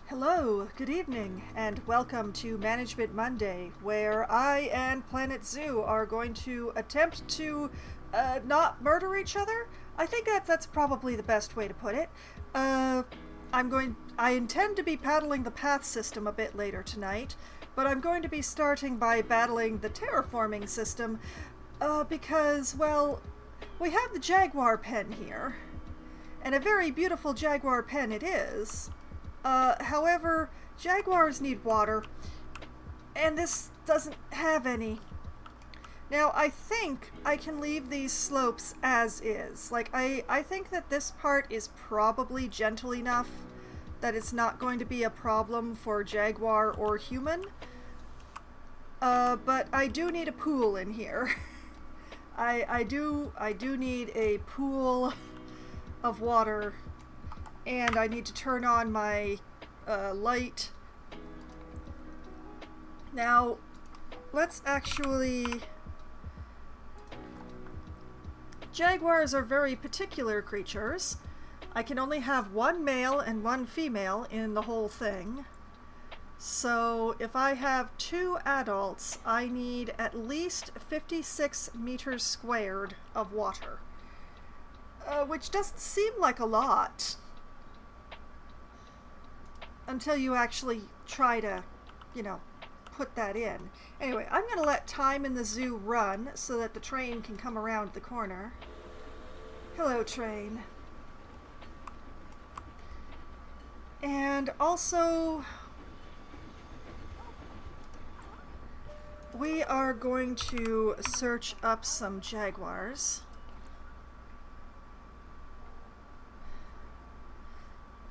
Hello, good evening, and welcome to Management Monday, where I and Planet Zoo are going to attempt to not murder each other. I think that's probably the best way to put it. I intend to be paddling the path system a bit later tonight, but I'm going to be starting by battling the terraforming system, because, well, we have the jaguar pen here, and a very beautiful jaguar pen it is. However, jaguars need water, and this doesn't have any. Now, I think I can leave these slopes as is. Like, I think that this part is probably gentle enough that it's not going to be a problem for jaguar or human. But I do need a pool in here. I do need a pool of water, and I need to turn on my light. Now, let's actually... Jaguars are very particular creatures. I can only have one male and one female in the whole thing. So if I have two adults, I need at least 56 meters squared of water. Which doesn't seem like a lot until you actually try to, put that in. Anyway, I'm going to let time in the zoo run so that the train can come around the corner. Hello, train. And also, we are going to search up some jaguars.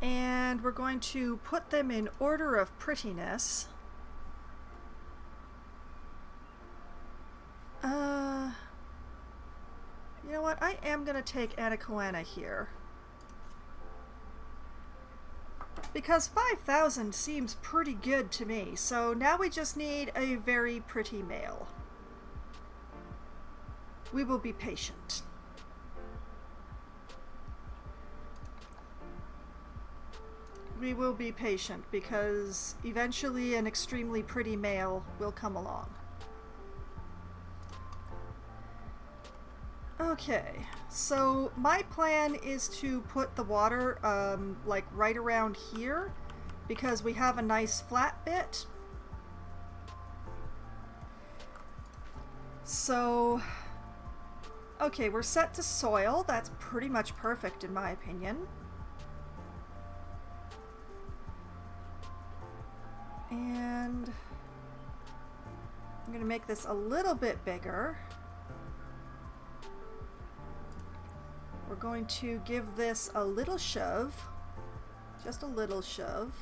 And we're going to put them in order of prettiness. You know what? I am going to take Anacoana here. Because 5,000 seems pretty good to me, so now we just need a very pretty male. We will be patient. We will be patient because eventually an extremely pretty male will come along. Okay, so my plan is to put the water like right around here because we have a nice flat bit. So, okay, we're set to soil. That's pretty much perfect in my opinion. And I'm going to make this a little bit bigger. We're going to give this a little shove, just a little shove,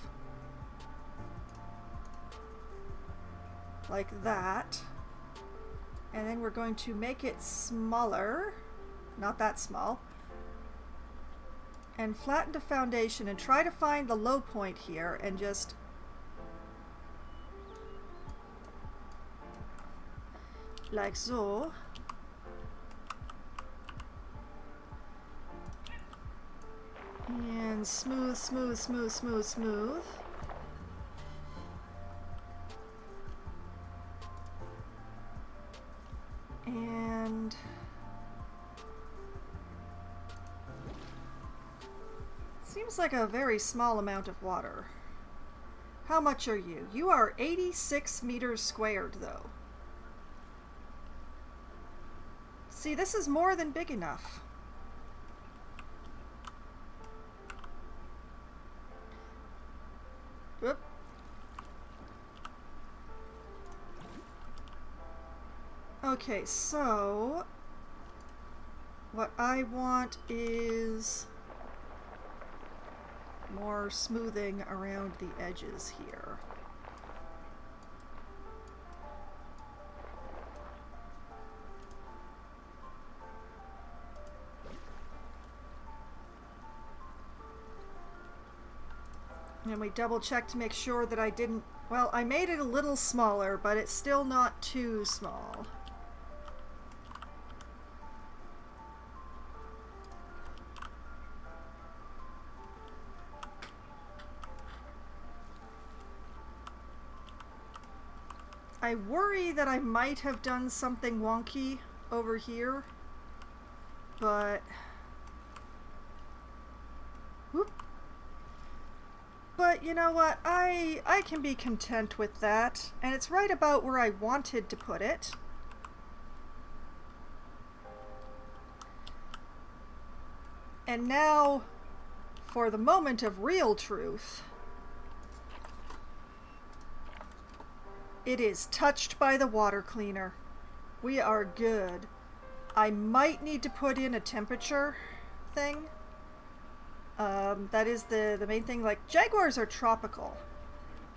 like that. And then we're going to make it smaller, not that small, and flatten the foundation and try to find the low point here and just like so. And smooth, smooth, smooth, smooth, smooth. And seems like a very small amount of water. How much are you? You are 86 meters squared, though. See, this is more than big enough. Whoop. Okay, so what I want is more smoothing around the edges here. And we double check to make sure that I didn't... Well, I made it a little smaller, but it's still not too small. I worry that I might have done something wonky over here, but... Whoop. But you know what? I can be content with that, and it's right about where I wanted to put it. And now, for the moment of real truth, it is touched by the water cleaner. We are good. I might need to put in a temperature thing. That is the main thing. Like, jaguars are tropical.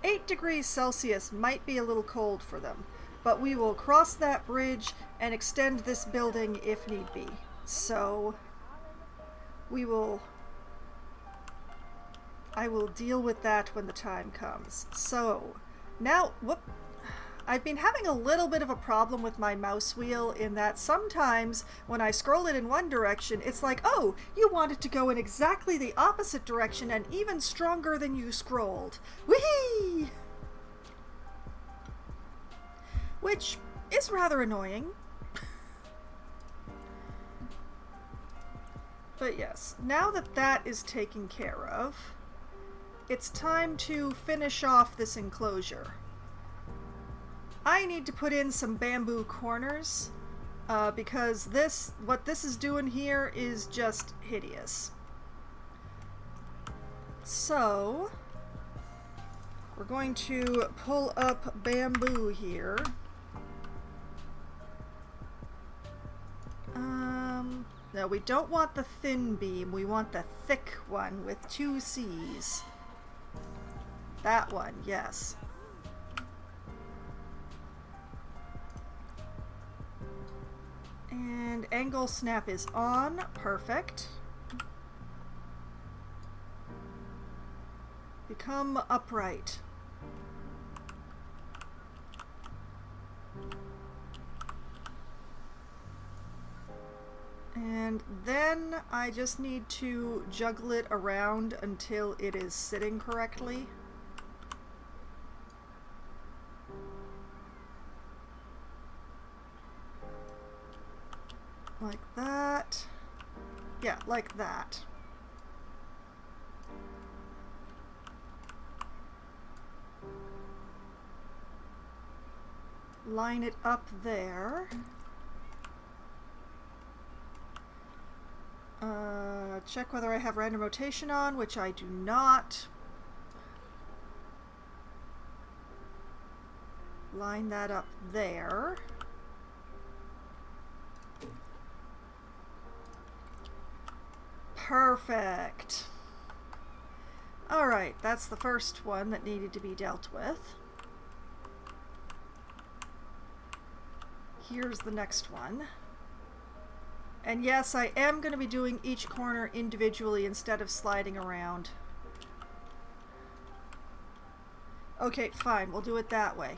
8 degrees Celsius might be a little cold for them, but we will cross that bridge and extend this building if need be. So, I will deal with that when the time comes. So, now, whoop. I've been having a little bit of a problem with my mouse wheel in that sometimes when I scroll it in one direction, it's like, oh, you want it to go in exactly the opposite direction and even stronger than you scrolled. Whee! Which is rather annoying. But yes, now that that is taken care of, it's time to finish off this enclosure. I need to put in some bamboo corners because what this is doing here is just hideous. So we're going to pull up bamboo here. No, we don't want the thin beam. We want the thick one with 2 C's. That one, yes. And angle snap is on. Perfect. Become upright. And then I just need to juggle it around until it is sitting correctly. Like that. Yeah, like that. Line it up there. Check whether I have random rotation on, which I do not. Line that up there. Perfect. Alright, that's the first one that needed to be dealt with. Here's the next one. And yes, I am going to be doing each corner individually instead of sliding around. Okay, fine, we'll do it that way.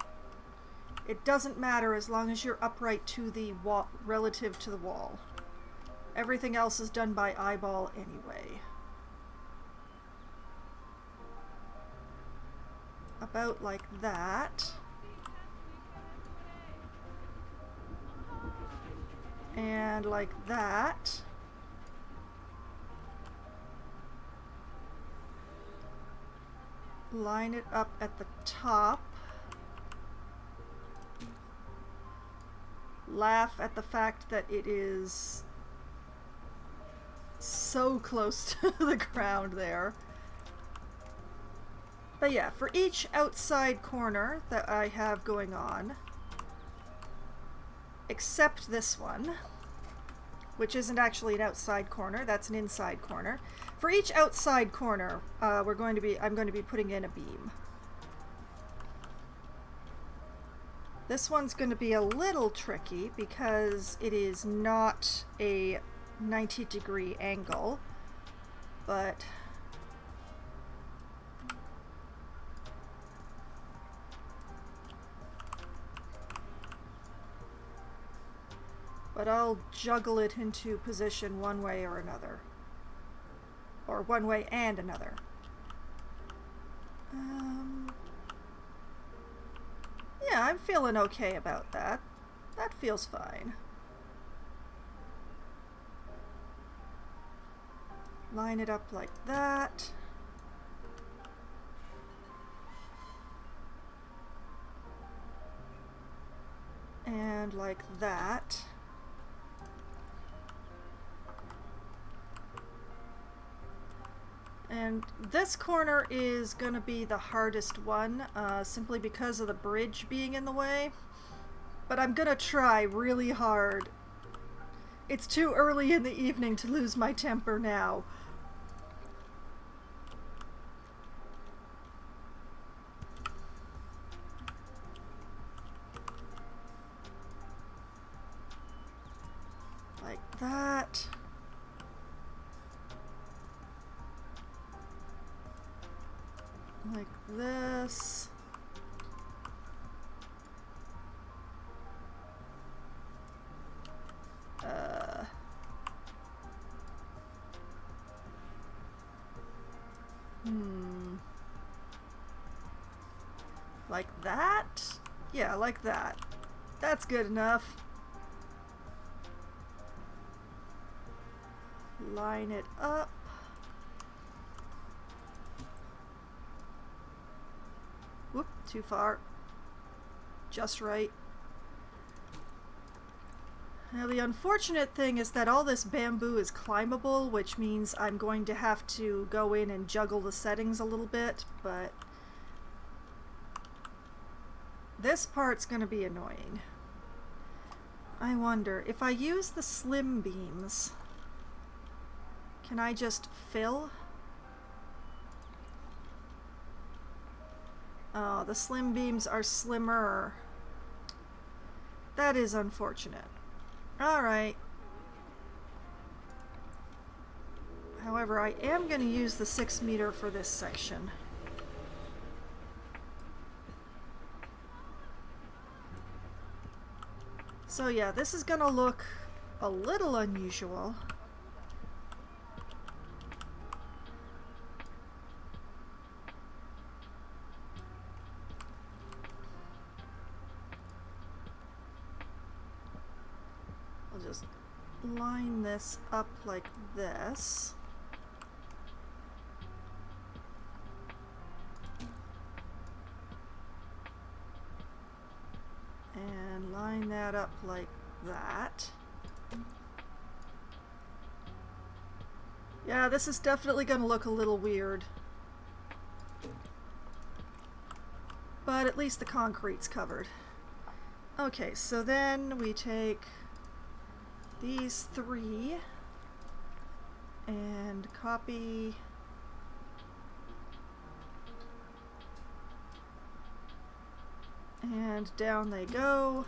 It doesn't matter as long as you're upright to the wall, relative to the wall. Everything else is done by eyeball anyway. About like that. And like that. Line it up at the top. Laugh at the fact that it is so close to the ground there. But yeah, for each outside corner that I have going on, except this one, which isn't actually an outside corner, that's an inside corner. For each outside corner, I'm going to be putting in a beam. This one's going to be a little tricky because it is not a 90-degree angle, but I'll juggle it into position one way or another. Or one way and another. Yeah, Yeah, I'm feeling okay about that. That feels fine. Line it up like that. And like that. And this corner is going to be the hardest one, simply because of the bridge being in the way. But I'm going to try really hard. It's too early in the evening to lose my temper now. Like that. Like this. Like that? Yeah, like that. That's good enough. Line it up. Whoop, too far. Just right. Now the unfortunate thing is that all this bamboo is climbable, which means I'm going to have to go in and juggle the settings a little bit, but this part's going to be annoying. I wonder, if I use the slim beams, can I just fill? Oh, the slim beams are slimmer. That is unfortunate. Alright. However, I am going to use the 6 meter for this section. So yeah, this is going to look a little unusual. I'll just line this up like this. And line that up like that. Yeah, this is definitely going to look a little weird. But at least the concrete's covered. Okay, so then we take these 3 and copy and down they go.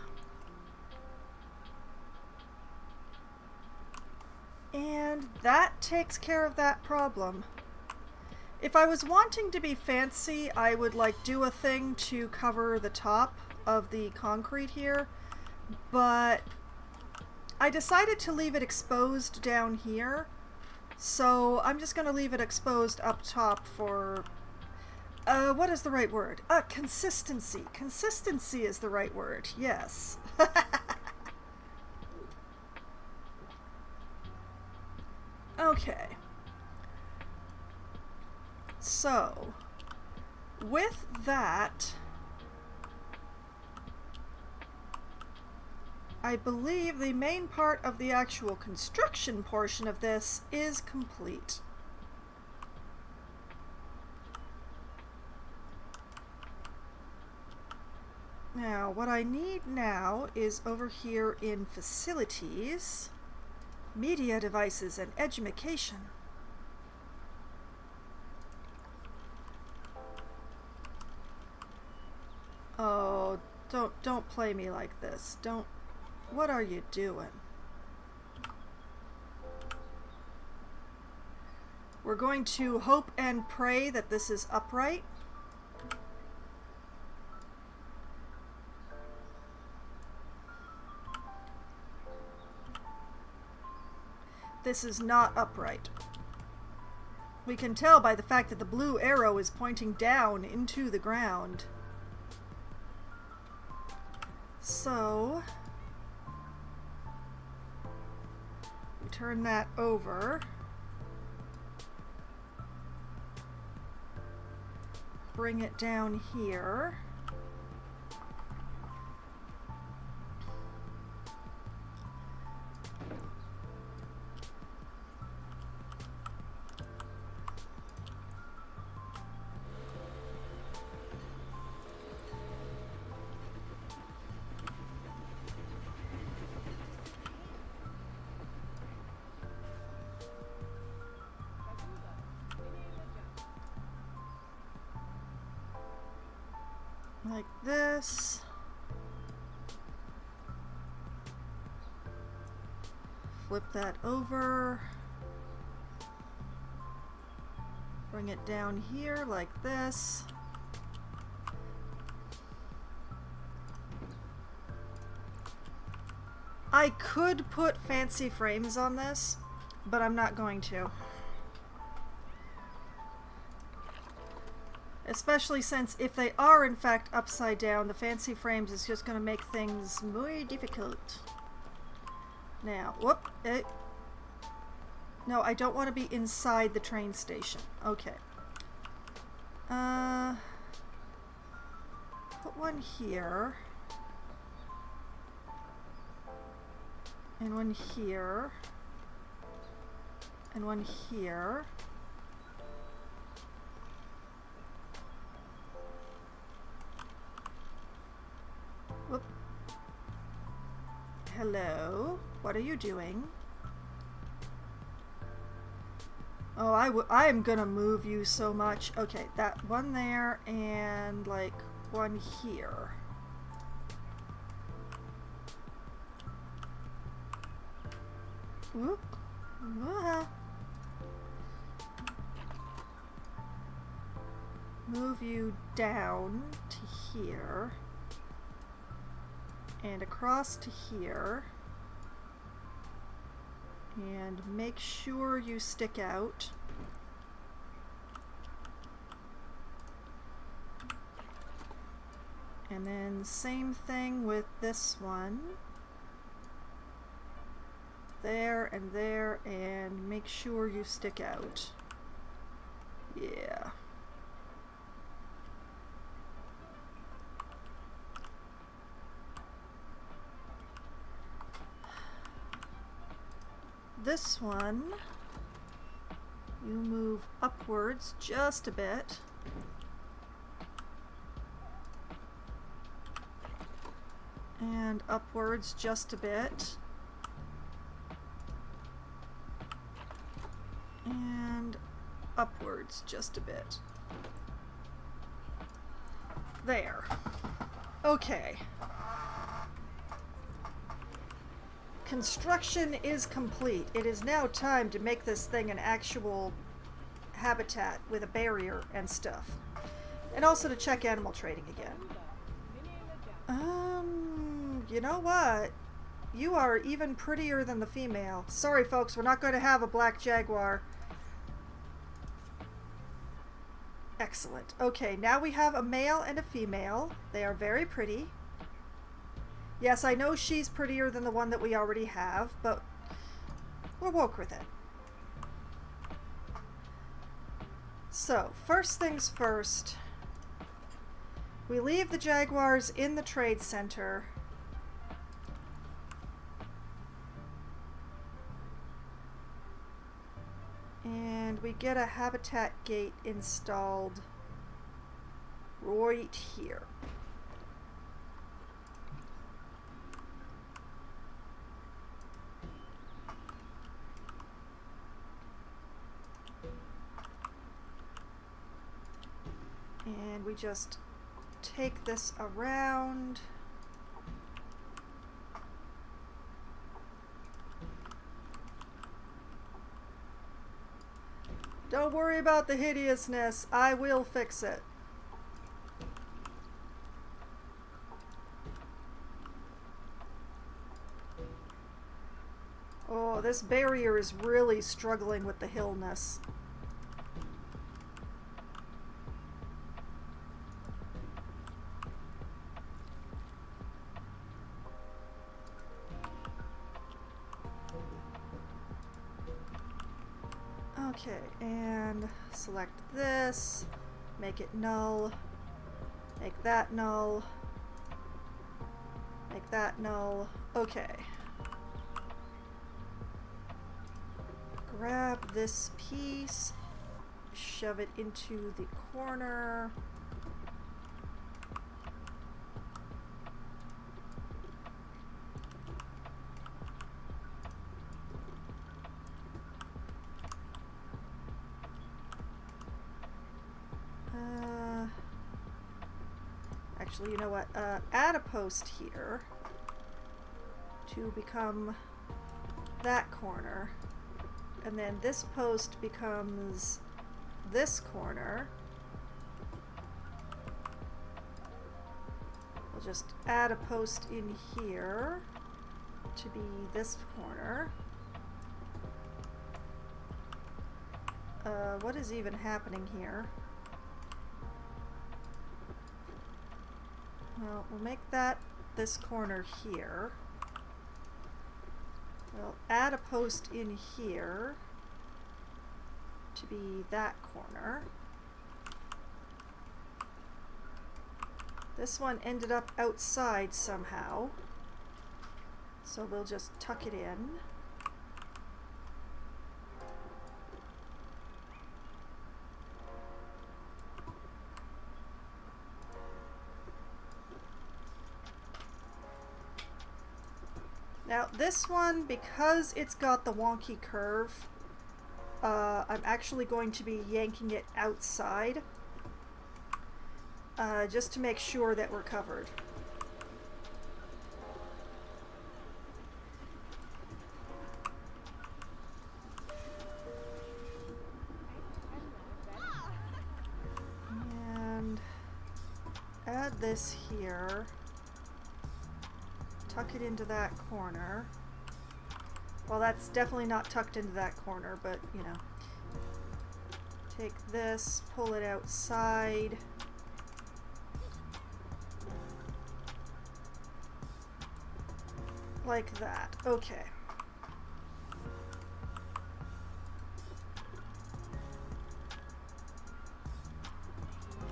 And that takes care of that problem. If I was wanting to be fancy, I would like do a thing to cover the top of the concrete here, but I decided to leave it exposed down here, so I'm just going to leave it exposed up top for, what is the right word? Consistency. Consistency is the right word, yes. Okay. So, with that, I believe the main part of the actual construction portion of this is complete. Now, what I need now is over here in Facilities, Media Devices and Education. Oh, don't play me like this. Don't. What are you doing? We're going to hope and pray that this is upright. This is not upright. We can tell by the fact that the blue arrow is pointing down into the ground. So we turn that over. Bring it down here. Like this. Flip that over. Bring it down here like this. I could put fancy frames on this, but I'm not going to. Especially since if they are in fact upside down, the fancy frames is just going to make things more difficult. Now, whoop, no, I don't want to be inside the train station. Okay. Put one here. And one here. And one here. Whoop. Hello, what are you doing? Oh, I am gonna move you so much. Okay, that one there and like one here. Whoop. Ah. Move you down to here. And across to here. And make sure you stick out. And then same thing with this one. There, and make sure you stick out. Yeah. This one, you move upwards just a bit. And upwards just a bit. And upwards just a bit. There. Okay. Construction is complete. It is now time to make this thing an actual habitat with a barrier and stuff. And also to check animal trading again. You know what? You are even prettier than the female. Sorry folks, we're not going to have a black jaguar. Excellent. Okay, now we have a male and a female. They are very pretty. Yes, I know she's prettier than the one that we already have, but we'll work with it. So, first things first. We leave the jaguars in the trade center. And we get a habitat gate installed right here. And we just take this around. Don't worry about the hideousness. I will fix it. Oh, this barrier is really struggling with the hillness. Okay, and select this, make it null, make that null, make that null. Okay. Grab this piece, shove it into the corner. Actually, you know what? Add a post here to become that corner. And then this post becomes this corner. We'll just add a post in here to be this corner. What is even happening here? Well, we'll make that this corner here. We'll add a post in here to be that corner. This one ended up outside somehow, so we'll just tuck it in. Now this one, because it's got the wonky curve, I'm actually going to be yanking it outside just to make sure that we're covered. And add this here. Tuck it into that corner. Well, that's definitely not tucked into that corner, but you know. Take this, pull it outside. Like that. Okay.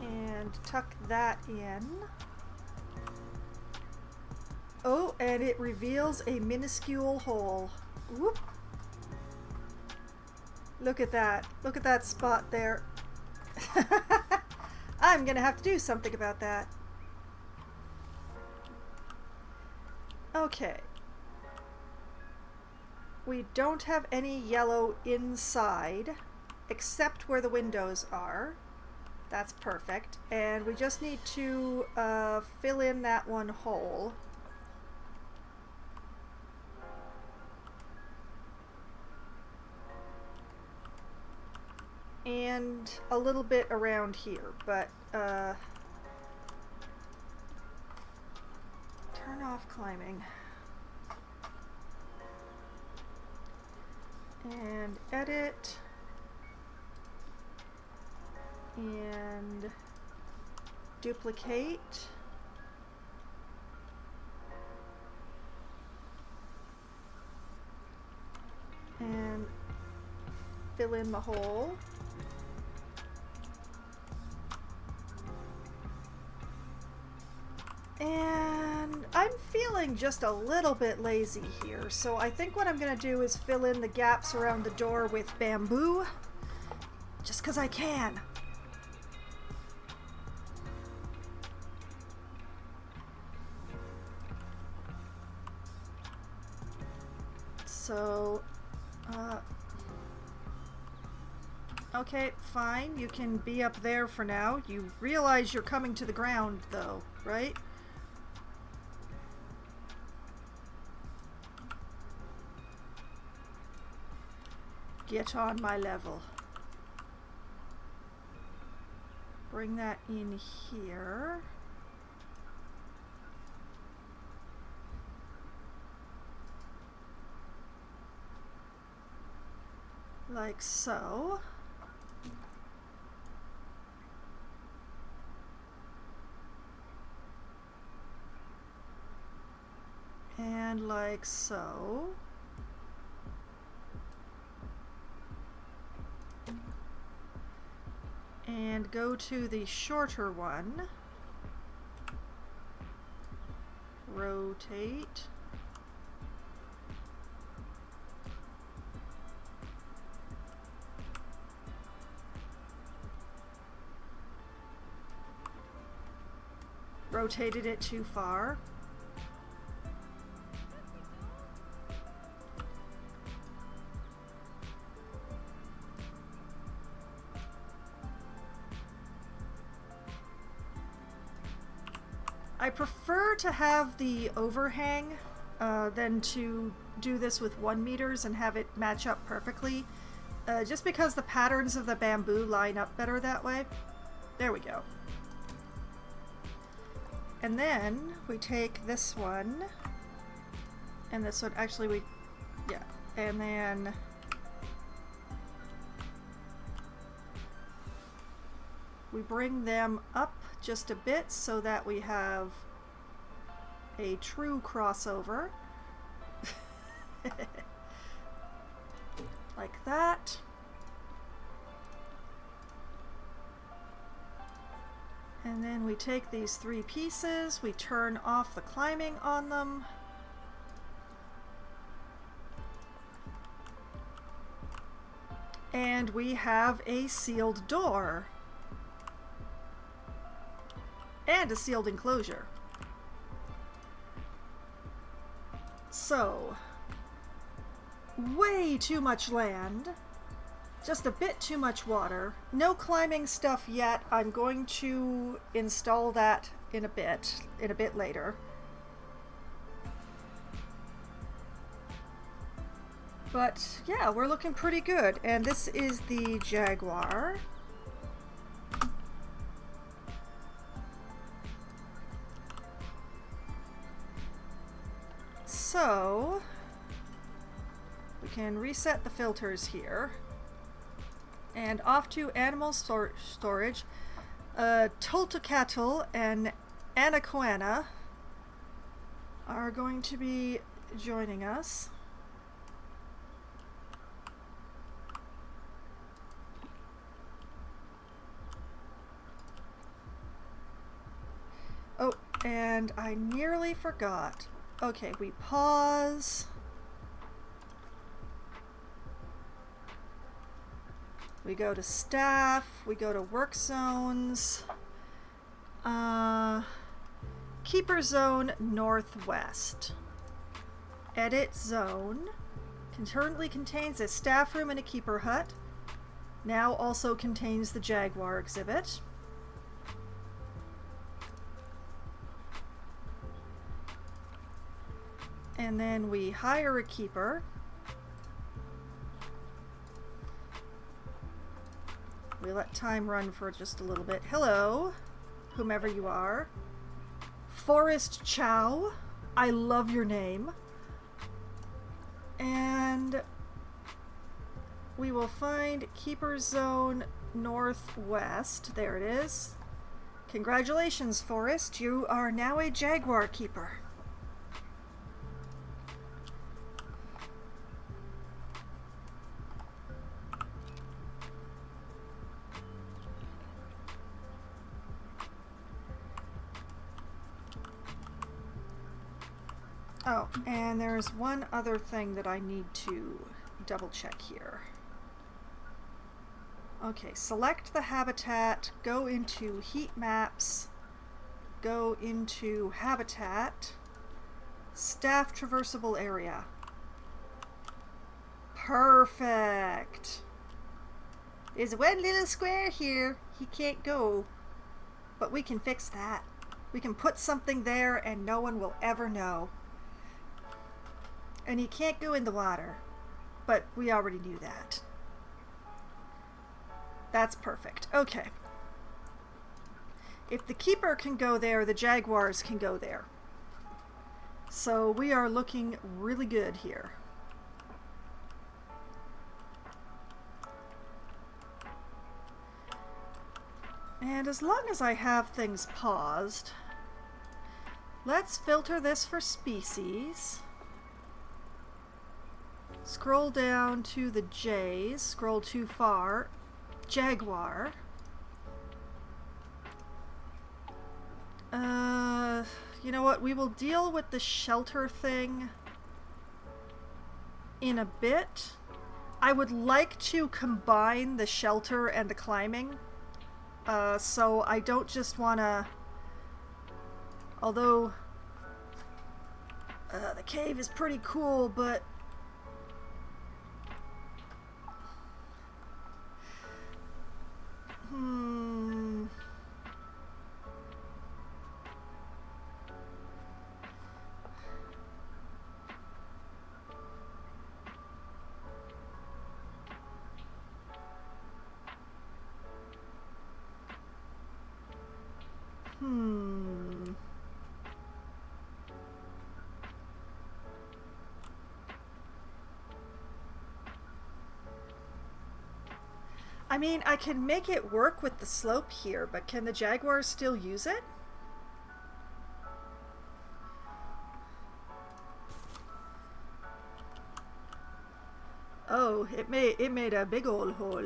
And tuck that in. Oh, and it reveals a minuscule hole. Whoop. Look at that. Look at that spot there. I'm gonna have to do something about that. Okay. We don't have any yellow inside, except where the windows are. That's perfect. And we just need to fill in that one hole. And a little bit around here, but turn off climbing. And edit. And duplicate. And fill in the hole. And I'm feeling just a little bit lazy here, so I think what I'm going to do is fill in the gaps around the door with bamboo, just because I can. So, okay, fine, you can be up there for now. You realize you're coming to the ground, though, right? Get on my level. Bring that in here. Like so. And like so. And go to the shorter one. Rotate. Rotated it too far. I prefer to have the overhang than to do this with 1 meters and have it match up perfectly, just because the patterns of the bamboo line up better that way. There we go. And then we take this one and this one, actually yeah, and then we bring them up just a bit so that we have a true crossover. Like that. And then we take these 3 pieces, we turn off the climbing on them. And we have a sealed door. And a sealed enclosure. So, way too much land, just a bit too much water. No climbing stuff yet. I'm going to install that in a bit later. But yeah, we're looking pretty good. And this is the Jaguar. So, we can reset the filters here. And off to animal storage. Toltecatl and Anacoana are going to be joining us. Oh, and I nearly forgot. Okay, we pause. We go to staff, we go to work zones. Keeper zone northwest. Edit zone. Currently contains a staff room and a keeper hut. Now also contains the Jaguar exhibit. And then we hire a keeper. We let time run for just a little bit. Hello, whomever you are. Forest Chow. I love your name. And we will find Keeper Zone Northwest. There it is. Congratulations, Forest. You are now a Jaguar Keeper. Oh, and there's one other thing that I need to double check here. Okay, select the habitat, go into heat maps, go into habitat, staff traversable area. Perfect. There's one little square here. He can't go, but we can fix that. We can put something there and no one will ever know. And he can't go in the water, but we already knew that. That's perfect. Okay. If the keeper can go there, the Jaguars can go there. So we are looking really good here. And as long as I have things paused, let's filter this for species. Scroll down to the J's, scroll too far, Jaguar. You know what? We will deal with the shelter thing in a bit. I would like to combine the shelter and the climbing. So I don't just want to... Although... the cave is pretty cool, but... I mean, I can make it work with the slope here, but can the jaguars still use it? Oh, it made a big old hole.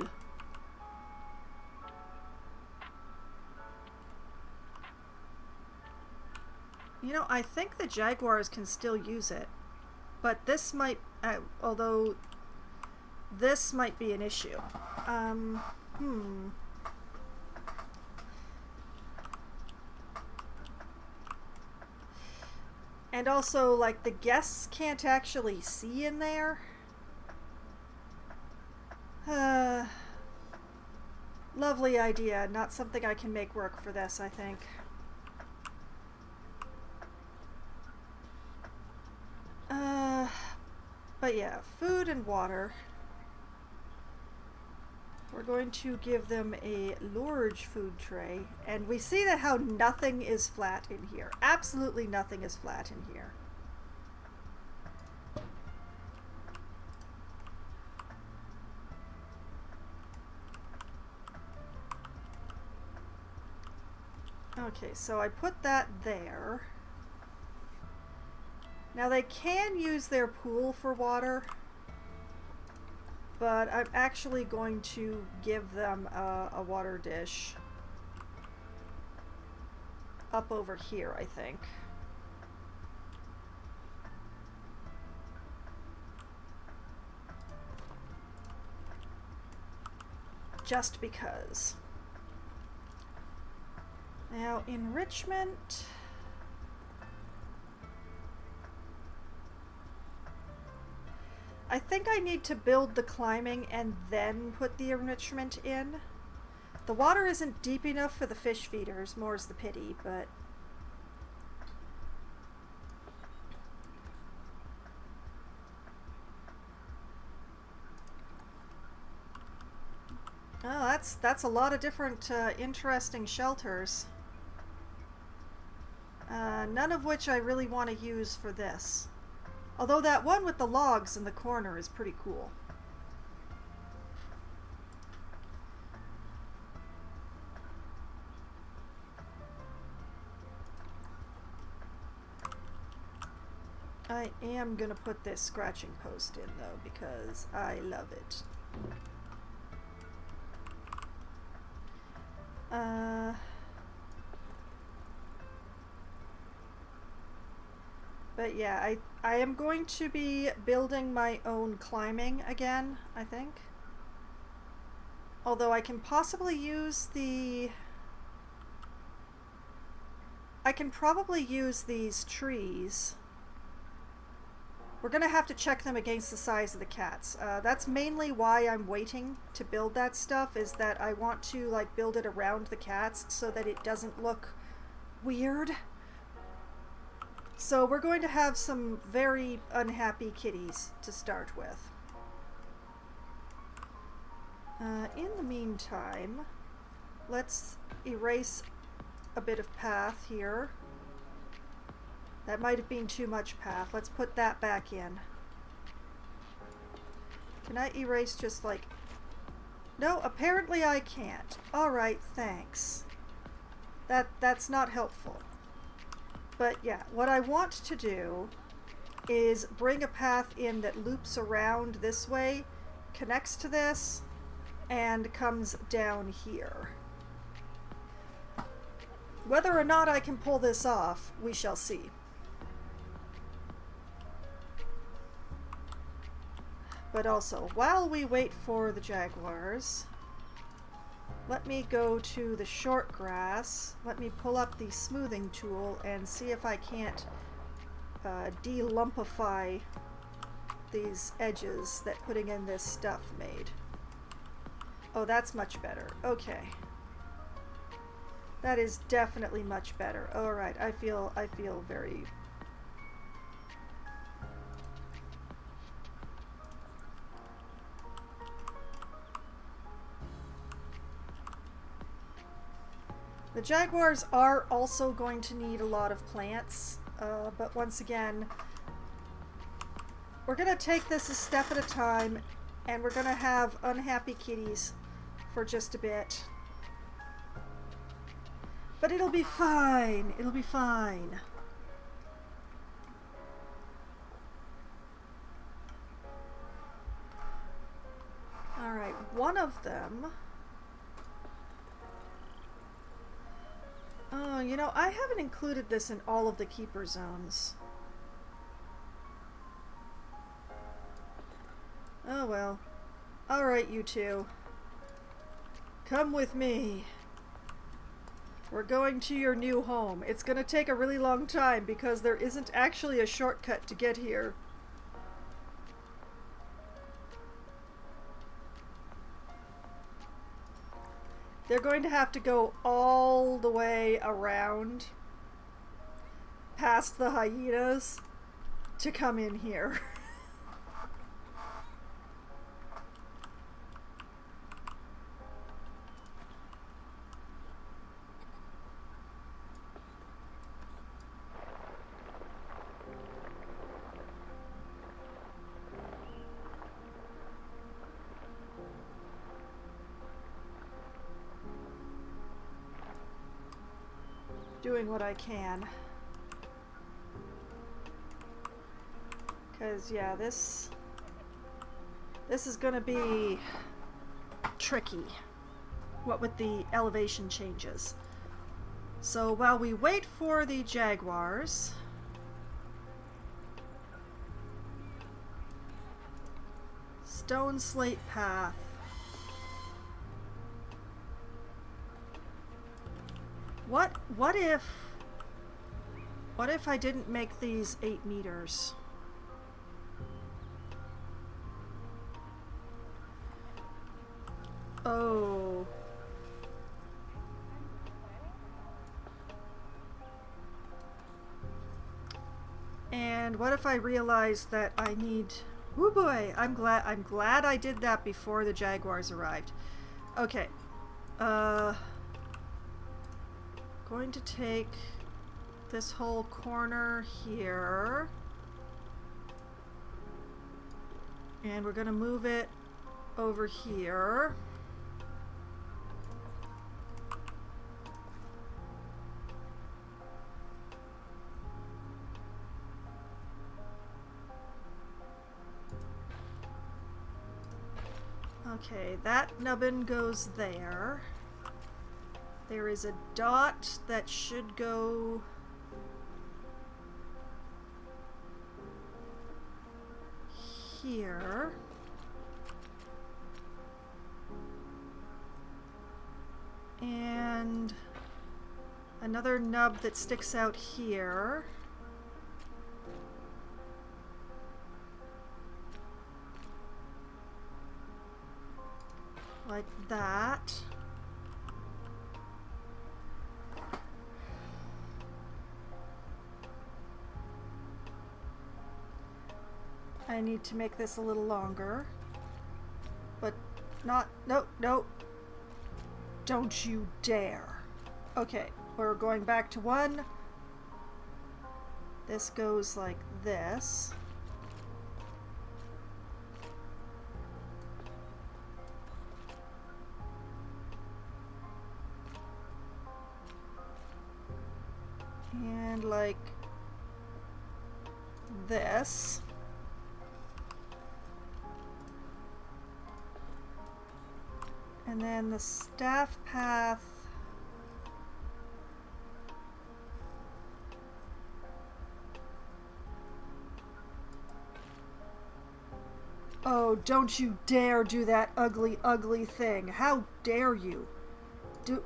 You know, I think the jaguars can still use it, but this might, although this might be an issue. And also, like, the guests can't actually see in there. Lovely idea. Not something I can make work for this, I think. But yeah, food and water. We're going to give them a large food tray, and we see that how nothing is flat in here. Absolutely nothing is flat in here. Okay, so I put that there. Now they can use their pool for water, but I'm actually going to give them a water dish up over here, I think. Just because. Now, enrichment. I think I need to build the climbing and then put the enrichment in. The water isn't deep enough for the fish feeders, more's the pity, but... Oh, that's a lot of different interesting shelters. None of which I really want to use for this. Although that one with the logs in the corner is pretty cool. I am gonna put this scratching post in though, because I love it. But yeah, I am going to be building my own climbing again, I think. Although I can possibly use the... I can probably use these trees. We're gonna have to check them against the size of the cats. That's mainly why I'm waiting to build that stuff, is that I want to like build it around the cats so that it doesn't look weird. So we're going to have some very unhappy kitties to start with. In the meantime, let's erase a bit of path here. That might have been too much path. Let's put that back in. Can I erase just like... No, apparently I can't. Alright, thanks. That's not helpful. But yeah, what I want to do is bring a path in that loops around this way, connects to this, and comes down here. Whether or not I can pull this off, we shall see. But also, while we wait for the jaguars, let me go to the short grass. Let me pull up the smoothing tool and see if I can't de-lumpify these edges that putting in this stuff made. Oh, that's much better. Okay. That is definitely much better. All right, I feel very... The jaguars are also going to need a lot of plants, but once again, we're going to take this a step at a time, and we're going to have unhappy kitties for just a bit. But it'll be fine. It'll be fine. Alright, one of them... Oh, you know, I haven't included this in all of the keeper zones. Oh well. Alright, you two. Come with me. We're going to your new home. It's gonna take a really long time because there isn't actually a shortcut to get here. They're going to have to go all the way around past the hyenas to come in here. Doing what I can. Because, yeah, this is gonna be tricky, what with the elevation changes. So while we wait for the jaguars, stone slate path. What if I didn't make these 8 meters? Oh. And what if I realize that I need... Oh boy, I'm glad I did that before the jaguars arrived. Okay. Going to take this whole corner here, and we're going to move it over here. Okay, that nubbin goes there. There is a dot that should go here. And another nub that sticks out here. Like that. I need to make this a little longer, but not, no, don't you dare. Okay, we're going back to 1. This goes like this. And like this. And then the staff path Oh, don't you dare do that ugly, ugly thing. How dare you?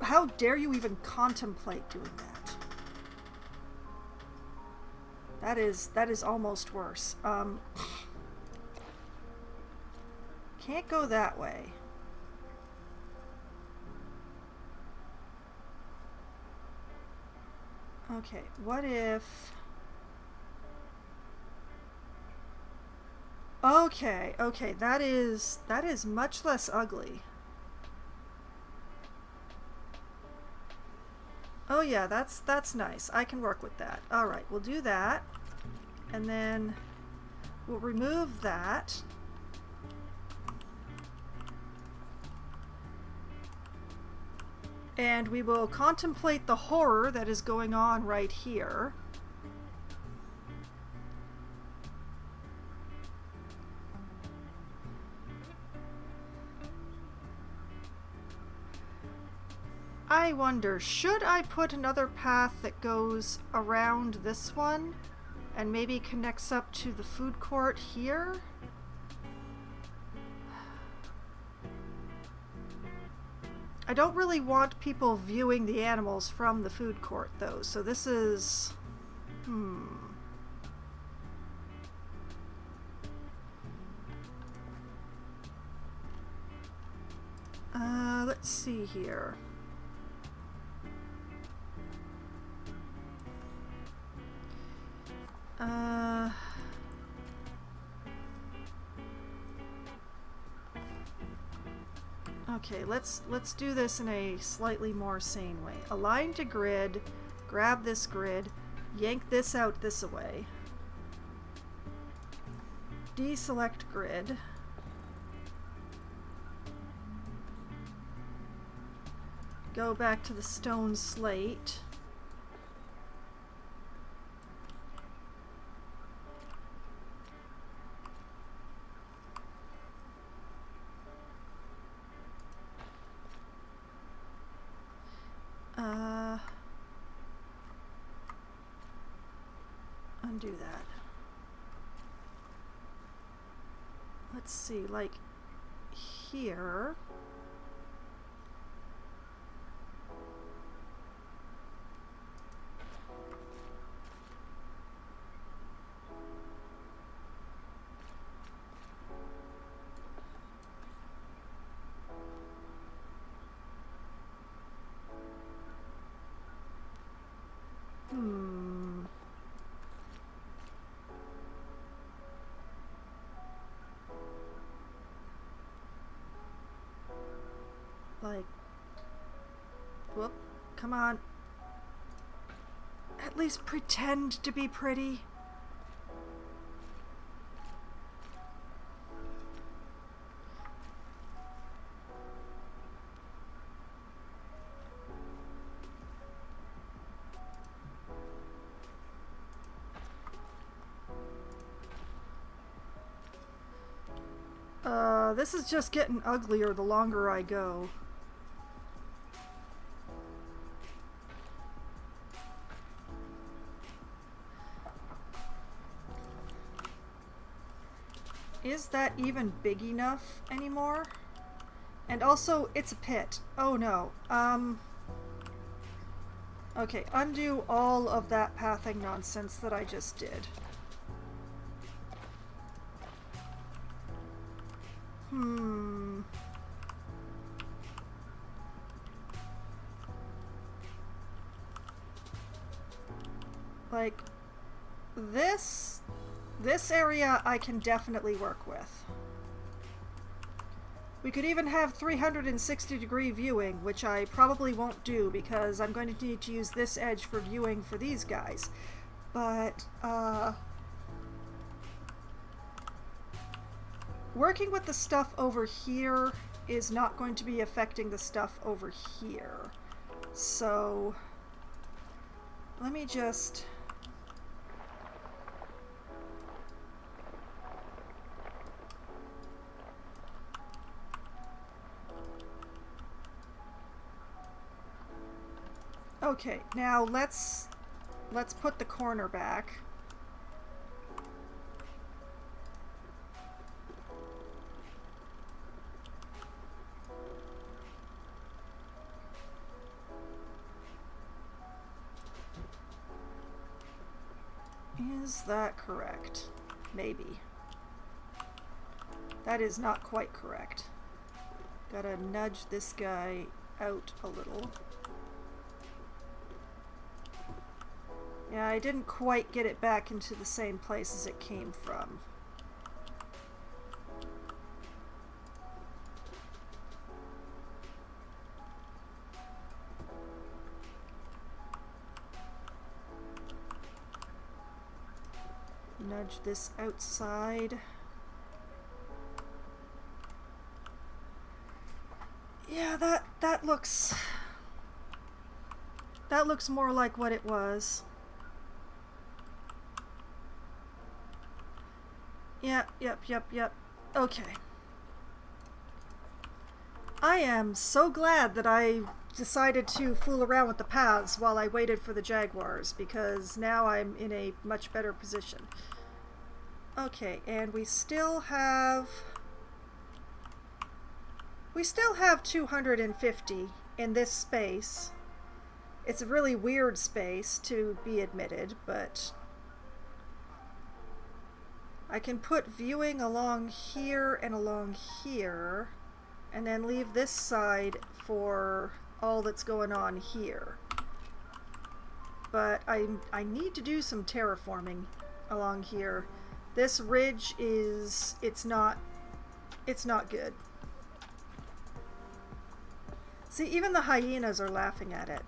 How dare you even contemplate doing that? That is almost worse. Can't go that way. Okay, what if... Okay, okay, that is much less ugly. Oh yeah, that's nice. I can work with that. Alright, we'll do that. And then we'll remove that. And we will contemplate the horror that is going on right here. I wonder, should I put another path that goes around this one and maybe connects up to the food court here? I don't really want people viewing the animals from the food court though, so this is... let's see here. Okay, let's do this in a slightly more sane way. Align to grid, grab this grid, yank this out this away. Deselect grid. Go back to the stone slate. Undo that. Let's see, like here. Like, whoop, come on. At least pretend to be pretty. This is just getting uglier the longer I go. Is that even big enough anymore? And also, it's a pit. Oh no. Okay, undo all of that pathing nonsense that I just did. Like, this area I can definitely work with. We could even have 360-degree viewing, which I probably won't do because I'm going to need to use this edge for viewing for these guys. But, working with the stuff over here is not going to be affecting the stuff over here. So, let me just... Okay, now let's put the corner back. Is that correct? Maybe. That is not quite correct. Gotta nudge this guy out a little. Yeah, I didn't quite get it back into the same place as it came from. Nudge this outside. Yeah, that looks more like what it was. Yep. Okay. I am so glad that I decided to fool around with the paths while I waited for the jaguars, because now I'm in a much better position. Okay, and we still have 250 in this space. It's a really weird space, to be admitted, but I can put viewing along here and along here, and then leave this side for all that's going on here. But I need to do some terraforming along here. This ridge is, it's not good. See, even the hyenas are laughing at it.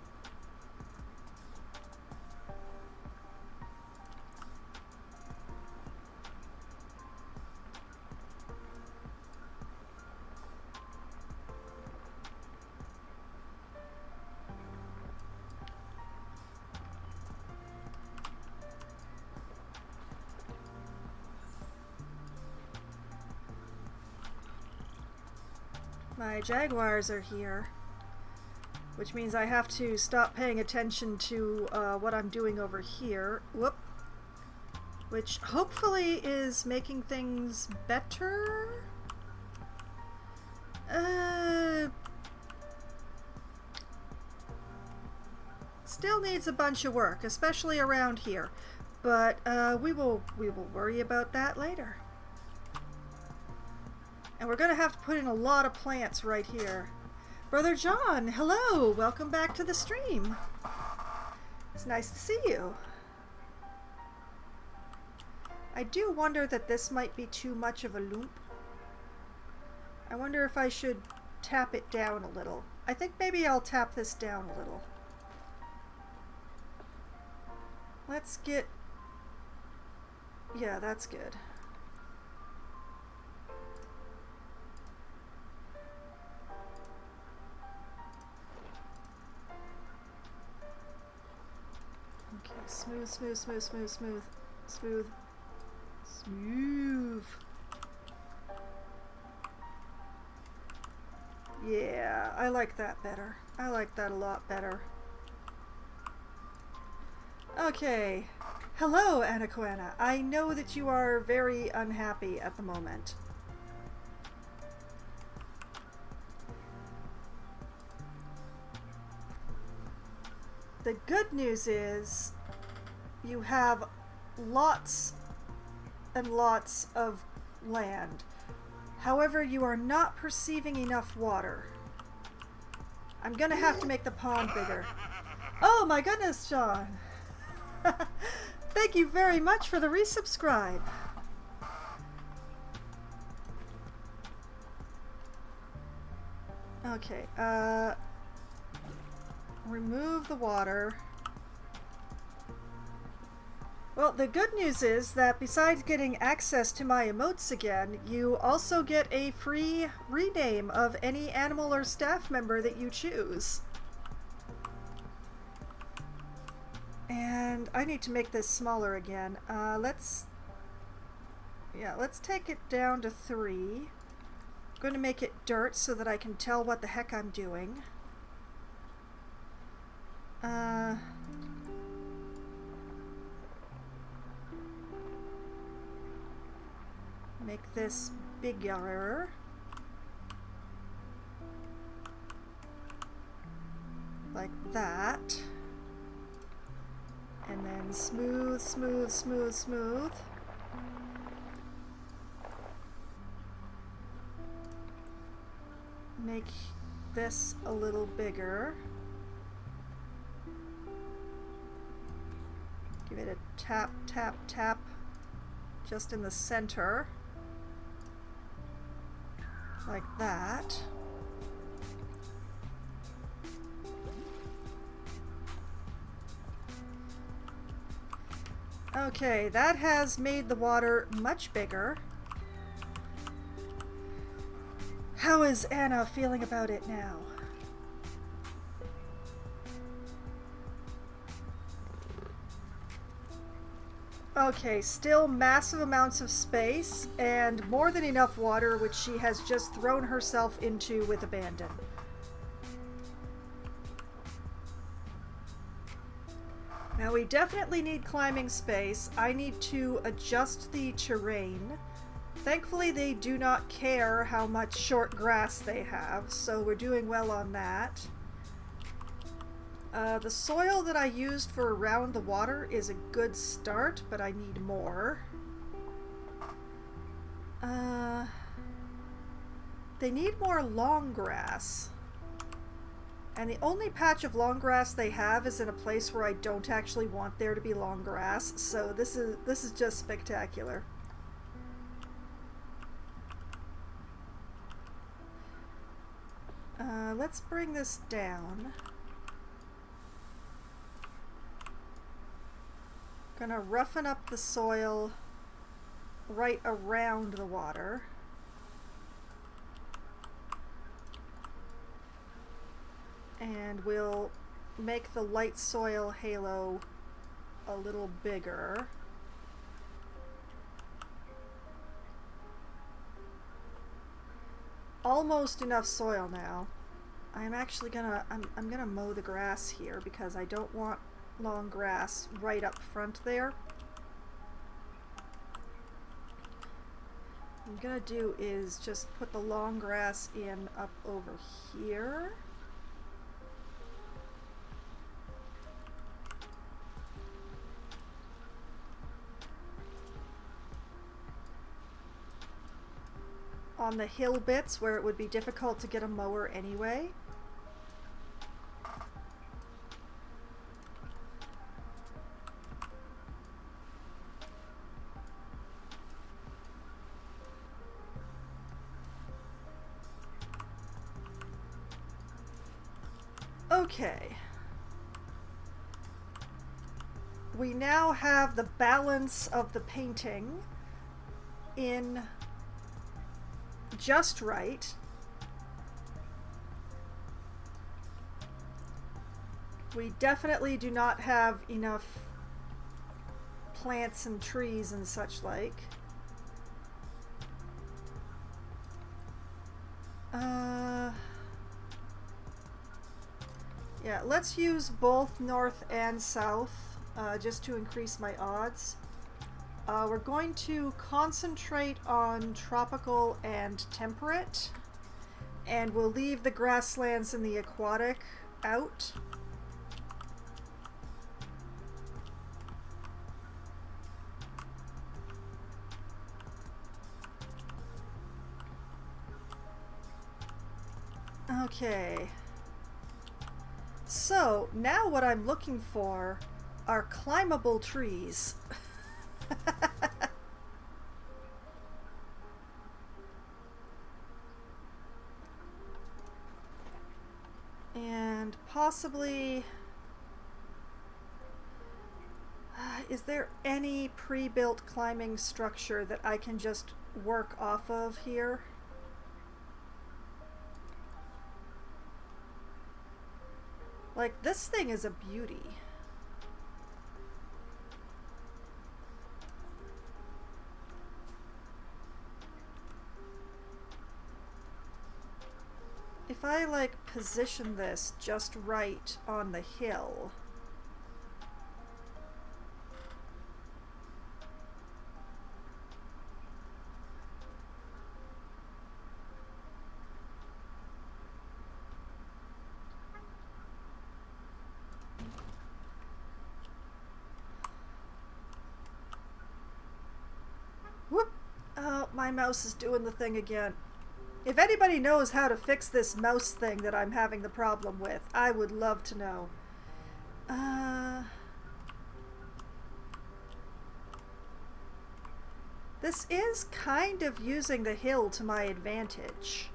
My jaguars are here, which means I have to stop paying attention to what I'm doing over here. Whoop. Which hopefully is making things better? Still needs a bunch of work, especially around here. But we will worry about that later. And we're going to have to put in a lot of plants right here. Brother John, hello! Welcome back to the stream. It's nice to see you. I do wonder that this might be too much of a loop. I wonder if I should tap it down a little. I think maybe I'll tap this down a little. Let's get... Yeah, that's good. Okay, smooth, smooth, smooth, smooth, smooth, smooth, smooth. Yeah, I like that better. I like that a lot better. Okay. Hello, Anakoana. I know that you are very unhappy at the moment. The good news is you have lots and lots of land. However, you are not perceiving enough water. I'm gonna have to make the pond bigger. Oh my goodness, Sean! Thank you very much for the resubscribe. Okay, remove the water. Well, the good news is that besides getting access to my emotes again, you also get a free rename of any animal or staff member that you choose. And I need to make this smaller again. Let's take it down to 3. I'm going to make it dirt so that I can tell what the heck I'm doing. Make this bigger. Like that. And then Smooth, smooth, smooth, smooth. Make this a little bigger. Give it a tap, tap, tap just in the center. Like that. Okay, that has made the water much bigger. How is Anna feeling about it now? Okay, still massive amounts of space and more than enough water, which she has just thrown herself into with abandon. Now we definitely need climbing space. I need to adjust the terrain. Thankfully they do not care how much short grass they have, so we're doing well on that. The soil that I used for around the water is a good start, but I need more. They need more long grass. And the only patch of long grass they have is in a place where I don't actually want there to be long grass, so this is just spectacular. Let's bring this down. Gonna roughen up the soil right around the water. And we'll make the light soil halo a little bigger. Almost enough soil now. I'm actually gonna I'm gonna mow the grass here because I don't want long grass right up front there. What I'm gonna do is just put the long grass in up over here. On the hill bits where it would be difficult to get a mower anyway. Okay. We now have the balance of the painting in just right. We definitely do not have enough plants and trees and such like. Yeah, let's use both north and south just to increase my odds. We're going to concentrate on tropical and temperate, and we'll leave the grasslands and the aquatic out. Okay. So, now what I'm looking for are climbable trees. And possibly... is there any pre-built climbing structure that I can just work off of here? Like, this thing is a beauty. If I, like, position this just right on the hill... my mouse is doing the thing again. If anybody knows how to fix this mouse thing that I'm having the problem with, I would love to know. This is kind of using the hill to my advantage.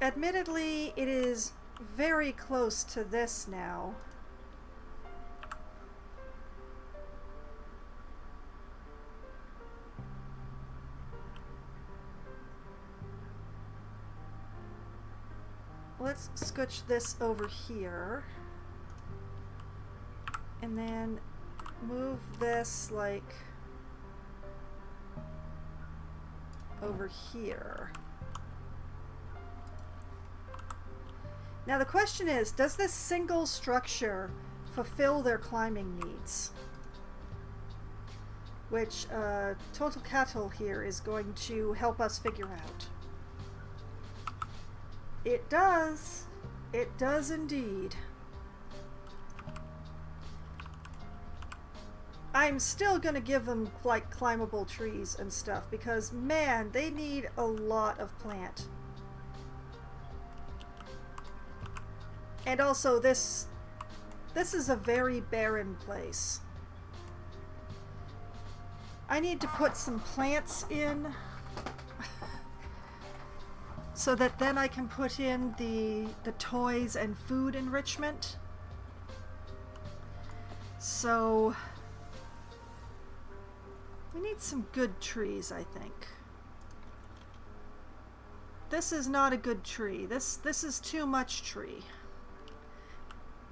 Admittedly, it is very close to this now. Let's scooch this over here. And then move this like over here. Now the question is, does this single structure fulfill their climbing needs? Which Total Cattle here is going to help us figure out. It does. It does indeed. I'm still gonna give them like climbable trees and stuff because man, they need a lot of plant. And also this is a very barren place. I need to put some plants in so that then I can put in the toys and food enrichment. So we need some good trees, I think. This is not a good tree. This is too much tree.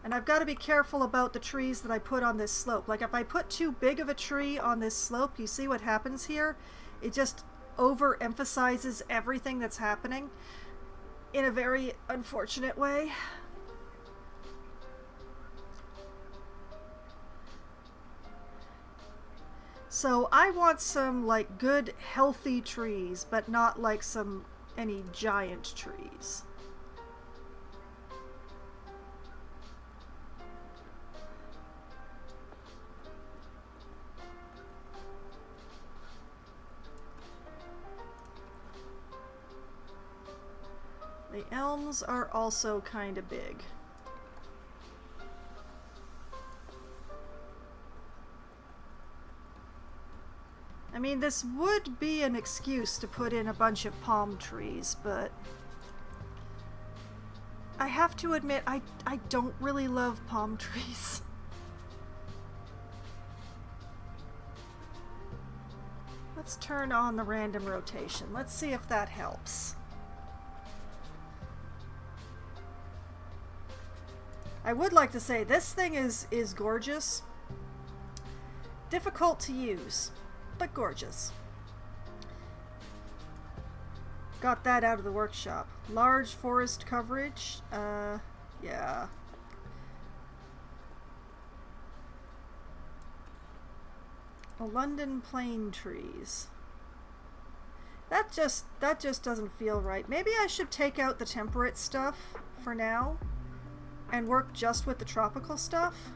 And I've got to be careful about the trees that I put on this slope. Like if I put too big of a tree on this slope, you see what happens here? It just overemphasizes everything that's happening in a very unfortunate way. So I want some like good healthy trees, but not like any giant trees. The elms are also kind of big. I mean, this would be an excuse to put in a bunch of palm trees, but I have to admit, I don't really love palm trees. Let's turn on the random rotation. Let's see if that helps. I would like to say this thing is gorgeous. Difficult to use, but gorgeous. Got that out of the workshop. Large forest coverage. Yeah. London plane trees. That just doesn't feel right. Maybe I should take out the temperate stuff for now and work just with the tropical stuff.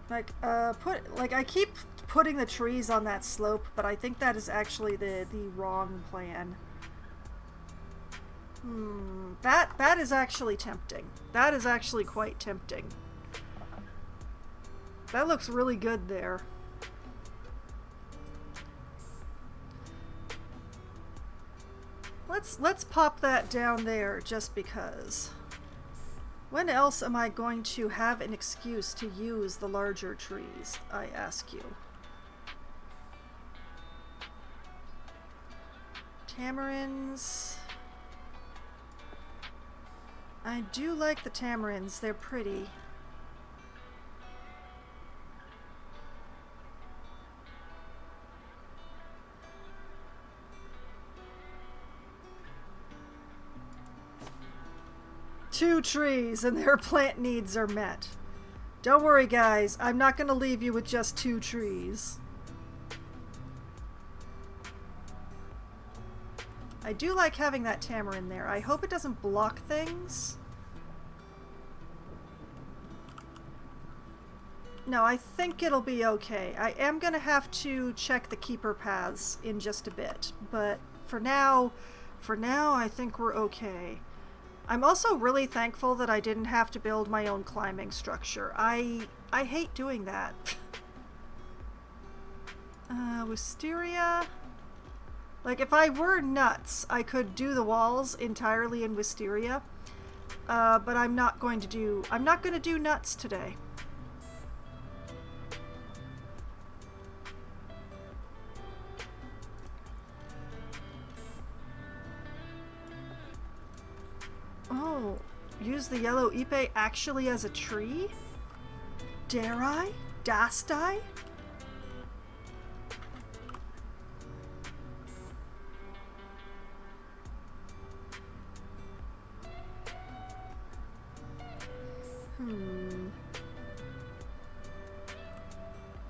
Like, I keep putting the trees on that slope, but I think that is actually the wrong plan. That is actually tempting. That is actually quite tempting. That looks really good there. Let's pop that down there just because. When else am I going to have an excuse to use the larger trees, I ask you? Tamarins. I do like the tamarins, they're pretty. 2 trees and their plant needs are met. Don't worry, guys. I'm not going to leave you with just 2 trees. I do like having that tamarind there. I hope it doesn't block things. No, I think it'll be okay. I am going to have to check the keeper paths in just a bit, but for now, I think we're okay. I'm also really thankful that I didn't have to build my own climbing structure. I hate doing that. Wisteria. Like, if I were nuts, I could do the walls entirely in wisteria, but I'm not going to do nuts today. Oh, use the yellow ipe actually as a tree? Dare I? Dast I?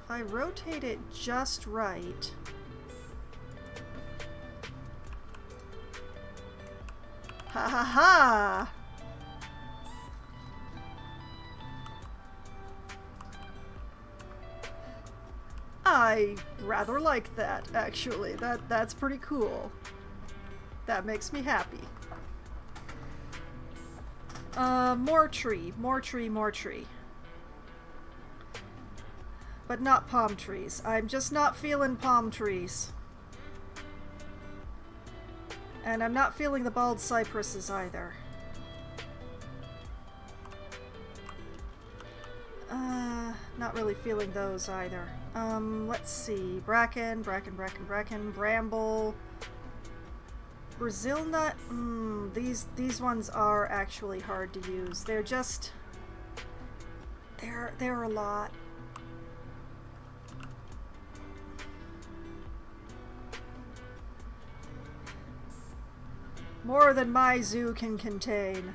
If I rotate it just right... Ha ha ha! I rather like that, actually. That's pretty cool. That makes me happy. More tree, more tree, more tree. But not palm trees. I'm just not feeling palm trees. And I'm not feeling the bald cypresses either. Not really feeling those either. Let's see. Bracken, bramble. Brazil nut. These ones are actually hard to use. They're just... They're a lot. More than my zoo can contain.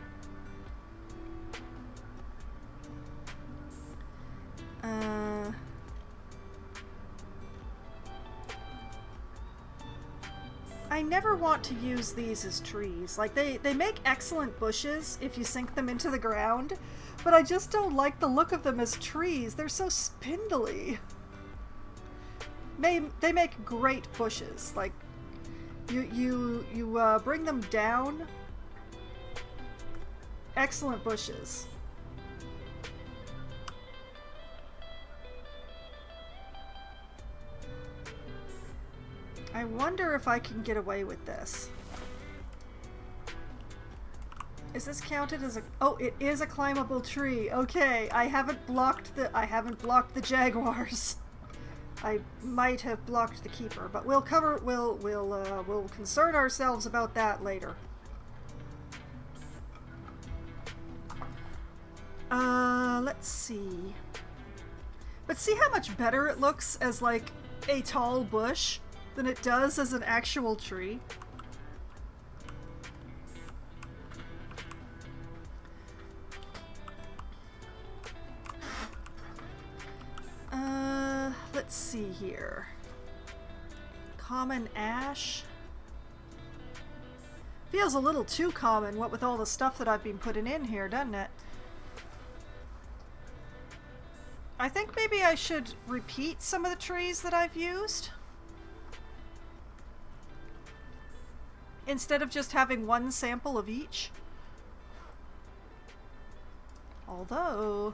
I never want to use these as trees. Like, they make excellent bushes if you sink them into the ground, but I just don't like the look of them as trees. They're so spindly. They make great bushes. Like, you bring them down. Excellent bushes. I wonder if I can get away with this. Is this counted as a... Oh, it is a climbable tree. Okay, I haven't blocked the jaguars. I might have blocked the keeper, but we'll concern ourselves about that later. Let's see. But see how much better it looks as like a tall bush than it does as an actual tree? Let's see here. Common ash. Feels a little too common, what with all the stuff that I've been putting in here, doesn't it? I think maybe I should repeat some of the trees that I've used. Instead of just having one sample of each. Although...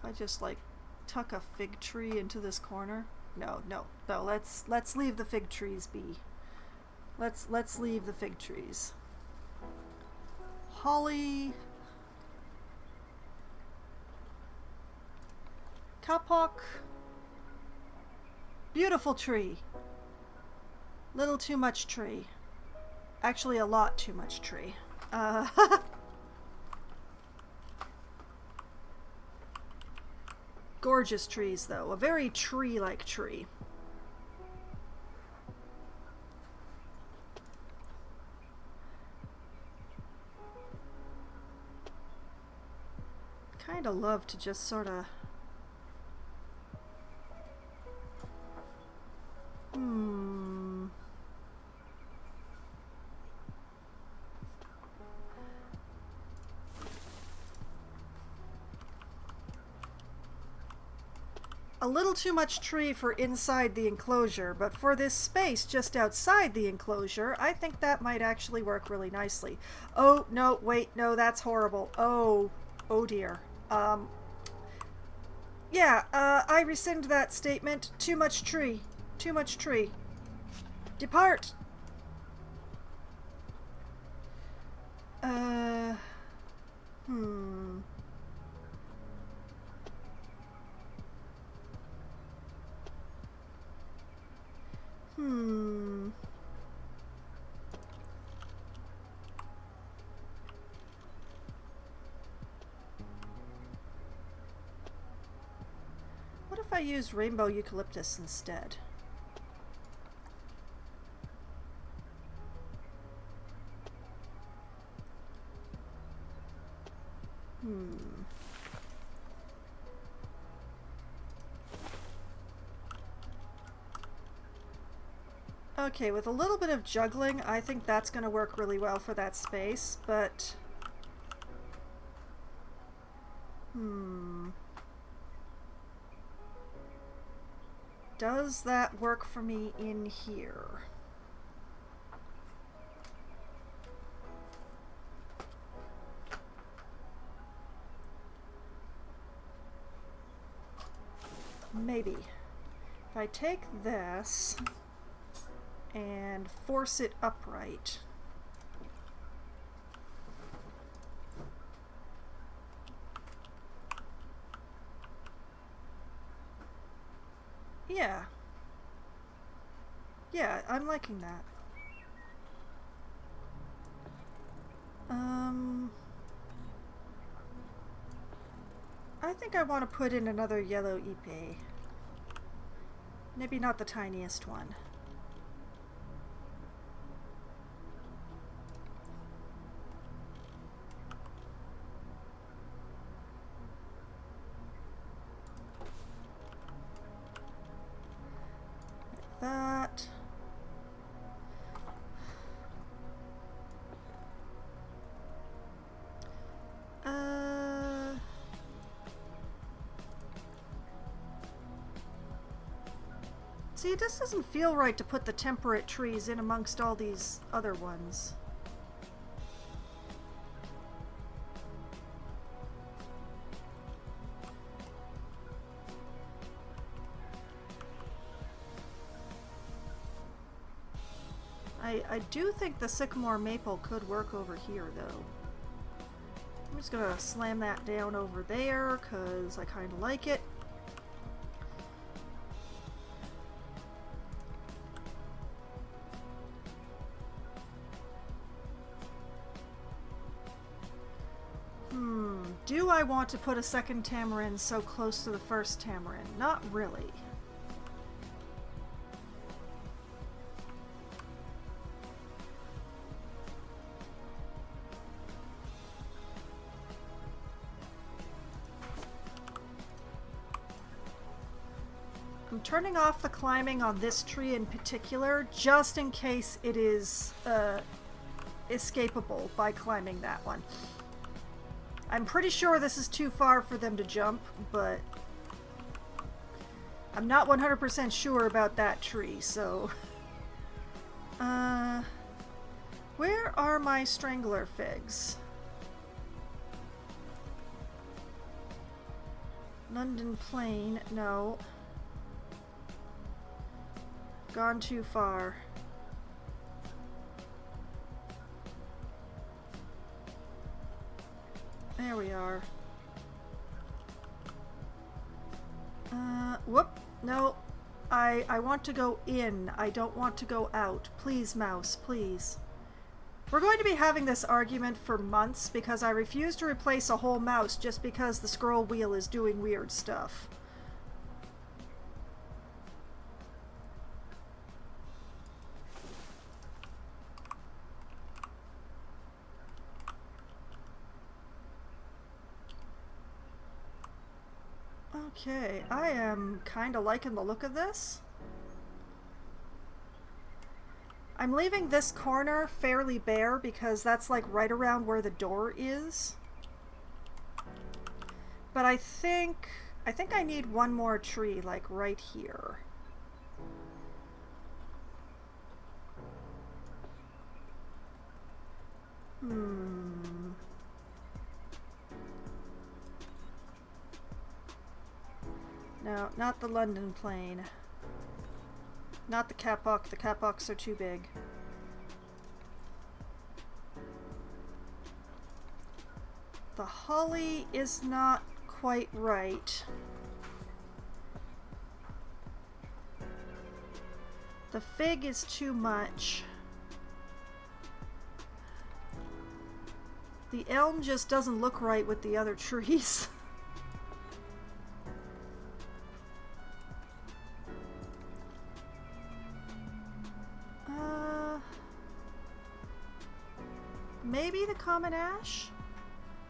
I just like tuck a fig tree into this corner. No, let's leave the fig trees be. Let's leave the fig trees. Holly, kapok. Beautiful tree. Little too much tree. Actually, a lot too much tree. Gorgeous trees, though. A very tree-like tree. kind of love to just sort of... A little too much tree for inside the enclosure, but for this space just outside the enclosure, I think that might actually work really nicely. Oh, no, wait, no, that's horrible. Oh dear. Yeah, I rescind that statement. Too much tree. Too much tree. Depart! What if I use rainbow eucalyptus instead? Okay, with a little bit of juggling, I think that's going to work really well for that space, but... Does that work for me in here? Maybe. If I take this and force it upright. Yeah. Yeah, I'm liking that. I think I want to put in another yellow ipe. Maybe not the tiniest one. That. See, it just doesn't feel right to put the temperate trees in amongst all these other ones. I do think the sycamore maple could work over here, though. I'm just gonna slam that down over there, because I kind of like it. Do I want to put a second tamarind so close to the first tamarind? Not really. I'm turning off the climbing on this tree in particular, just in case it is escapable by climbing that one. I'm pretty sure this is too far for them to jump, but I'm not 100% sure about that tree, so... where are my strangler figs? London Plain, no. Gone too far. There we are. Whoop. No. I want to go in. I don't want to go out. Please, mouse, please. We're going to be having this argument for months because I refuse to replace a whole mouse just because the scroll wheel is doing weird stuff. Okay, I am kind of liking the look of this. I'm leaving this corner fairly bare because that's like right around where the door is. But I think I need one more tree like right here. No, not the London plane. Not the capok. The capoks are too big. The holly is not quite right. The fig is too much. The elm just doesn't look right with the other trees. Maybe the common ash?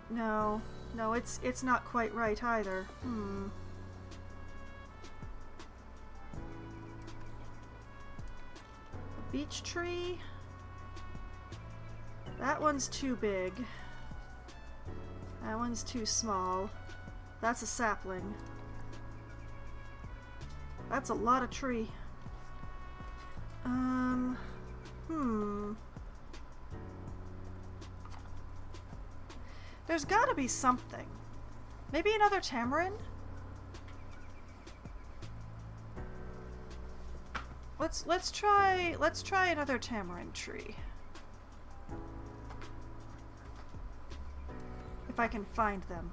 No, it's not quite right either. A beech tree? That one's too big. That one's too small. That's a sapling. That's a lot of tree. There's gotta be something. Maybe another tamarind? Let's try another tamarind tree. If I can find them.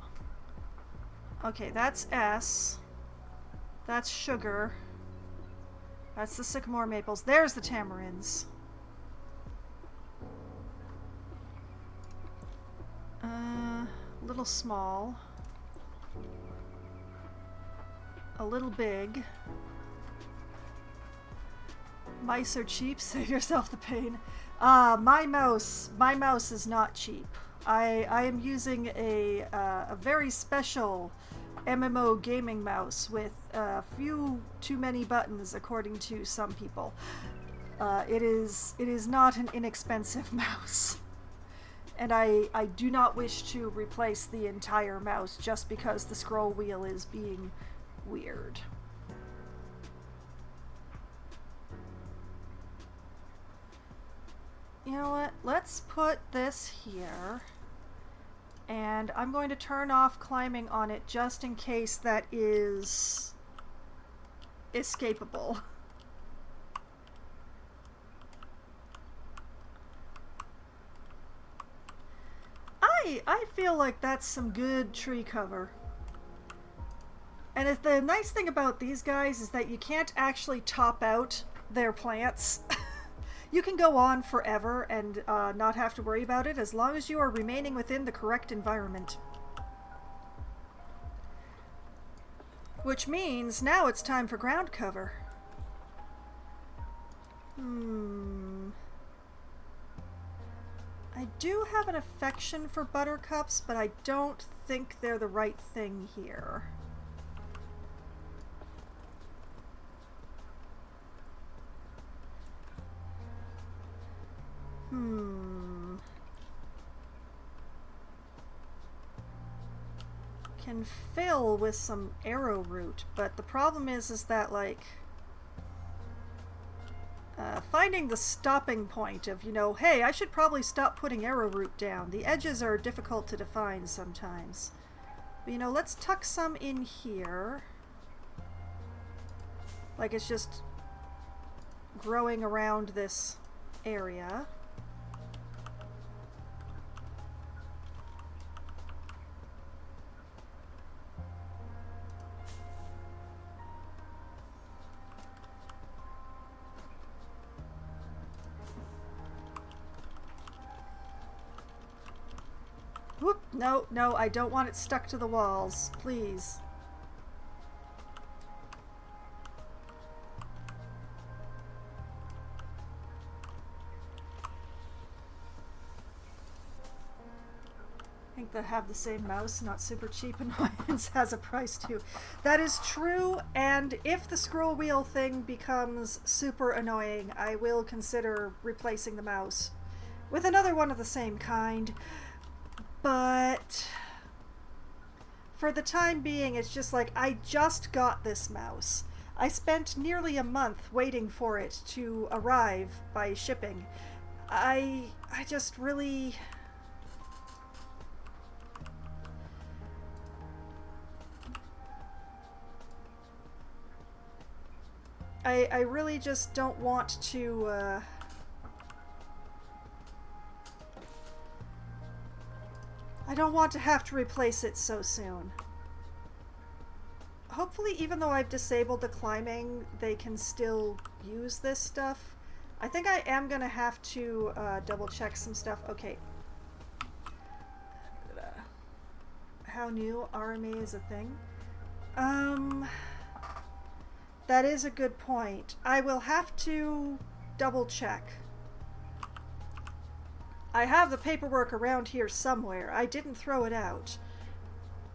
Okay, that's S. That's sugar. That's the sycamore maples. There's the tamarinds. A little small. A little big. Mice are cheap. Save yourself the pain. My mouse is not cheap. I am using a very special MMO gaming mouse with a few too many buttons, according to some people. It is not an inexpensive mouse. And I do not wish to replace the entire mouse just because the scroll wheel is being weird. You know what? Let's put this here. And I'm going to turn off climbing on it just in case that is escapable. I feel like that's some good tree cover. And the nice thing about these guys is that you can't actually top out their plants. You can go on forever and not have to worry about it as long as you are remaining within the correct environment. Which means now it's time for ground cover. I do have an affection for buttercups, but I don't think they're the right thing here. Can fill with some arrowroot, but the problem is that, like, finding the stopping point of, you know, hey, I should probably stop putting arrowroot down. The edges are difficult to define sometimes. But, you know, let's tuck some in here. Like it's just growing around this area. Whoop, no, I don't want it stuck to the walls, please. think they have the same mouse. Not super cheap annoyance has a price too. That is true, and if the scroll wheel thing becomes super annoying, I will consider replacing the mouse with another one of the same kind. But for the time being, it's just like, I just got this mouse. I spent nearly a month waiting for it to arrive by shipping. I just really... I really just don't want to, I don't want to have to replace it so soon. Hopefully, even though I've disabled the climbing, they can still use this stuff. I think I am gonna have to double check some stuff. Okay. How new RMA is a thing? That is a good point. I will have to double check. I have the paperwork around here somewhere. I didn't throw it out.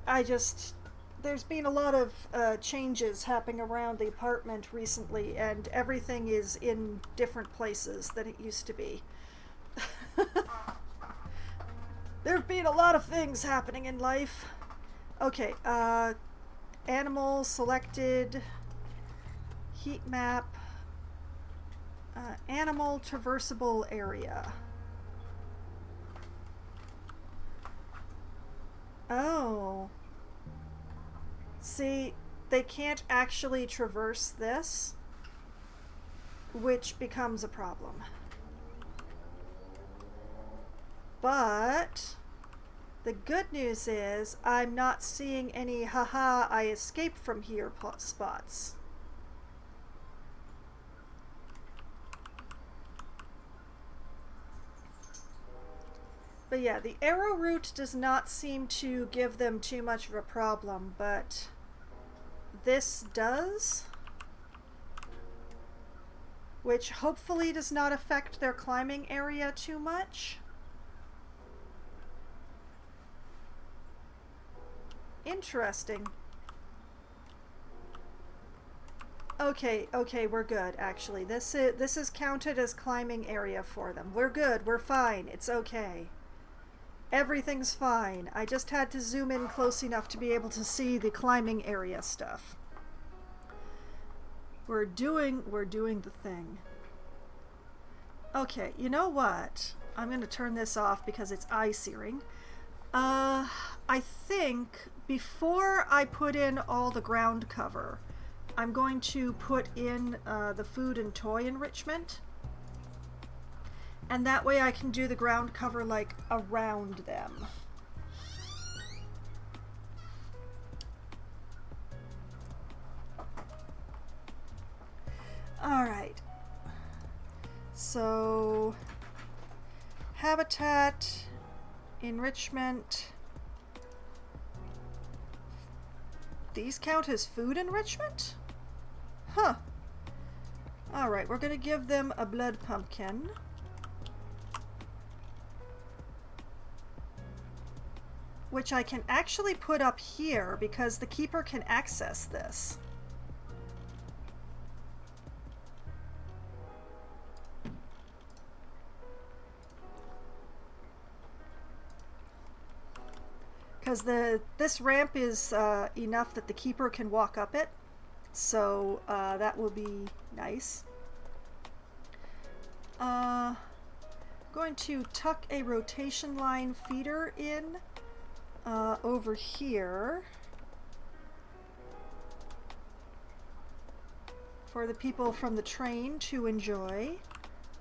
There's been a lot of changes happening around the apartment recently, and everything is in different places than it used to be. There have been a lot of things happening in life. Okay, animal selected, heat map, animal traversable area. Oh. See, they can't actually traverse this, which becomes a problem. But the good news is I'm not seeing any haha I escaped from here spots. But yeah, the arrow route does not seem to give them too much of a problem, but this does, which hopefully does not affect their climbing area too much. Interesting. Okay, we're good, actually. This is counted as climbing area for them. We're good, we're fine, it's okay. Everything's fine. I just had to zoom in close enough to be able to see the climbing area stuff. We're doing the thing. Okay, you know what? I'm going to turn this off because it's eye-searing. I think before I put in all the ground cover, I'm going to put in the food and toy enrichment. And that way I can do the ground cover like around them. Alright. So, habitat, enrichment. These count as food enrichment? Huh. Alright, we're gonna give them a blood pumpkin. Which I can actually put up here because the keeper can access this. Because this ramp is enough that the keeper can walk up it, so that will be nice. Going to tuck a rotation line feeder in over here for the people from the train to enjoy.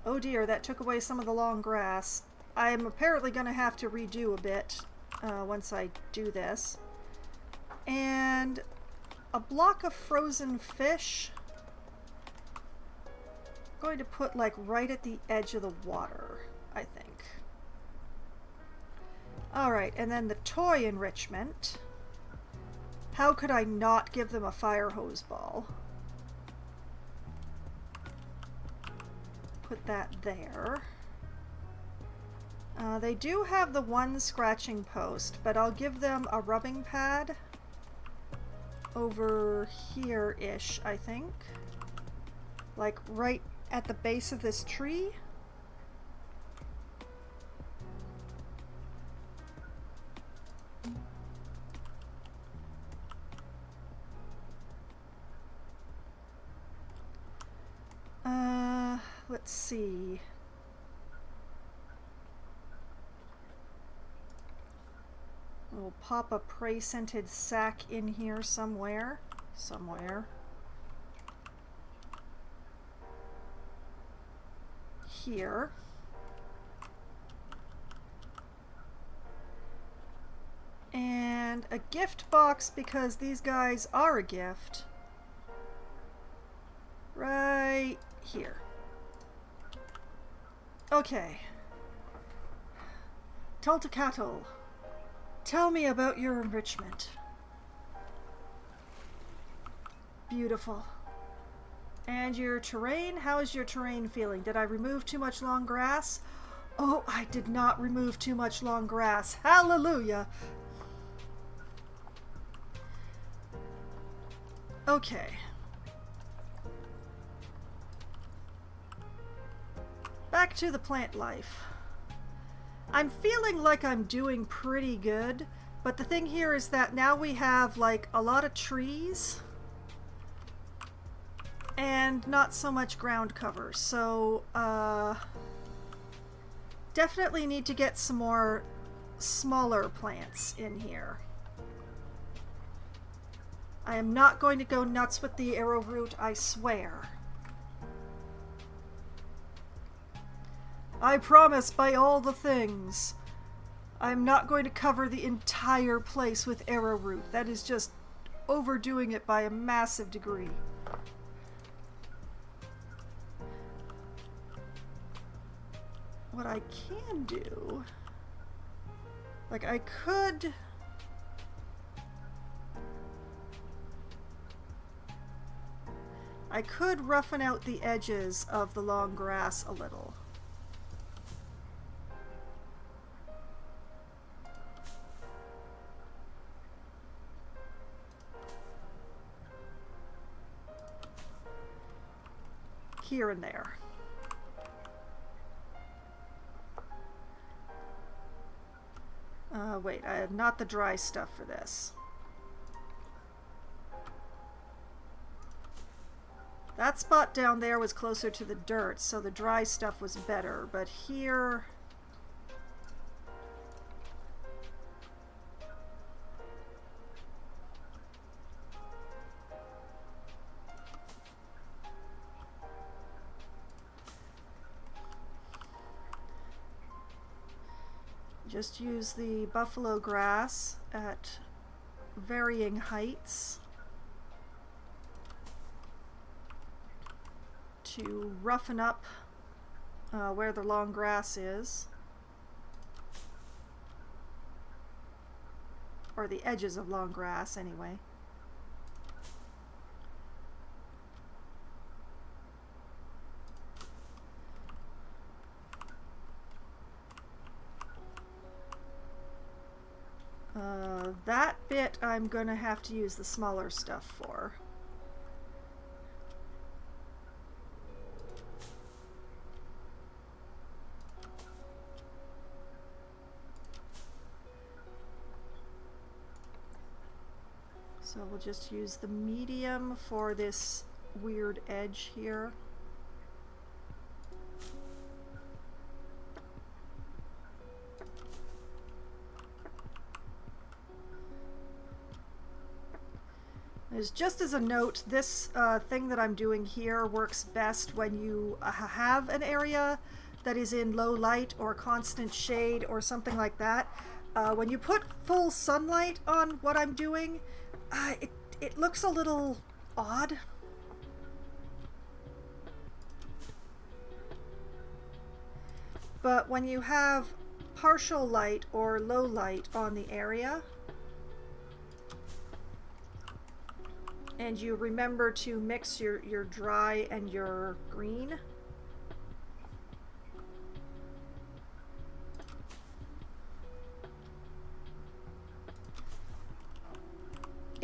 Oh dear, that took away some of the long grass. I'm apparently going to have to redo a bit once I do this. And a block of frozen fish. I'm going to put like right at the edge of the water, I think. Alright, and then the toy enrichment. How could I not give them a fire hose ball? Put that there. They do have the one scratching post, but I'll give them a rubbing pad over here-ish, I think. Like right at the base of this tree. Let's see. We'll pop a prey-scented sack in here somewhere. Here. And a gift box, because these guys are a gift. Right here. Okay. Tultecatl, tell me about your enrichment. Beautiful. And your terrain? How is your terrain feeling? Did I remove too much long grass? Oh, I did not remove too much long grass. Hallelujah! Okay. Back to the plant life. I'm feeling like I'm doing pretty good, but the thing here is that now we have like a lot of trees and not so much ground cover, so definitely need to get some more smaller plants in here. I am not going to go nuts with the arrowroot, I swear. I promise by all the things. I'm not going to cover the entire place with arrowroot. That is just overdoing it by a massive degree. What I can do... Like, I could... roughen out the edges of the long grass a little. Here and there. Wait, I have not the dry stuff for this. That spot down there was closer to the dirt, so the dry stuff was better, but here... Just use the buffalo grass at varying heights to roughen up where the long grass is, or the edges of long grass anyway. That bit I'm going to have to use the smaller stuff for. So we'll just use the medium for this weird edge here. Just as a note, this thing that I'm doing here works best when you have an area that is in low light or constant shade or something like that. When you put full sunlight on what I'm doing, it looks a little odd. But when you have partial light or low light on the area, and you remember to mix your dry and your green,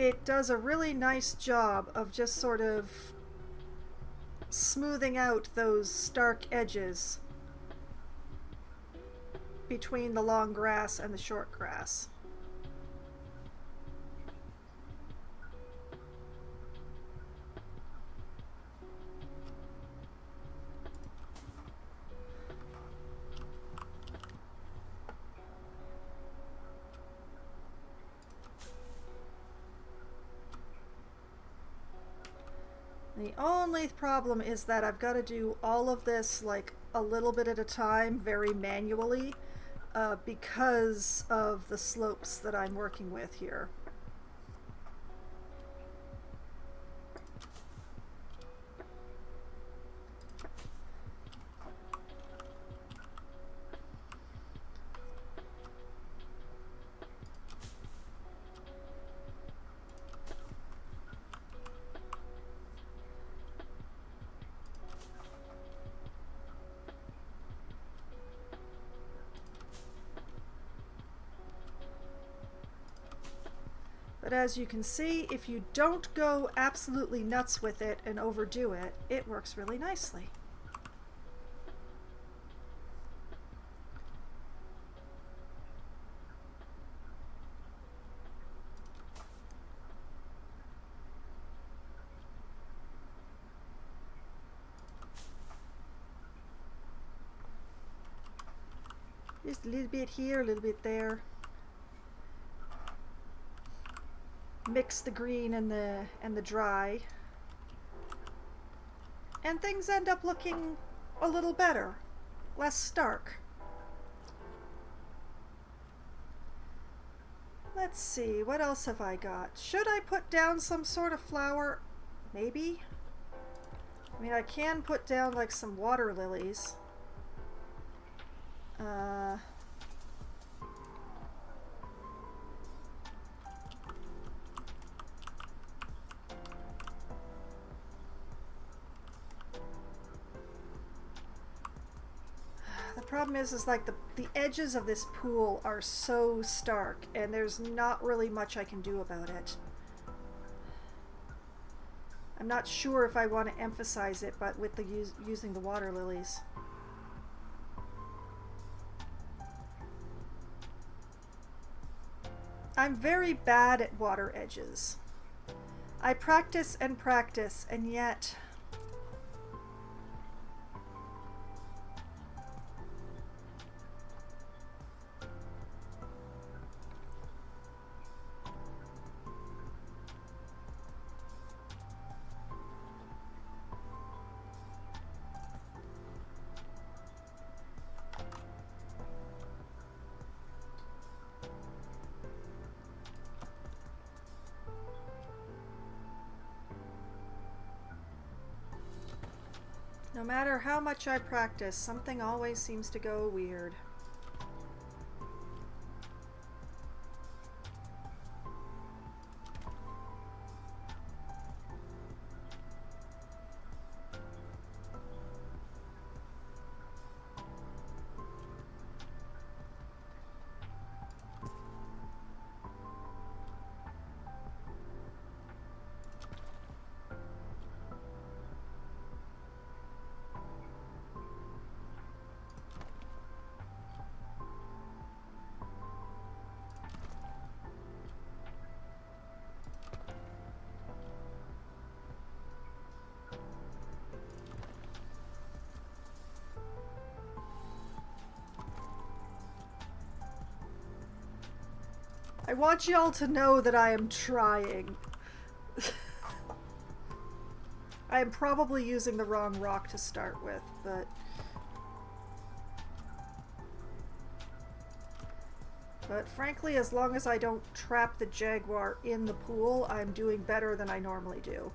it does a really nice job of just sort of smoothing out those stark edges between the long grass and the short grass. The only problem is that I've got to do all of this like a little bit at a time, very manually, because of the slopes that I'm working with here. But as you can see, if you don't go absolutely nuts with it and overdo it, it works really nicely. Just a little bit here, a little bit there. Mix the green and the dry, and things end up looking a little better, less stark. Let's see, what else have I got? Should I put down some sort of flower? Maybe? I mean, I can put down like some water lilies. The problem is like the edges of this pool are so stark, and there's not really much I can do about it. I'm not sure if I want to emphasize it, but with the using the water lilies. I'm very bad at water edges. I practice and practice, and yet no matter how much I practice, something always seems to go weird. I want y'all to know that I am trying. I am probably using the wrong rock to start with, but frankly, as long as I don't trap the jaguar in the pool, I'm doing better than I normally do.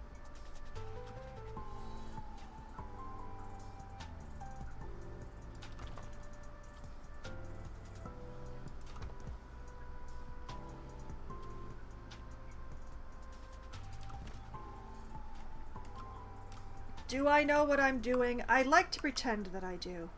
Do I know what I'm doing? I like to pretend that I do.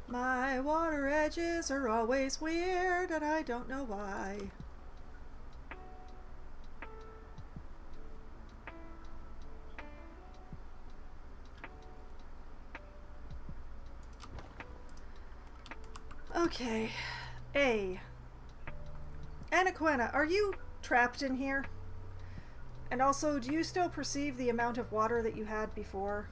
My water edges are always weird, and I don't know why. Okay. A. Anaquena, are you trapped in here? And also, do you still perceive the amount of water that you had before?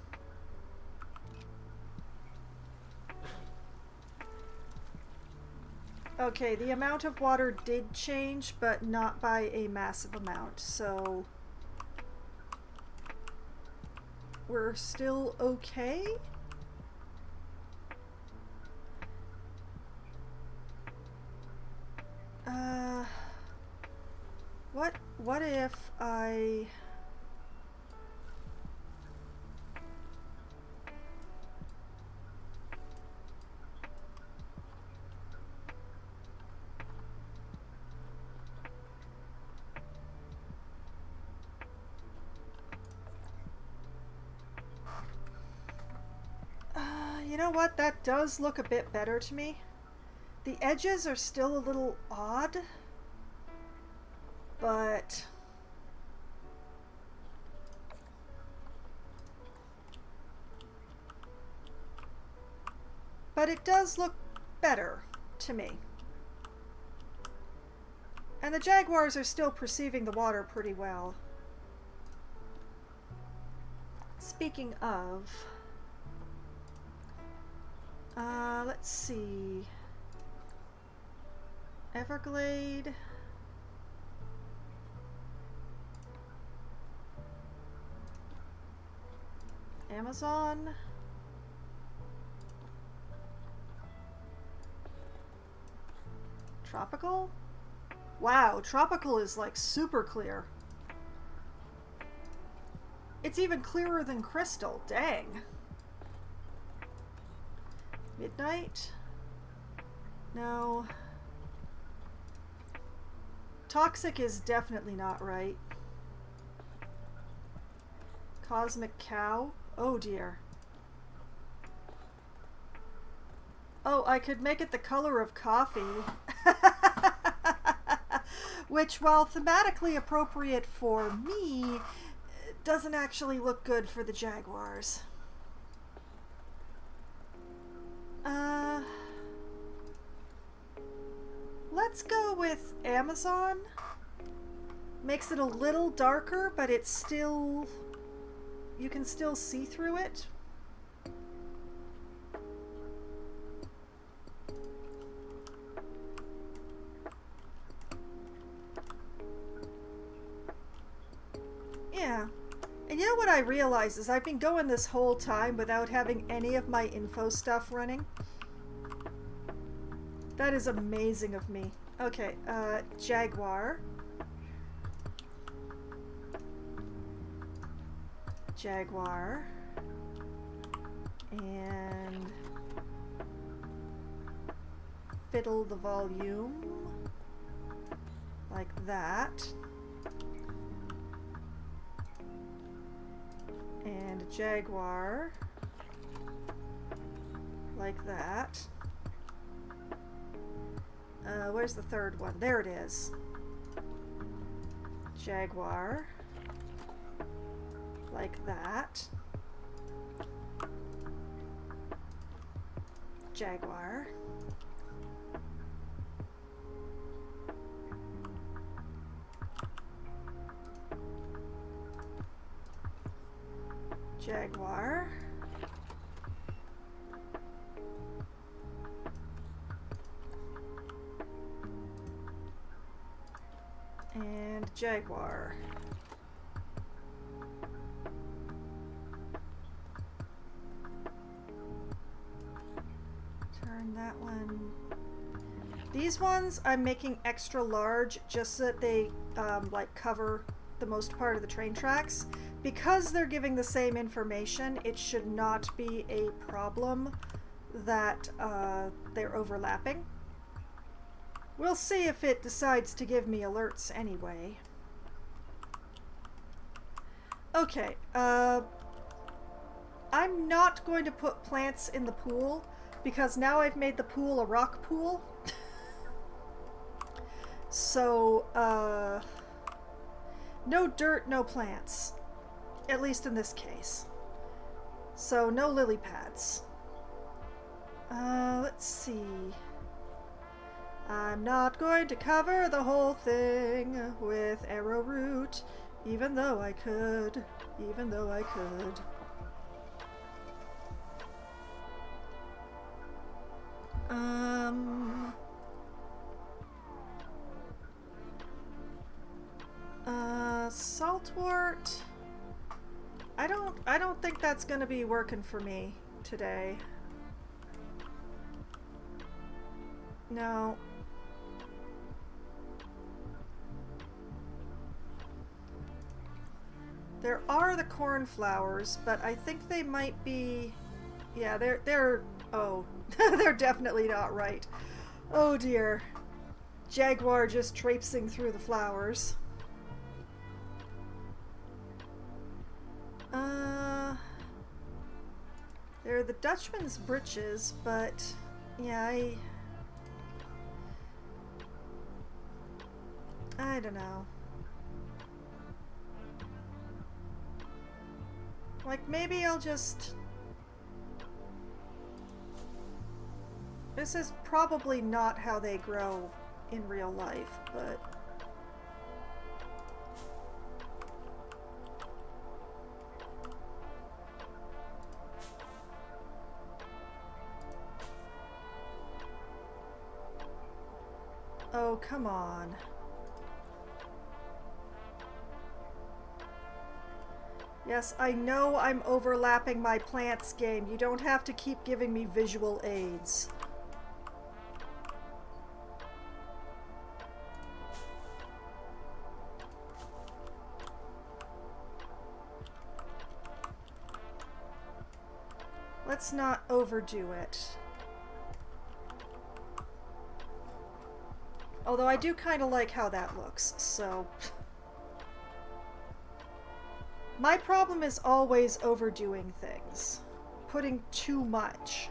Okay, the amount of water did change, but not by a massive amount, so we're still okay? What if I... you know what? That does look a bit better to me. The edges are still a little odd, but... but it does look better to me. And the jaguars are still perceiving the water pretty well. Speaking of... let's see... Everglade... Amazon... Tropical? Wow, tropical is like super clear. It's even clearer than crystal, dang. Midnight? No. Toxic is definitely not right. Cosmic cow? Oh dear. Oh, I could make it the color of coffee. Which, while thematically appropriate for me, doesn't actually look good for the jaguars. Let's go with Amazon. Makes it a little darker, but it's still... you can still see through it. Yeah. And you know what I realize is I've been going this whole time without having any of my info stuff running. That is amazing of me. Okay, Jaguar. Jaguar. And fiddle the volume. Like that. And Jaguar. Like that. Where's the third one? There it is. Jaguar. Like that. Jaguar. Jaguar. And Jaguar. Turn that one. These ones I'm making extra large just so that they like cover the most part of the train tracks. Because they're giving the same information, it should not be a problem that they're overlapping. We'll see if it decides to give me alerts anyway. Okay, I'm not going to put plants in the pool because now I've made the pool a rock pool. So, no dirt, no plants. At least in this case. So, no lily pads. Let's see. I'm not going to cover the whole thing with arrowroot, even though I could. Even though I could. Saltwort. I don't think that's gonna be working for me today. No. There are the cornflowers, but I think they might be... Yeah, they're... Oh, they're definitely not right. Oh dear. Jaguar just traipsing through the flowers. They're the Dutchman's breeches, but... Yeah, I don't know. Like, maybe I'll just... This is probably not how they grow in real life, but... Oh, come on. Yes, I know I'm overlapping my plants game. You don't have to keep giving me visual aids. Let's not overdo it. Although I do kind of like how that looks, so... My problem is always overdoing things. Putting too much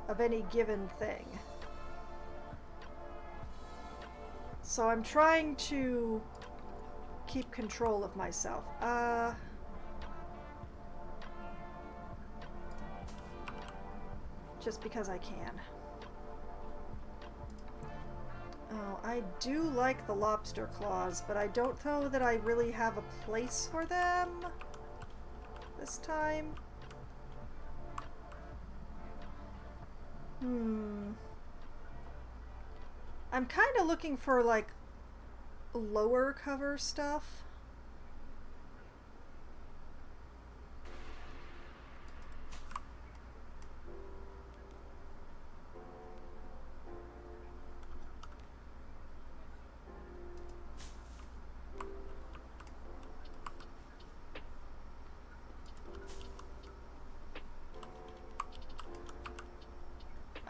of any given thing. So I'm trying to keep control of myself. Just because I can. Oh, I do like the lobster claws, but I don't know that I really have a place for them this time. I'm kind of looking for, like, lower cover stuff.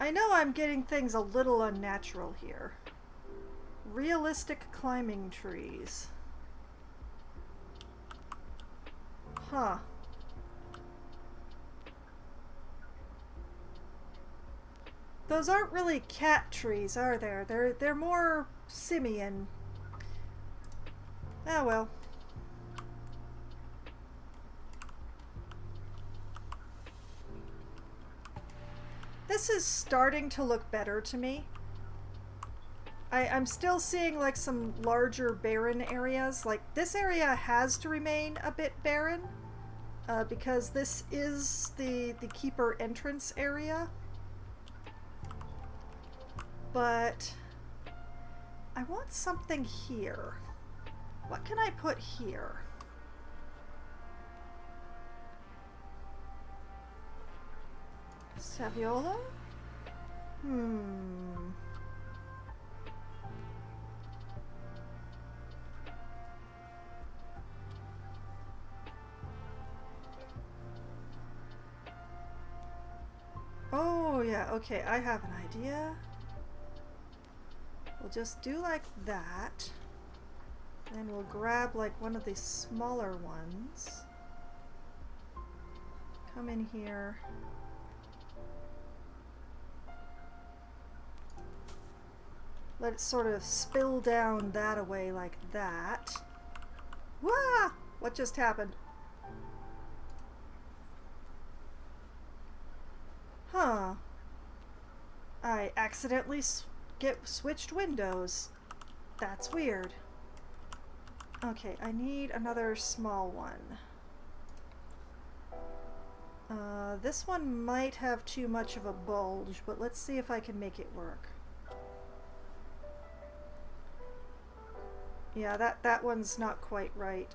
I know I'm getting things a little unnatural here. Realistic climbing trees. Huh. Those aren't really cat trees, are there? They're more simian. Ah, well. This is starting to look better to me. I'm still seeing like some larger barren areas. Like this area has to remain a bit barren because this is the keeper entrance area. But I want something here. What can I put here? Saviola? Oh yeah, okay, I have an idea. We'll just do like that. And we'll grab like one of these smaller ones. Come in here. let it sort of spill down that away like that. Wah! What just happened? Huh. I accidentally switched windows. That's weird. Okay, I need another small one. This one might have too much of a bulge, but let's see if I can make it work. Yeah, that one's not quite right.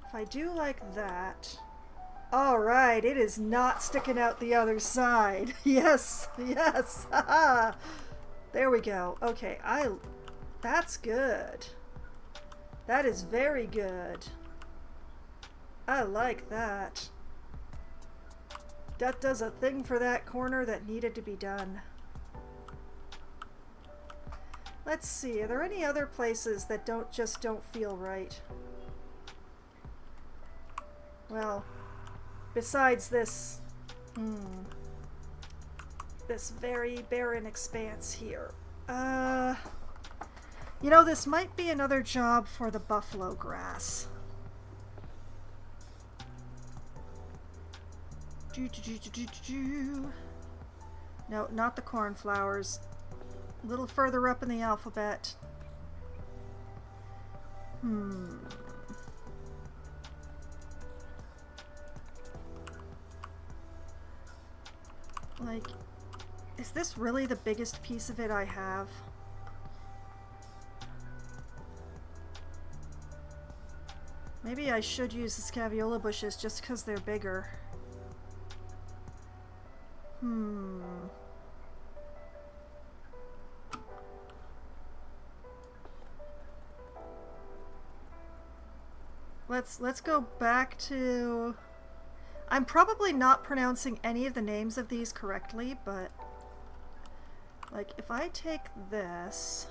If I do like that... Alright, it is not sticking out the other side. Yes, yes, haha. There we go. Okay, that's good. That is very good. I like that. That does a thing for that corner that needed to be done. Let's see, are there any other places that just don't feel right? Well, besides this, this very barren expanse here. You know, this might be another job for the buffalo grass. No, not the cornflowers. A little further up in the alphabet. Like, is this really the biggest piece of it I have? Maybe I should use the scaviola bushes just because they're bigger. Let's go back to... I'm probably not pronouncing any of the names of these correctly, but like if I take this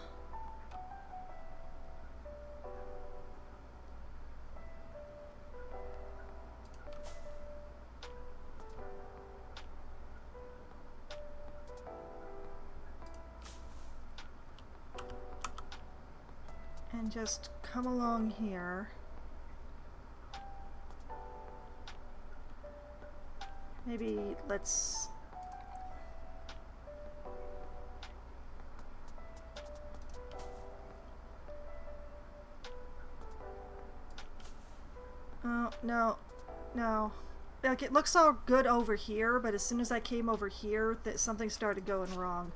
and just come along here. Maybe let's... Oh, no. No. Like, it looks all good over here, but as soon as I came over here, something started going wrong.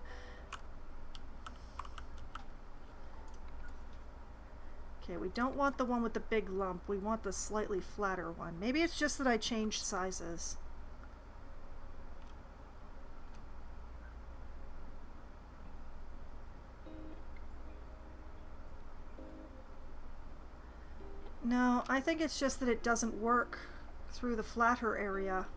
Okay, we don't want the one with the big lump. We want the slightly flatter one. Maybe it's just that I changed sizes. No, I think it's just that it doesn't work through the flatter area.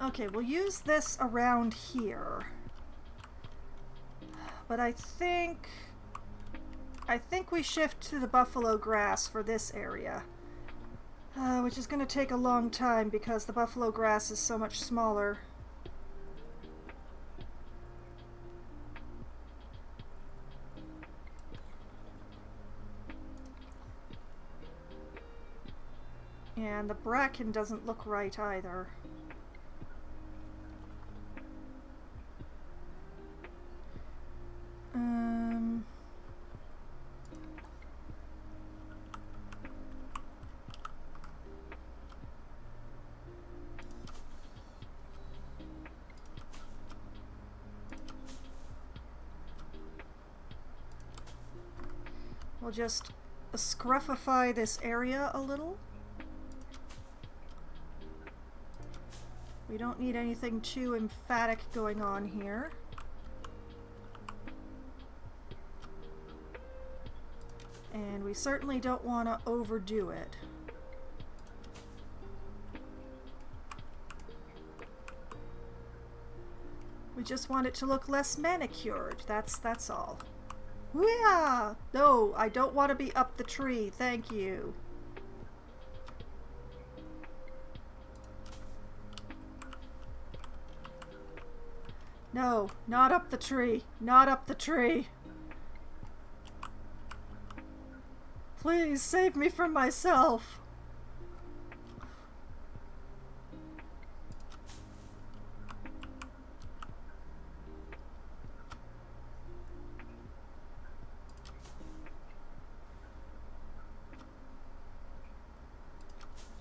Okay, we'll use this around here. But I think we shift to the buffalo grass for this area. Which is going to take a long time because the buffalo grass is so much smaller. And the bracken doesn't look right either. We'll just scruffify this area a little. We don't need anything too emphatic going on here. And we certainly don't want to overdo it. We just want it to look less manicured. That's all. Yeah! No, I don't want to be up the tree. Thank you. No, not up the tree. Not up the tree. Please save me from myself.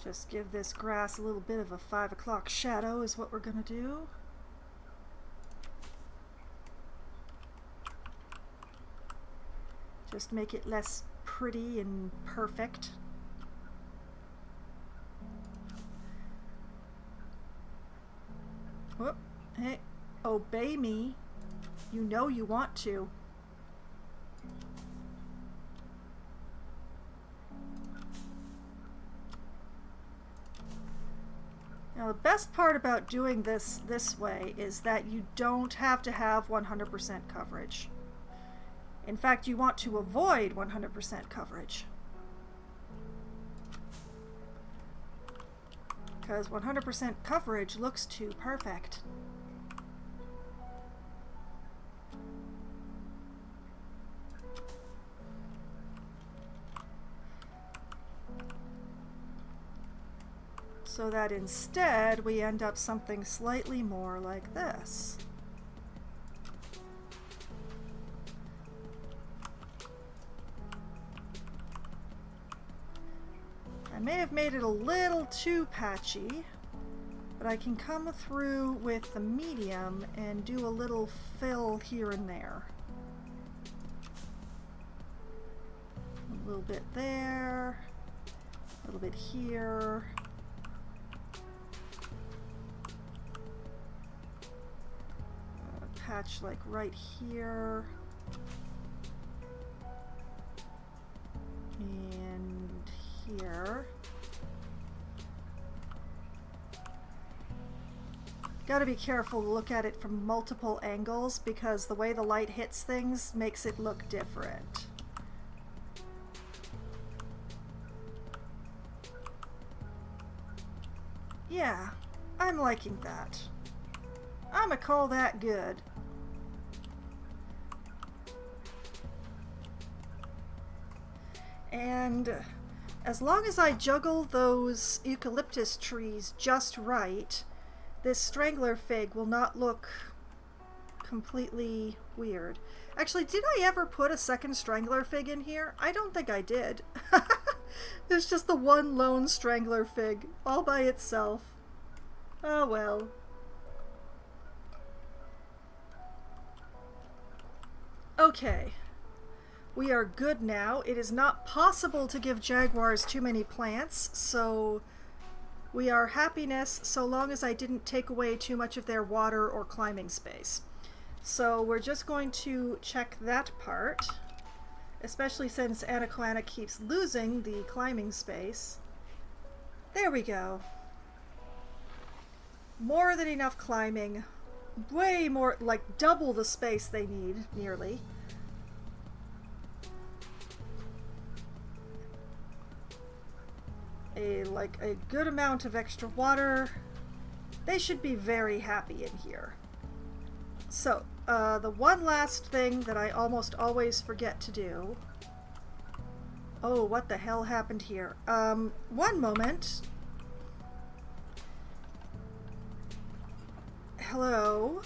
Just give this grass a little bit of a 5 o'clock shadow is what we're gonna do. Just make it less pretty and perfect. Whoop. Hey, obey me. You know you want to. Now the best part about doing this way is that you don't have to have 100% coverage. In fact, you want to avoid 100% coverage. Because 100% coverage looks too perfect. So that instead we end up something slightly more like this. I may have made it a little too patchy, but I can come through with the medium and do a little fill here and there. A little bit there, a little bit here. Patch like right here. And here. Gotta be careful to look at it from multiple angles because the way the light hits things makes it look different. Yeah, I'm liking that. I'ma call that good. And as long as I juggle those eucalyptus trees just right, this strangler fig will not look completely weird. Actually, did I ever put a second strangler fig in here? I don't think I did. There's just the one lone strangler fig all by itself. Oh well. Okay. We are good now. It is not possible to give jaguars too many plants, so we are happiness so long as I didn't take away too much of their water or climbing space. So we're just going to check that part, especially since Anacoana keeps losing the climbing space. There we go. More than enough climbing. Way more, like double the space they need, nearly. A good amount of extra water. They should be very happy in here. So, the one last thing that I almost always forget to do. Oh, what the hell happened here? One moment. Hello?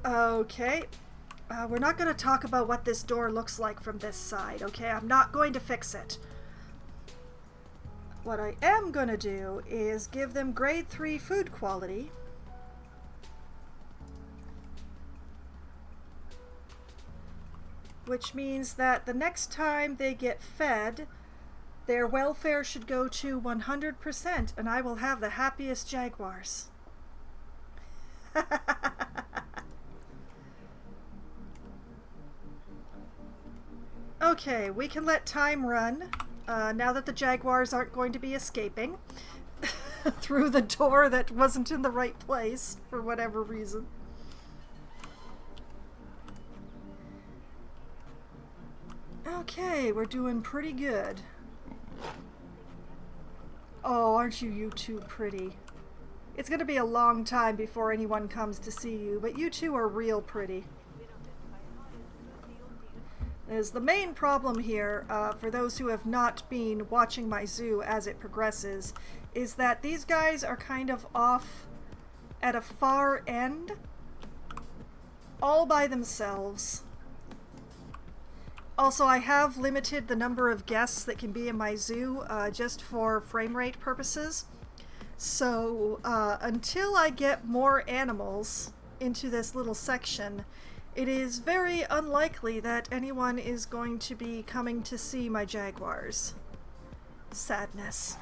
Okay. We're not going to talk about what this door looks like from this side, okay? I'm not going to fix it. What I am going to do is give them grade 3 food quality. Which means that the next time they get fed, their welfare should go to 100%, and I will have the happiest jaguars. Okay, we can let time run, now that the jaguars aren't going to be escaping through the door that wasn't in the right place for whatever reason. Okay, we're doing pretty good. Oh, aren't you two pretty? It's going to be a long time before anyone comes to see you, but you two are real pretty. The main problem here, for those who have not been watching my zoo as it progresses, is that these guys are kind of off at a far end, all by themselves. Also, I have limited the number of guests that can be in my zoo, just for frame rate purposes. So, until I get more animals into this little section, it is very unlikely that anyone is going to be coming to see my jaguars. Sadness.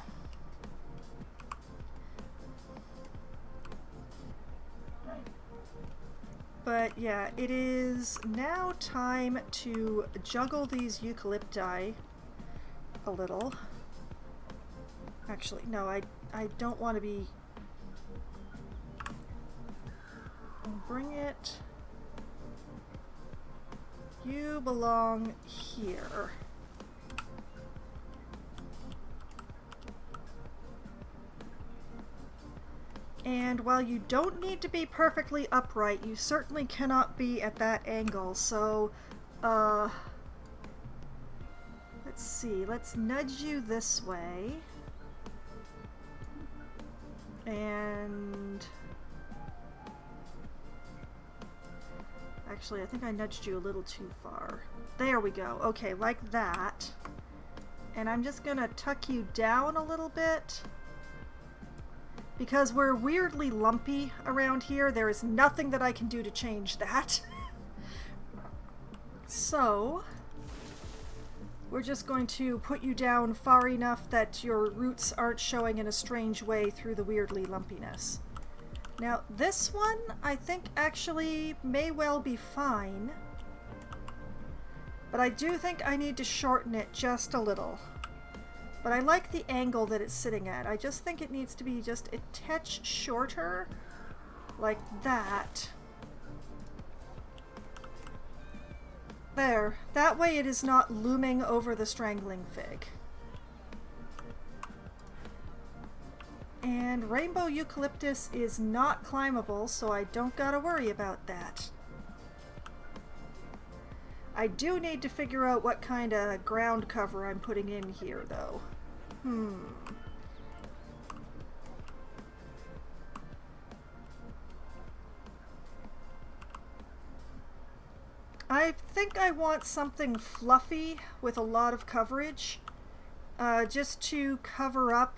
But yeah, it is now time to juggle these eucalypti a little. Actually, no, I don't want to be... Bring it... You belong here. And while you don't need to be perfectly upright, you certainly cannot be at that angle, so, let's see, let's nudge you this way. And... Actually, I think I nudged you a little too far. There we go. Okay, like that. And I'm just gonna tuck you down a little bit. Because we're weirdly lumpy around here, there is nothing that I can do to change that. So, we're just going to put you down far enough that your roots aren't showing in a strange way through the weirdly lumpiness. Now, this one, I think, actually may well be fine. But I do think I need to shorten it just a little. But I like the angle that it's sitting at. I just think it needs to be just a touch shorter, like that. There. That way it is not looming over the strangling fig. And rainbow eucalyptus is not climbable, so I don't gotta worry about that. I do need to figure out what kind of ground cover I'm putting in here, though. I think I want something fluffy with a lot of coverage, just to cover up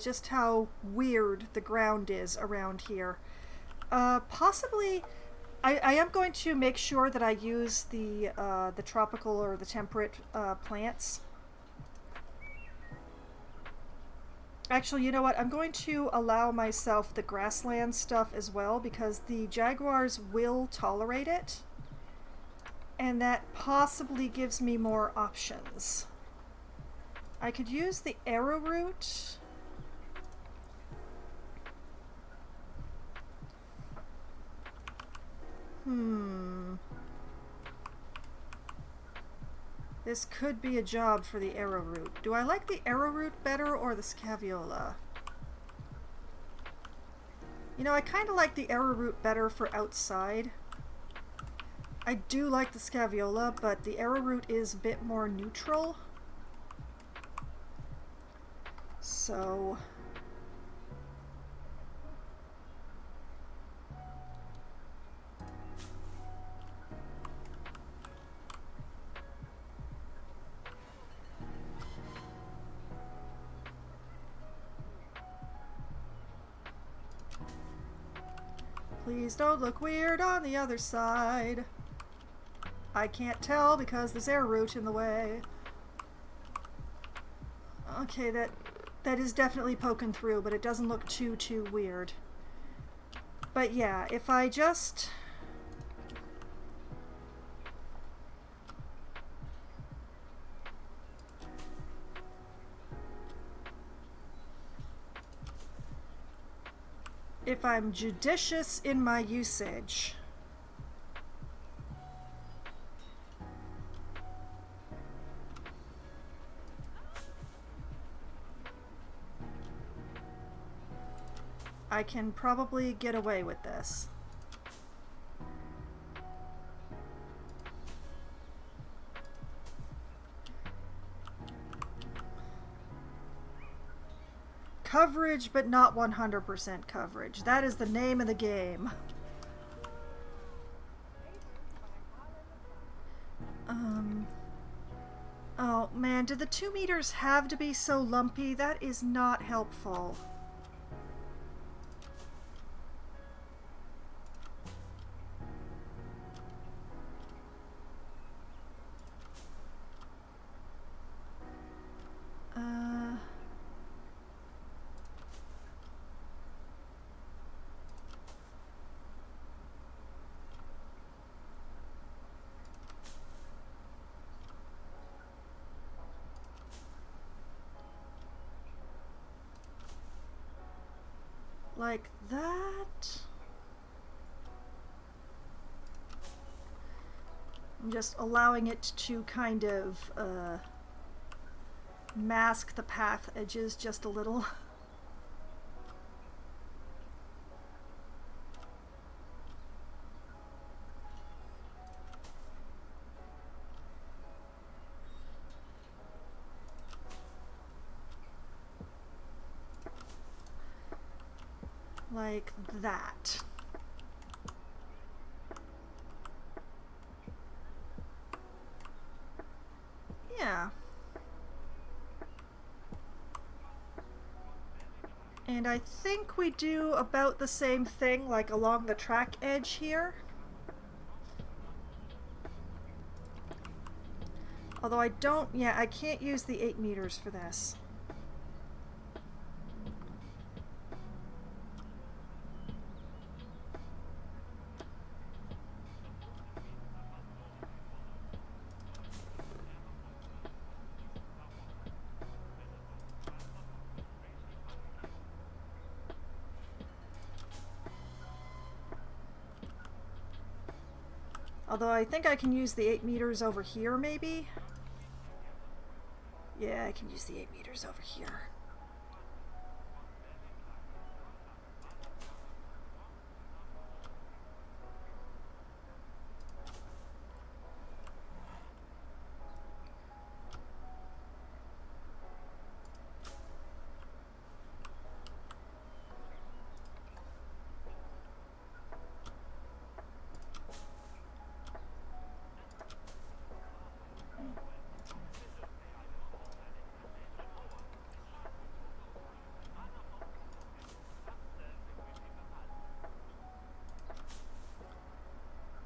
just how weird the ground is around here. Possibly, I am going to make sure that I use the tropical or the temperate plants. Actually, you know what? I'm going to allow myself the grassland stuff as well, because the jaguars will tolerate it, and that possibly gives me more options. I could use the arrowroot. This could be a job for the arrowroot. Do I like the arrowroot better or the scaviola? You know, I kind of like the arrowroot better for outside. I do like the scaviola, but the arrowroot is a bit more neutral. So... Please don't look weird on the other side. I can't tell because there's air route in the way. Okay, that is definitely poking through, but it doesn't look too weird. But yeah, if I just... if I'm judicious in my usage... I can probably get away with this. Coverage, but not 100% coverage. That is the name of the game. Oh man, do the 2 meters have to be so lumpy? That is not helpful. Like that. I'm just allowing it to kind of mask the path edges just a little. Like that. Yeah. And I think we do about the same thing, like along the track edge here. Although I don't, yeah, I can't use the 8 meters for this. Although I think I can use the 8 meters over here, maybe? Yeah, I can use the 8 meters over here.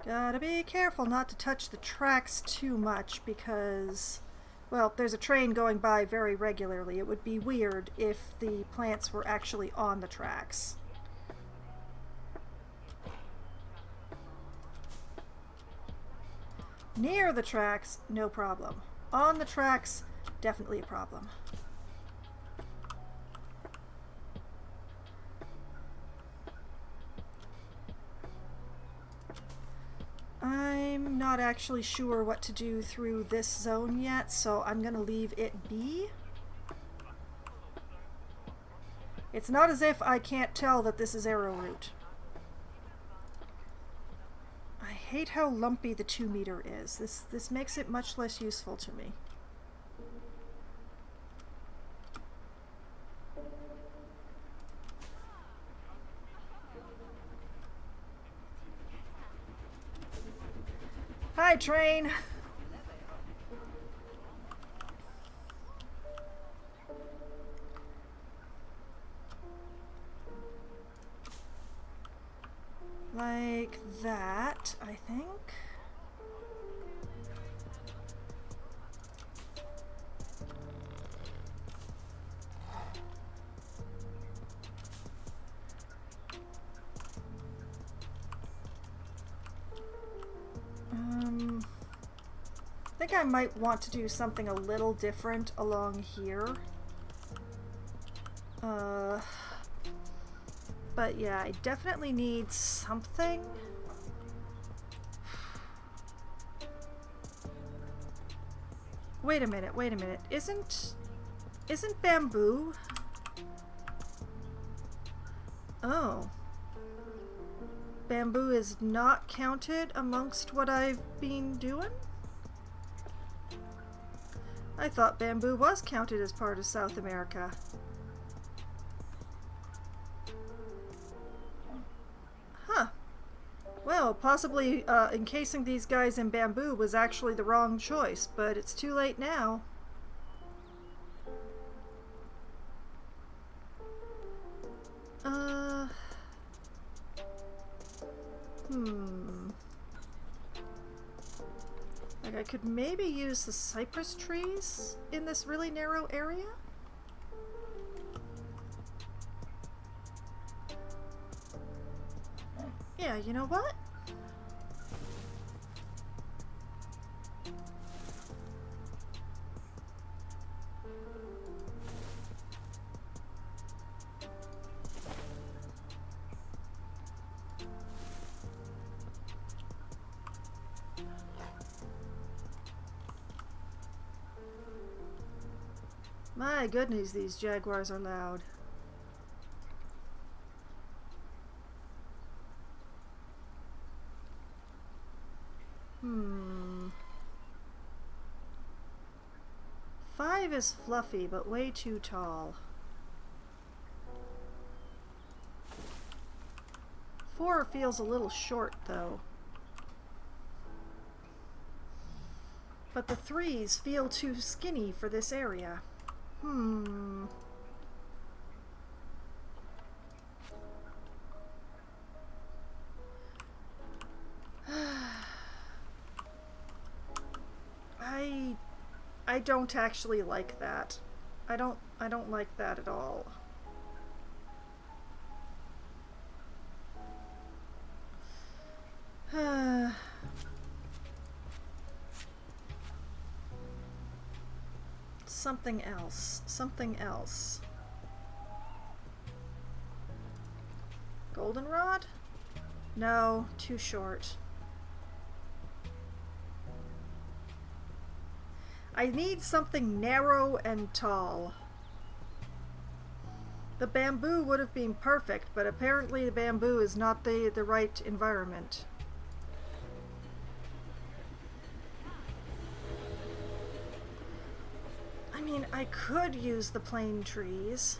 Gotta be careful not to touch the tracks too much because, well, there's a train going by very regularly. It would be weird if the plants were actually on the tracks. Near the tracks, no problem. On the tracks, definitely a problem. I'm not actually sure what to do through this zone yet, so I'm gonna leave it be. It's not as if I can't tell that this is arrow route. I hate how lumpy the 2 meter is. This makes it much less useful to me. Hi, train! like that, I think. I think I might want to do something a little different along here. But yeah, I definitely need something. Wait a minute, wait a minute. Isn't bamboo? Oh. Bamboo is not counted amongst what I've been doing? I thought bamboo was counted as part of South America. Huh. Well, possibly encasing these guys in bamboo was actually the wrong choice, but it's too late now. Like, I could maybe use the cypress trees in this really narrow area? Yeah, you know what? My goodness, these jaguars are loud. Five is fluffy, but way too tall. 4 feels a little short, though. But the 3s feel too skinny for this area. I don't actually like that. I don't like that at all. Something else. Something else. Goldenrod? No, too short. I need something narrow and tall. The bamboo would have been perfect, but apparently the bamboo is not the right environment. I mean, I could use the plane trees.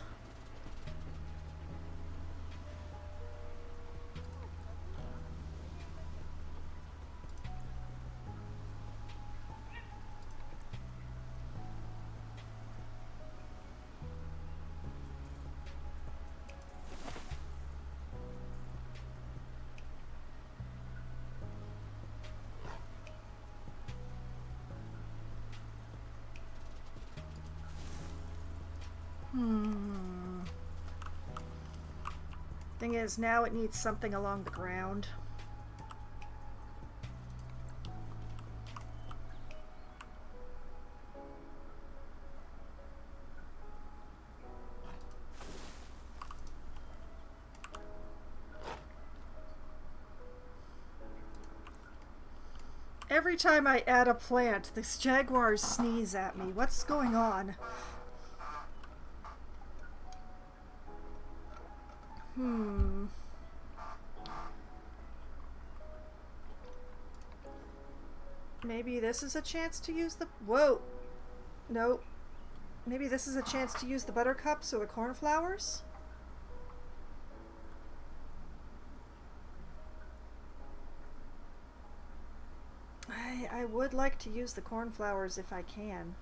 Thing is, now it needs something along the ground. Every time I add a plant, these jaguars sneeze at me. What's going on? Maybe this is a chance to use the... Whoa! Nope. Maybe this is a chance to use the buttercups or the cornflowers? I would like to use the cornflowers if I can.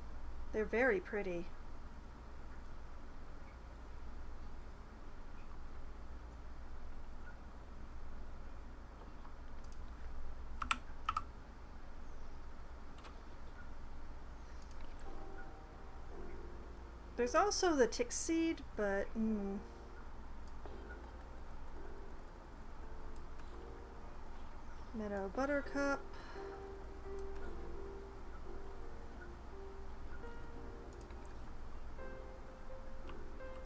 They're very pretty. There's also the tick seed, but meadow buttercup.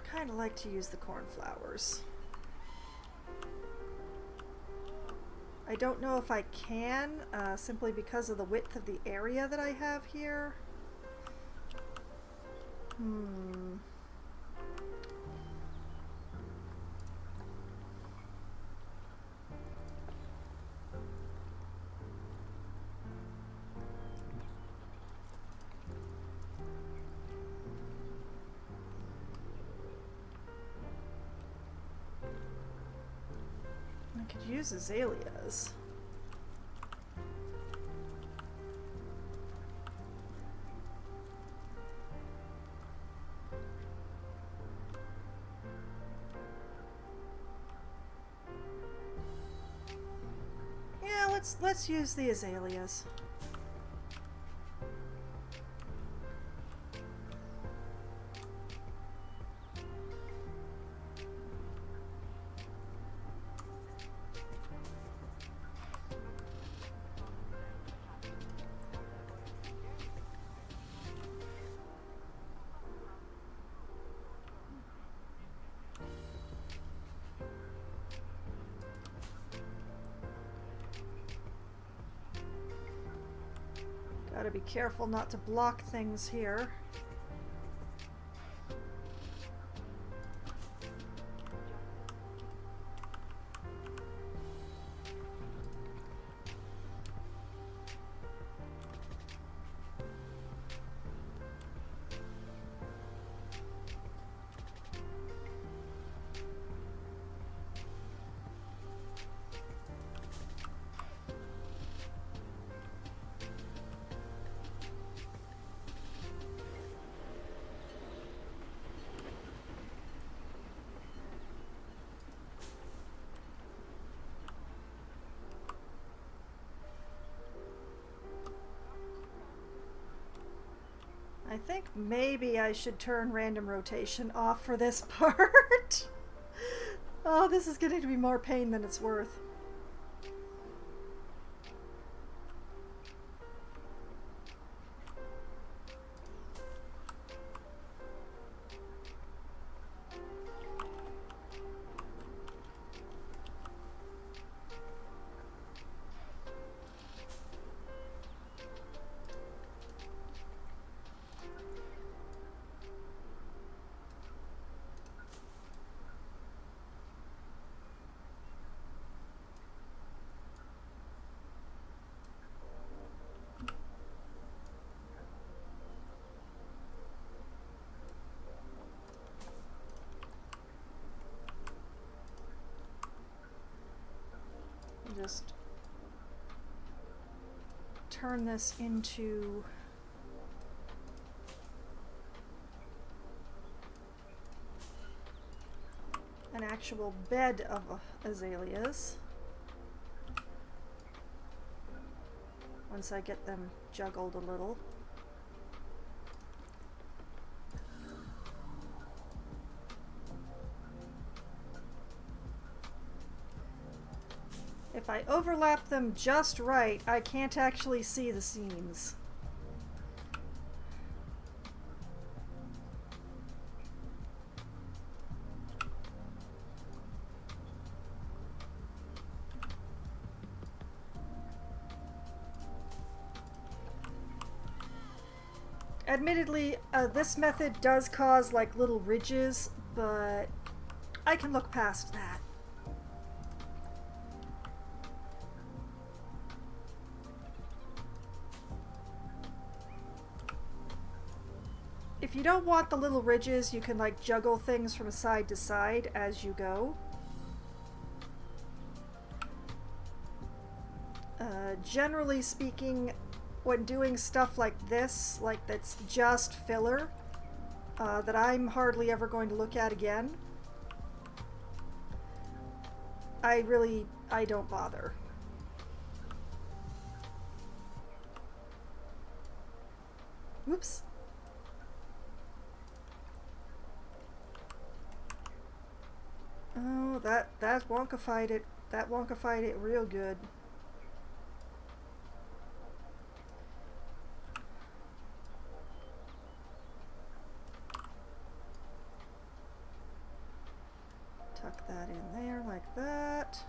Kind of like to use the cornflowers. I don't know if I can, simply because of the width of the area that I have here. I could use azaleas. Yeah, let's use the azaleas. Gotta be careful not to block things here. I think maybe I should turn random rotation off for this part. Oh, this is getting to be more pain than it's worth. Just turn this into an actual bed of azaleas once I get them juggled a little. If I overlap them just right, I can't actually see the seams. Admittedly, this method does cause like little ridges, but I can look past that. If you don't want the little ridges, you can like juggle things from side to side as you go. Generally speaking, when doing stuff like this, like that's just filler, that I'm hardly ever going to look at again, I don't bother. Whoops. that wonkified it. That wonkified it real good. Tuck that in there like that.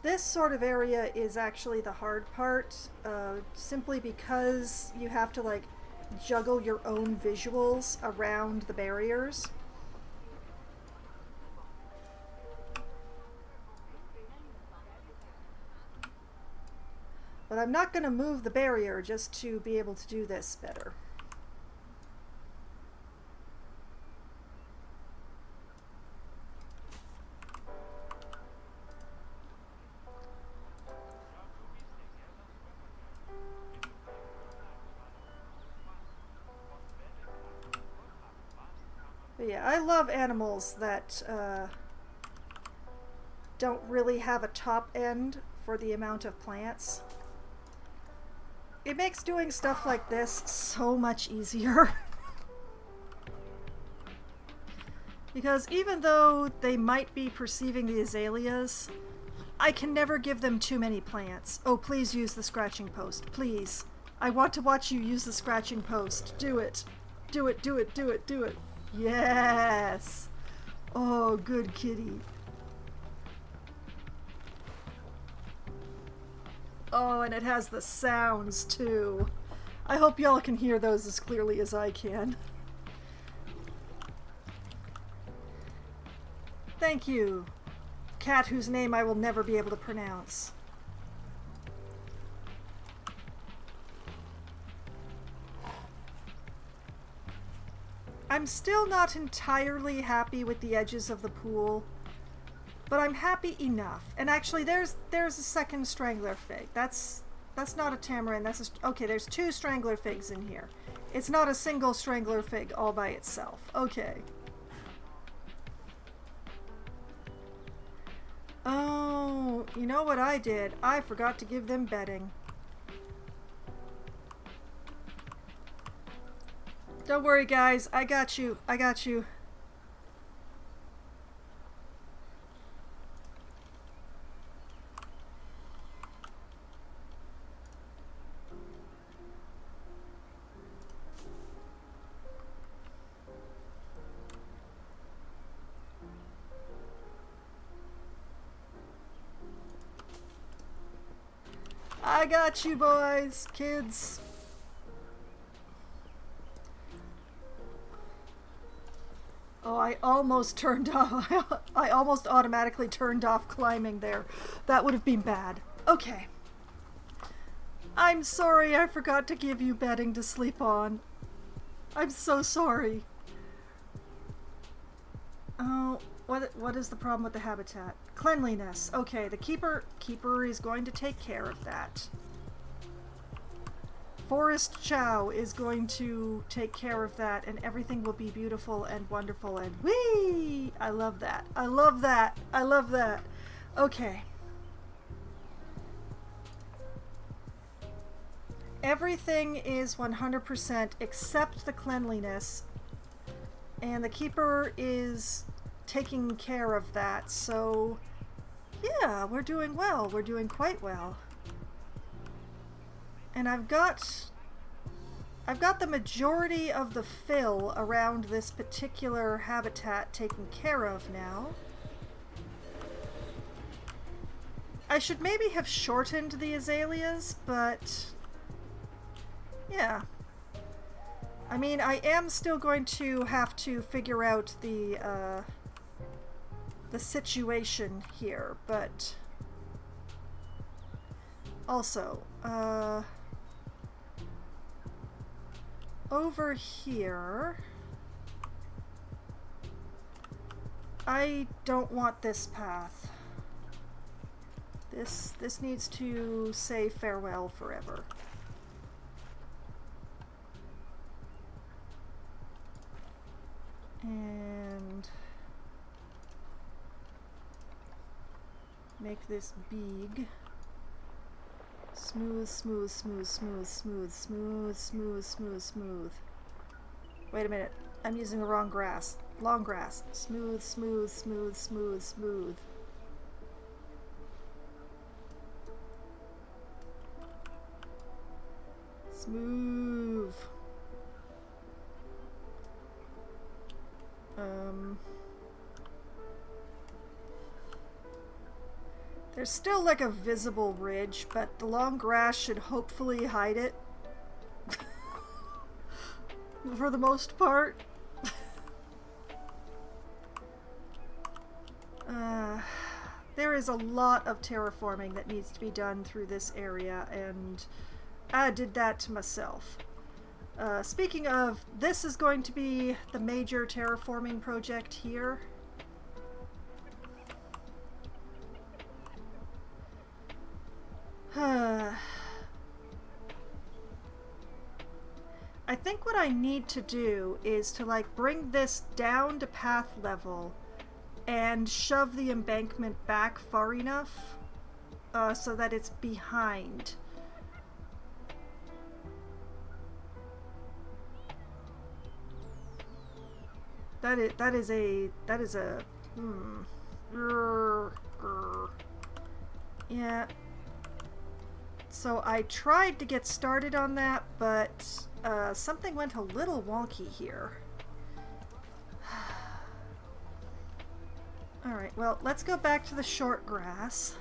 This sort of area is actually the hard part, simply because you have to like juggle your own visuals around the barriers. But I'm not going to move the barrier just to be able to do this better. But yeah, I love animals that don't really have a top end for the amount of plants. It makes doing stuff like this so much easier. Because even though they might be perceiving the azaleas, I can never give them too many plants. Oh, please use the scratching post. Please. I want to watch you use the scratching post. Do it. Do it, do it, do it, do it. Yes! Oh, good kitty. Oh, and it has the sounds too. I hope y'all can hear those as clearly as I can. Thank you, cat whose name I will never be able to pronounce. I'm still not entirely happy with the edges of the pool, but I'm happy enough. And actually, there's a second strangler fig. That's not a tamarin. That's okay. There's two strangler figs in here. It's not a single strangler fig all by itself. Okay. Oh, you know what I did? I forgot to give them bedding. Don't worry, guys. I got you. I got you. I got you, boys, kids. Oh, I almost turned off. I almost automatically turned off climbing there. That would have been bad. Okay. I'm sorry I forgot to give you bedding to sleep on. I'm so sorry. Oh, what is the problem with the habitat? Cleanliness. Okay, the keeper is going to take care of that. Forest Chow is going to take care of that, and everything will be beautiful and wonderful and whee! I love that. I love that. I love that. Okay. Everything is 100% except the cleanliness, and the keeper is taking care of that, so yeah, we're doing well. We're doing quite well. And I've got the majority of the fill around this particular habitat taken care of now. I should maybe have shortened the azaleas, but yeah. I mean, I am still going to have to figure out the situation here, but also, over here, I don't want this path. This needs to say farewell forever. And make this big. Smooth, smooth, smooth, smooth, smooth, smooth, smooth, smooth, smooth. Wait a minute. I'm using the wrong grass. Long grass. Smooth, smooth, smooth, smooth, smooth. Smooth. There's still like a visible ridge, but the long grass should hopefully hide it. For the most part. There is a lot of terraforming that needs to be done through this area, and I did that to myself. Speaking of, this is going to be the major terraforming project here. I think what I need to do is to like bring this down to path level and shove the embankment back far enough so that it's behind. That is a yeah. So I tried to get started on that, but something went a little wonky here. Alright, well, let's go back to the short grass.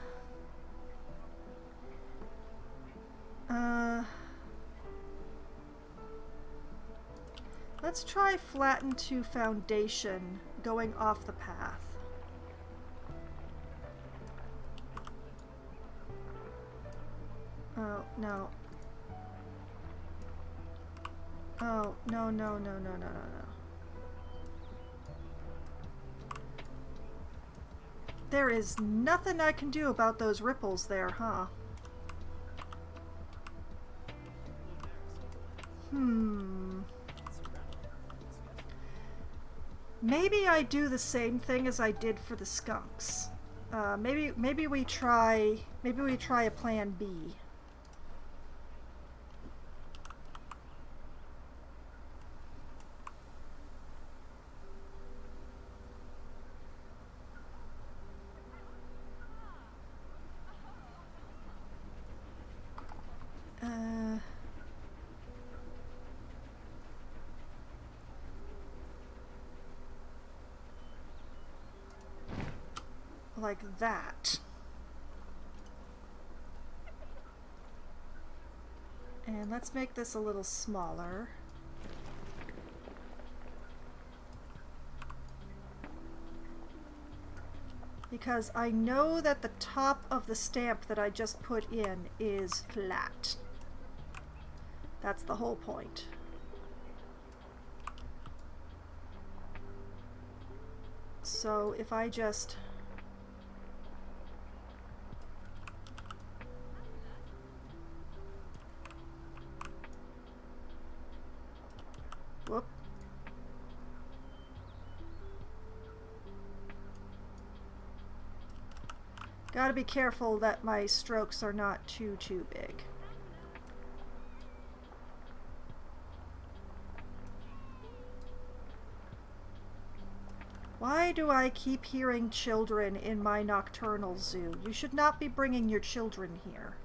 Let's try flatten to foundation going off the path. Oh, no. Oh, no, no, no, no, no, no, no. There is nothing I can do about those ripples there, huh? Maybe I do the same thing as I did for the skunks. Maybe we try a plan B. Like that. And let's make this a little smaller. Because I know that the top of the stamp that I just put in is flat. That's the whole point. So if I just... Whoop. Gotta be careful that my strokes are not too big. Why do I keep hearing children in my nocturnal zoo? You should not be bringing your children here.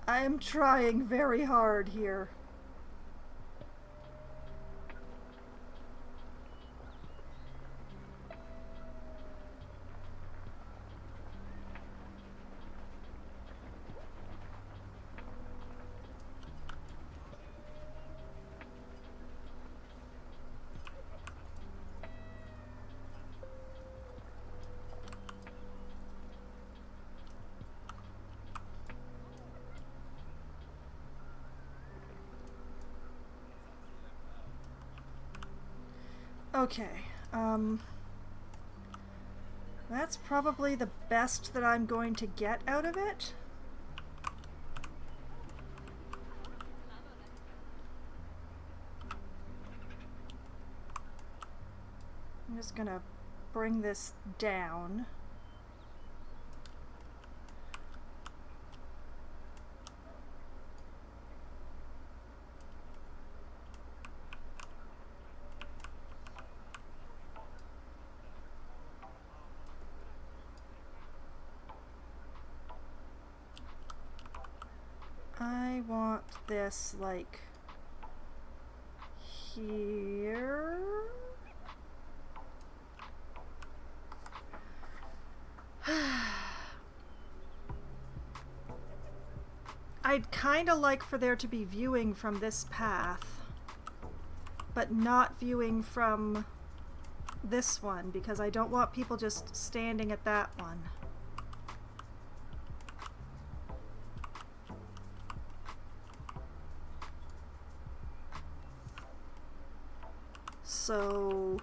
I am trying very hard here. Okay. That's probably the best that I'm going to get out of it. I'm just gonna bring this down. I want this like here. I'd kind of like for there to be viewing from this path, but not viewing from this one, because I don't want people just standing at that one. So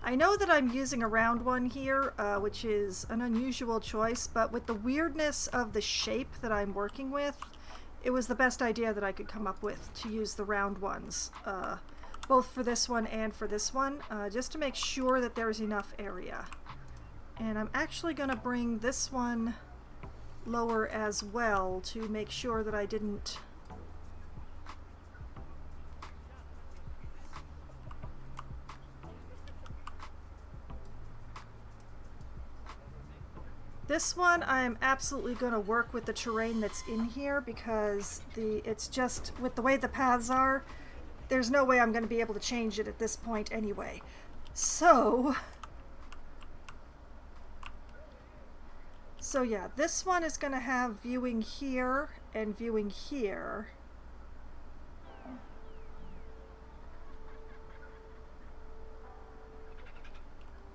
I know that I'm using a round one here, which is an unusual choice, but with the weirdness of the shape that I'm working with, it was the best idea that I could come up with to use the round ones, both for this one and for this one, just to make sure that there's enough area. And I'm actually going to bring this one lower as well to make sure that I didn't... This one I am absolutely going to work with the terrain that's in here, because it's just, with the way the paths are, there's no way I'm going to be able to change it at this point anyway. So yeah, this one is going to have viewing here and viewing here.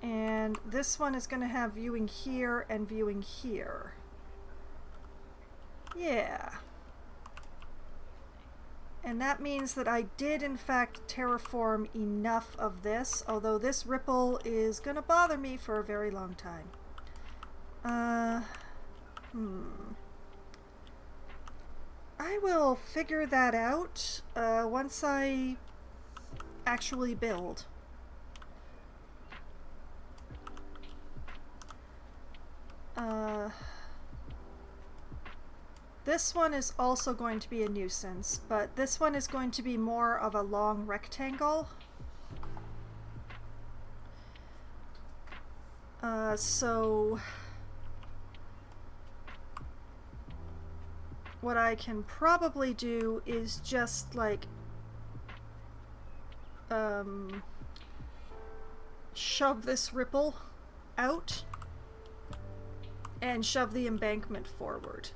And this one is going to have viewing here and viewing here. Yeah. And that means that I did in fact terraform enough of this, although this ripple is going to bother me for a very long time. I will figure that out once I actually build. This one is also going to be a nuisance, but this one is going to be more of a long rectangle. So what I can probably do is just like shove this ripple out and shove the embankment forward.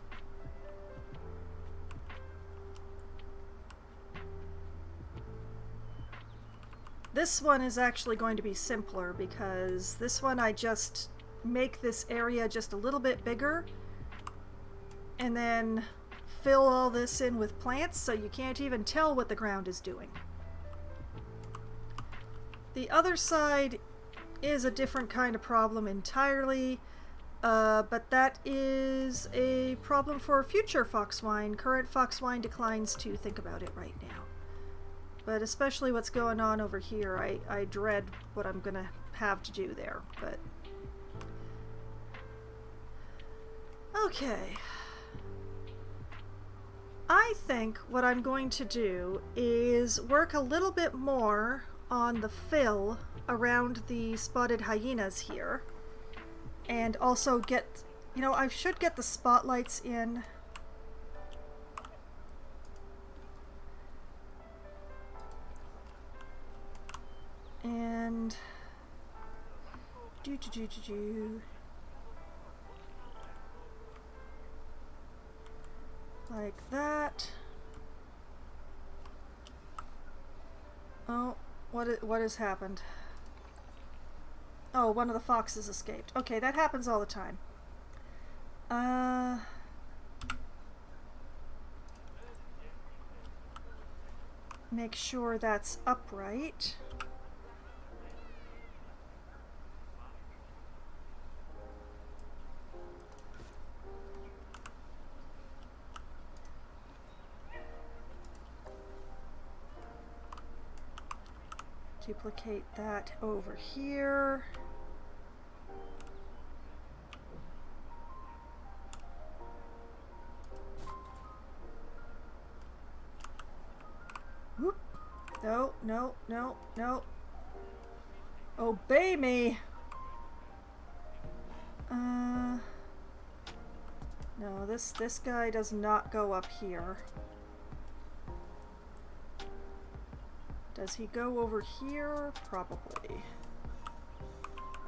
This one is actually going to be simpler, because this one I just make this area just a little bit bigger and then fill all this in with plants so you can't even tell what the ground is doing. The other side is a different kind of problem entirely, but that is a problem for future Foxwine. Current Foxwine declines to think about it right now. But especially what's going on over here, I dread what I'm gonna have to do there, but... Okay. I think what I'm going to do is work a little bit more on the fill around the spotted hyenas here. And also get, you know, I should get the spotlights in. And like that. Oh, what has happened? Oh, one of the foxes escaped. Okay, that happens all the time. Make sure that's upright. Duplicate that over here. Whoop. No, no, no, no. Obey me. No, this guy does not go up here. Does he go over here? Probably.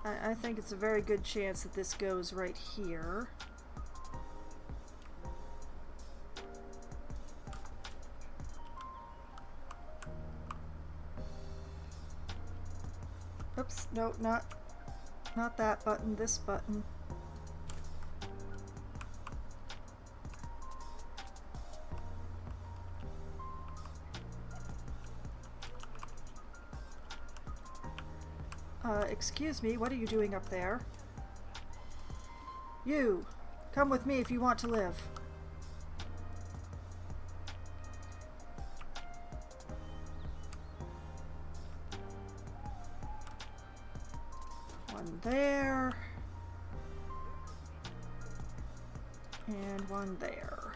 I think it's a very good chance that this goes right here. Oops, no, not that button, this button. Excuse me, what are you doing up there? You! Come with me if you want to live. One there. And one there.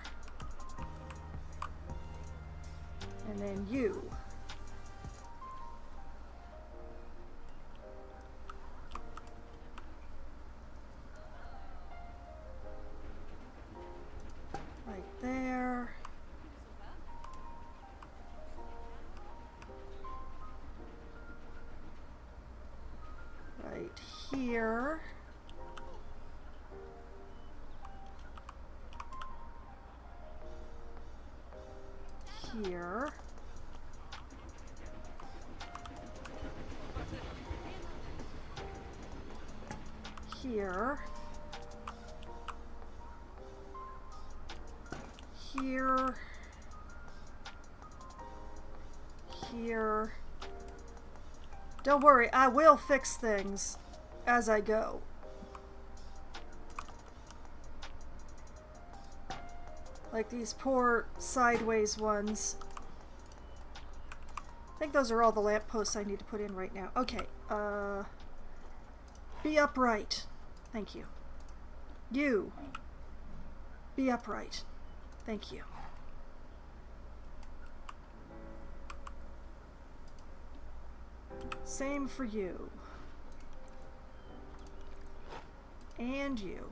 And then you. There. Right here. Here. Here. Here, here. Don't worry, I will fix things as I go. Like these poor sideways ones. I think those are all the lampposts I need to put in right now. Okay, be upright. Thank you. You, be upright. Thank you. Same for you. And you.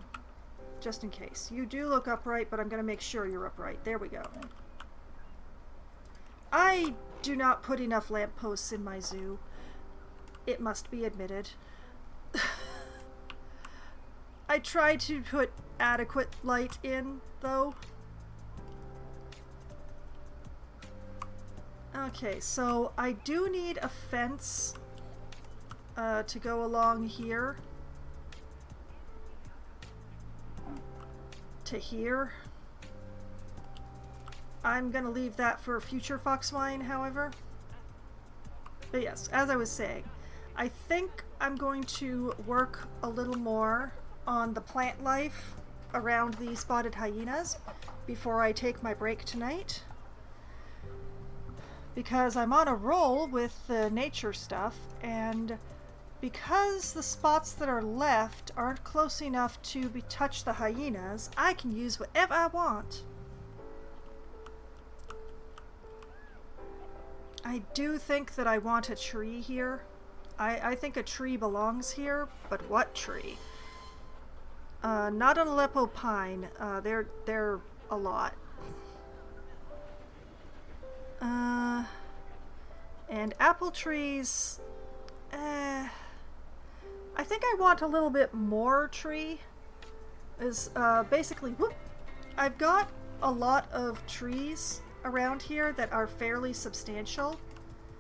Just in case. You do look upright, but I'm going to make sure you're upright. There we go. I do not put enough lampposts in my zoo. It must be admitted. I try to put adequate light in, though. Okay, so I do need a fence to go along here to here. I'm gonna leave that for future Foxwine, however. But yes, as I was saying, I think I'm going to work a little more on the plant life around the spotted hyenas before I take my break tonight. Because I'm on a roll with the nature stuff, and because the spots that are left aren't close enough to touch the hyenas, I can use whatever I want. I do think that I want a tree here. I think a tree belongs here, but what tree? Not an Aleppo pine. They're a lot. And apple trees, I think I want a little bit more tree. Basically, whoop, I've got a lot of trees around here that are fairly substantial,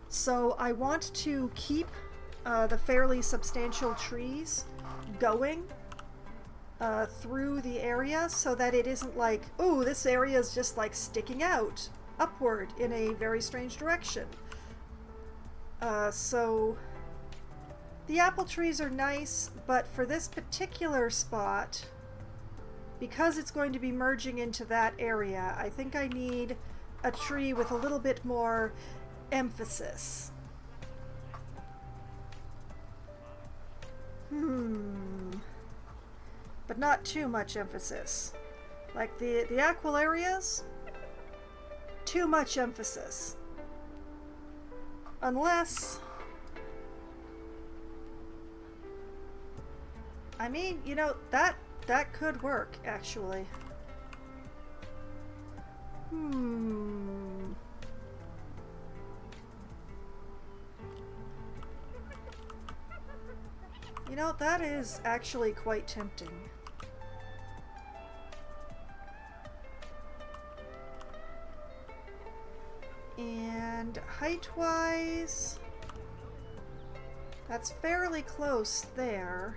so I want to keep the fairly substantial trees going through the area so that it isn't like, oh, this area is just like sticking out upward in a very strange direction. So the apple trees are nice, but for this particular spot, because it's going to be merging into that area, I think I need a tree with a little bit more emphasis. But not too much emphasis. Like the aquilarias, too much emphasis. Unless, I mean, you know, that could work, actually. You know, that is actually quite tempting. And height-wise, that's fairly close there.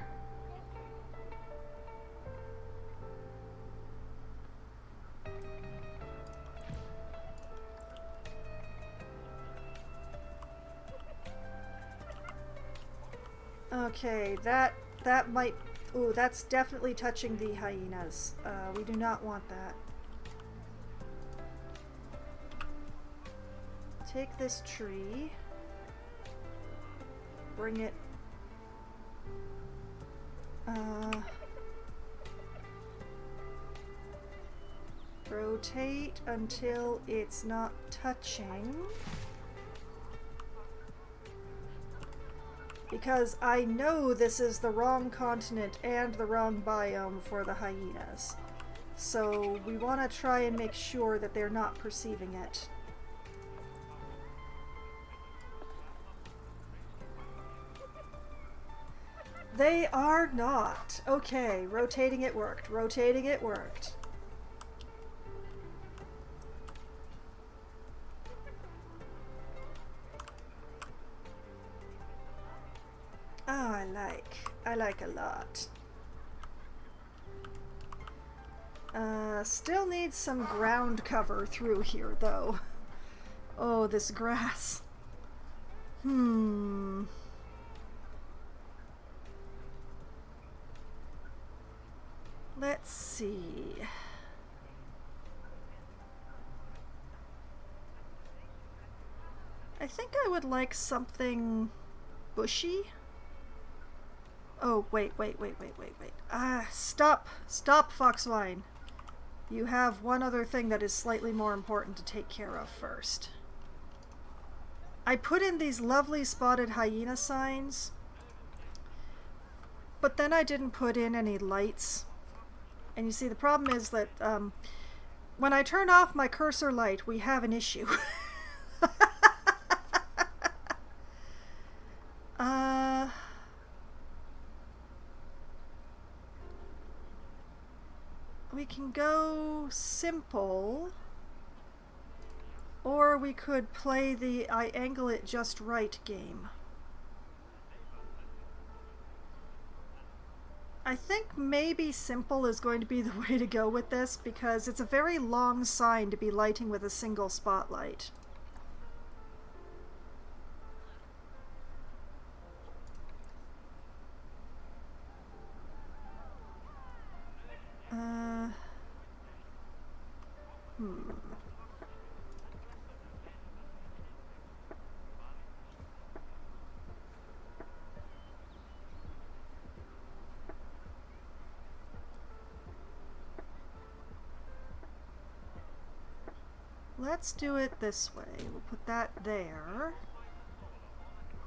Okay, that might... Ooh, that's definitely touching the hyenas. We do not want that. Take this tree. Bring it... rotate until it's not touching. Because I know this is the wrong continent and the wrong biome for the hyenas. So we want to try and make sure that they're not perceiving it. They are not. Okay, rotating it worked. Rotating it worked. Oh, I like a lot. Still needs some ground cover through here, though. Oh, this grass. Let's see. I think I would like something bushy. Oh, wait. Stop, Foxwine. You have one other thing that is slightly more important to take care of first. I put in these lovely spotted hyena signs, but then I didn't put in any lights. And you see, the problem is that when I turn off my cursor light, we have an issue. We can go simple, or we could play the I angle it just right game. I think maybe simple is going to be the way to go with this, because it's a very long sign to be lighting with a single spotlight. Let's do it this way. We'll put that there.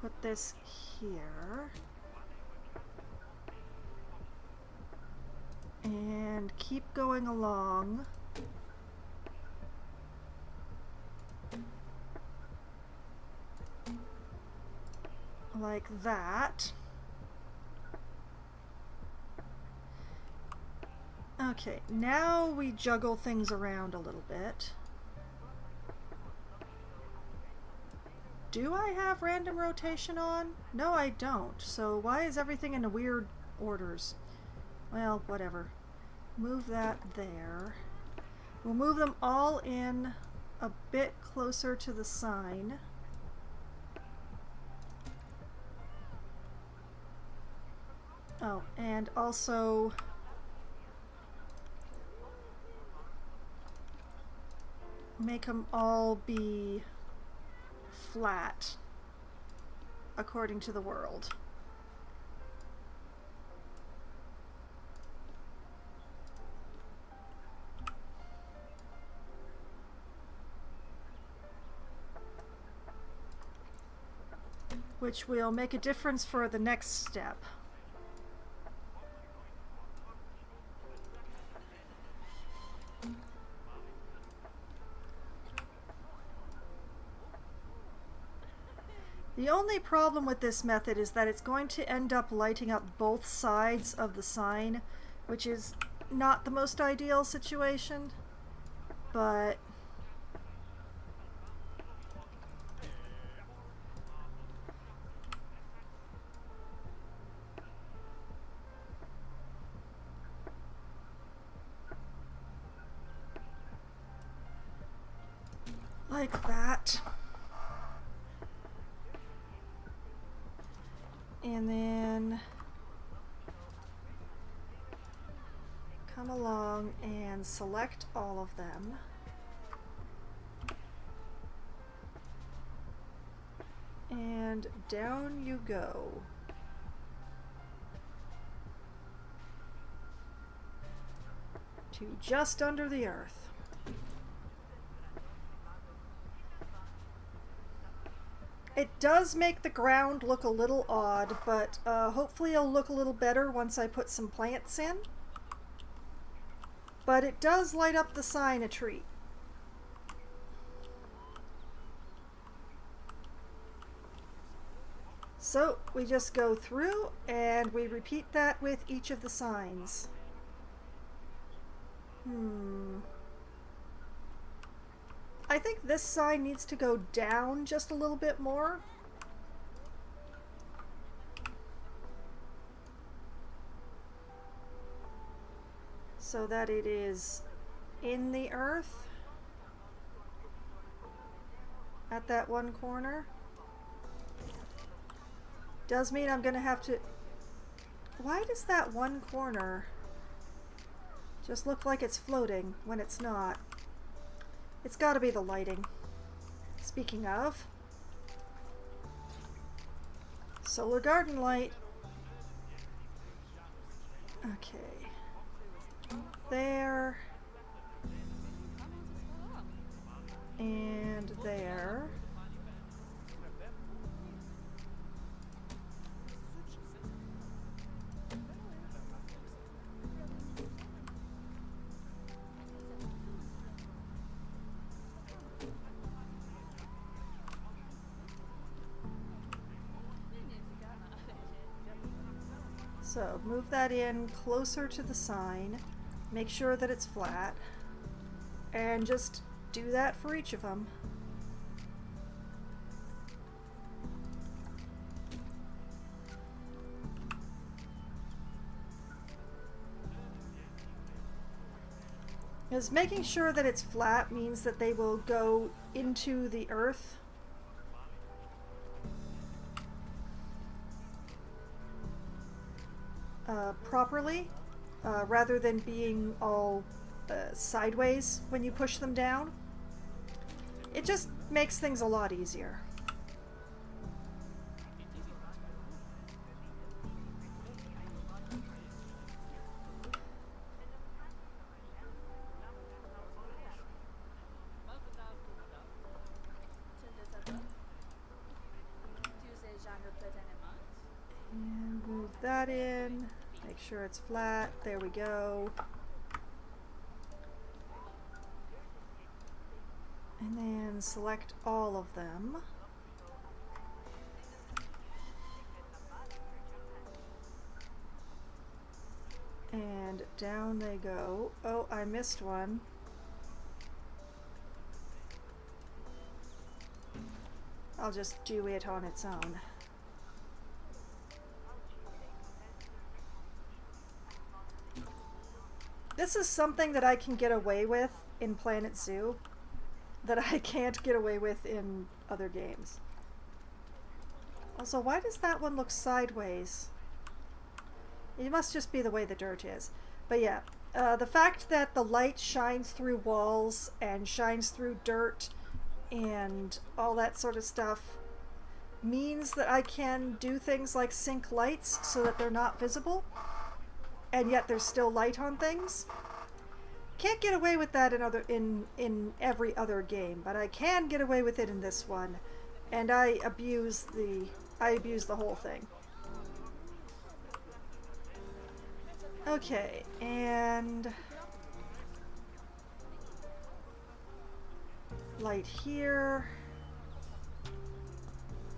Put this here. And keep going along. Like that. Okay, now we juggle things around a little bit. Do I have random rotation on? No, I don't. So why is everything in weird orders? Well, whatever. Move that there. We'll move them all in a bit closer to the sign. Oh, and also make them all be flat according to the world. Which will make a difference for the next step. The only problem with this method is that it's going to end up lighting up both sides of the sign, which is not the most ideal situation, but like that. And then come along and select all of them. And down you go. To just under the earth. It does make the ground look a little odd, but hopefully it'll look a little better once I put some plants in. But it does light up the sign a treat. So we just go through and we repeat that with each of the signs. I think this sign needs to go down just a little bit more. So that it is in the earth at that one corner. Does mean I'm gonna have to... Why does that one corner just look like it's floating when it's not? It's gotta be the lighting. Speaking of, solar garden light. Okay. There. And there. So move that in closer to the sign, make sure that it's flat, and just do that for each of them. Because making sure that it's flat means that they will go into the earth. Properly, rather than being all sideways when you push them down. It just makes things a lot easier. And move that in. Make sure it's flat. There we go. And then select all of them. And down they go. Oh, I missed one. I'll just do it on its own. This is something that I can get away with in Planet Zoo that I can't get away with in other games. Also, why does that one look sideways? It must just be the way the dirt is. But yeah, the fact that the light shines through walls and shines through dirt and all that sort of stuff means that I can do things like sync lights so that they're not visible, and yet there's still light on things. Can't get away with that in every other game, but I can get away with it in this one, and I abuse the whole thing. Okay, and light here,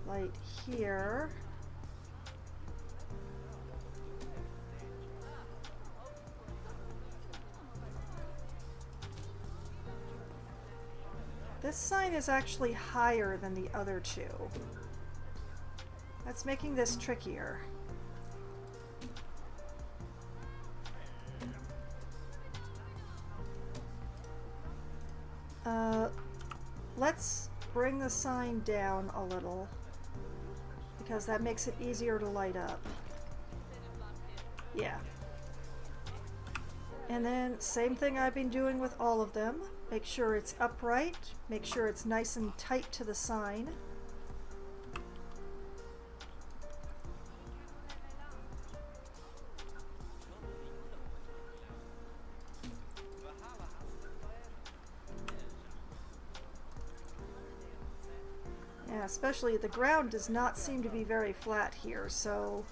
light here. This sign is actually higher than the other two. That's making this trickier. Let's bring the sign down a little, because that makes it easier to light up. Yeah. And then, same thing I've been doing with all of them. Make sure it's upright, make sure it's nice and tight to the sign. Yeah, especially the ground does not seem to be very flat here, so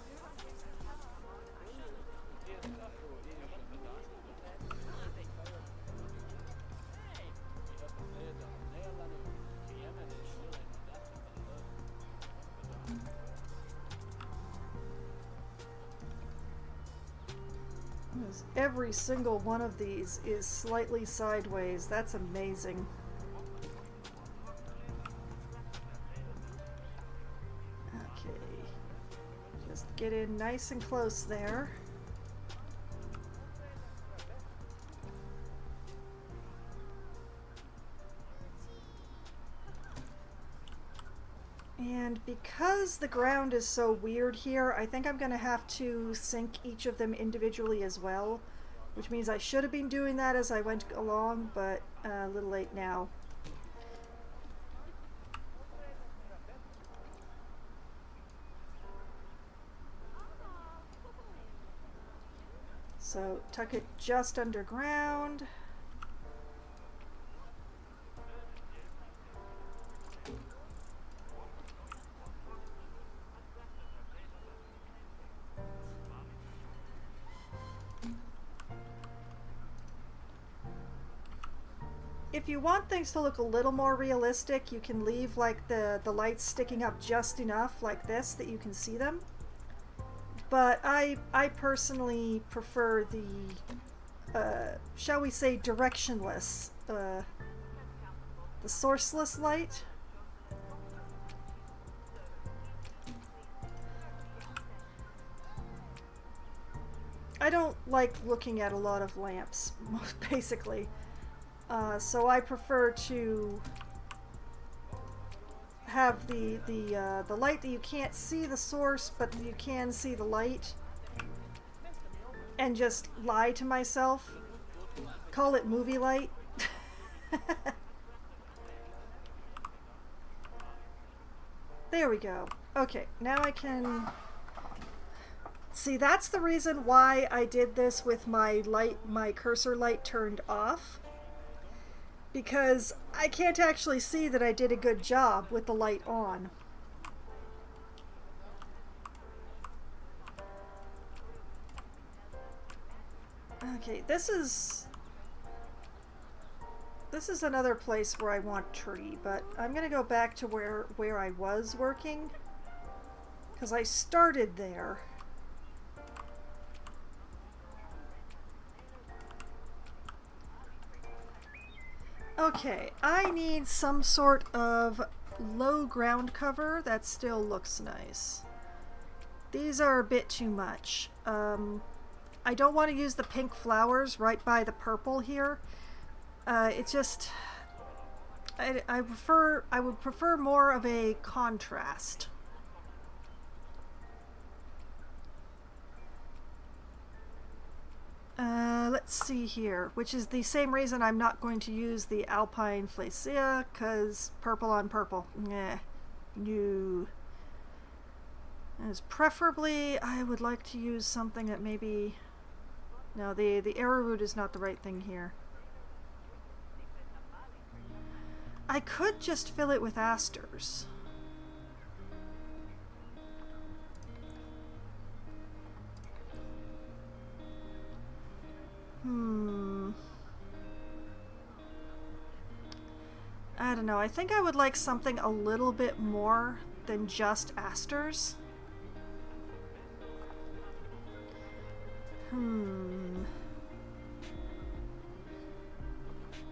every single one of these is slightly sideways. That's amazing. Okay. Just get in nice and close there. And because the ground is so weird here, I think I'm going to have to sync each of them individually as well, which means I should have been doing that as I went along, but a little late now. So tuck it just underground. If you want things to look a little more realistic, you can leave like the lights sticking up just enough like this that you can see them. But I personally prefer the, shall we say, directionless, the sourceless light. I don't like looking at a lot of lamps, basically. So I prefer to have the light that you can't see the source, but you can see the light, and just lie to myself. Call it movie light. There we go. Okay, now I can see. That's the reason why I did this with my cursor light turned off, because I can't actually see that I did a good job with the light on. Okay, this is another place where I want tree, but I'm gonna go back to where I was working, because I started there. Okay, I need some sort of low ground cover, that still looks nice. These are a bit too much. I don't want to use the pink flowers right by the purple here. It's just... I would prefer more of a contrast. Let's see here, which is the same reason I'm not going to use the Alpine Flacea, because purple on purple. No. As preferably, I would like to use something that maybe... No, the arrowroot is not the right thing here. I could just fill it with asters. I don't know. I think I would like something a little bit more than just asters.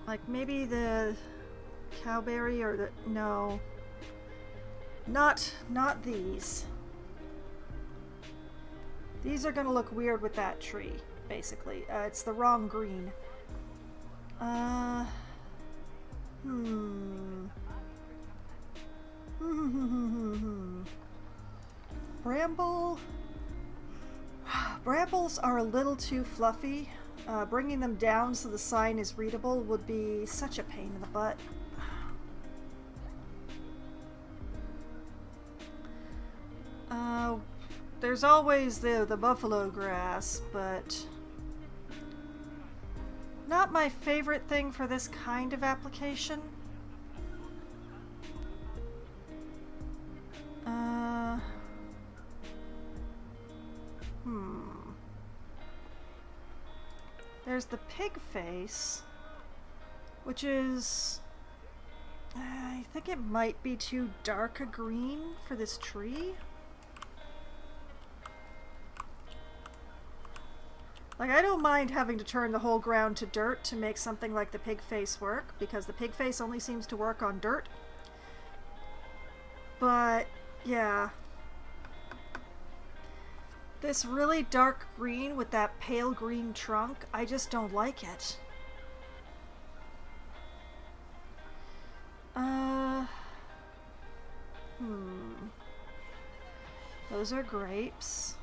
Like maybe the cowberry or the... No. Not these. These are gonna look weird with that tree, basically. It's the wrong green. Bramble. Brambles are a little too fluffy. Bringing them down so the sign is readable would be such a pain in the butt. There's always the buffalo grass, but not my favorite thing for this kind of application. There's the pig face, which is... I think it might be too dark a green for this tree. Like, I don't mind having to turn the whole ground to dirt to make something like the pig face work, because the pig face only seems to work on dirt. But, yeah. This really dark green with that pale green trunk, I just don't like it. Those are grapes.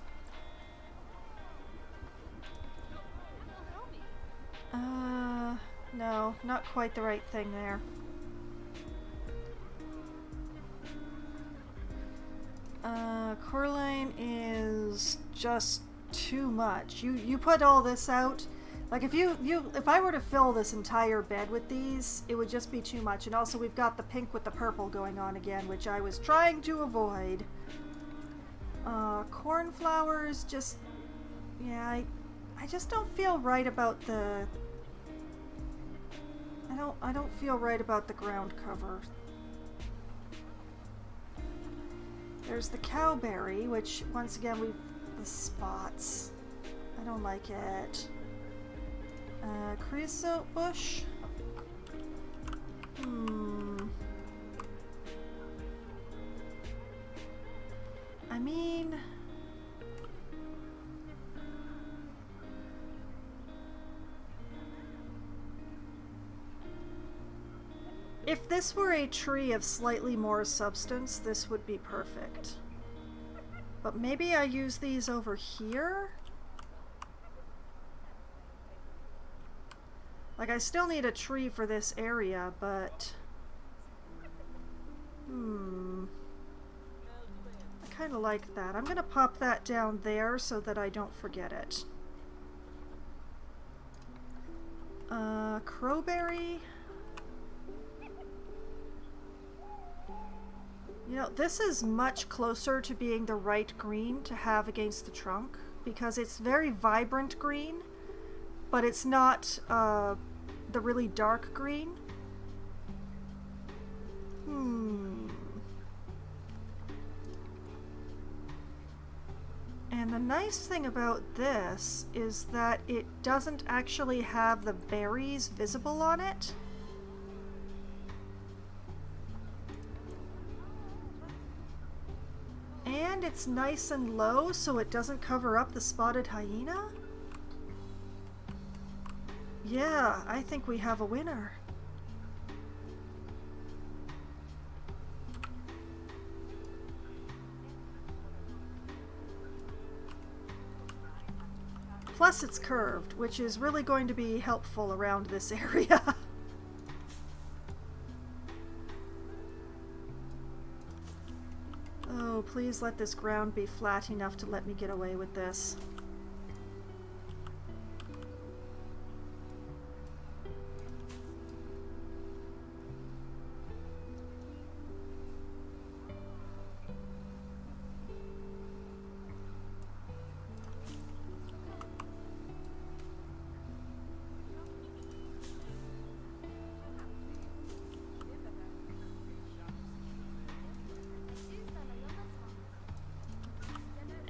No, not quite the right thing there. Coraline is just too much. You put all this out. Like if I were to fill this entire bed with these, it would just be too much. And also we've got the pink with the purple going on again, which I was trying to avoid. Cornflowers just... Yeah, I just don't feel right about the... I don't feel right about the ground cover. There's the cowberry, which once again the spots. I don't like it. Creosote bush. I mean, if this were a tree of slightly more substance, this would be perfect. But maybe I use these over here? Like, I still need a tree for this area, but... I kind of like that. I'm going to pop that down there so that I don't forget it. Crowberry... You know, this is much closer to being the right green to have against the trunk, because it's very vibrant green, but it's not the really dark green. And the nice thing about this is that it doesn't actually have the berries visible on it. And it's nice and low so it doesn't cover up the spotted hyena? Yeah, I think we have a winner. Plus it's curved, which is really going to be helpful around this area. Oh, please let this ground be flat enough to let me get away with this.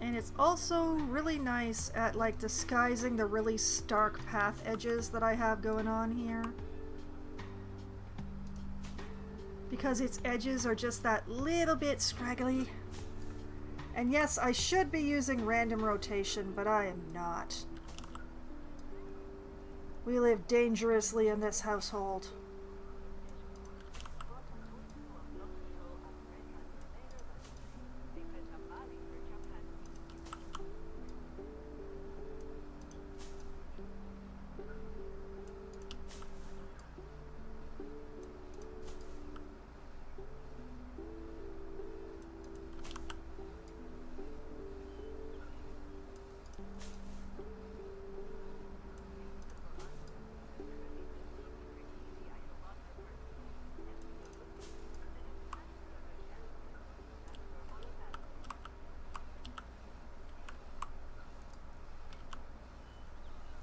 And it's also really nice at like disguising the really stark path edges that I have going on here. Because its edges are just that little bit scraggly. And yes, I should be using random rotation, but I am not. We live dangerously in this household.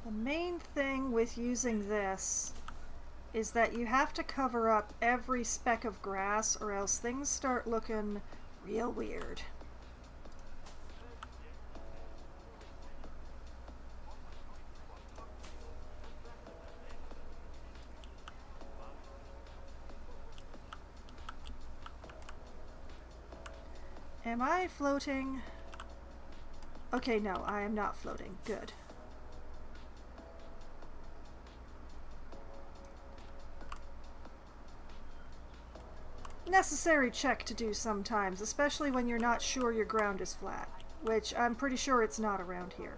The main thing with using this is that you have to cover up every speck of grass or else things start looking real weird. Am I floating? Okay, no, I am not floating. Good. Necessary check to do sometimes, especially when you're not sure your ground is flat, which I'm pretty sure it's not around here.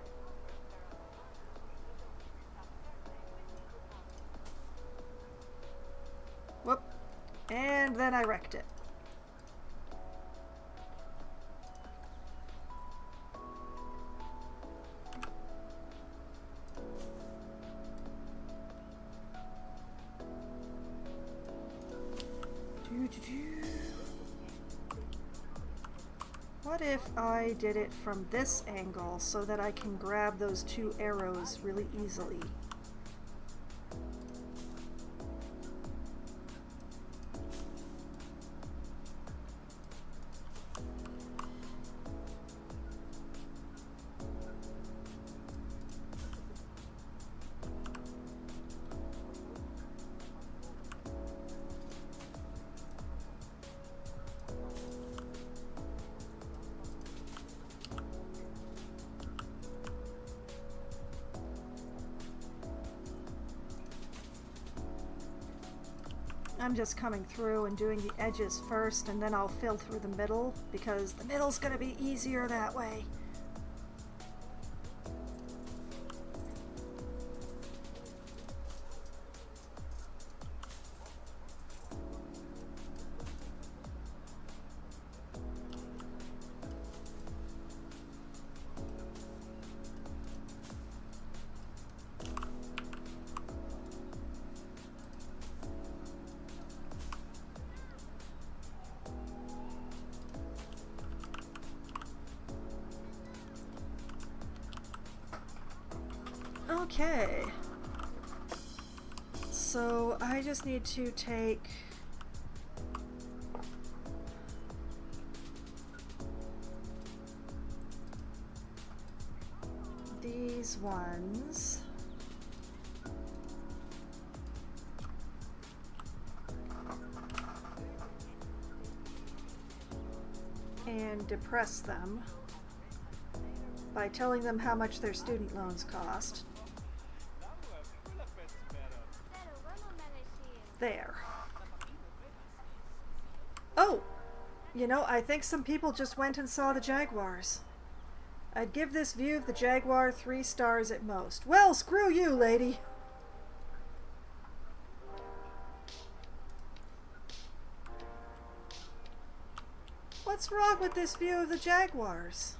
Whoop. And then I wrecked it. What if I did it from this angle so that I can grab those two arrows really easily? I'm just coming through and doing the edges first, and then I'll fill through the middle, because the middle's gonna be easier that way. Okay, so I just need to take these ones and depress them by telling them how much their student loans cost. There. Oh! You know, I think some people just went and saw the jaguars. I'd give this view of the jaguar 3 stars at most. Well, screw you, lady! What's wrong with this view of the jaguars?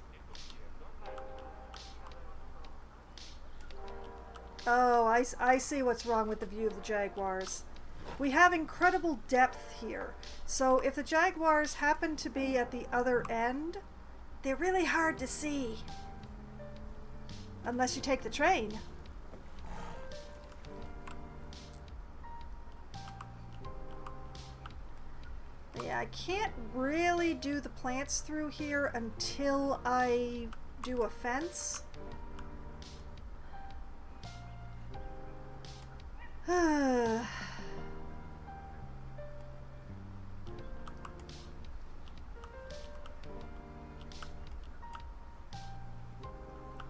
Oh, I see what's wrong with the view of the jaguars. We have incredible depth here, so if the jaguars happen to be at the other end, they're really hard to see. Unless you take the train. Yeah, I can't really do the plants through here until I do a fence.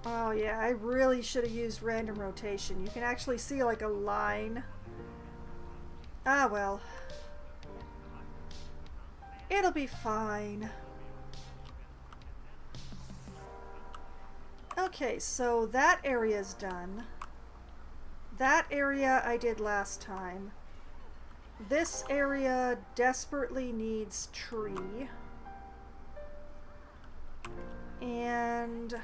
Oh yeah, I really should have used random rotation. You can actually see like a line. Ah well. It'll be fine. Okay, so that area's done. That area I did last time. This area desperately needs tree. And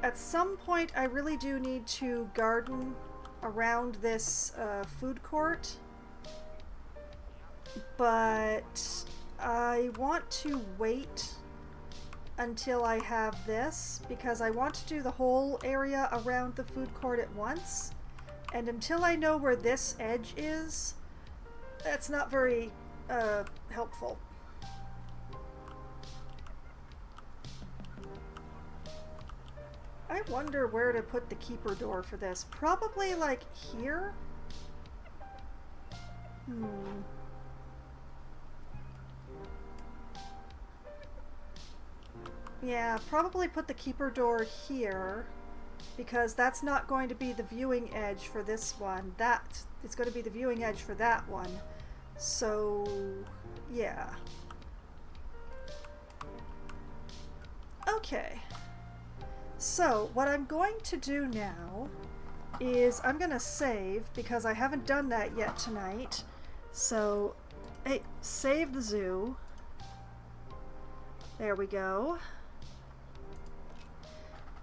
at some point I really do need to garden around this food court. But I want to wait until I have this because I want to do the whole area around the food court at once, and until I know where this edge is, that's not very helpful. I wonder where to put the keeper door for this. Probably like here? Yeah, probably put the keeper door here, because that's not going to be the viewing edge for this one. It's going to be the viewing edge for that one. So, yeah. Okay. So, what I'm going to do now is I'm going to save, because I haven't done that yet tonight. So, hey, save the zoo. There we go.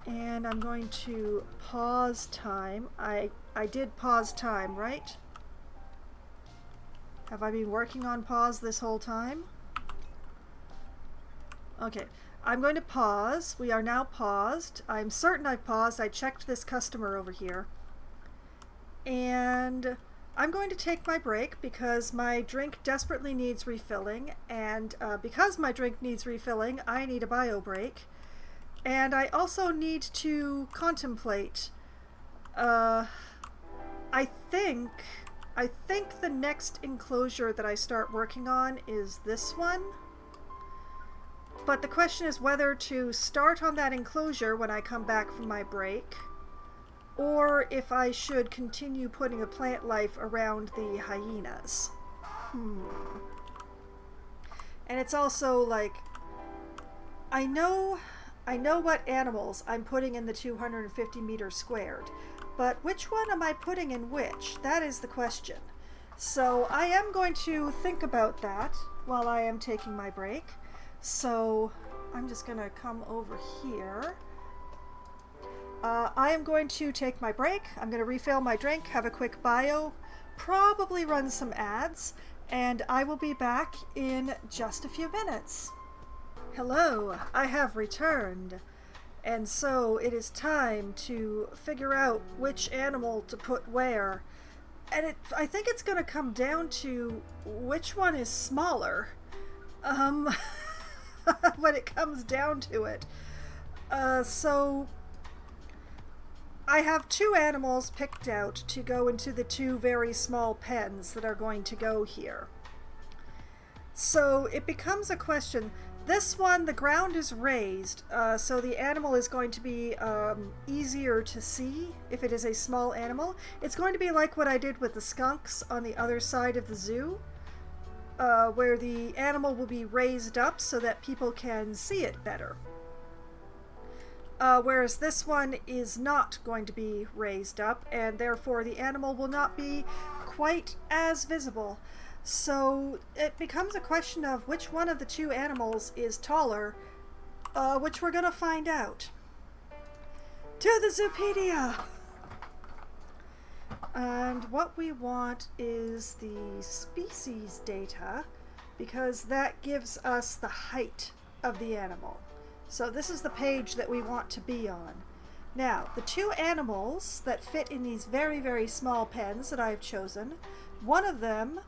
And I'm going to pause time. I did pause time, right? Have I been working on pause this whole time? Okay, I'm going to pause. We are now paused. I'm certain I've paused. I checked this customer over here. And I'm going to take my break because my drink desperately needs refilling. And because my drink needs refilling, I need a bio break. And I also need to contemplate. I think the next enclosure that I start working on is this one. But the question is whether to start on that enclosure when I come back from my break, or if I should continue putting a plant life around the hyenas. And it's also like, I know what animals I'm putting in the 250 meters squared, but which one am I putting in which? That is the question. So I am going to think about that while I am taking my break. So I'm just going to come over here. I am going to take my break. I'm going to refill my drink, have a quick bio, probably run some ads, and I will be back in just a few minutes. Hello, I have returned, and so it is time to figure out which animal to put where, and I think it's going to come down to which one is smaller, when it comes down to it. So I have 2 animals picked out to go into the 2 very small pens that are going to go here. So it becomes a question. This one, the ground is raised, so the animal is going to be easier to see if it is a small animal. It's going to be like what I did with the skunks on the other side of the zoo, where the animal will be raised up so that people can see it better. Whereas this one is not going to be raised up, and therefore the animal will not be quite as visible. So it becomes a question of which one of the two animals is taller, which we're going to find out. To the Zoopedia! And what we want is the species data, because that gives us the height of the animal. So this is the page that we want to be on. Now, the two animals that fit in these very, very small pens that I've chosen, one of them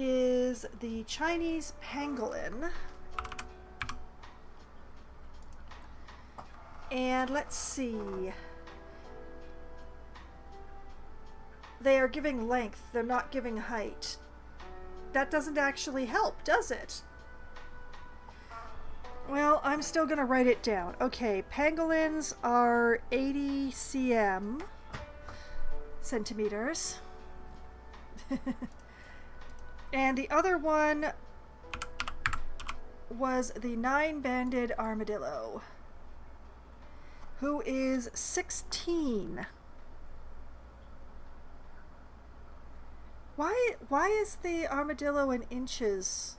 is the Chinese pangolin. And let's see. They are giving length, they're not giving height. That doesn't actually help, does it? Well, I'm still going to write it down. Okay, pangolins are 80 centimeters. And the other one was the 9-banded armadillo, who is 16. Why is the armadillo in inches?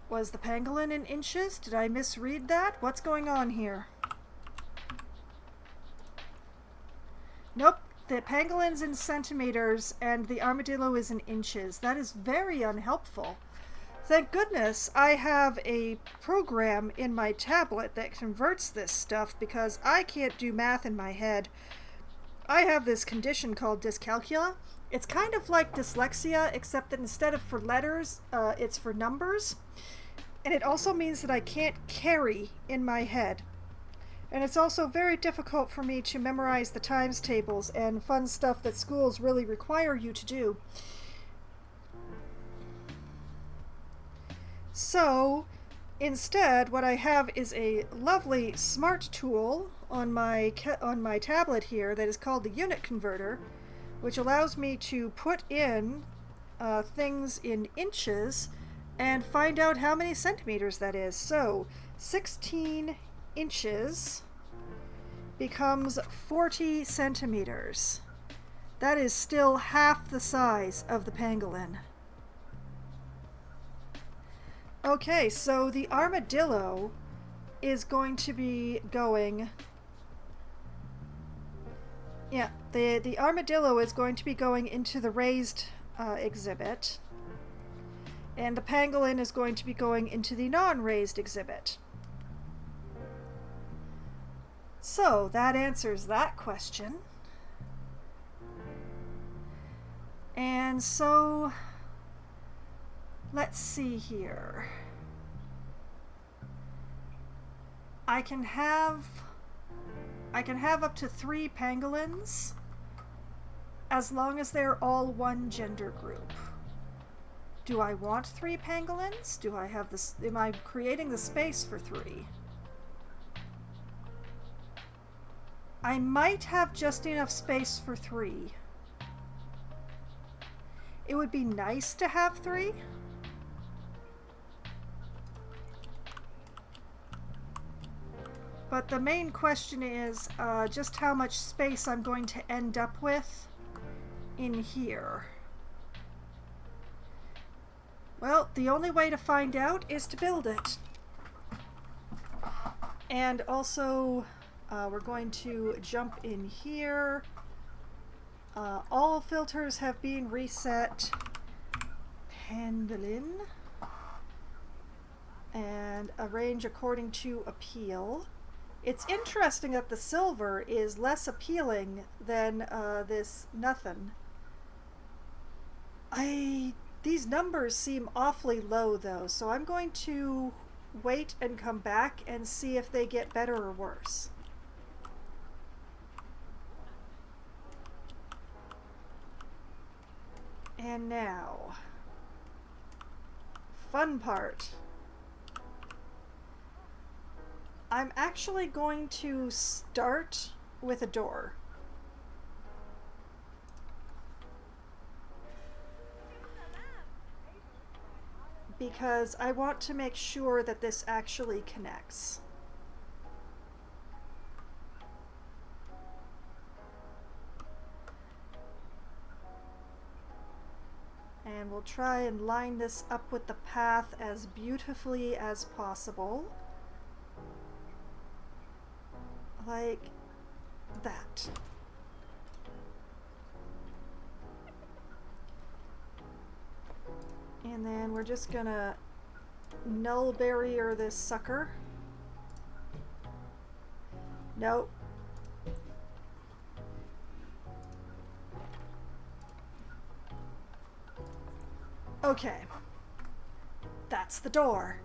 Was the pangolin in inches? Did I misread that? What's going on here? Nope. The pangolin's in centimeters and the armadillo is in inches. That is very unhelpful. Thank goodness I have a program in my tablet that converts this stuff, because I can't do math in my head. I have this condition called dyscalculia. It's kind of like dyslexia, except that instead of for letters, it's for numbers. And it also means that I can't carry in my head. And it's also very difficult for me to memorize the times tables and fun stuff that schools really require you to do. So, instead, what I have is a lovely smart tool on my tablet here that is called the unit converter, which allows me to put in things in inches and find out how many centimeters that is. So, 16 inches becomes 40 centimeters. That is still half the size of the pangolin. Okay, so the armadillo is going to be going... Yeah, the armadillo is going to be going into the raised exhibit, and the pangolin is going to be going into the non-raised exhibit. So that answers that question. And so let's see here. I can have up to 3 pangolins as long as they're all one gender group. Do I want 3 pangolins? Do I have this? Am I creating the space for 3? I might have just enough space for 3. It would be nice to have 3. But the main question is just how much space I'm going to end up with in here. Well, the only way to find out is to build it. And also, we're going to jump in here. All filters have been reset. Pangolin. And arrange according to appeal. It's interesting that the silver is less appealing than this nothing. These numbers seem awfully low though, so I'm going to wait and come back and see if they get better or worse. And now, fun part. I'm actually going to start with a door. Because I want to make sure that this actually connects. And we'll try and line this up with the path as beautifully as possible. Like that. And then we're just gonna null barrier this sucker. Nope. Okay. That's the door.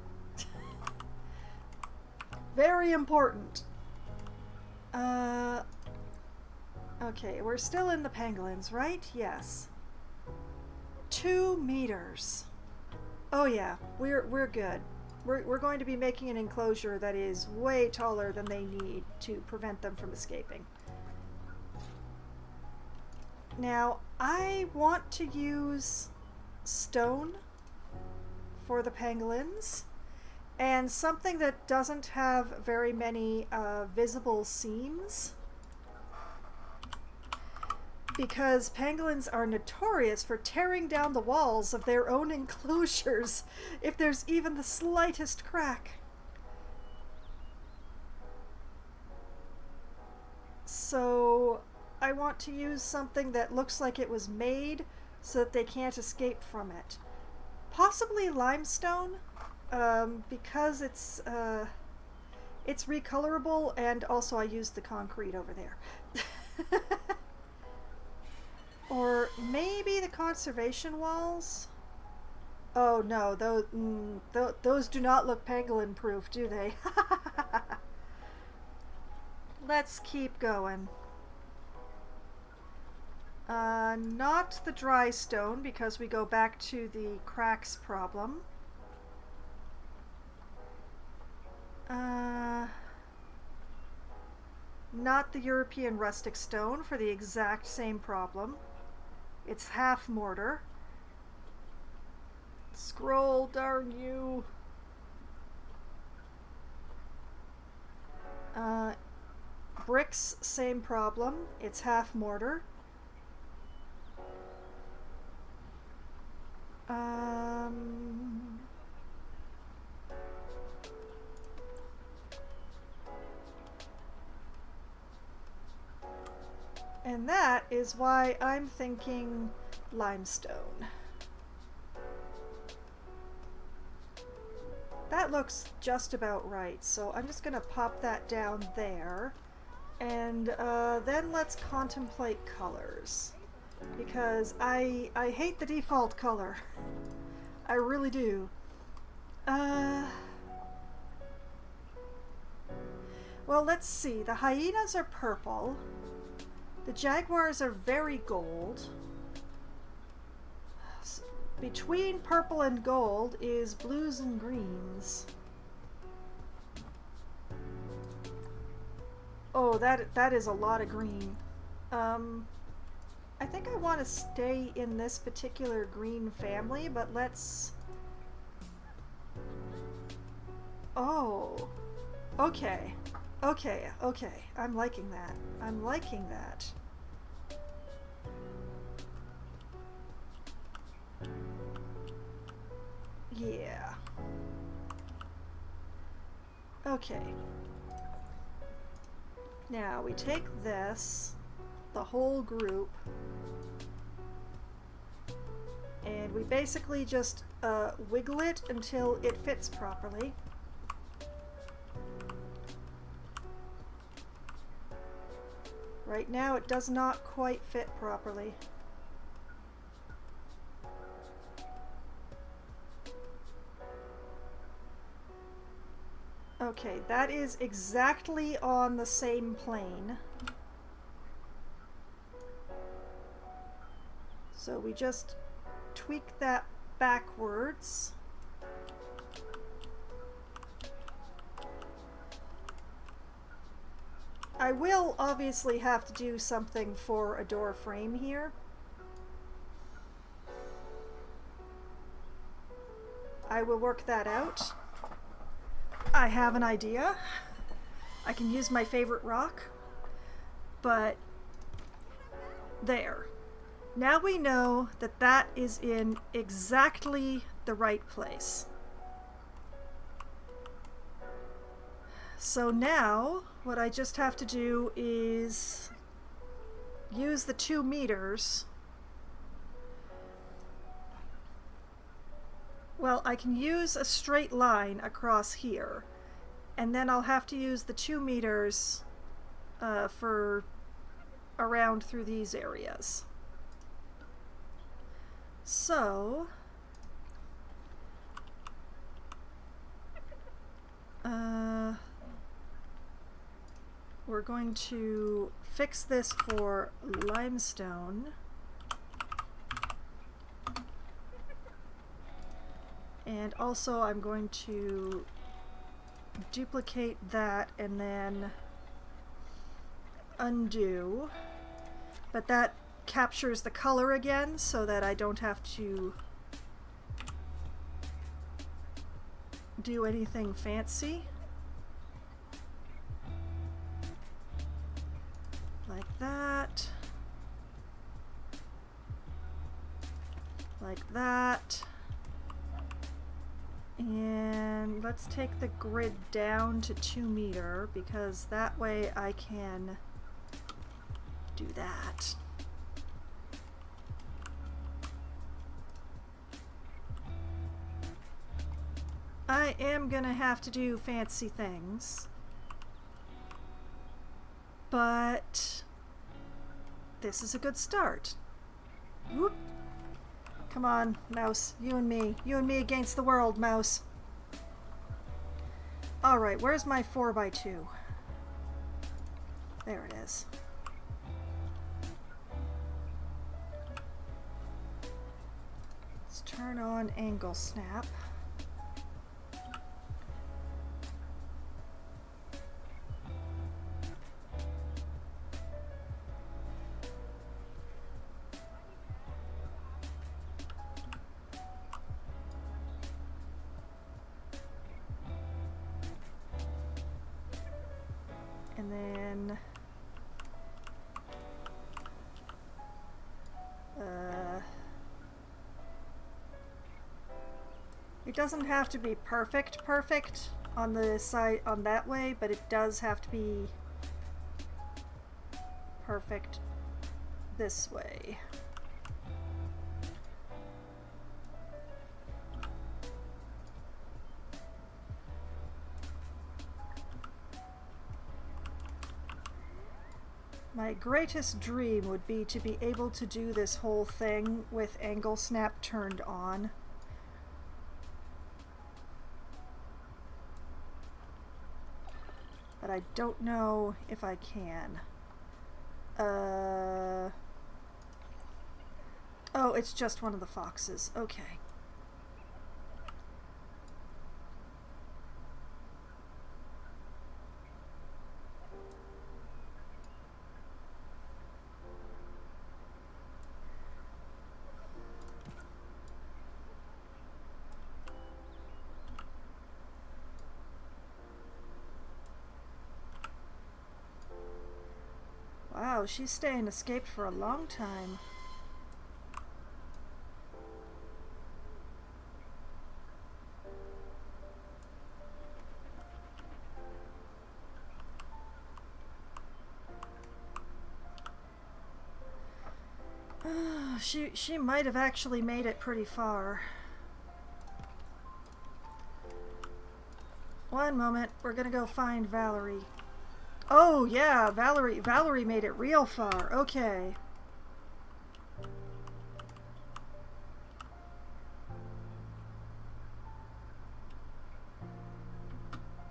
Very important. Okay, we're still in the pangolins, right? Yes. 2 meters. Oh yeah, we're good. We're going to be making an enclosure that is way taller than they need to prevent them from escaping. Now, I want to use stone for the pangolins and something that doesn't have very many visible seams, because pangolins are notorious for tearing down the walls of their own enclosures if there's even the slightest crack. So I want to use something that looks like it was made so that they can't escape from it. Possibly limestone, because it's recolorable, and also I used the concrete over there. Or maybe the conservation walls? Oh no, those do not look pangolin proof, do they? Let's keep going. Not the dry stone, because we go back to the cracks problem. Not the European rustic stone for the exact same problem. It's half mortar. Scroll, darn you. Bricks, same problem. It's half mortar. And that is why I'm thinking limestone. That looks just about right, so I'm just gonna pop that down there. And then let's contemplate colors, because I hate the default color. I really do. Well, let's see. The hyenas are purple. The jaguars are very gold. Between purple and gold is blues and greens. Oh, that is a lot of green. I think I want to stay in this particular green family, but let's... Oh, okay. Okay, okay. I'm liking that. I'm liking that. Yeah. Okay. Now we take this, the whole group, and we basically just wiggle it until it fits properly. Right now it does not quite fit properly. Okay, that is exactly on the same plane. So we just tweak that backwards. I will obviously have to do something for a door frame here. I will work that out. I have an idea. I can use my favorite rock, but there. Now we know that that is in exactly the right place. So now what I just have to do is use the 2 meters. Well, I can use a straight line across here, and then I'll have to use the 2 meters for around through these areas. So we're going to fix this for limestone. And also I'm going to duplicate that and then undo. But that captures the color again so that I don't have to do anything fancy. Like that. Like that. And let's take the grid down to 2 meter because that way I can do that. I am gonna have to do fancy things, but this is a good start. Whoop. Come on, mouse. You and me. You and me against the world, mouse. Alright, where's my 4x2? There it is. Let's turn on angle snap. And then it doesn't have to be perfect on the side on that way, but it does have to be perfect this way. My greatest dream would be to be able to do this whole thing with angle snap turned on. But I don't know if I can. Oh, it's just one of the foxes. Okay. Wow, she's staying escaped for a long time. She might have actually made it pretty far. One moment, we're gonna go find Valerie. Oh yeah, Valerie made it real far. Okay.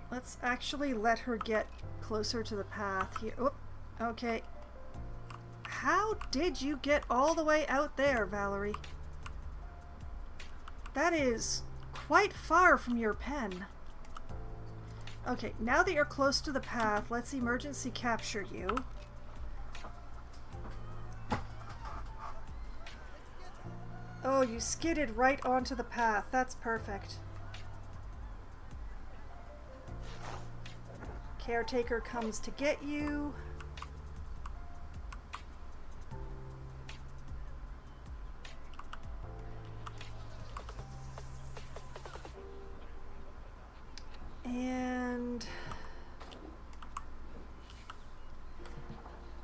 Let's actually let her get closer to the path here. Oop, okay. How did you get all the way out there, Valerie? That is quite far from your pen. Okay, now that you're close to the path, let's emergency capture you. Oh, you skidded right onto the path. That's perfect. Caretaker comes to get you. And...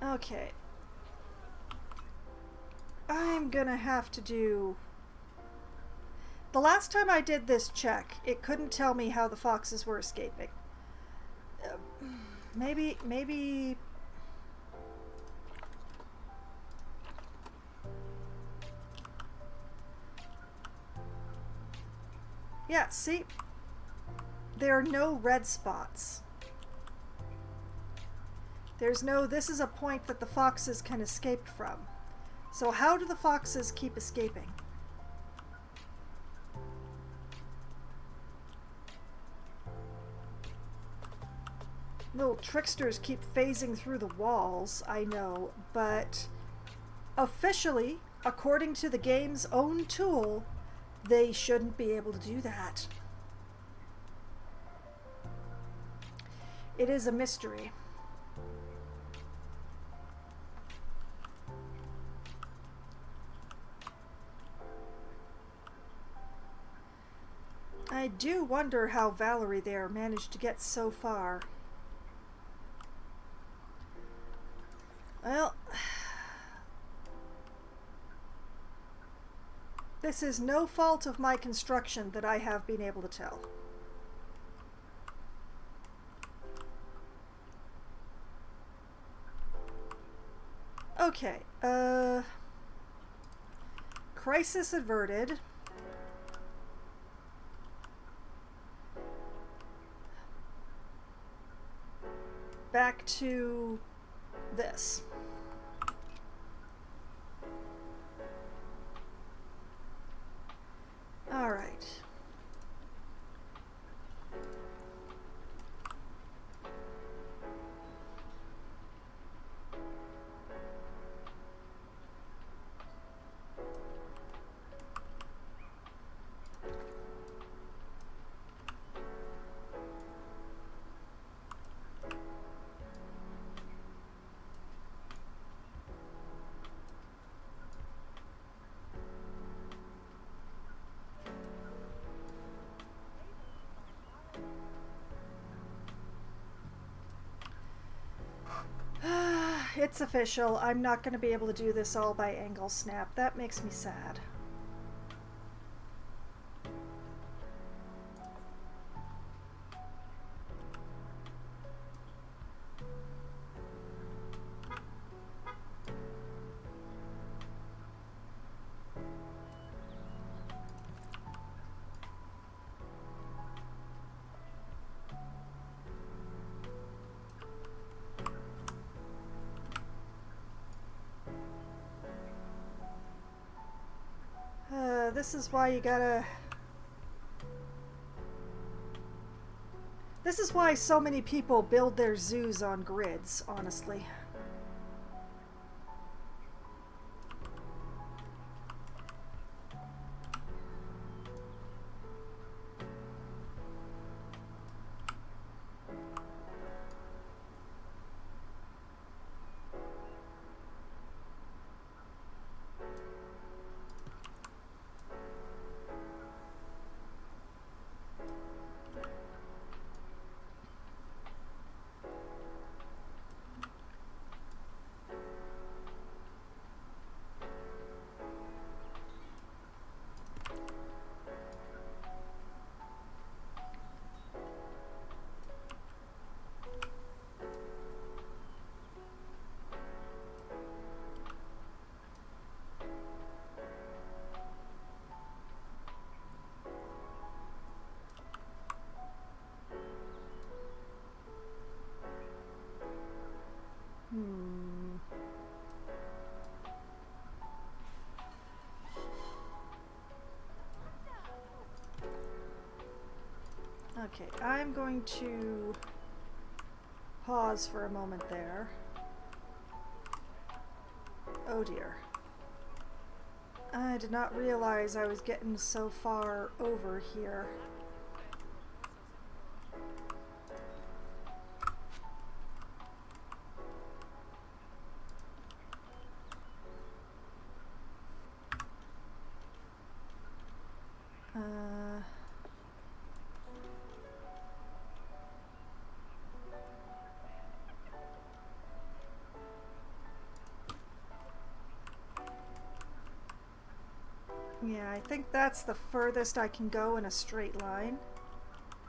okay. I'm gonna have to do... the last time I did this check, it couldn't tell me how the foxes were escaping. Maybe... yeah, see? There are no red spots. There's no, this is a point that the foxes can escape from. So how do the foxes keep escaping? Little tricksters keep phasing through the walls, I know, but officially, according to the game's own tool, they shouldn't be able to do that. It is a mystery. I do wonder how Valerie there managed to get so far. Well, this is no fault of my construction that I have been able to tell. Okay, crisis averted. Back to this. All right. It's official. I'm not going to be able to do this all by angle snap. That makes me sad. This is why you gotta... this is why so many people build their zoos on grids, honestly. Okay, I'm going to pause for a moment there. Oh dear. I did not realize I was getting so far over here. Yeah, I think that's the furthest I can go in a straight line,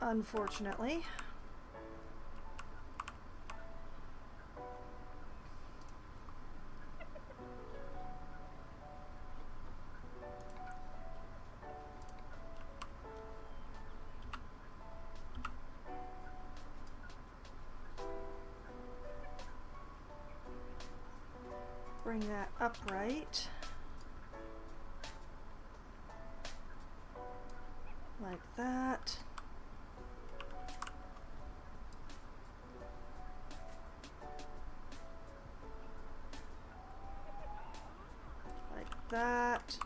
unfortunately. Bring that upright. Like that. Like that.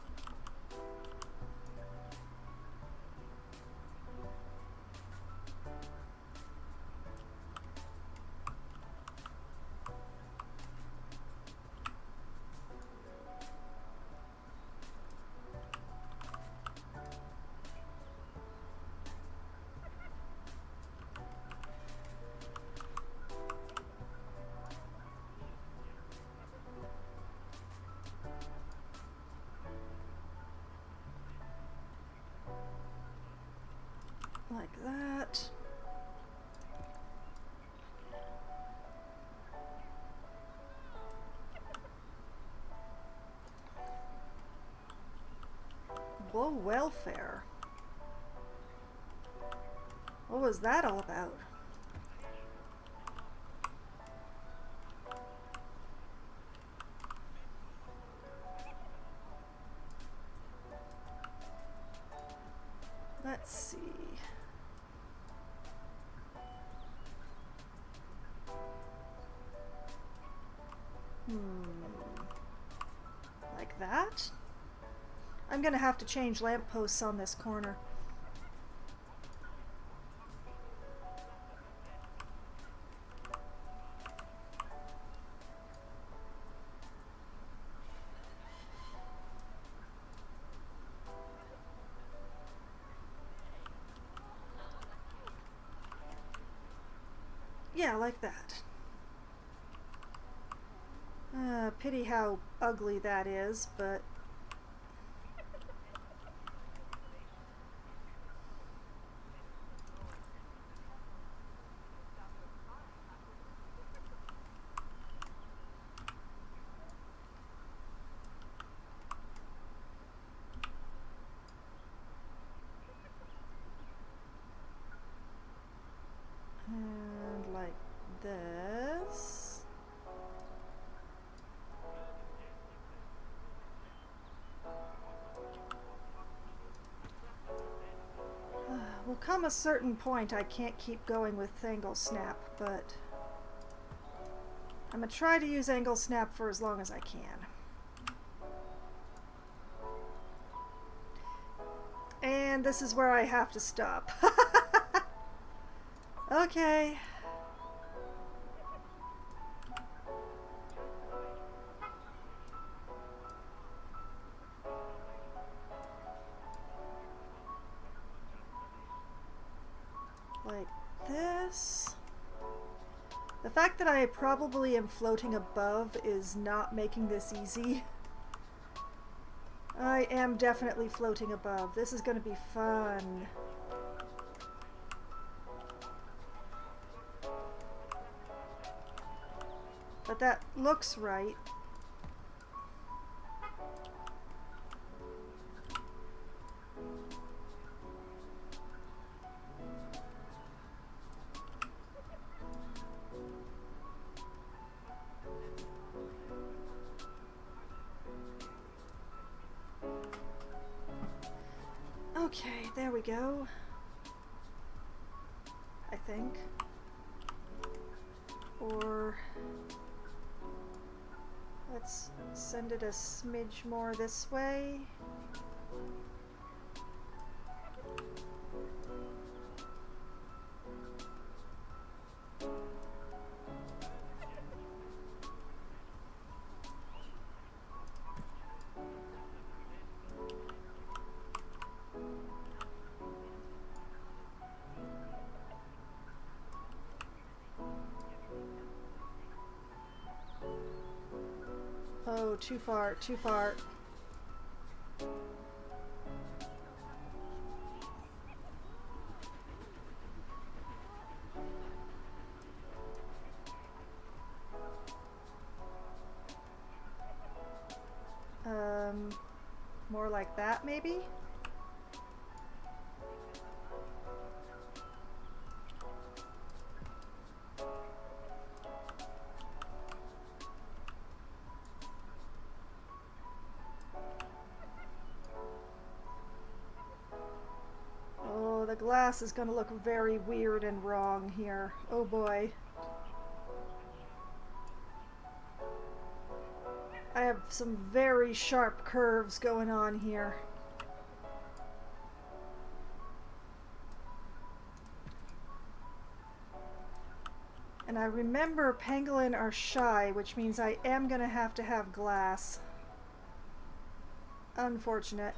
Like that. Whoa, welfare. What was that all about? Let's see. Like that? I'm gonna have to change lampposts on this corner. Yeah, like that. Pity how ugly that is, but... and like this. Will come a certain point I can't keep going with angle snap, but I'm gonna try to use angle snap for as long as I can. And this is where I have to stop. Okay. Like this. The fact that I probably am floating above is not making this easy. I am definitely floating above. This is going to be fun. But that looks right. Okay, there we go. think. Or let's send it a smidge more this way. Oh, too far, too far. More like that, maybe? Oh, the glass is gonna look very weird and wrong here. Oh boy. I have some very sharp curves going on here. And I remember pangolin are shy, which means I am gonna have to have glass. Unfortunate.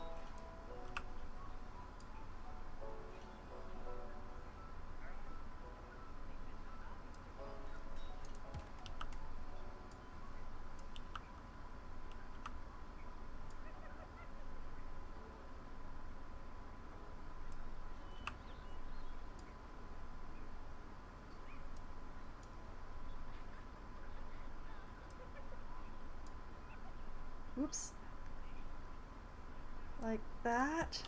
Oops. Like that.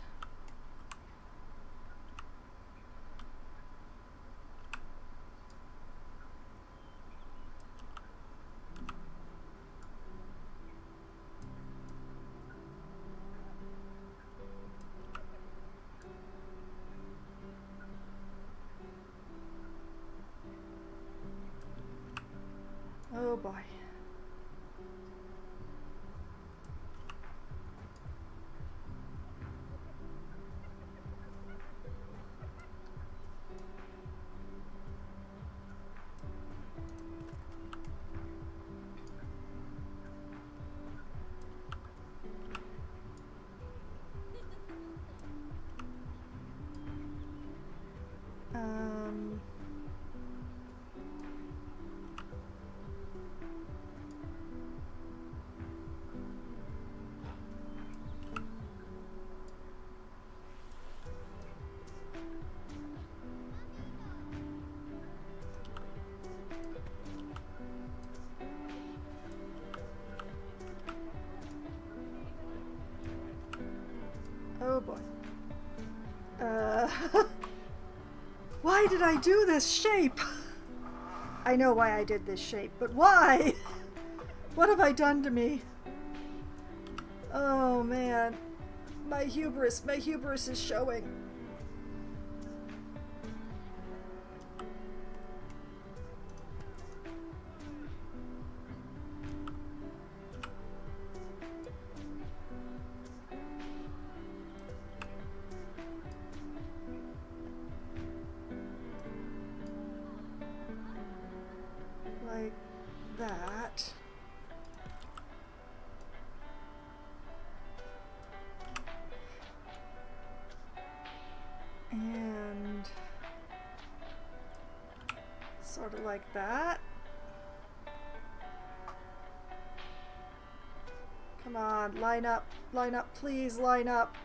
Oh boy. Oh boy. Why did I do this shape? I know why I did this shape, but why? What have I done to me? Oh man. My hubris is showing. Like that. And sort of like that. Come on, line up, please line up.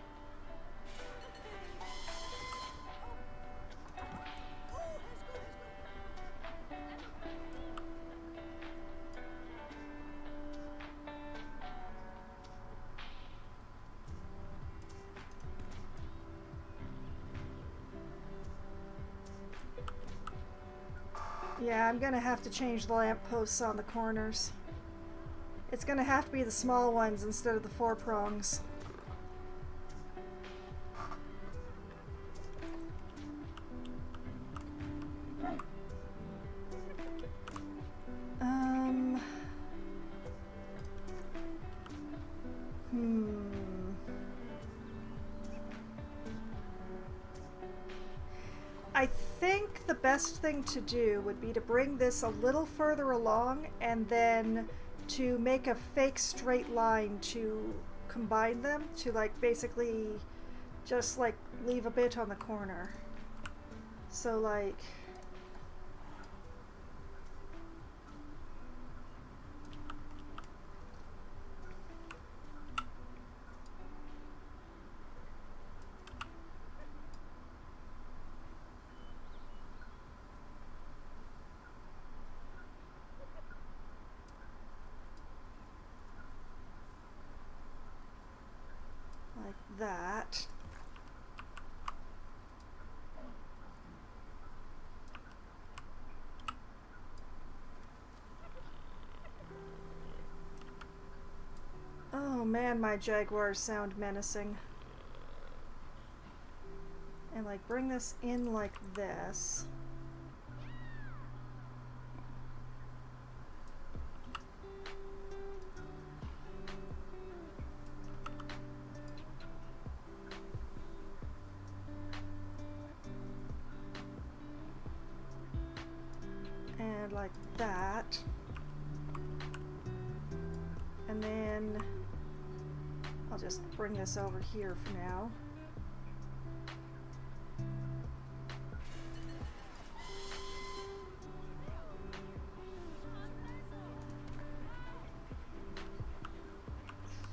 Yeah, I'm gonna have to change the lampposts on the corners. It's gonna have to be the small ones instead of the 4 prongs. I think the best thing to do would be to bring this a little further along and then to make a fake straight line to combine them, to like basically just like leave a bit on the corner. So like that. Oh man, my jaguars sound menacing. And like bring this in like this. And like that. And then I'll just bring this over here for now.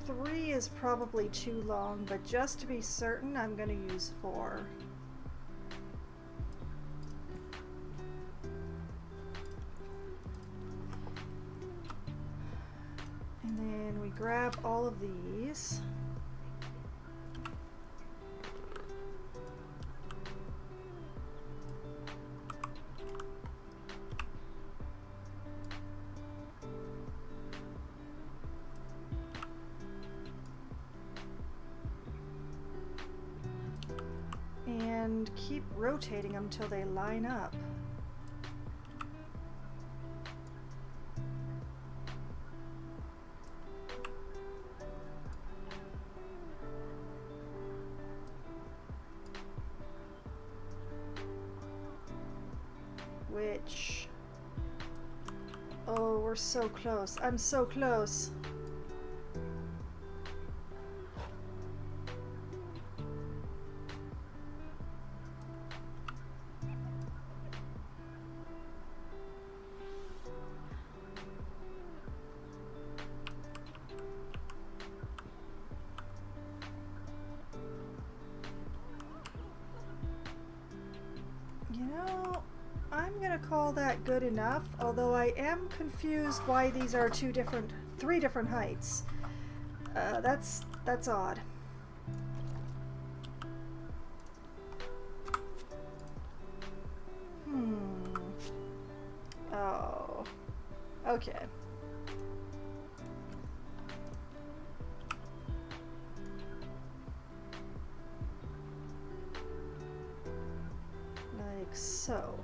Three is probably too long, but just to be certain, I'm going to use 4. And then we grab all of these. And keep rotating them till they line up. Which... oh, we're so close. I'm so close. Call that good enough, although I am confused why these are three different heights. That's odd. Oh. Okay. Like so.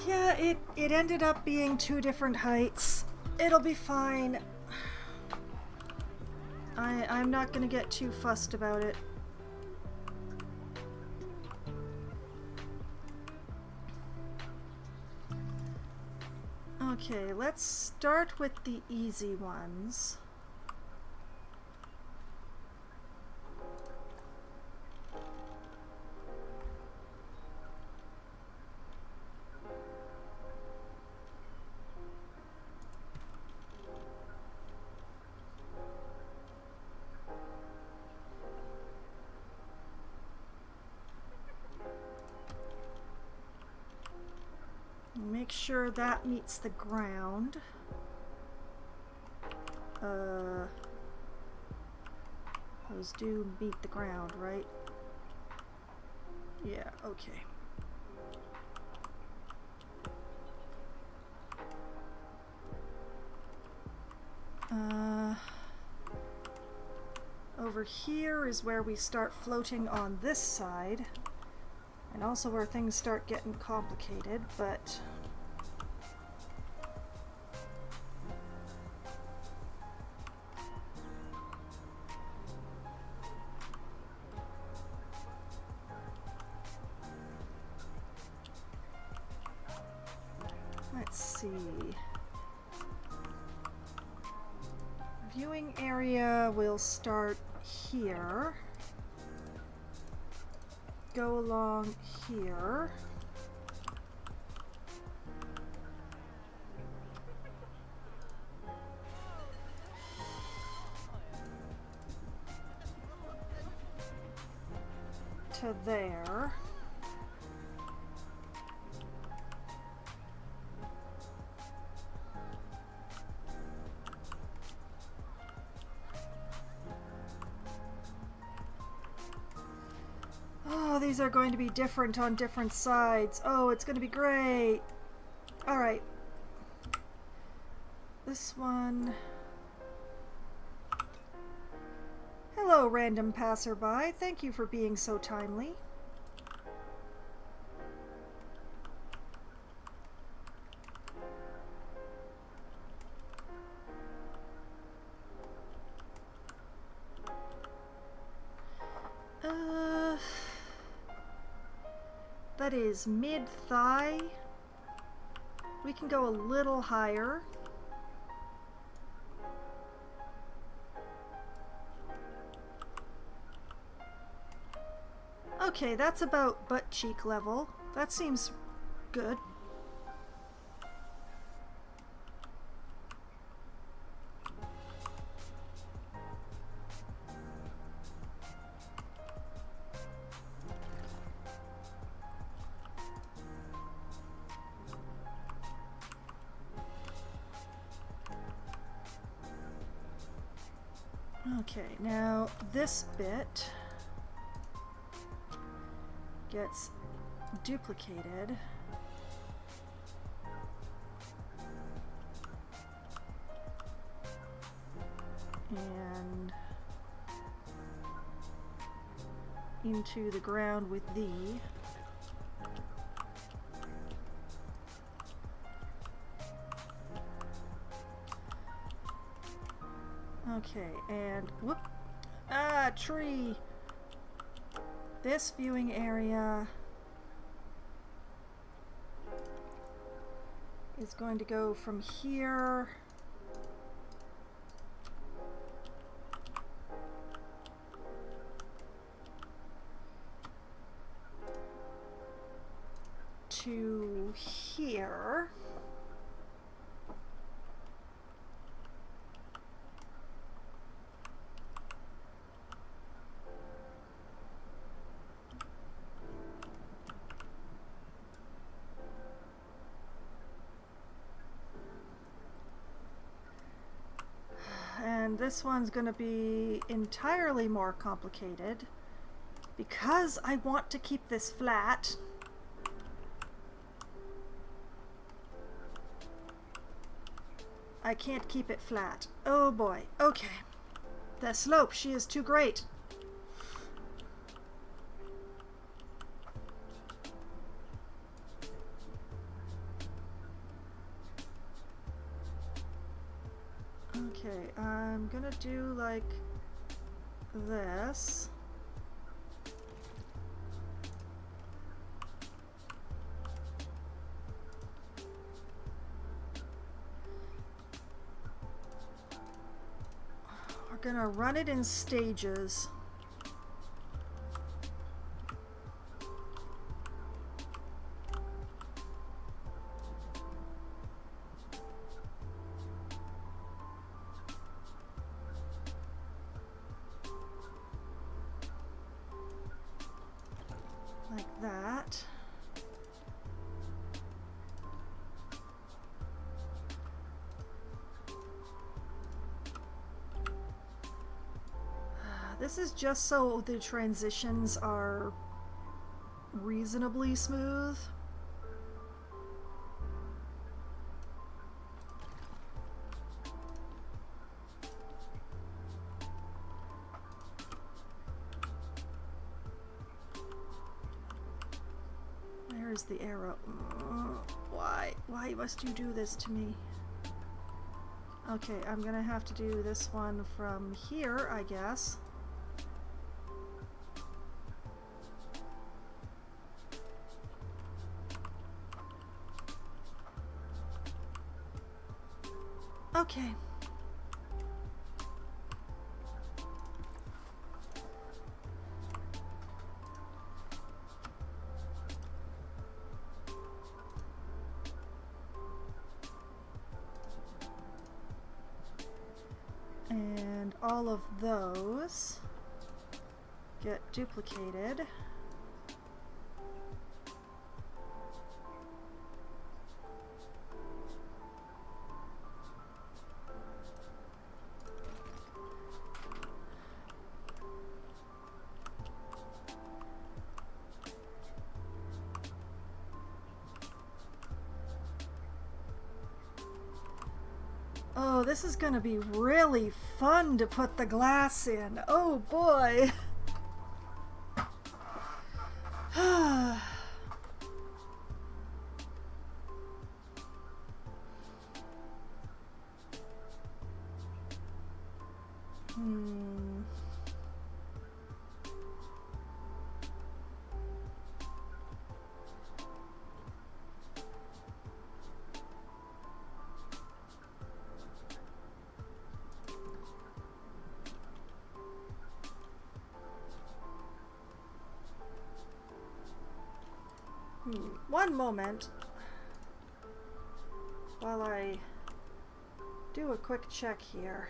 Yeah, it ended up being 2 different heights. It'll be fine. I'm not gonna get too fussed about it. Okay, let's start with the easy ones. Make sure that meets the ground. Those do meet the ground, right? Yeah, okay. Over here is where we start floating on this side. And also where things start getting complicated, but... Let's see. Viewing area will start here. Go along here. To there. Oh, these are going to be different on different sides. Oh, it's going to be great. All right. This one. Hello, random passerby. Thank you for being so timely. That is mid-thigh. We can go a little higher. Okay, that's about butt cheek level. That seems good. Okay, now this bit gets duplicated. And into the ground with thee. Okay, and whoop. Ah, tree. This viewing area is going to go from here to here. And this one's going to be entirely more complicated because I want to keep this flat. I can't keep it flat. Oh boy. Okay. The slope, she is too great. Okay, I'm gonna do like this. We're gonna run it in stages. Like that. This is just so the transitions are reasonably smooth. use the arrow. Why? Why must you do this to me? Okay, I'm gonna have to do this one from here, I guess. Okay. And all of those get duplicated. Oh, this is gonna be really fun to put the glass in. Oh boy. One moment while I do a quick check here.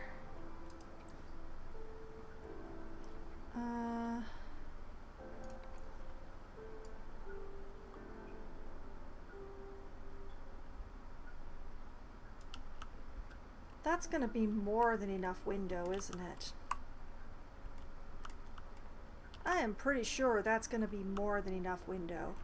That's gonna be more than enough window, isn't it? I am pretty sure that's gonna be more than enough window.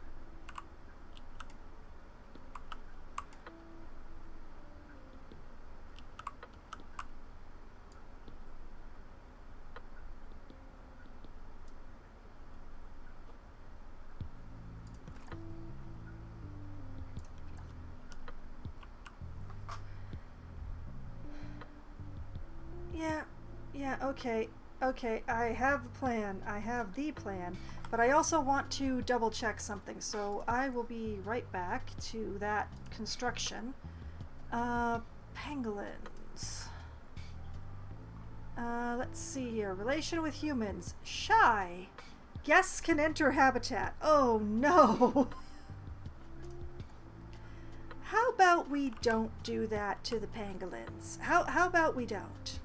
Yeah, okay, I have a plan. I have the plan. But I also want to double check something, so I will be right back to that construction. Pangolins. Let's see here. Relation with humans. Shy. Guests can enter habitat. Oh no! How about we don't do that to the pangolins? How about we don't?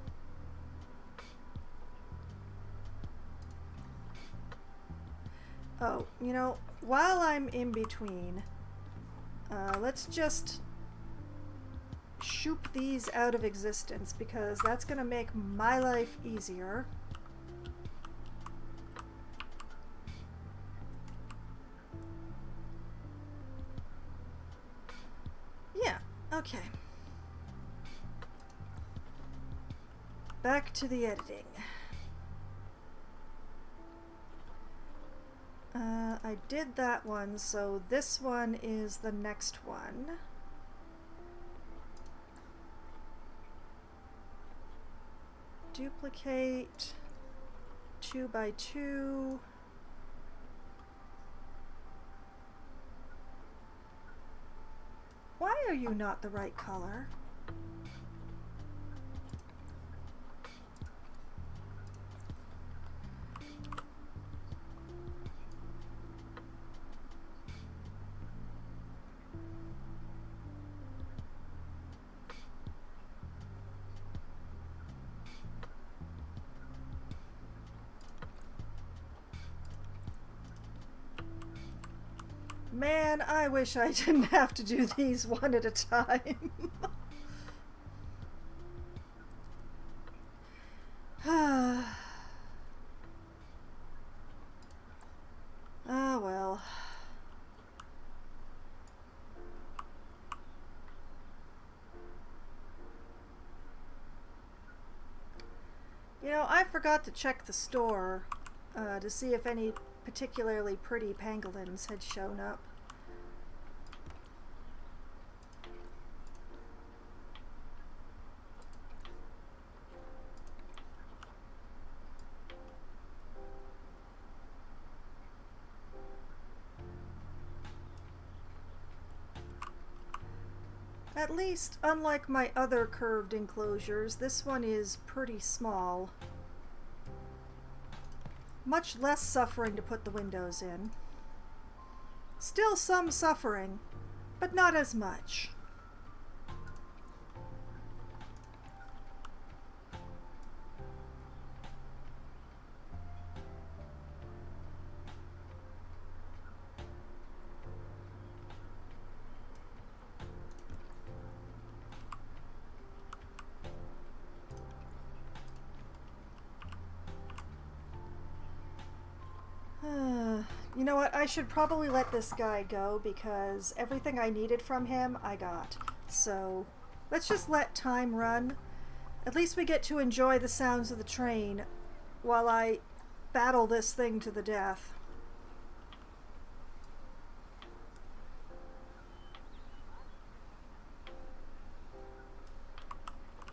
Oh, you know, while I'm in between, let's just shoop these out of existence because that's gonna make my life easier. Yeah, okay. Back to the editing. I did that one, so this one is the next one. Duplicate 2 by 2. Why are you not the right color? Man, I wish I didn't have to do these one at a time. Ah, well. You know, I forgot to check the store to see if any particularly pretty pangolins had shown up. At least, unlike my other curved enclosures, this one is pretty small. Much less suffering to put the windows in. Still some suffering, but not as much. You know what, I should probably let this guy go because everything I needed from him, I got. So, let's just let time run. At least we get to enjoy the sounds of the train while I battle this thing to the death.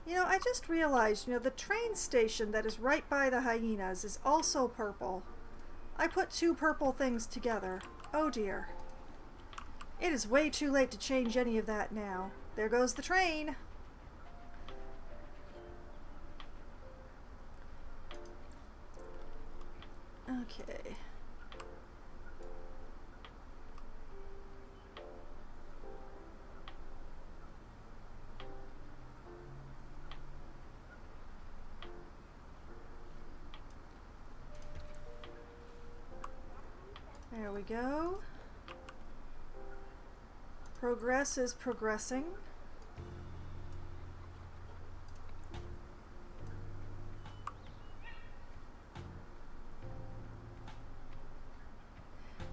You know, I just realized, the train station that is right by the hyenas is also purple. I put two purple things together. Oh dear. It is way too late to change any of that now. There goes the train. Okay. There we go. Progress is progressing.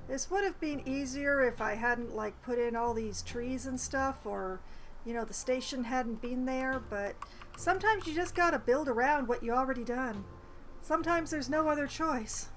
This would have been easier if I hadn't put in all these trees and stuff, or the station hadn't been there, but sometimes you just gotta build around what you already done. Sometimes there's no other choice.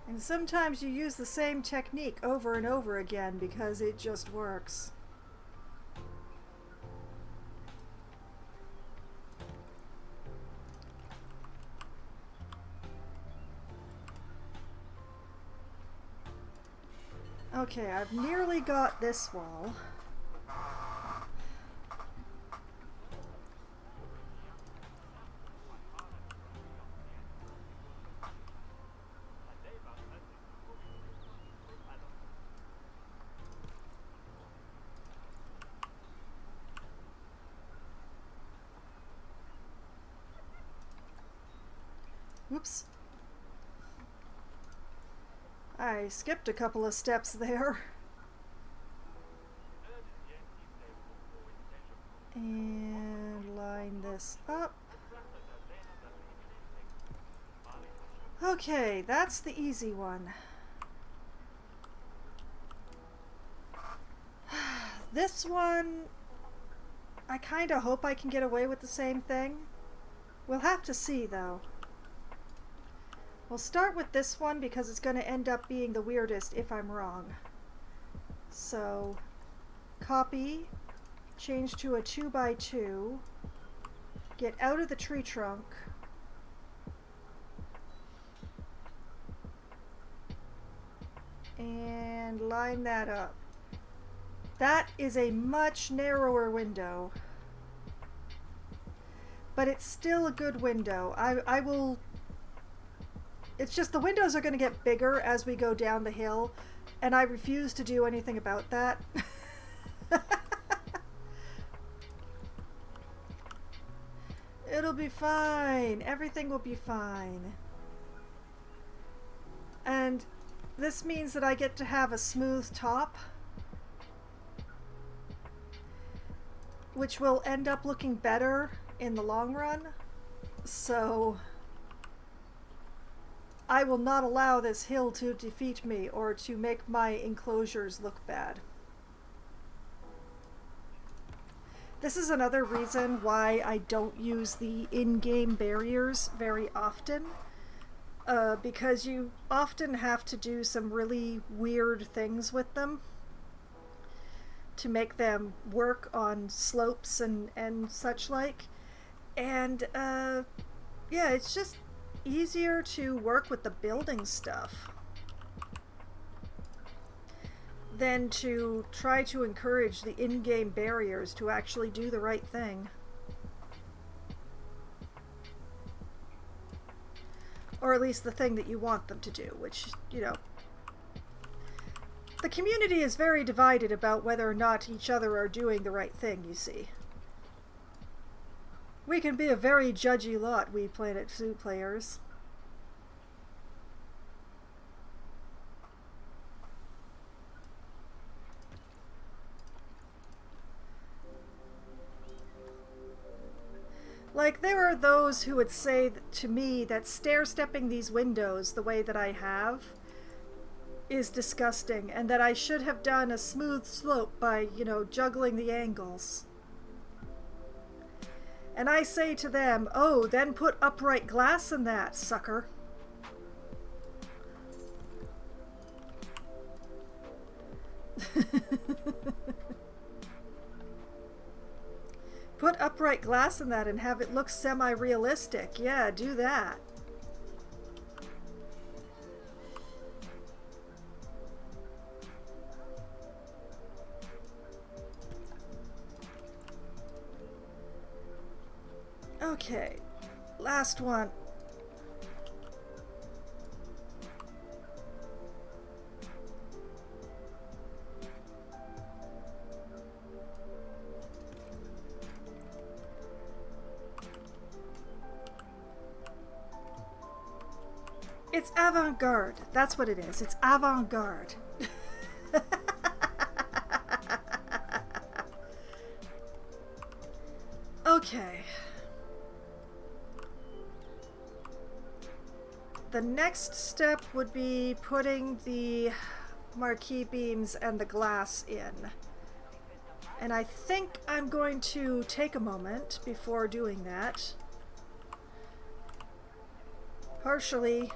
And sometimes you use the same technique over and over again because it just works. Okay, I've nearly got this wall. Oops. I skipped a couple of steps there. And line this up. Okay, that's the easy one. This one, I kinda hope I can get away with the same thing. We'll have to see, though. We'll start with this one because it's going to end up being the weirdest if I'm wrong. So, copy, change to a 2x2, get out of the tree trunk, and line that up. That is a much narrower window, but it's still a good window. I will... It's just the windows are going to get bigger as we go down the hill, and I refuse to do anything about that. It'll be fine. Everything will be fine. And this means that I get to have a smooth top, which will end up looking better in the long run. So I will not allow this hill to defeat me or to make my enclosures look bad. This is another reason why I don't use the in-game barriers very often, because you often have to do some really weird things with them. to make them work on slopes and such like. And yeah, it's just easier to work with the building stuff than to try to encourage the in-game barriers to actually do the right thing. Or at least the thing that you want them to do, which, you know, the community is very divided about whether or not each other are doing the right thing, you see. We can be a very judgy lot, we Planet Zoo players. Like, there are those who would say to me that stair-stepping these windows the way that I have is disgusting, and that I should have done a smooth slope by, you know, juggling the angles. And I say to them, oh, then put upright glass in that, sucker. Put upright glass in that and have it look semi-realistic. Yeah, do that. Okay, last one. It's avant-garde. That's what it is. It's avant-garde. Okay. The next step would be putting the marquee beams and the glass in. And I think I'm going to take a moment before doing that. Partially,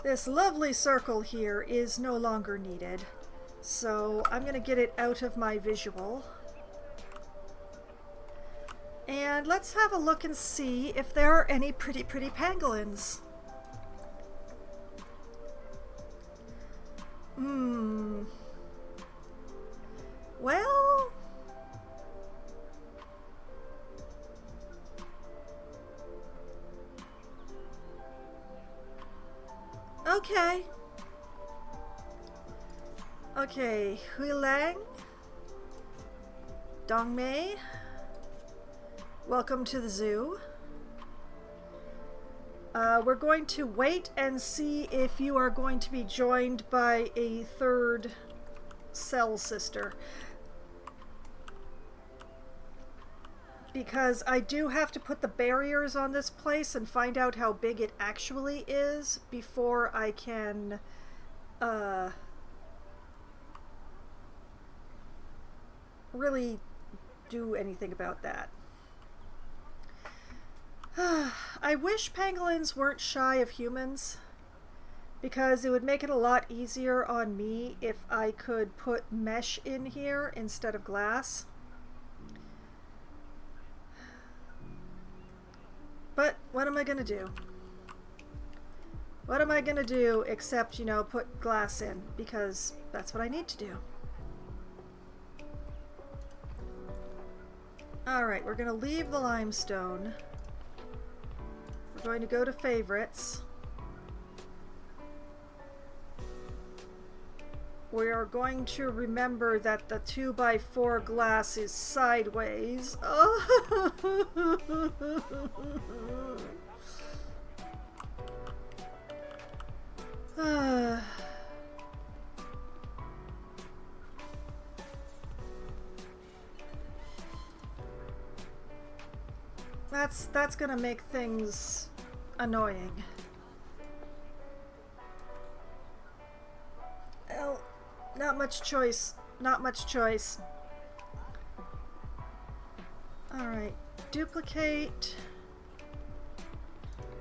this lovely circle here is no longer needed, so I'm going to get it out of my visual. And let's have a look and see if there are any pretty pangolins. Well, okay. Okay, Huilang, Dongmei, welcome to the zoo. We're going to wait and see if you are going to be joined by a third cell sister. Because I do have to put the barriers on this place and find out how big it actually is before I can really do anything about that. I wish pangolins weren't shy of humans, because it would make it a lot easier on me if I could put mesh in here instead of glass. But what am I gonna do? What am I gonna do except, you know, put glass in, because that's what I need to do. Alright, we're gonna leave the limestone. We're going to go to favorites. We are going to remember that the 2x4 glass is sideways. That's gonna make things annoying. Well, not much choice. Not much choice. Alright, duplicate.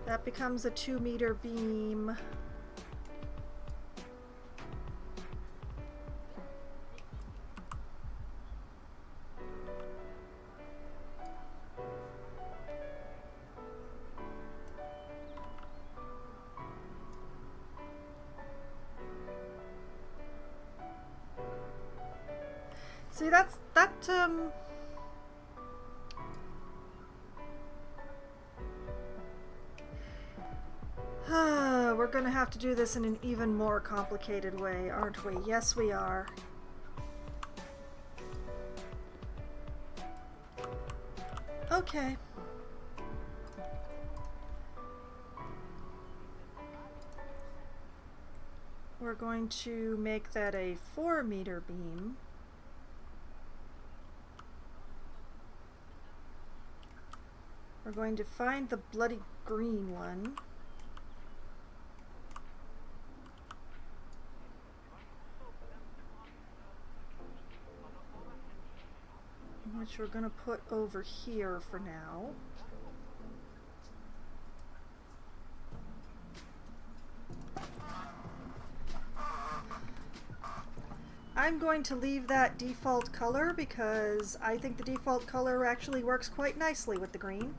That becomes a 2-meter beam. See, that, we're gonna have to do this in an even more complicated way, aren't we? Yes, we are. Okay. We're going to make that a 4-meter beam. We're going to find the bloody green one. Which we're going to put over here for now. I'm going to leave that default color because I think the default color actually works quite nicely with the green.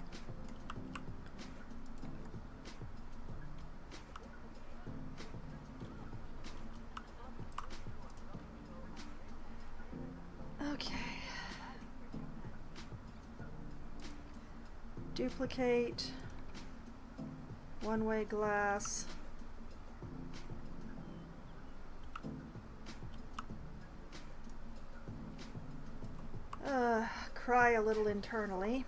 Okay. Duplicate. One-way glass. Cry a little internally.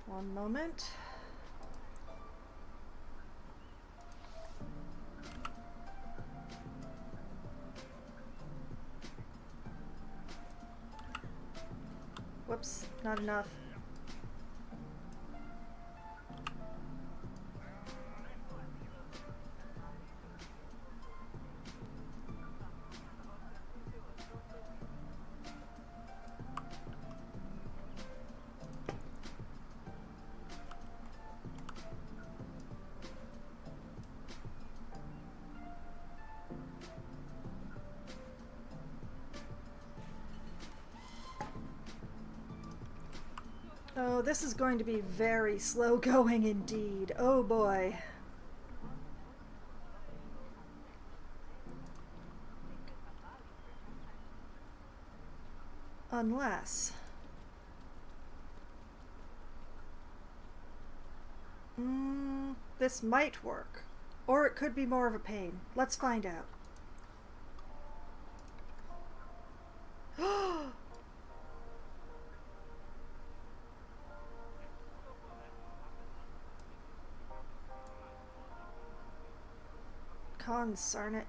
One moment. Whoops, not enough. Oh, this is going to be very slow going indeed. Oh boy. Unless... this might work. Or it could be more of a pain. Let's find out. Concern it.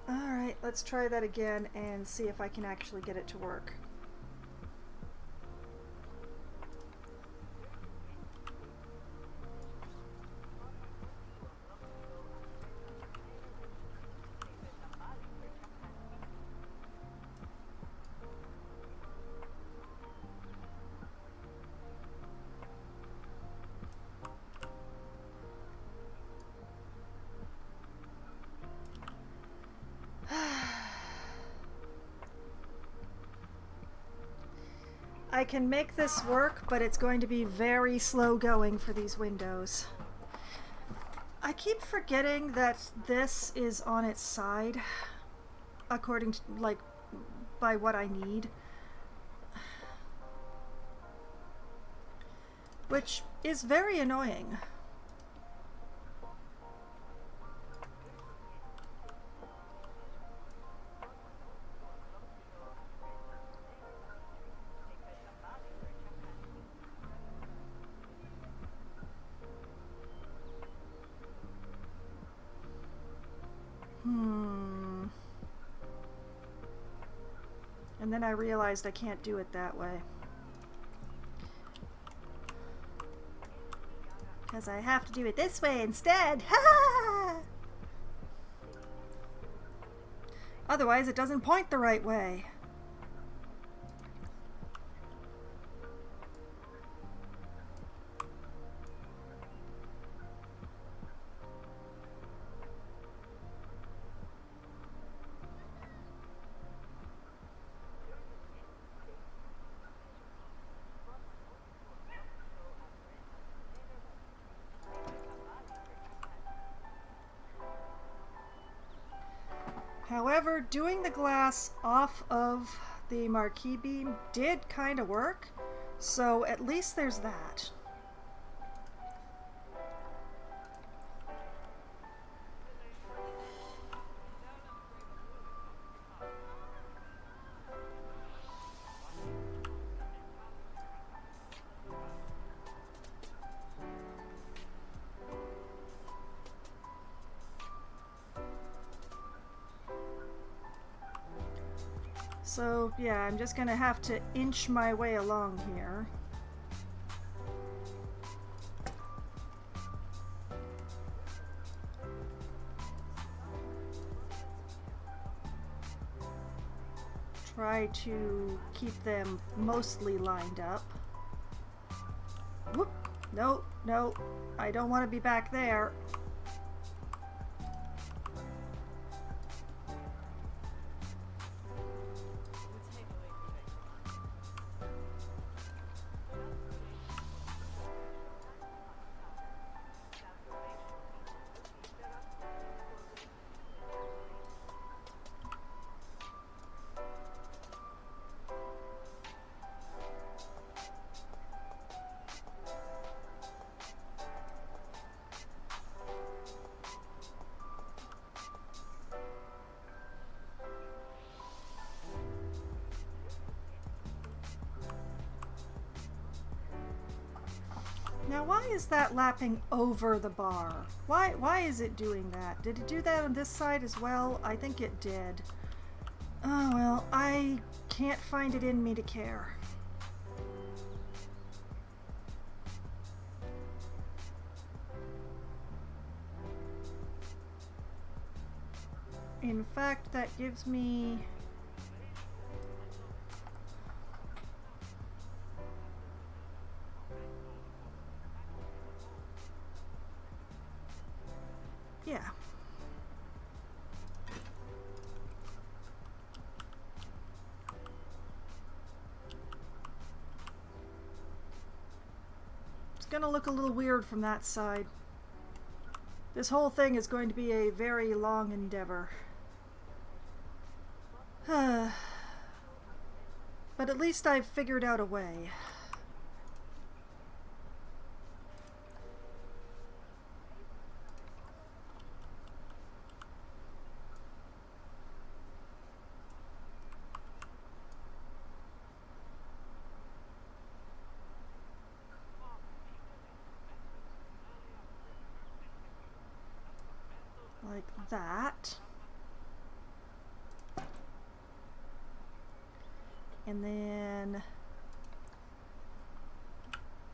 Alright, let's try that again and see if I can actually get it to work. I can make this work, but it's going to be very slow going for these windows. I keep forgetting that this is on its side, according to, like, by what I need. Which is very annoying. And then I realized I can't do it that way. Because I have to do it this way instead. Ha! Otherwise it doesn't point the right way. However, doing the glass off of the marquee beam did kind of work, so at least there's that. So, yeah, I'm just gonna have to inch my way along here. Try to keep them mostly lined up. Whoop! No, no, I don't want to be back there. Now, why is that lapping over the bar? Why is it doing that? Did it do that on this side as well? I think it did. Oh, well, I can't find it in me to care. In fact, that gives me... yeah. It's gonna look a little weird from that side. This whole thing is going to be a very long endeavor. But at least I've figured out a way. Like that. And then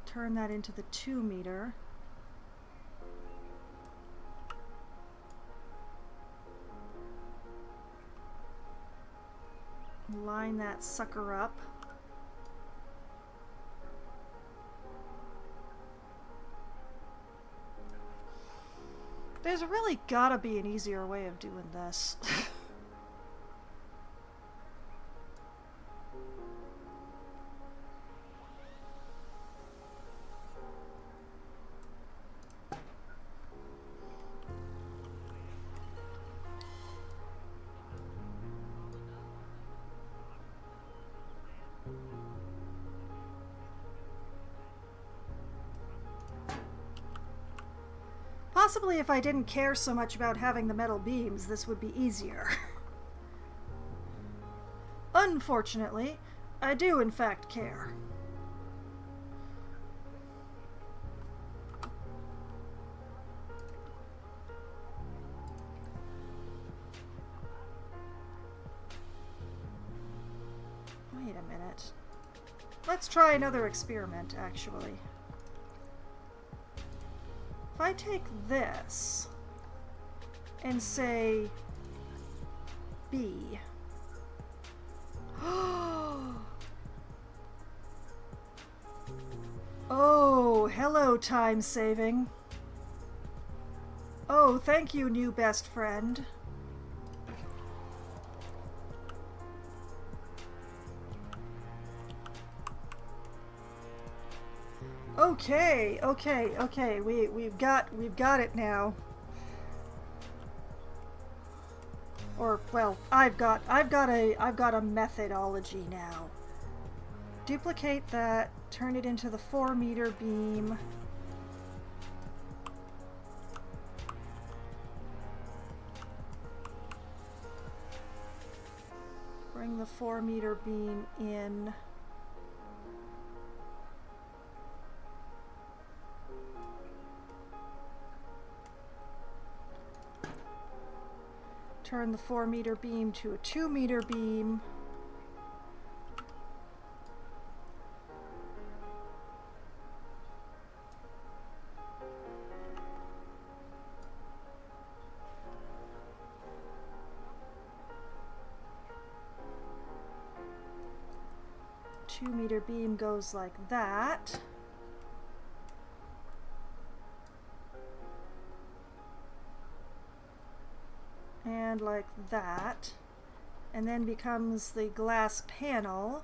turn that into the 2 meter. Line that sucker up. There's really gotta be an easier way of doing this. Possibly if I didn't care so much about having the metal beams, this would be easier. Unfortunately, I do in fact care. Let's try another experiment, actually. If I take this and say B. Oh, hello, time saving. Oh, thank you, new best friend. Okay, we've got it now. Or, well, I've got a methodology now. Duplicate that, turn it into the 4-meter beam. Bring the 4-meter beam in. Turn the 4-meter beam to a 2-meter beam. Two-meter beam goes like that. And like that, and then becomes the glass panel,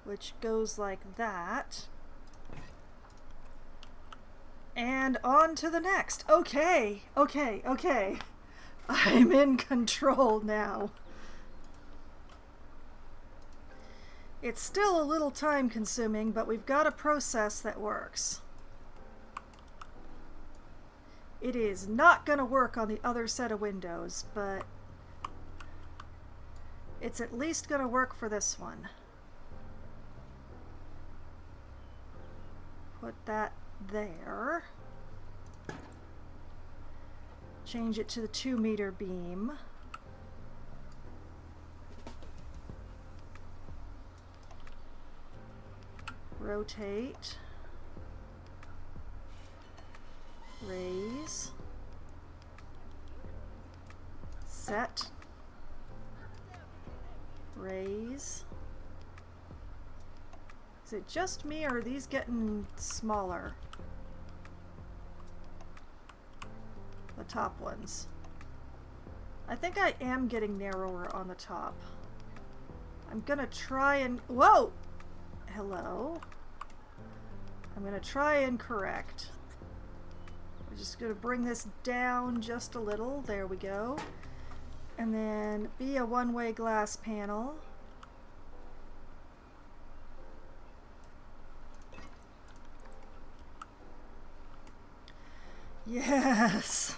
which goes like that, and on to the next. Okay, I'm in control now. It's still a little time consuming, but we've got a process that works. It is not going to work on the other set of windows, but it's at least going to work for this one. Put that there. Change it to the 2-meter beam. Rotate. Raise, set, raise. Is it just me, or are these getting smaller? The top ones. I think I am getting narrower on the top. I'm gonna try and... Whoa! Hello? I'm gonna try and correct. We're just going to bring this down just a little. There we go. And then be a one-way glass panel. Yes!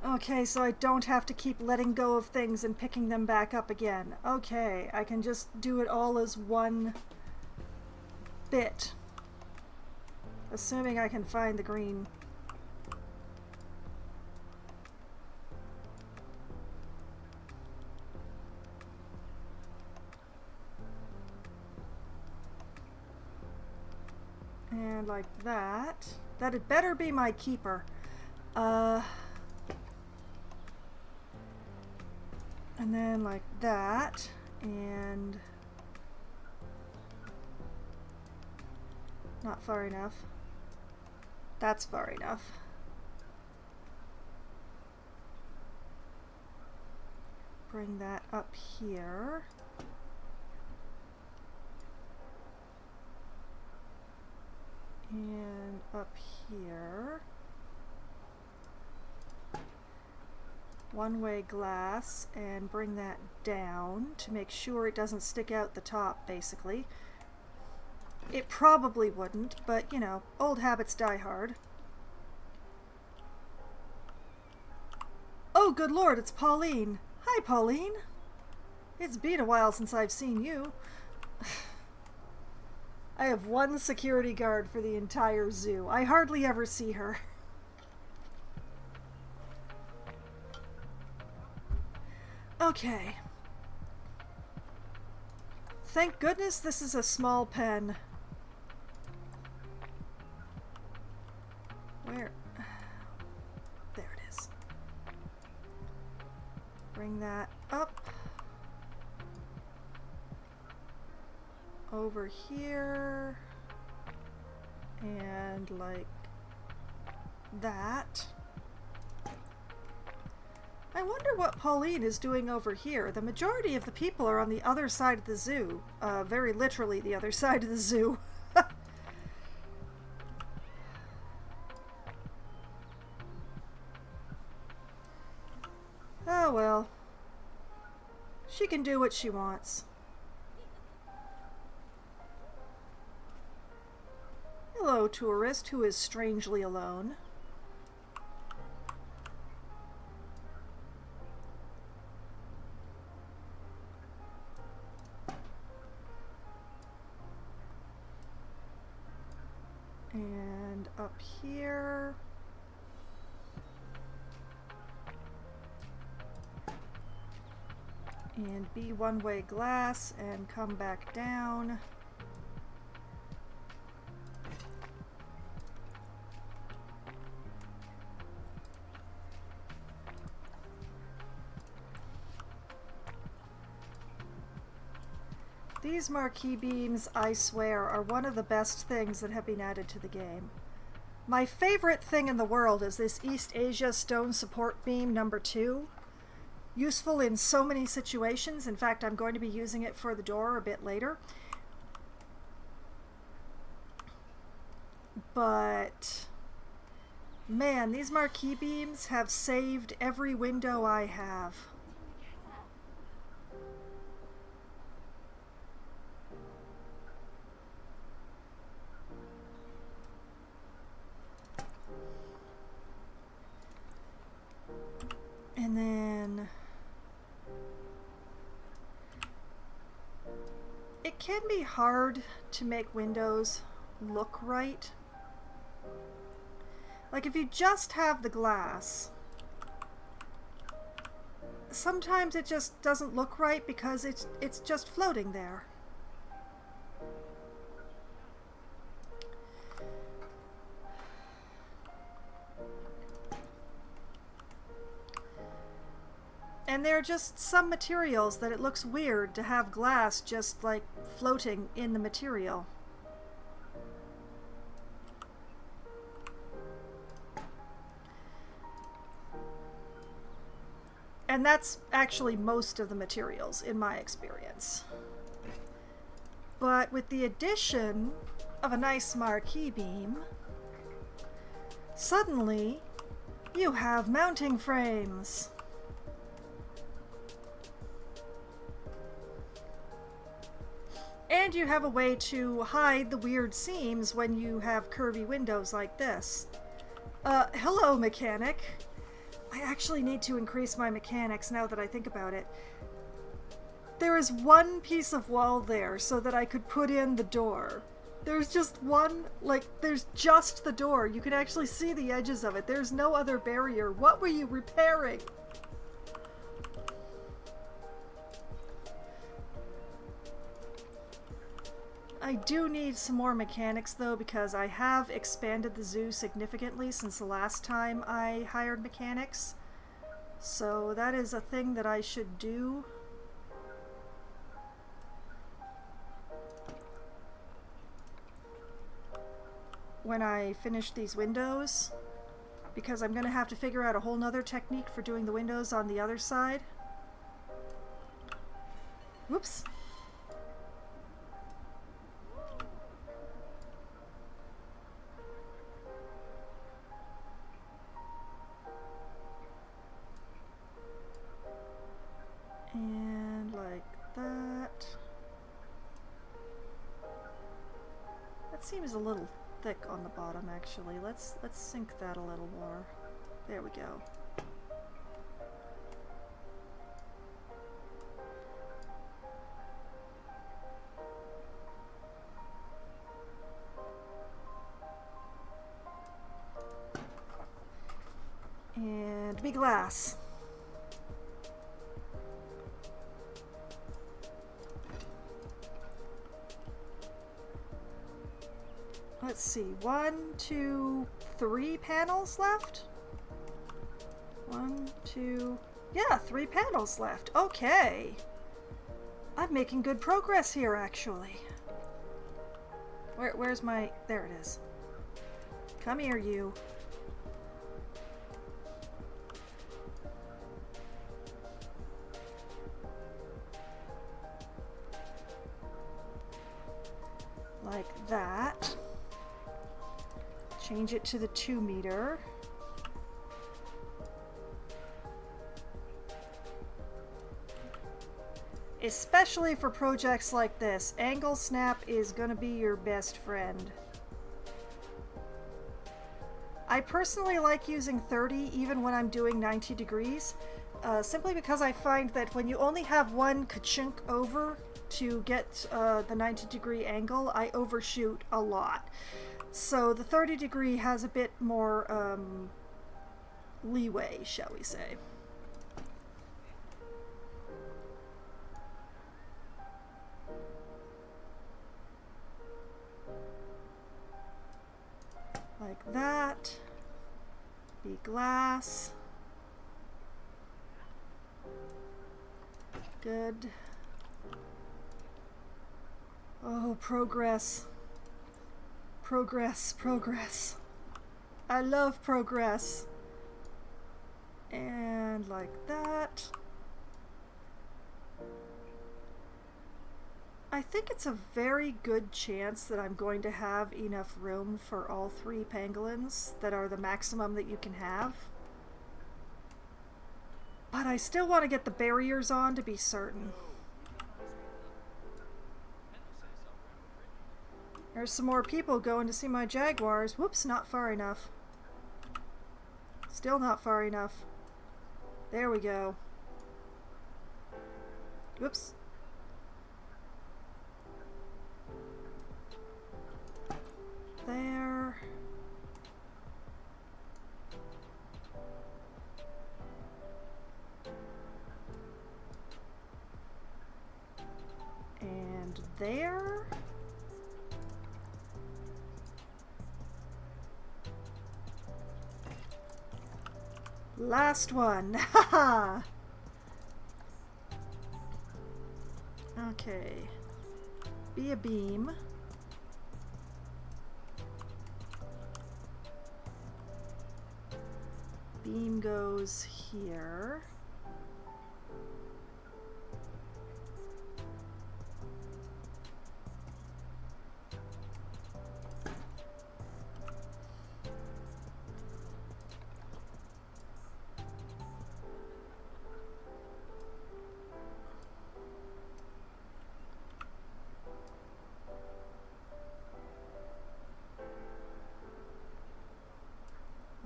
Okay, so I don't have to keep letting go of things and picking them back up again. Okay, I can just do it all as one bit. Assuming I can find the green. And like that. That had better be my keeper. And then like that. And not far enough. That's far enough. Bring that up here. And up here. One-way glass, and bring that down to make sure it doesn't stick out the top, basically. It probably wouldn't, but you know, old habits die hard. Oh, good lord, it's Pauline. Hi, Pauline. It's been a while since I've seen you. I have one security guard for the entire zoo. I hardly ever see her. Okay. thank goodness this is a small pen. Where? There it is. Bring that up. Over here. And like that. I wonder what Pauline is doing over here. The majority of the people are on the other side of the zoo. Very literally the other side of the zoo. Oh well. She can do what she wants. Hello, tourist who is strangely alone. And up here. And be one-way glass and come back down. These marquee beams, I swear, are one of the best things that have been added to the game. My favorite thing in the world is this East Asia Stone Support Beam number 2. Useful in so many situations. In fact, I'm going to be using it for the door a bit later. But, man, these marquee beams have saved every window I have. And then it can be hard to make windows look right. Like if you just have the glass, sometimes it just doesn't look right because it's just floating there. And there are just some materials that it looks weird to have glass just like floating in the material. And that's actually most of the materials in my experience. But with the addition of a nice marquee beam, suddenly you have mounting frames. And you have a way to hide the weird seams when you have curvy windows like this. Hello, mechanic. I actually need to increase my mechanics now that I think about it. There is one piece of wall there so that I could put in the door. There's just one, like, there's just the door. You can actually see the edges of it. There's no other barrier. What were you repairing? I do need some more mechanics though, because I have expanded the zoo significantly since the last time I hired mechanics. So that is a thing that I should do. When I finish these windows, because I'm going to have to figure out a whole nother technique for doing the windows on the other side. Whoops. And like that. That seems a little thick on the bottom actually. Let's sink that a little more. There we go. And be glass. let's see, 1, 2, 3 panels left? 1, 2, yeah, 3 panels left. Okay. I'm making good progress here, actually. Where's my... There it is. Come here, you. Like that. Change it to the 2 meter. Especially for projects like this, angle snap is gonna be your best friend. I personally like using 30 even when I'm doing 90 degrees, simply because I find that when you only have one ka-chunk over to get the 90 degree angle, I overshoot a lot. So the 30 degree has a bit more leeway, shall we say. Like that. Be glass. Good. Oh, progress. Progress, progress. I love progress. And like that. I think it's a very good chance that I'm going to have enough room for all 3 pangolins that are the maximum that you can have. But I still want to get the barriers on to be certain. There's some more people going to see my jaguars. Whoops, not far enough. Still not far enough. There we go. Whoops. There. And there. Last one. Haha. Okay. Be a beam. Beam goes here.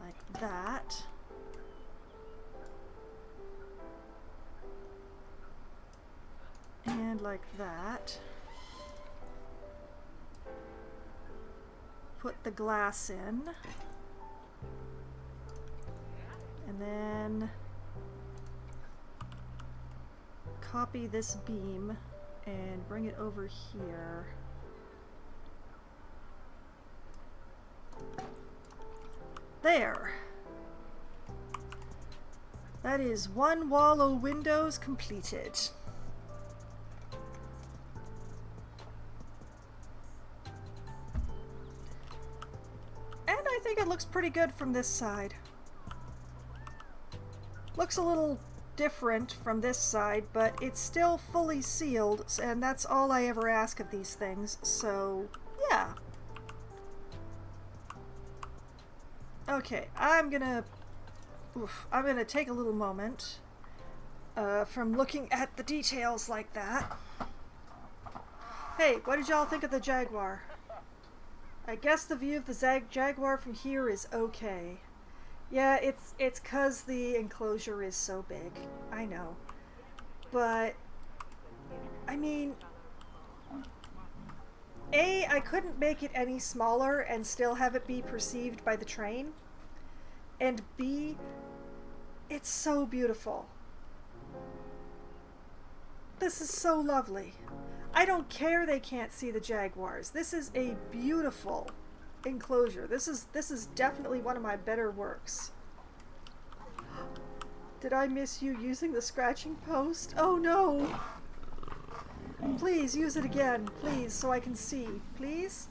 Like that. And like that. Put the glass in. And then copy this beam and bring it over here. There. That is one wall of windows completed. And I think it looks pretty good from this side. Looks a little different from this side, but it's still fully sealed, and that's all I ever ask of these things, so yeah. Okay, I'm gonna take a little moment from looking at the details like that. Hey, what did y'all think of the Jaguar? I guess the view of the Jaguar from here is okay. Yeah, it's 'cause the enclosure is so big. I know. But, I mean, A, I couldn't make it any smaller and still have it be perceived by the train. And B, it's so beautiful. This is so lovely. I don't care they can't see the jaguars. This is a beautiful, enclosure. This is definitely one of my better works. Did I miss you using the scratching post? Oh no! Please use it again, please, so I can see. Please?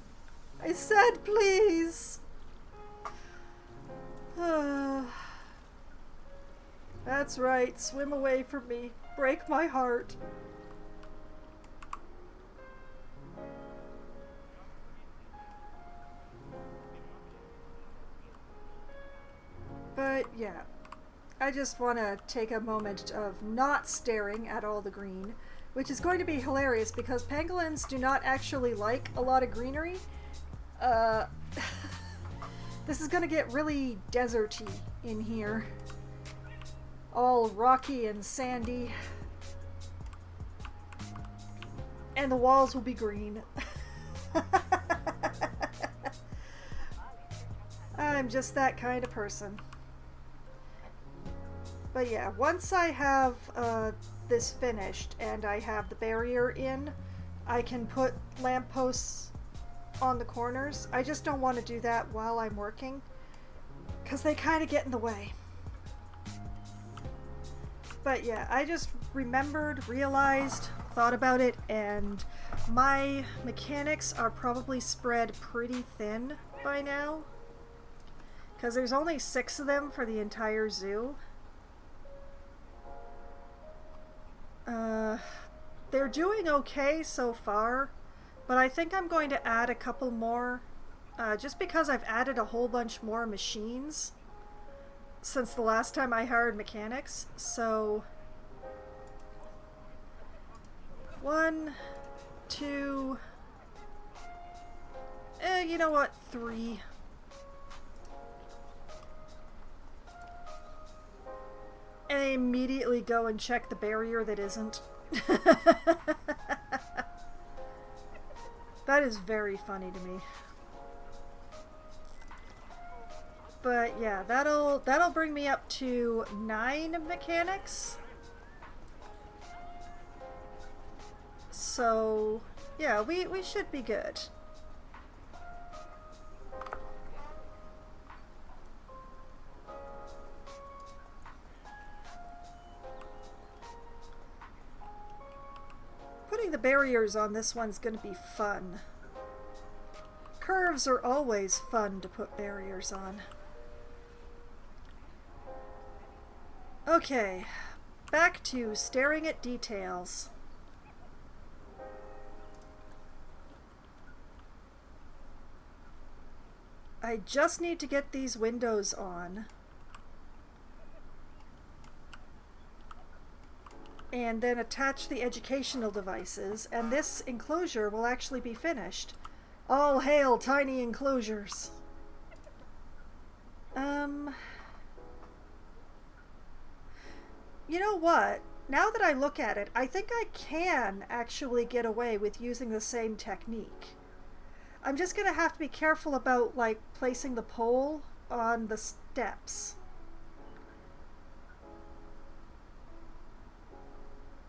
I said please! That's right, swim away from me. Break my heart. But yeah, I just want to take a moment of not staring at all the green, which is going to be hilarious because pangolins do not actually like a lot of greenery. This is going to get really deserty in here. All rocky and sandy. And the walls will be green. I'm just that kind of person. But yeah, once I have this finished and I have the barrier in, I can put lampposts on the corners. I just don't want to do that while I'm working because they kind of get in the way. But yeah, I just realized, thought about it, and my mechanics are probably spread pretty thin by now because there's only 6 of them for the entire zoo. They're doing okay so far, but I think I'm going to add a couple more just because I've added a whole bunch more machines since the last time I hired mechanics. So 1, 2, you know what, 3. And I immediately go and check the barrier that isn't. That is very funny to me. But yeah, that'll bring me up to 9 mechanics. So yeah, we should be good. Putting the barriers on this one's going to be fun. Curves are always fun to put barriers on. Okay, back to staring at details. I just need to get these windows on. And then attach the educational devices, and this enclosure will actually be finished. All hail tiny enclosures. You know what? Now that I look at it, I think I can actually get away with using the same technique. I'm just gonna have to be careful about, like, placing the pole on the steps.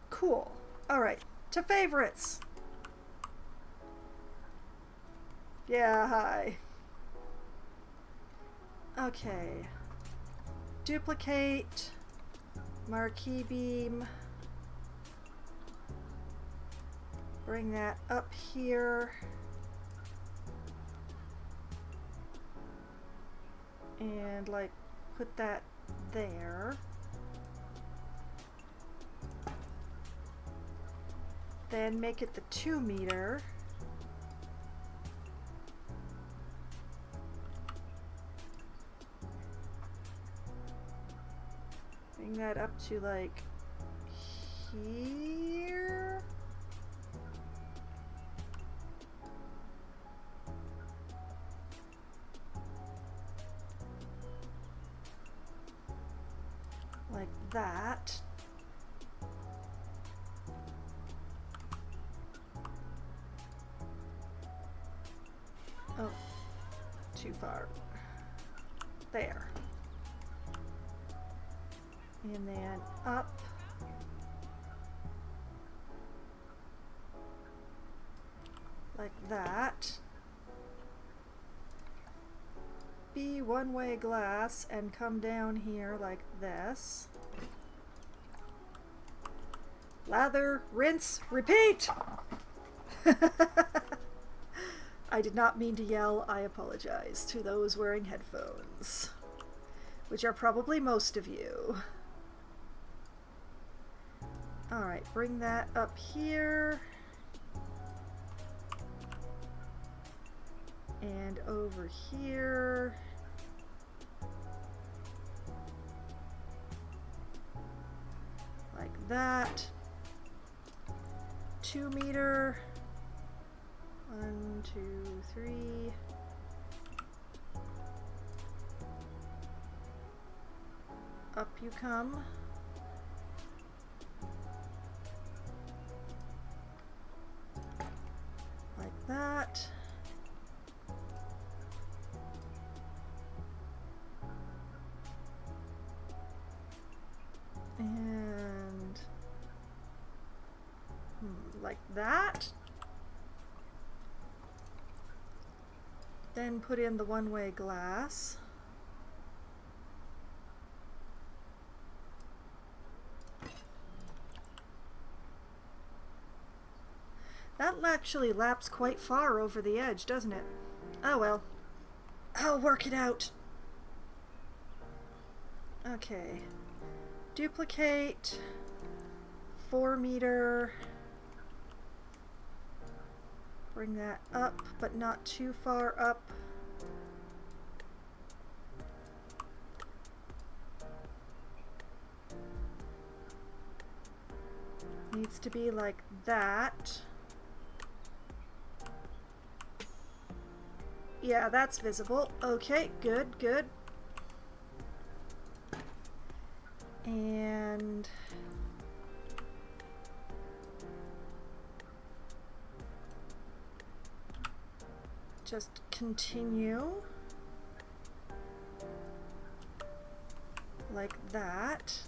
Cool. Alright, to favorites. Yeah, hi. Okay. Duplicate. Marquee beam. Bring that up here. And, like, put that there. Then make it the 2 meter. Bring that up to like here. Like that. Oh, too far. There. And then up. Like that. copy one-way glass and come down here like this. Lather, rinse, repeat! I did not mean to yell. I apologize to those wearing headphones, which are probably most of you. Alright, bring that up here. And over here. Like that. 2 meter. 1, 2, 3. Up you come. Like that. And like that. Then put in the one-way glass. That actually laps quite far over the edge, doesn't it? Oh well. I'll work it out. Okay. Duplicate. 4 meter. Bring that up, but not too far up. Needs to be like that. Yeah, that's visible. Okay, good, good. And just continue like that.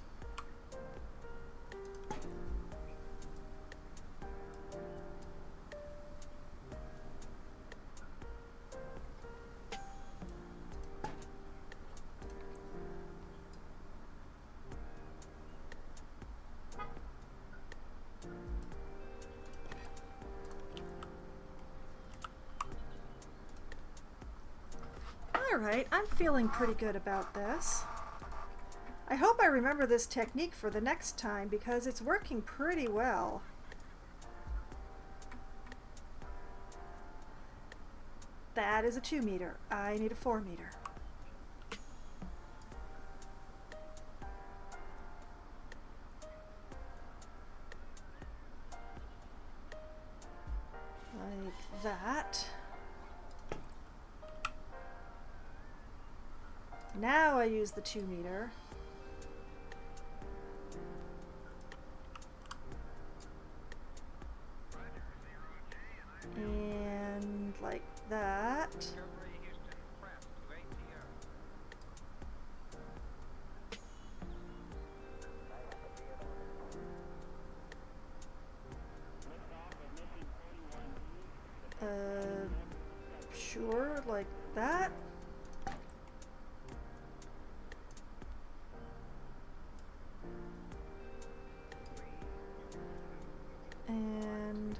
Alright, I'm feeling pretty good about this. I hope I remember this technique for the next time because it's working pretty well. That is a 2 meter. I need a 4 meter. Like that. Now I use the 2 meter. And like that. Sure, like that. And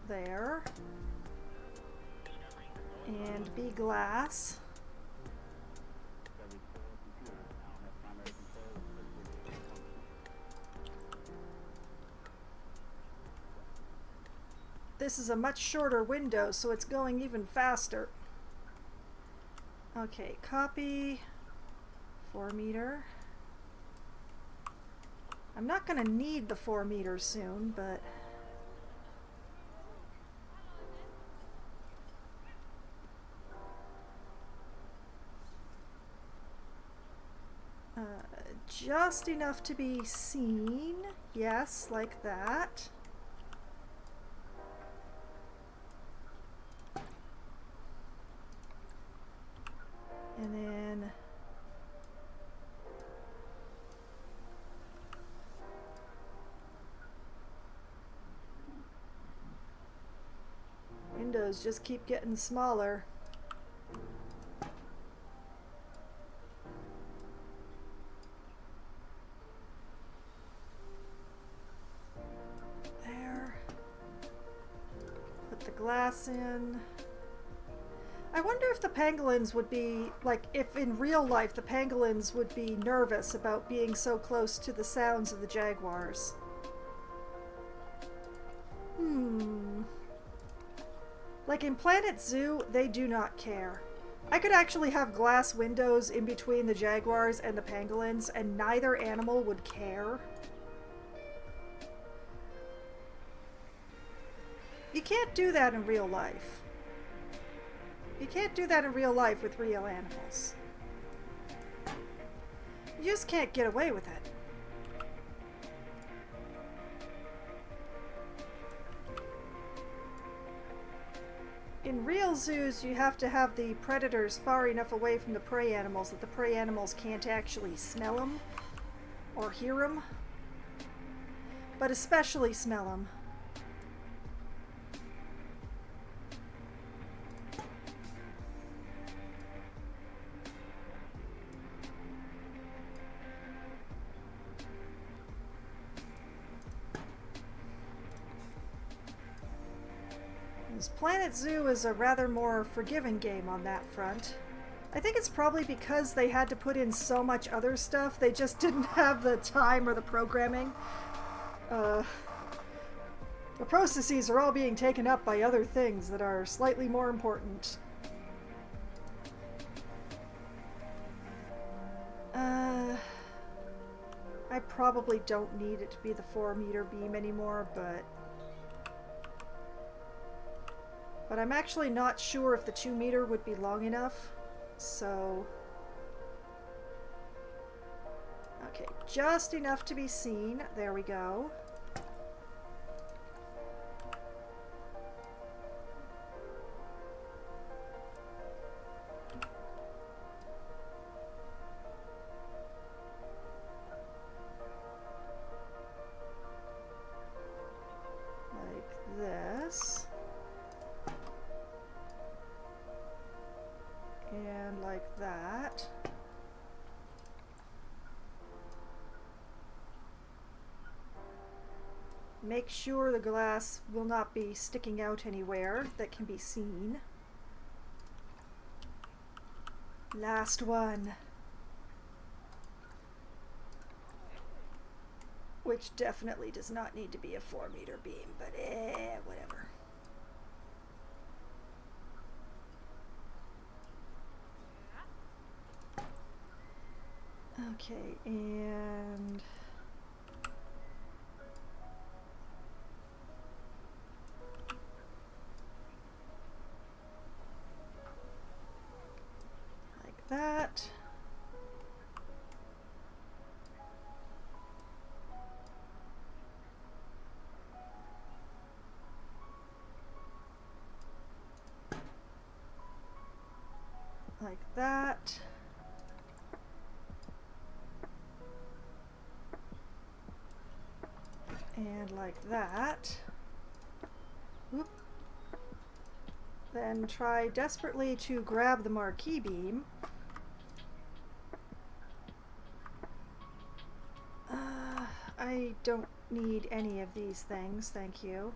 there. And B glass. This is a much shorter window, so it's going even faster. Okay, copy 4 meter. I'm not going to need the 4 meters soon, but just enough to be seen. Yes, like that. And then windows just keep getting smaller. glass in. I wonder if the pangolins would be, like, if in real life the pangolins would be nervous about being so close to the sounds of the jaguars. Like in Planet Zoo, they do not care. I could actually have glass windows in between the jaguars and the pangolins, and neither animal would care. You can't do that in real life. You can't do that in real life with real animals. You just can't get away with it. In real zoos, you have to have the predators far enough away from the prey animals that the prey animals can't actually smell them or hear them, but especially smell them. Planet Zoo is a rather more forgiving game on that front. I think it's probably because they had to put in so much other stuff, they just didn't have the time or the programming. The processes are all being taken up by other things that are slightly more important. I probably don't need it to be the 4-meter beam anymore, but I'm actually not sure if the 2-meter would be long enough, so... Okay, just enough to be seen. There we go. Like this. And like that. Make sure the glass will not be sticking out anywhere that can be seen. Last one. Which definitely does not need to be a 4-meter beam, but whatever. Okay, and like that. Like that. And like that. Whoop. Then try desperately to grab the marquee beam. I don't need any of these things, thank you.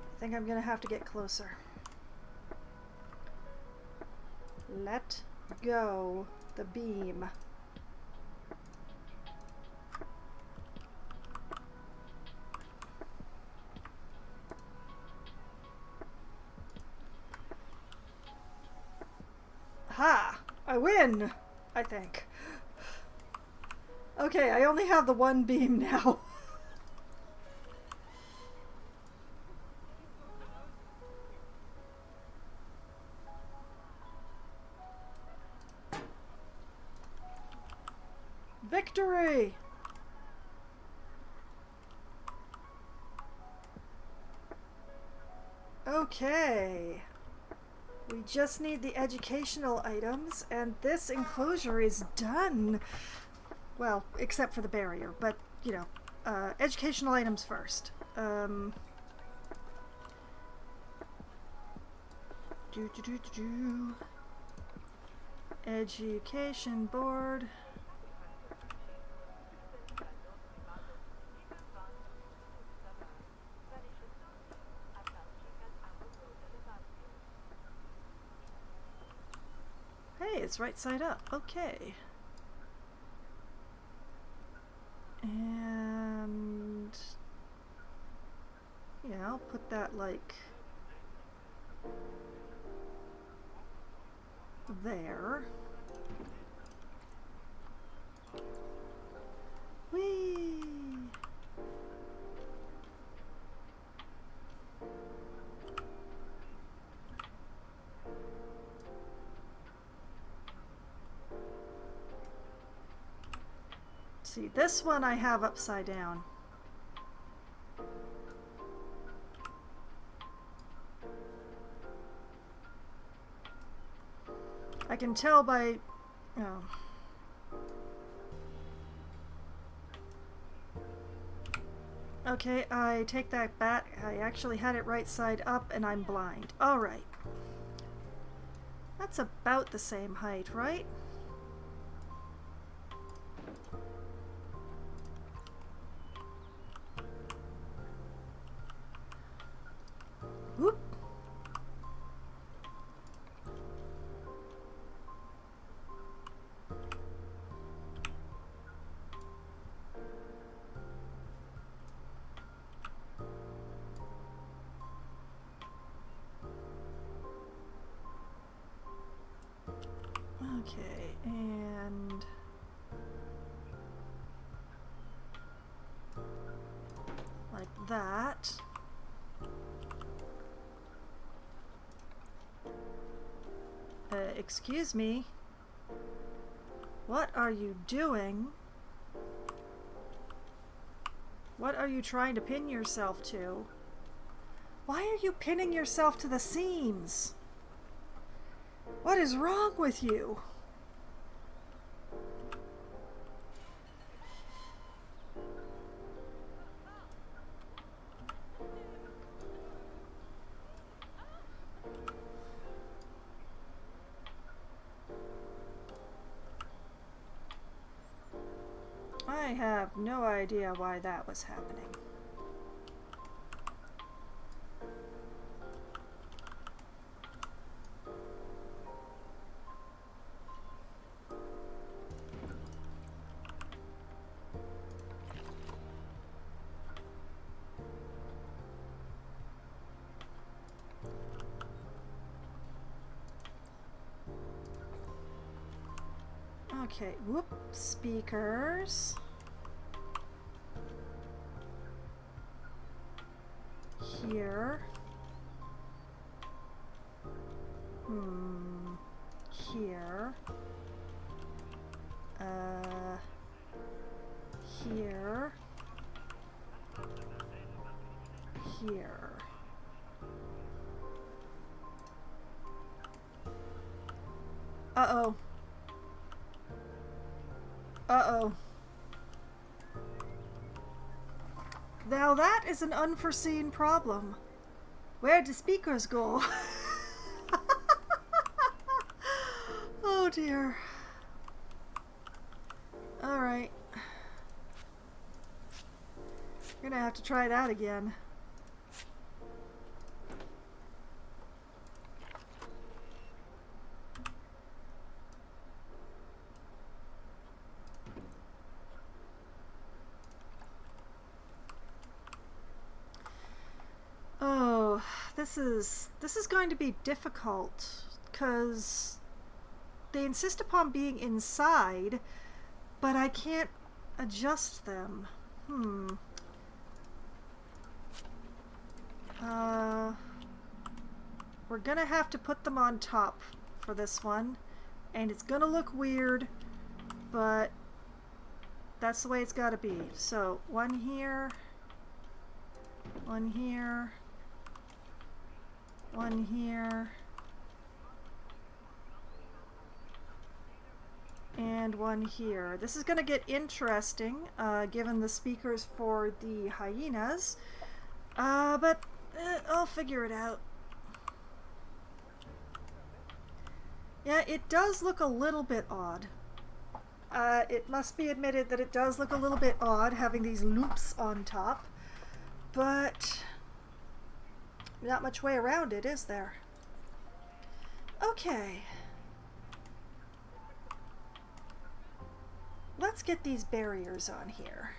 I think I'm gonna have to get closer. Let go the beam. Ha! I win! I think. Okay, I only have the one beam now. Victory! Okay. We just need the educational items, and this enclosure is done. Well, except for the barrier, but, you know, educational items first. Education board. Hey, it's right side up. Okay. And yeah, I'll put that like there. Whee! See, this one I have upside down. I can tell by... oh. Okay, I take that back. I actually had it right side up and I'm blind. Alright. That's about the same height, right? Whoop. Okay, and like that. Excuse me. What are you doing? What are you trying to pin yourself to? Why are you pinning yourself to the seams? What is wrong with you? I have no idea why that was happening. Okay, whoop, speakers. Here. Here. Here. Here. Uh-oh. Uh-oh. Now that is an unforeseen problem. Where'd the speakers go? Oh dear. Alright. Gonna have to try that again. Oh, this is going to be difficult because they insist upon being inside, but I can't adjust them. We're gonna have to put them on top for this one, and it's gonna look weird, but that's the way it's gotta be. So one here, one here, one here, And one here. This is going to get interesting, given the speakers for the hyenas. But I'll figure it out. Yeah, it does look a little bit odd. It must be admitted that it does look a little bit odd having these loops on top. But not much way around it, is there? Okay. Let's get these barriers on here.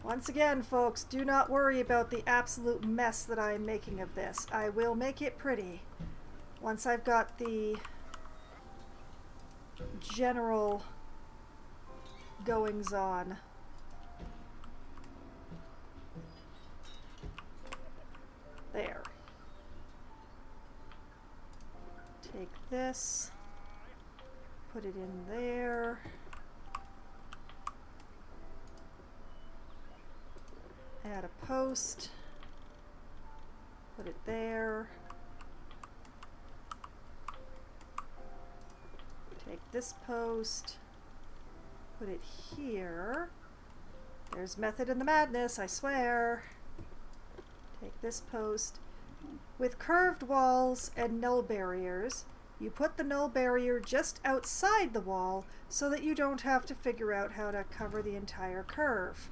Once again, folks, do not worry about the absolute mess that I am making of this. I will make it pretty once I've got the general goings on. There. Take this, put it in there. Add a post, put it there. Take this post, put it here. There's method in the madness, I swear. Take this post. With curved walls and null barriers, you put the null barrier just outside the wall so that you don't have to figure out how to cover the entire curve.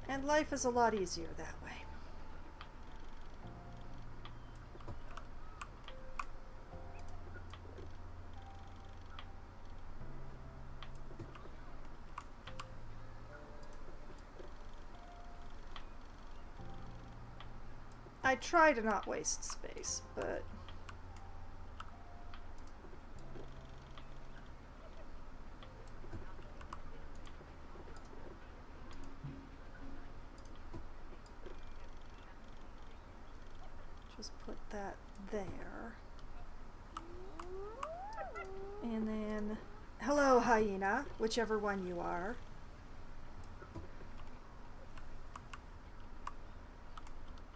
And life is a lot easier that way. I try to not waste space, but just put that there. And then, hello hyena, whichever one you are.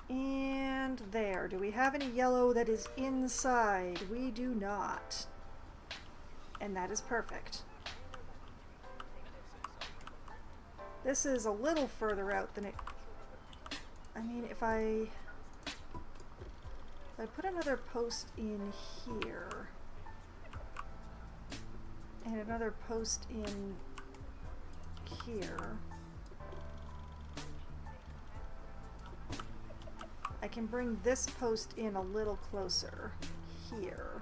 And there. Do we have any yellow that is inside? We do not. And that is perfect. This is a little further out than it... I mean, if I put another post in here and another post in here, I can bring this post in a little closer here.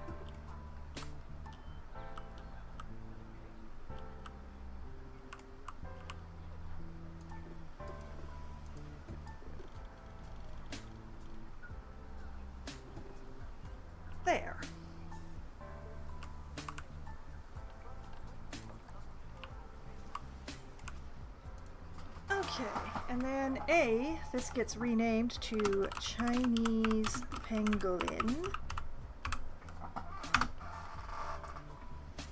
There. Okay, and then A, this gets renamed to Chinese pangolin.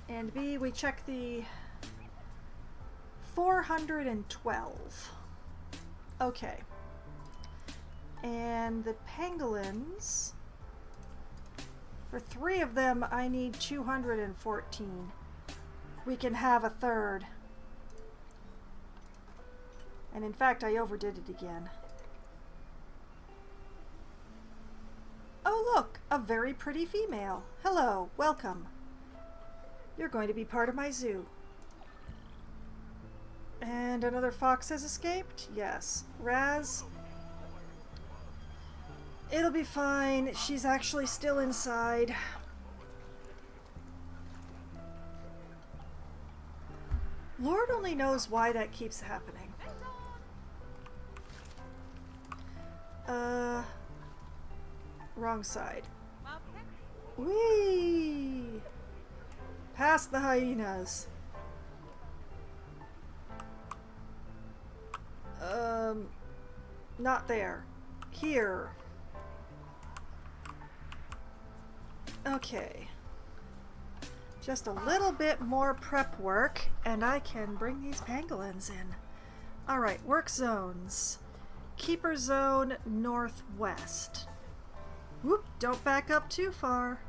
And B, we check the 412. Okay. And the pangolins, for 3 of them, I need 214. We can have a third. And in fact, I overdid it again. Oh look, a very pretty female. Hello, welcome. You're going to be part of my zoo. And another fox has escaped? Yes. Raz? It'll be fine. She's actually still inside. Lord only knows why that keeps happening. Wrong side. Whee! Past the hyenas. Not there. Here. Okay. Just a little bit more prep work, and I can bring these pangolins in. Alright, work zones. Keeper zone northwest. Whoop, don't back up too far.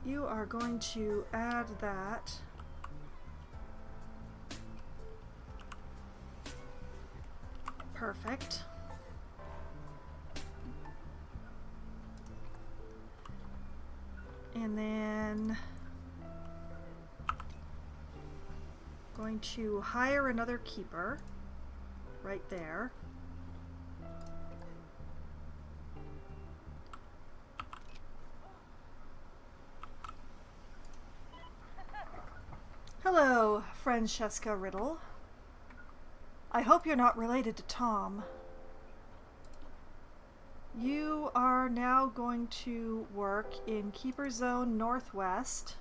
You are going to add that. Perfect. And then going to hire another keeper right there. Hello, Francesca Riddle. I hope you're not related to Tom. You are now going to work in Keeper Zone Northwest.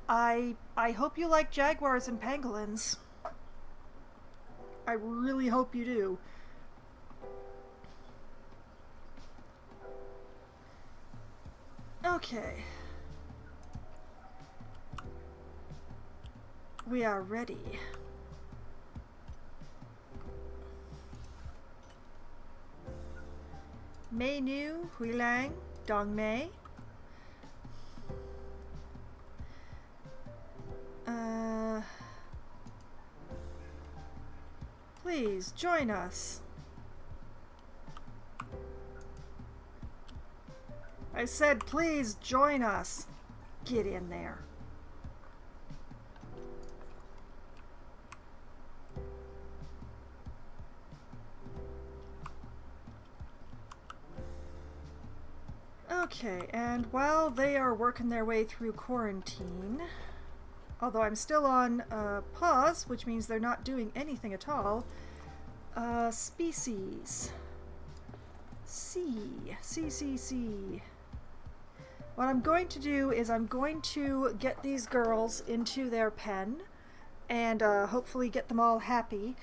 I hope you like jaguars and pangolins. I really hope you do. Okay. We are ready. Mei Nu, Huilang, Dong Mei. Please join us. I said please join us. Get in there. Okay, and while they are working their way through quarantine, although I'm still on pause, which means they're not doing anything at all, species. C. What I'm going to do is I'm going to get these girls into their pen and hopefully get them all happy,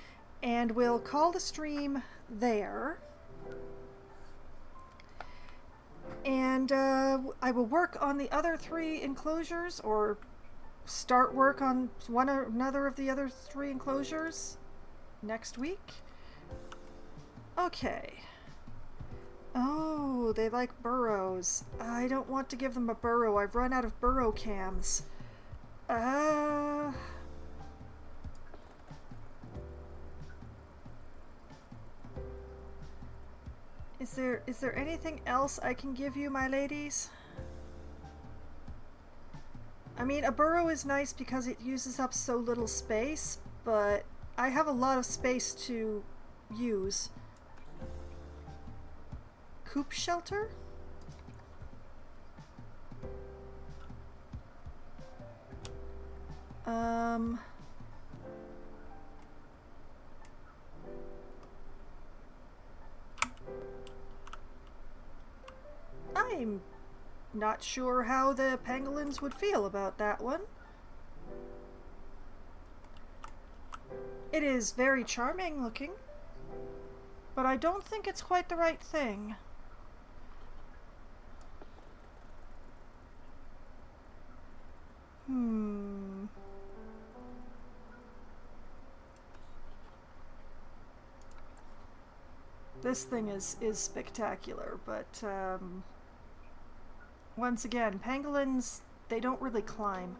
and we'll call the stream there. And I will work on the other 3 enclosures, or start work on one or another of the other 3 enclosures next week. Okay. Oh, they like burrows. I don't want to give them a burrow. I've run out of burrow cams. Is there anything else I can give you, my ladies? I mean, a burrow is nice because it uses up so little space, but I have a lot of space to use. Coop shelter? I'm not sure how the pangolins would feel about that one. It is very charming looking, but I don't think it's quite the right thing. This thing is spectacular, but once again, pangolins, they don't really climb.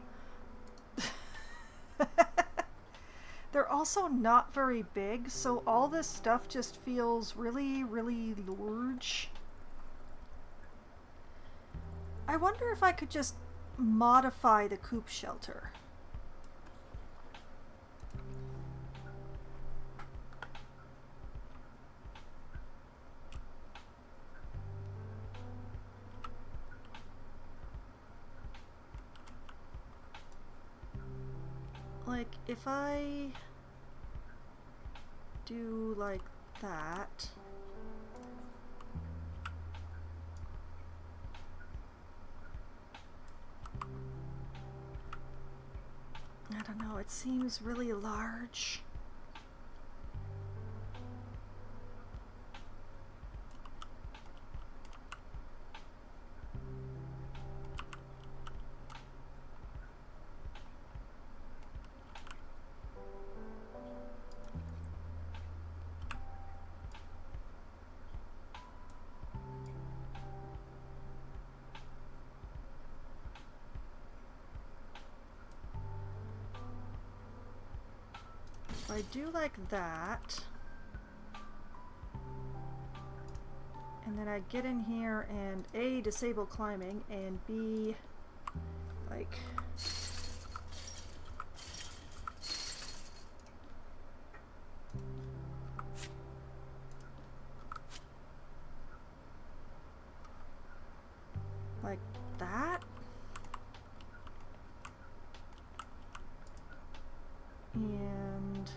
They're also not very big, so all this stuff just feels really, really large. I wonder if I could just modify the coop shelter. Like, if I do like that, it seems really large. I do like that. And then I get in here and A, disable climbing, and B, like... like that? And...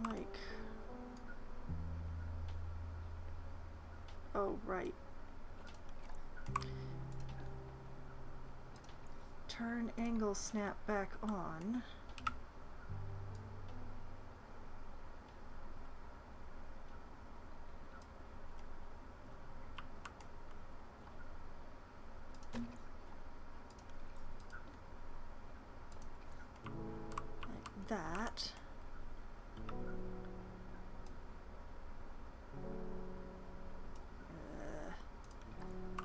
like... oh, right. Turn angle snap back on. Like that.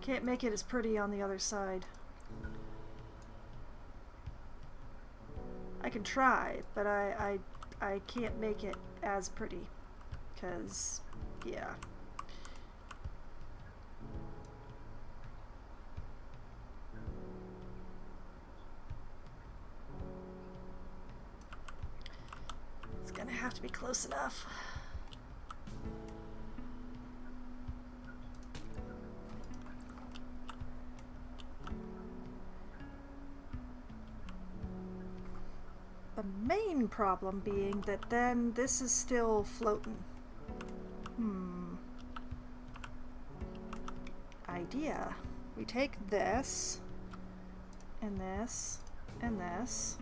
Can't make it as pretty on the other side. I can try, but I can't make it as pretty. 'Cause, yeah. It's gonna have to be close enough. The main problem being that then this is still floating. Idea. We take this, and this, and this.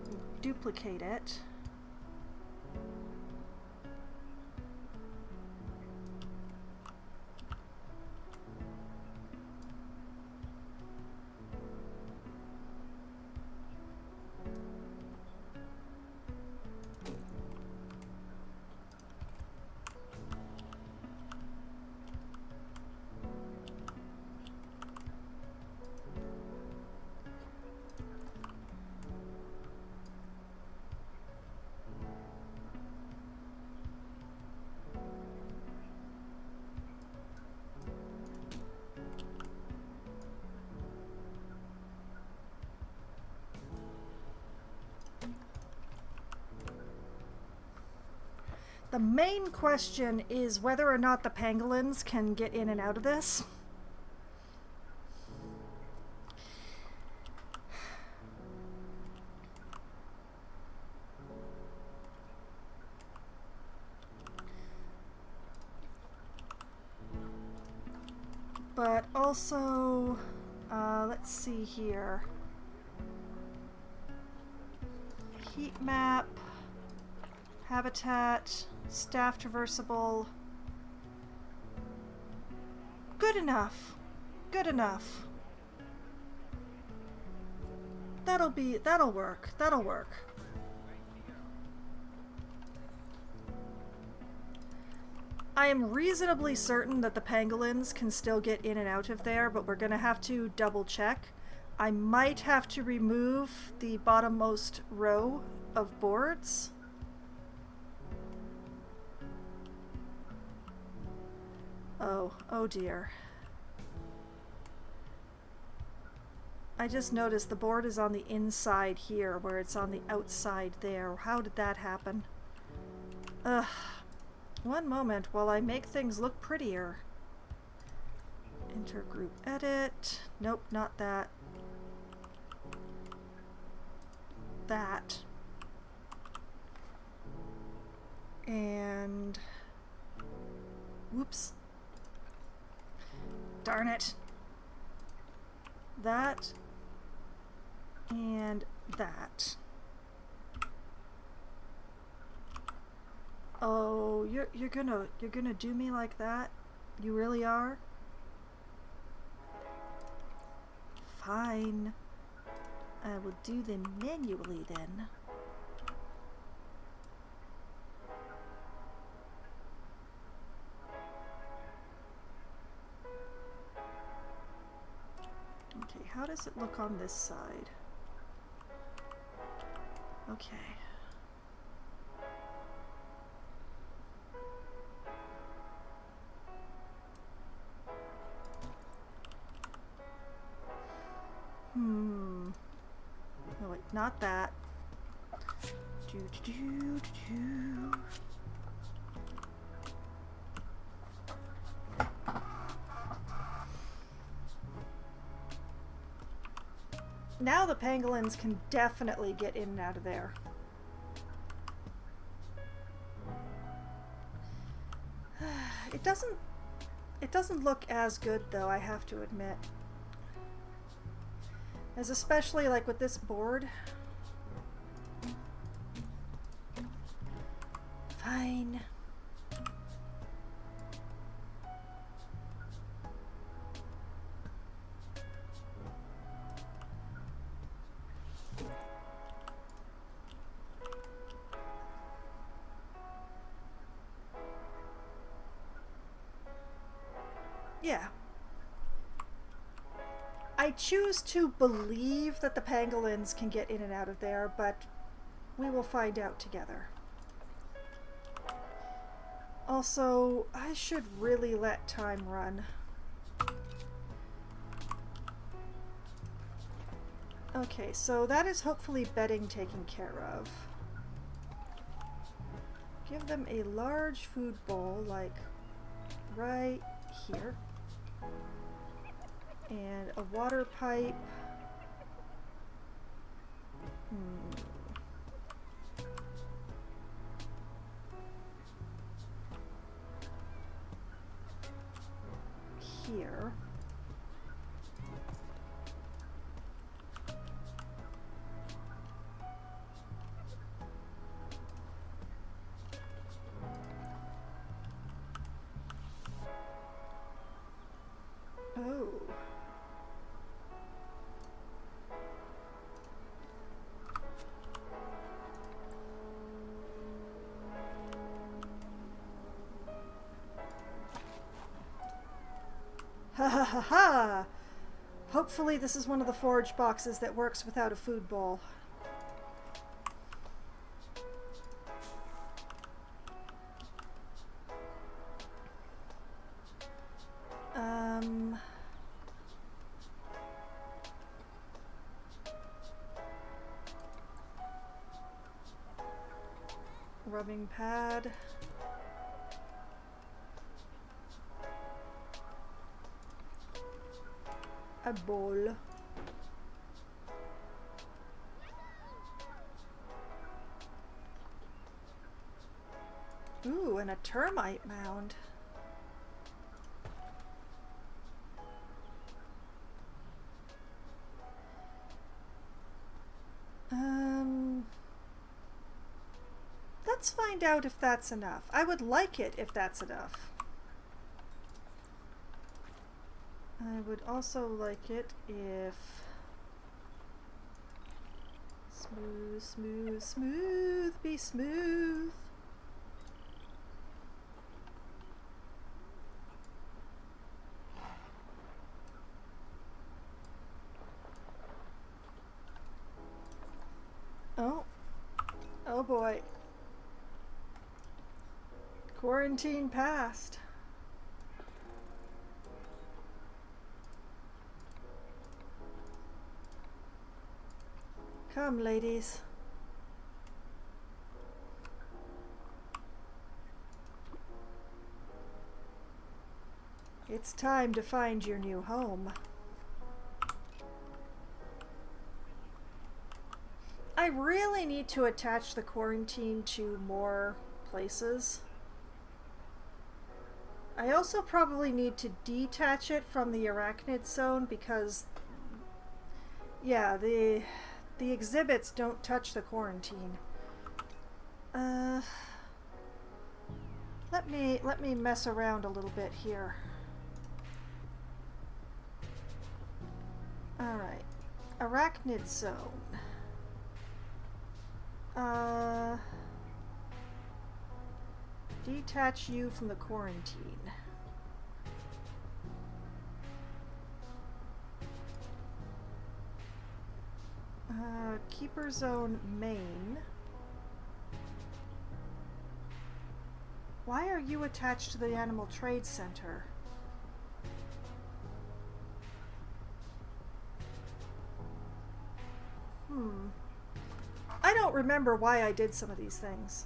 We duplicate it. The main question is whether or not the pangolins can get in and out of this. But also, let's see here. Heat map, habitat, staff traversable. Good enough. Good enough. That'll work. That'll work. I am reasonably certain that the pangolins can still get in and out of there, but we're gonna have to double check. I might have to remove the bottommost row of boards. Oh dear. I just noticed the board is on the inside here, where it's on the outside there. How did that happen? Ugh. One moment while I make things look prettier. Intergroup edit. Nope, not that. That. And... whoops. Darn it. that, and that. Oh, you're gonna do me like that? You really are? Fine. I will do them manually then. Okay, how does it look on this side? Okay. Oh wait, not that. Now the pangolins can definitely get in and out of there. It doesn't look as good though, I have to admit. As especially like with this board. Fine. Yeah. I choose to believe that the pangolins can get in and out of there, but we will find out together. Also, I should really let time run. Okay, so that is hopefully bedding taken care of. Give them a large food bowl, like right here. And a water pipe. Here. Oh. Ha ha ha ha! Hopefully this is one of the forage boxes that works without a food bowl. Rubbing pad. A bowl. Ooh, and a termite mound. Let's find out if that's enough. I would like it if that's enough. I would also like it if... Smooth, smooth, smooth, be smooth. Oh. Oh boy. Quarantine passed. Come, ladies. It's time to find your new home. I really need to attach the quarantine to more places. I also probably need to detach it from the arachnid zone because Yeah, the exhibits don't touch the quarantine. Let me mess around a little bit here. All right, arachnid zone. Detach you from the quarantine. Keeper zone main. Why are you attached to the Animal Trade Center? I don't remember why I did some of these things.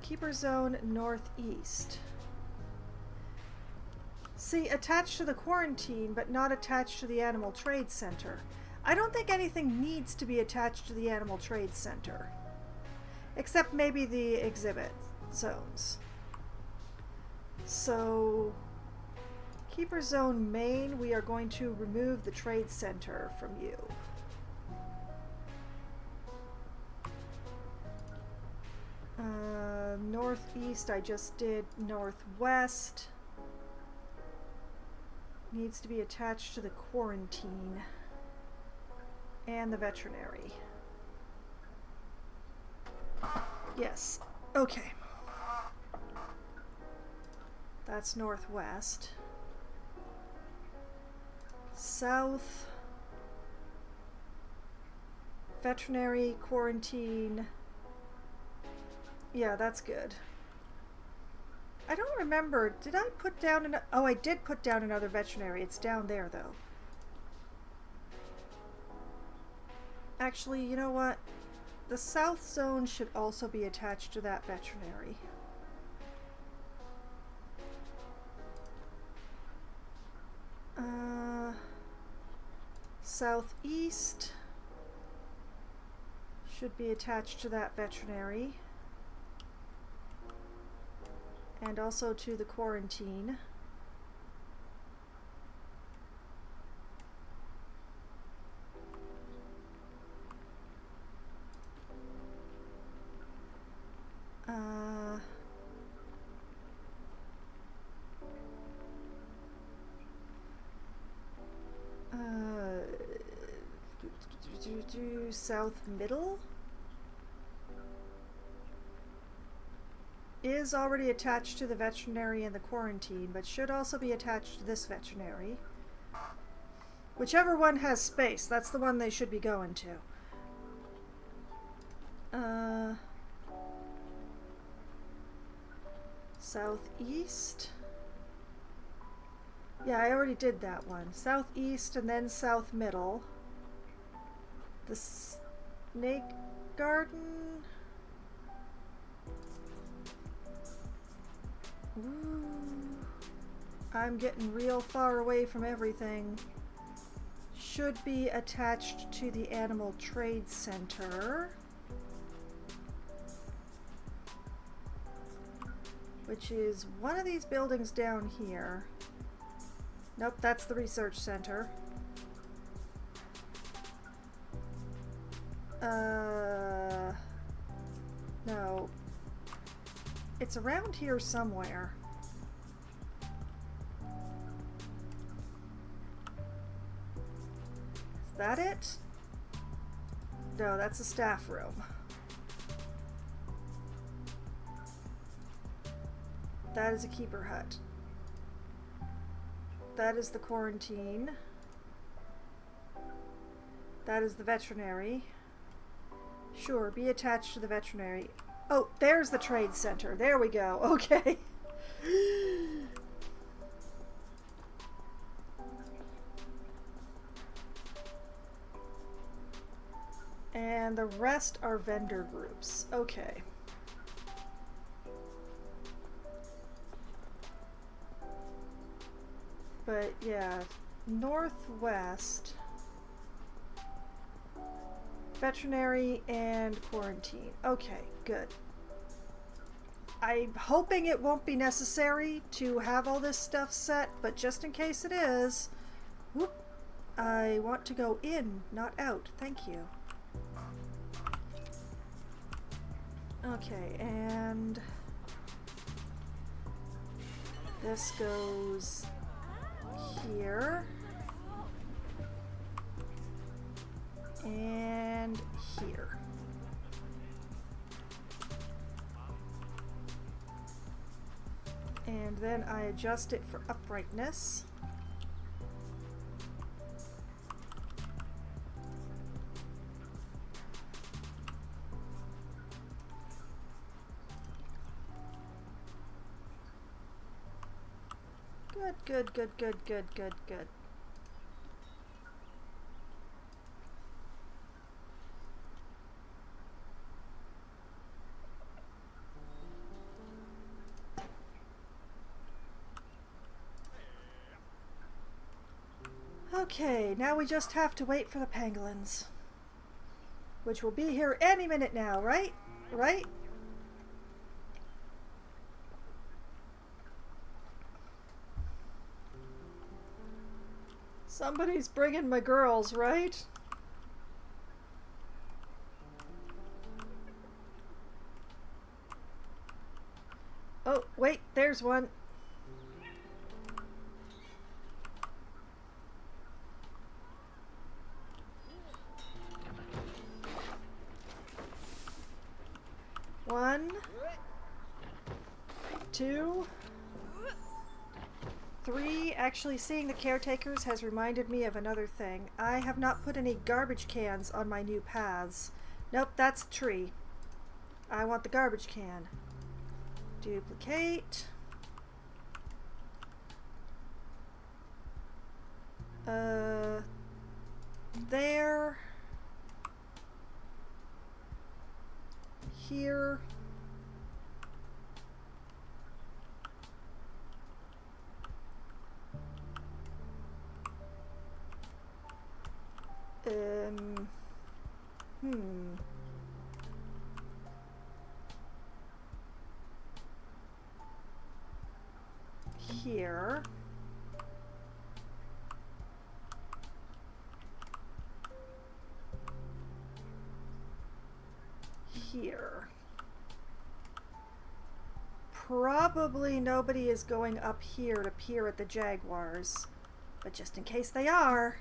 Keeper zone northeast. See, attached to the quarantine, but not attached to the Animal Trade Center. I don't think anything needs to be attached to the Animal Trade Center. Except maybe the exhibit zones. So, Keeper Zone main, we are going to remove the Trade Center from you. Northeast, I just did. Northwest needs to be attached to the quarantine and the veterinary. Yes. Okay. That's northwest. South. Veterinary, quarantine. Yeah, that's good. I don't remember. Did I put down an... Oh, I did put down another veterinary. It's down there, though. Actually, you know what? The south zone should also be attached to that veterinary. Southeast should be attached to that veterinary. And also to the quarantine. South middle is already attached to the veterinary and the quarantine, but should also be attached to this veterinary. Whichever one has space, that's the one they should be going to. Southeast. Yeah, I already did that one. Southeast and then south middle. The snake garden. Ooh. I'm getting real far away from everything. Should be attached to the Animal Trade Center. Which is one of these buildings down here. Nope, that's the Research Center. No. It's around here somewhere. Is that it? No, that's a staff room. That is a keeper hut. That is the quarantine. That is the veterinary. Sure, be attached to the veterinary. Oh, there's the trade center. There we go. Okay. And the rest are vendor groups. Okay. But yeah, northwest, veterinary and quarantine. Okay, good. I'm hoping it won't be necessary to have all this stuff set, but just in case it is, whoop, I want to go in, not out. Thank you. Okay, and this goes here and here. And then I adjust it for uprightness. Good, good, good, good, good, good, good. Okay, now we just have to wait for the pangolins. Which will be here any minute now, right? Right? Somebody's bringing my girls, right? Oh, wait, there's one. One, two, three. Actually, seeing the caretakers has reminded me of another thing. I have not put any garbage cans on my new paths. Nope, that's a tree. I want the garbage can. Duplicate. There. Here. Here. Here. Probably nobody is going up here to peer at the jaguars, but just in case they are.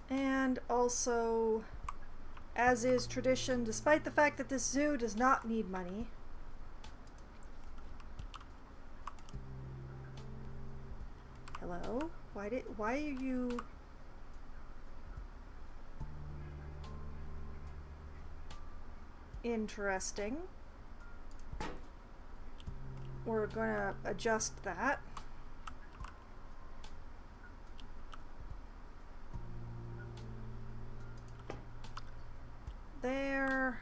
And also, as is tradition, despite the fact that this zoo does not need money, hello? Why are you... Interesting. We're gonna adjust that. There.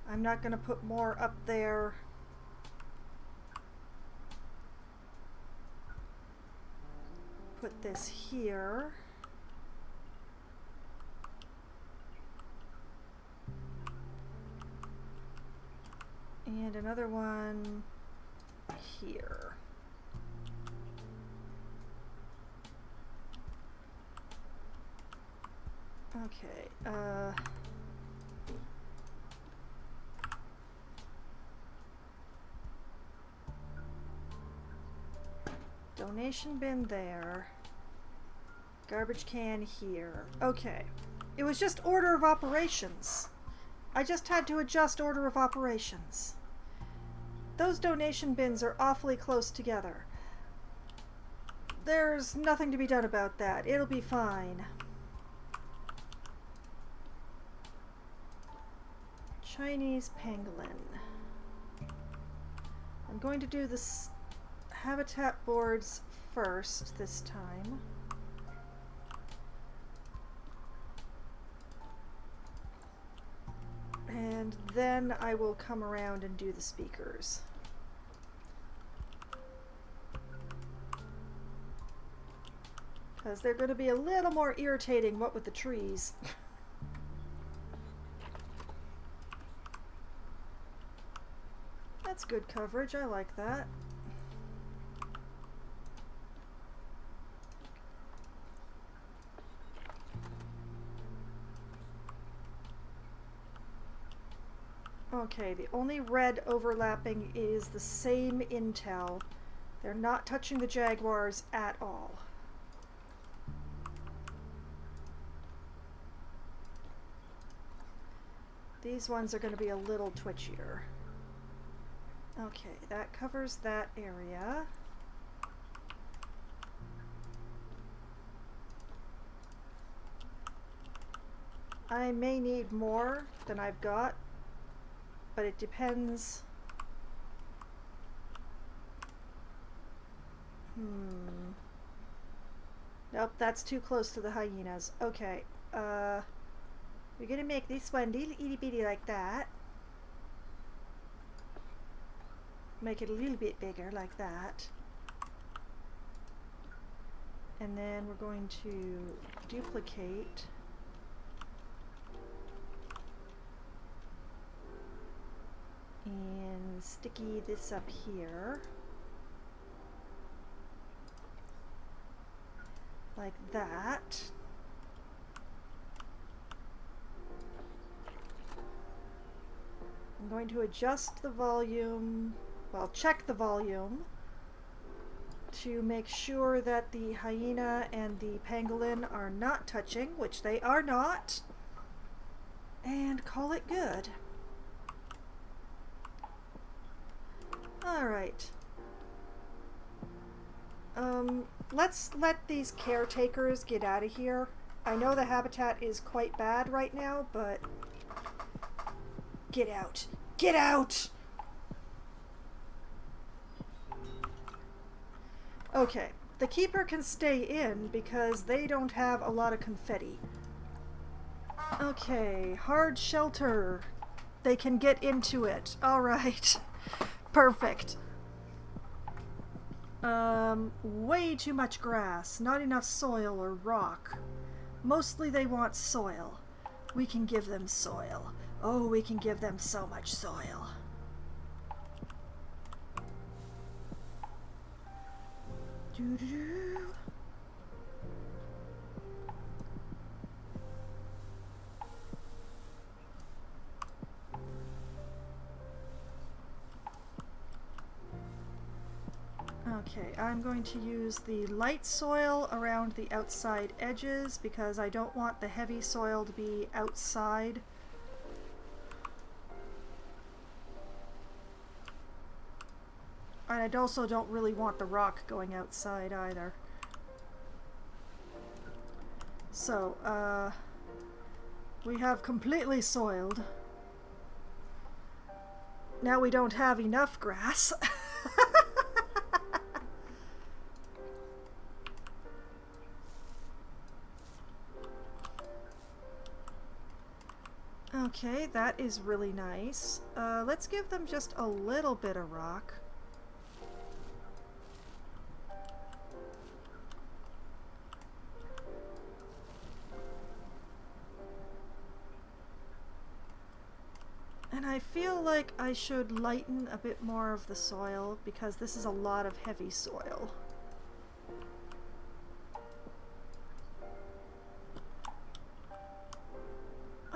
I'm not gonna put more up there. Put this here. And another one here. Okay, donation bin there. Garbage can here. Okay. It was just order of operations. I just had to adjust order of operations. Those donation bins are awfully close together. There's nothing to be done about that. It'll be fine. Chinese pangolin. I'm going to do this habitat boards first this time. And then I will come around and do the speakers. Because they're going to be a little more irritating, what with the trees. That's good coverage, I like that. Okay, the only red overlapping is the same intel. They're not touching the jaguars at all. These ones are going to be a little twitchier. Okay, that covers that area. I may need more than I've got, but it depends. Nope, that's too close to the hyenas. Okay, we're gonna make this one itty bitty like that. Make it a little bit bigger like that. And then we're going to duplicate. And sticky this up here. Like that. I'm going to adjust the volume, well, check the volume to make sure that the hyena and the pangolin are not touching, which they are not, and call it good. Alright. Let's let these caretakers get out of here. I know the habitat is quite bad right now, but get out. Get out! Okay, the keeper can stay in because they don't have a lot of confetti. Okay, hard shelter. They can get into it. Alright. Perfect. Way too much grass, not enough soil or rock. Mostly they want soil. We can give them soil. Oh, we can give them so much soil. Doo-doo-doo. Okay, I'm going to use the light soil around the outside edges because I don't want the heavy soil to be outside. And I also don't really want the rock going outside either. So, we have completely soiled. Now we don't have enough grass. Okay, that is really nice. Let's give them just a little bit of rock. And I feel like I should lighten a bit more of the soil because this is a lot of heavy soil.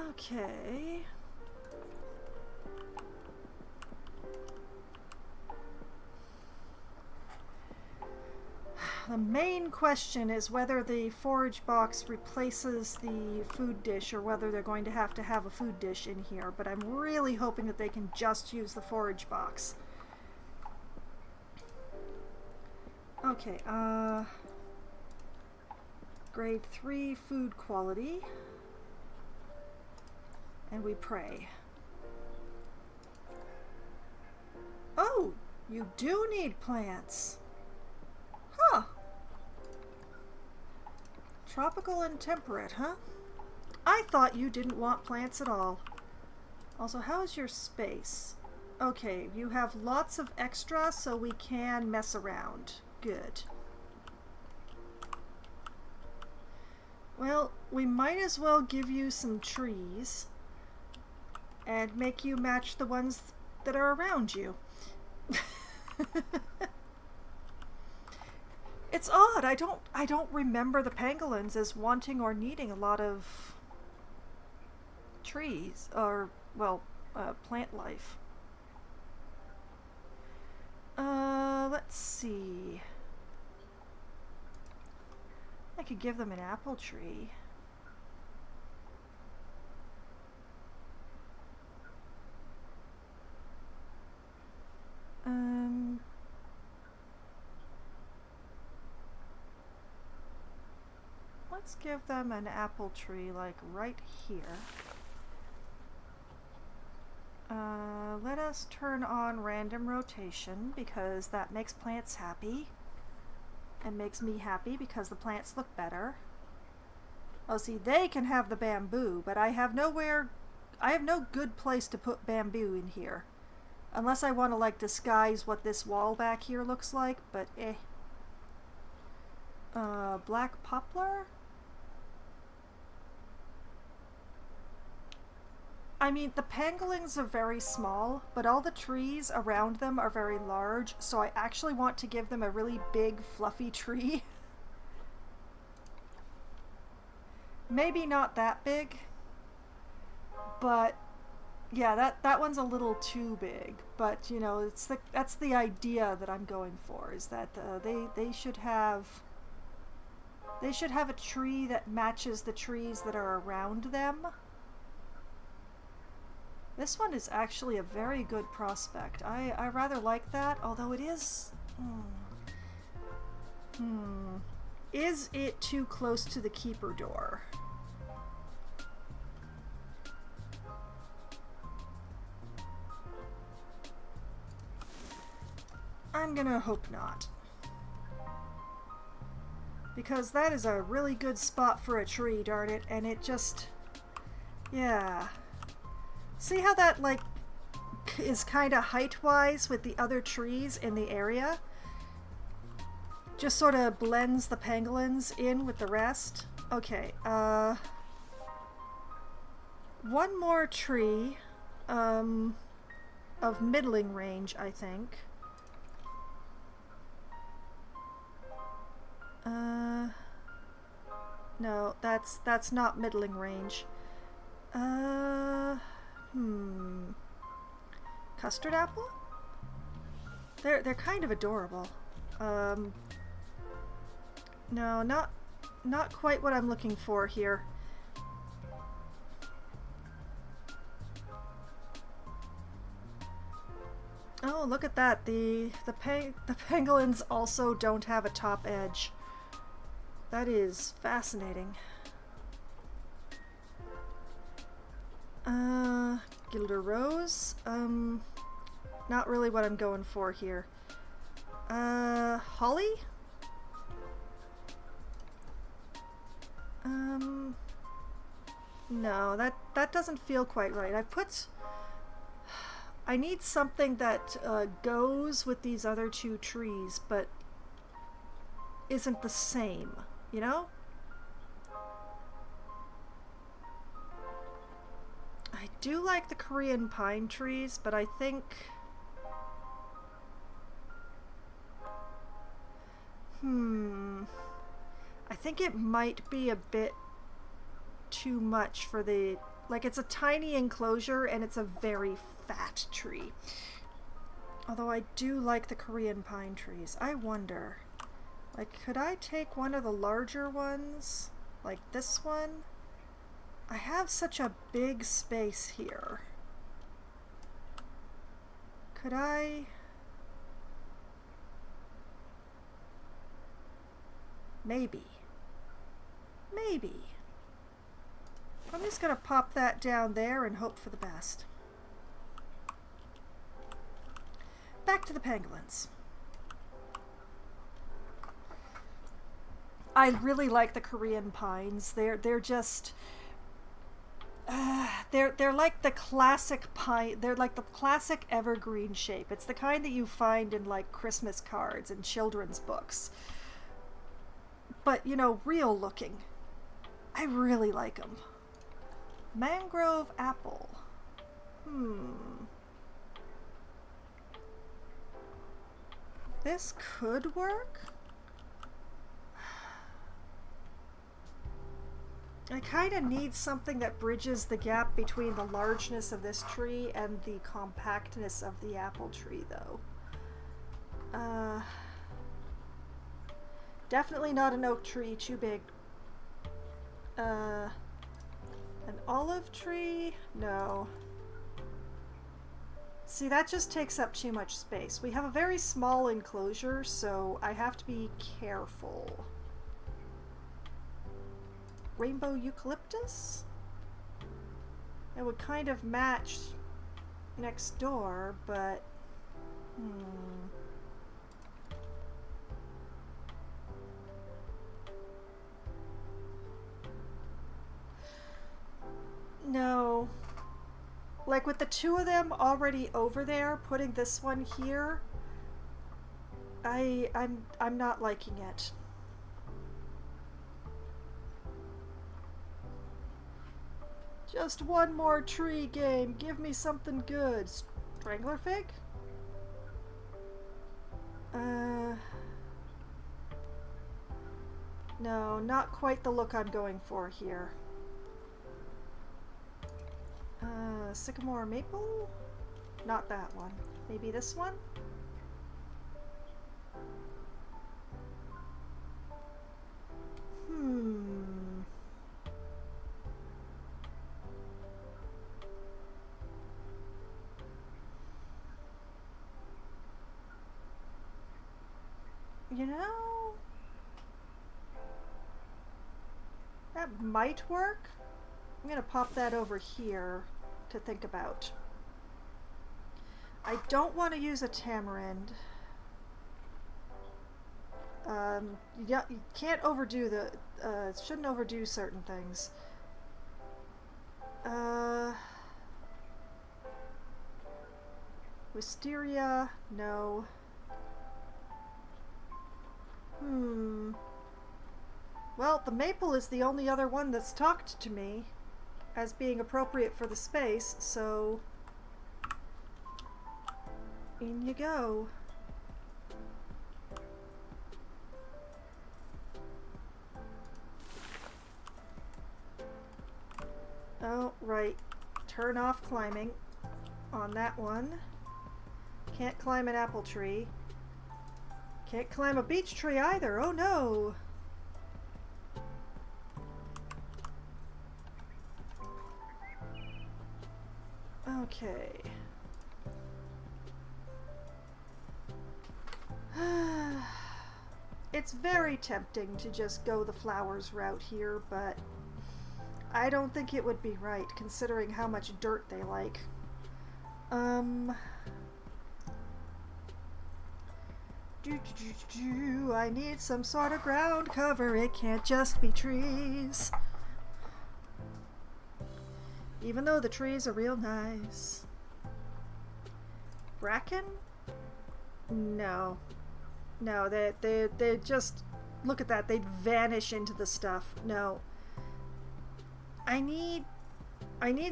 Okay. The main question is whether the forage box replaces the food dish or whether they're going to have a food dish in here, but I'm really hoping that they can just use the forage box. Okay, grade 3 food quality. And we pray. Oh, you do need plants. Huh. Tropical and temperate, huh? I thought you didn't want plants at all. Also, how is your space? Okay, you have lots of extra, so we can mess around. Good. Well, we might as well give you some trees and make you match the ones that are around you. It's odd. I don't remember the pangolins as wanting or needing a lot of trees or, well, plant life. Let's see. I could give them an apple tree. Let's give them an apple tree, like right here. Let us turn on random rotation because that makes plants happy. And makes me happy because the plants look better. Oh, see, they can have the bamboo, but I have no good place to put bamboo in here. Unless I want to, like, disguise what this wall back here looks like, but eh. Black poplar? I mean, the pangolins are very small, but all the trees around them are very large, so I actually want to give them a really big, fluffy tree. Maybe not that big, but yeah, that one's a little too big. But you know, that's the idea that I'm going for, is that they should have a tree that matches the trees that are around them. This one is actually a very good prospect. I rather like that, although it is... Is it too close to the keeper door? I'm gonna hope not. Because that is a really good spot for a tree, darn it, and it just... Yeah... See how that, like, is kind of height-wise with the other trees in the area? Just sort of blends the pangolins in with the rest. Okay, one more tree, of middling range, I think. No, that's not middling range. Custard apple? They're kind of adorable. No, not quite what I'm looking for here. Oh, look at that. The pangolins also don't have a top edge. That is fascinating. Gilder Rose? Not really what I'm going for here. Holly? No, that doesn't feel quite right. I need something that goes with these other two trees, but isn't the same, you know? I do like the Korean pine trees, but I think... I think it might be a bit too much for the... Like, it's a tiny enclosure and it's a very fat tree. Although I do like the Korean pine trees. I wonder, like, could I take one of the larger ones? Like this one? I have such a big space here. Could I... Maybe. Maybe. I'm just gonna pop that down there and hope for the best. Back to the pangolins. I really like the Korean pines. They're just... they're like the classic pine. They're like the classic evergreen shape. It's the kind that you find in like Christmas cards and children's books. But, you know, real looking. I really like them. Mangrove apple. This could work. I kind of need something that bridges the gap between the largeness of this tree and the compactness of the apple tree, though. Definitely not an oak tree, too big. An olive tree? No. See, that just takes up too much space. We have a very small enclosure, so I have to be careful. Rainbow eucalyptus? It would kind of match next door, but... No. Like with the two of them already over there, putting this one here, I'm not liking it. Just one more tree game. Give me something good. Strangler fig? No, not quite the look I'm going for here. Sycamore maple? Not that one. Maybe this one? You know, that might work. I'm gonna pop that over here to think about. I don't want to use a tamarind. You can't overdo the, shouldn't overdo certain things. Wisteria, no. Well, the maple is the only other one that's talked to me as being appropriate for the space, so in you go. Oh, right. Turn off climbing on that one. Can't climb an apple tree. Can't climb a beech tree either. Oh no! Okay. It's very tempting to just go the flowers route here, but I don't think it would be right, considering how much dirt they like. I need some sort of ground cover. It can't just be trees. Even though the trees are real nice. Bracken? No. No, they just... Look at that. They'd vanish into the stuff. No. I need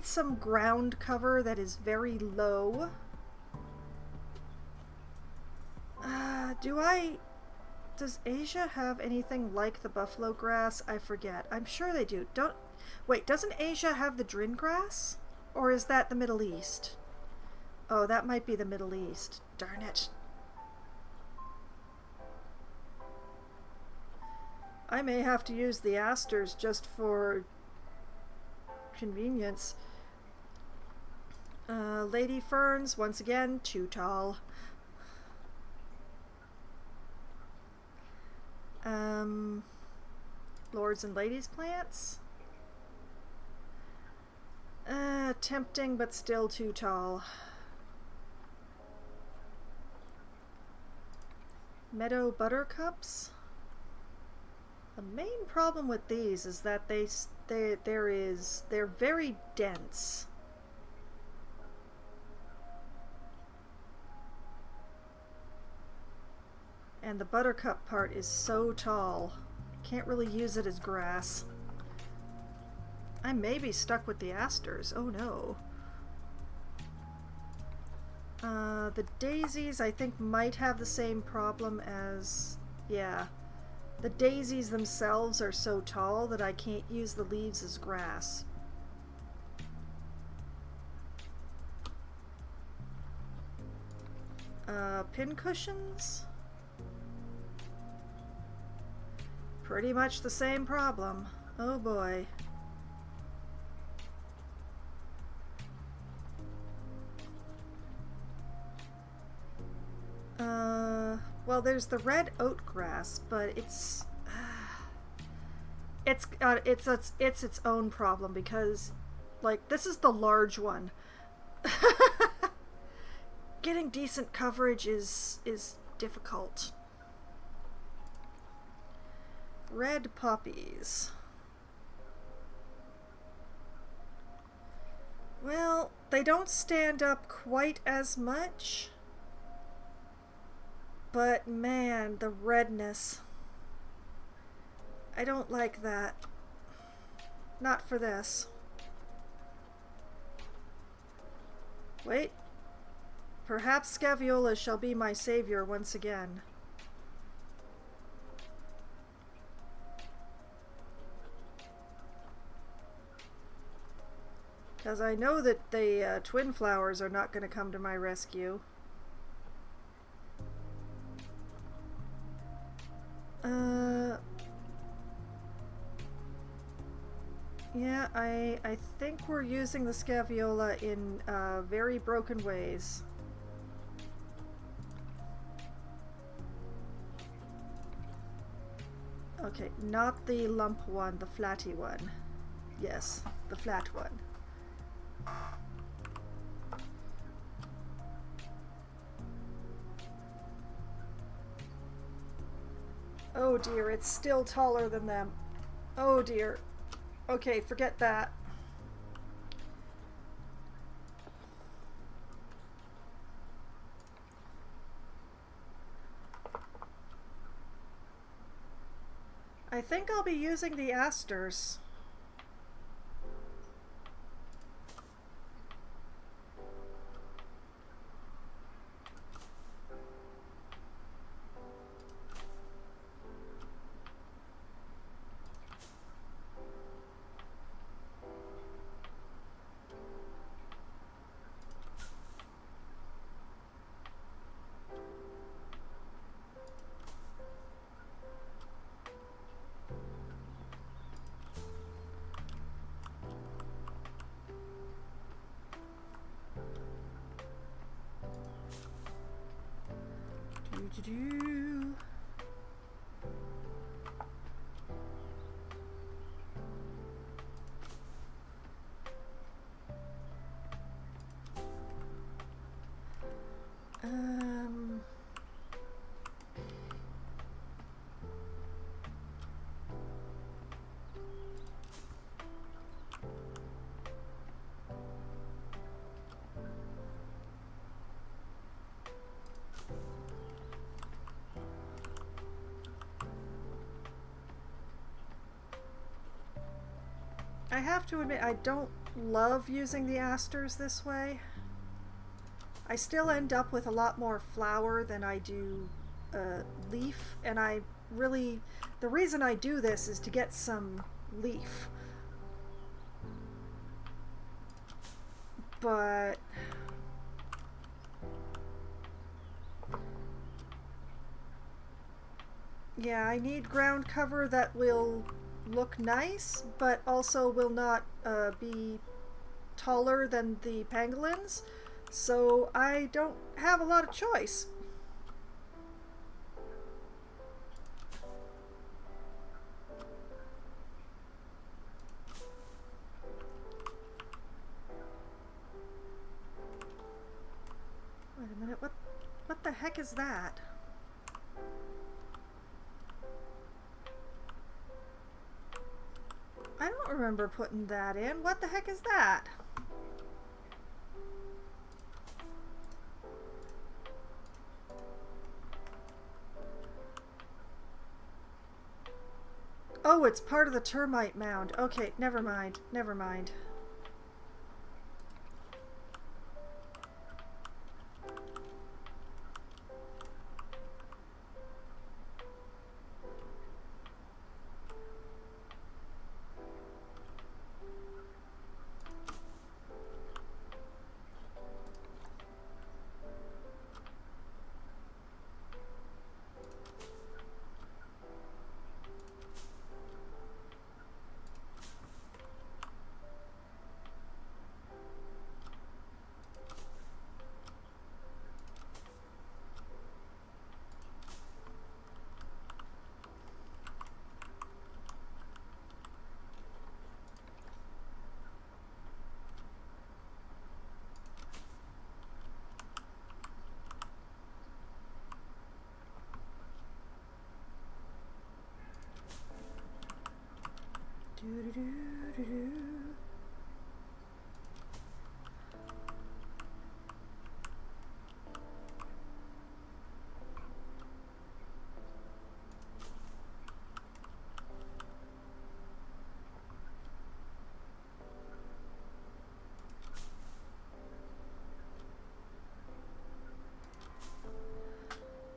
some ground cover that is very low. Does Asia have anything like the buffalo grass? I forget. I'm sure they do. Wait, doesn't Asia have the drin grass? Or is that the Middle East? Oh, that might be the Middle East. Darn it. I may have to use the asters just for convenience. Lady ferns, once again, too tall. Lords and ladies plants. Tempting, but still too tall. Meadow buttercups. The main problem with these is that they're very dense. And the buttercup part is so tall. Can't really use it as grass. I may be stuck with the asters. Oh no. The daisies I think might have the same problem as... yeah. The daisies themselves are so tall that I can't use the leaves as grass. Pin cushions? Pretty much the same problem. Oh boy. Well, there's the red oat grass, but it's its own problem because, like, this is the large one. Getting decent coverage is difficult. Red poppies. Well, they don't stand up quite as much. But man, the redness. I don't like that. Not for this. Wait. Perhaps Scaviola shall be my savior once again. Because I know that the twin flowers are not going to come to my rescue. Yeah, I think we're using the Scaviola in very broken ways. Okay, not the lump one, the flatty one. Yes, the flat one. Oh dear, it's still taller than them. Oh dear. Okay, forget that. I think I'll be using the asters. Do-do-do. I have to admit, I don't love using the asters this way. I still end up with a lot more flower than I do leaf, and I really, the reason I do this is to get some leaf. But yeah, I need ground cover that will look nice, but also will not be taller than the pangolins, so I don't have a lot of choice. Wait a minute, what the heck is that? I don't remember putting that in. What the heck is that? Oh, it's part of the termite mound. Okay, never mind. Never mind.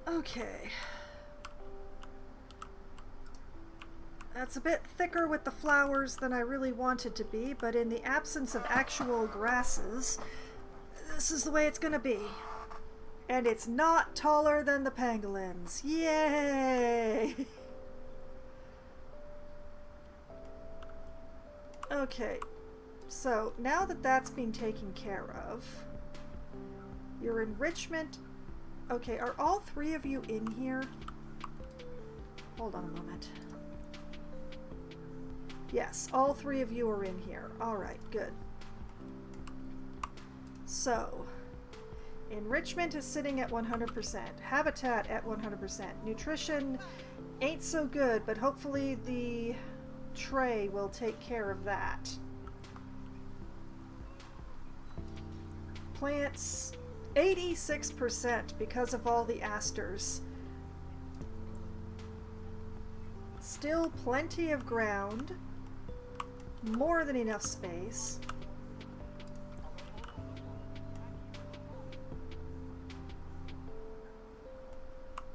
Okay. That's a bit thicker with the flowers than I really wanted to be, but in the absence of actual grasses, this is the way it's gonna be. And it's not taller than the pangolins. Yay! Okay, so now that that's been taken care of, your enrichment... Okay, are all three of you in here? Hold on a moment. Yes, all three of you are in here. Alright, good. So, enrichment is sitting at 100%. Habitat at 100%. Nutrition ain't so good, but hopefully the tray will take care of that. Plants, 86% because of all the asters. Still plenty of ground. More than enough space.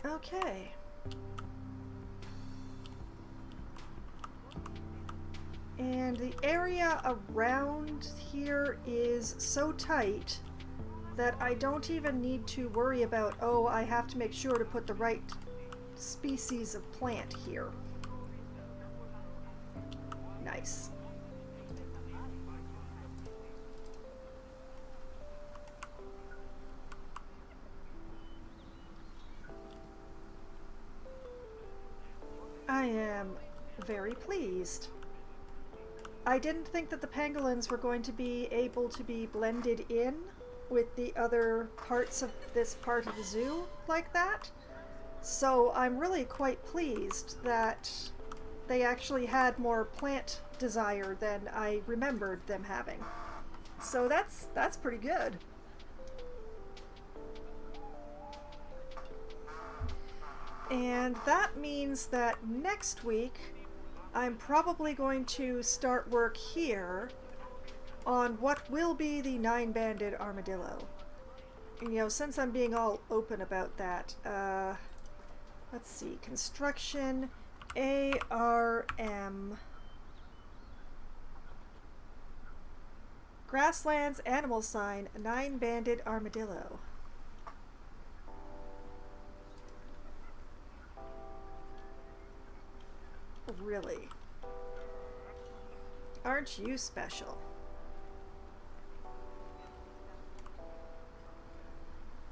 Okay. And the area around here is so tight that I don't even need to worry about, oh, I have to make sure to put the right species of plant here. Nice. I am very pleased. I didn't think that the pangolins were going to be able to be blended in with the other parts of this part of the zoo like that. So I'm really quite pleased that they actually had more plant desire than I remembered them having. So that's pretty good. And that means that next week I'm probably going to start work here on what will be the 9-banded armadillo. And, you know, since I'm being all open about that, let's see, construction, ARM, grasslands, animal sign, 9-banded armadillo. Really? Aren't you special?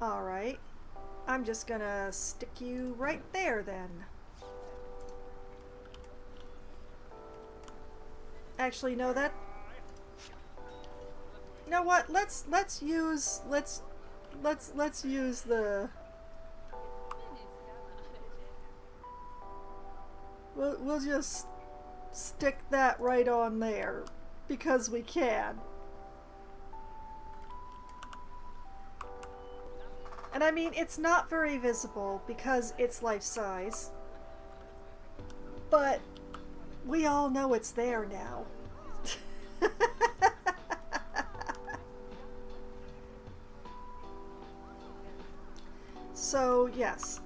Alright. I'm just gonna stick you right there then. Actually, no, that... You know what? Let's use the... We'll just stick that right on there because we can. And I mean, it's not very visible because it's life size, but we all know it's there now. So yes,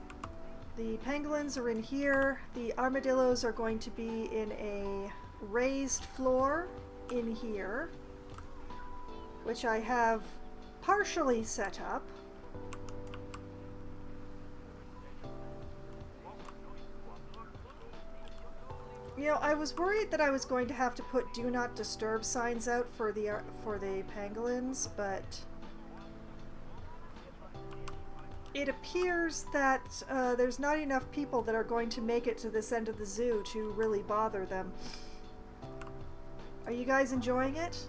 the pangolins are in here. The armadillos are going to be in a raised floor in here, which I have partially set up. You know, I was worried that I was going to have to put do not disturb signs out for the pangolins, but it appears that there's not enough people that are going to make it to this end of the zoo to really bother them. Are you guys enjoying it?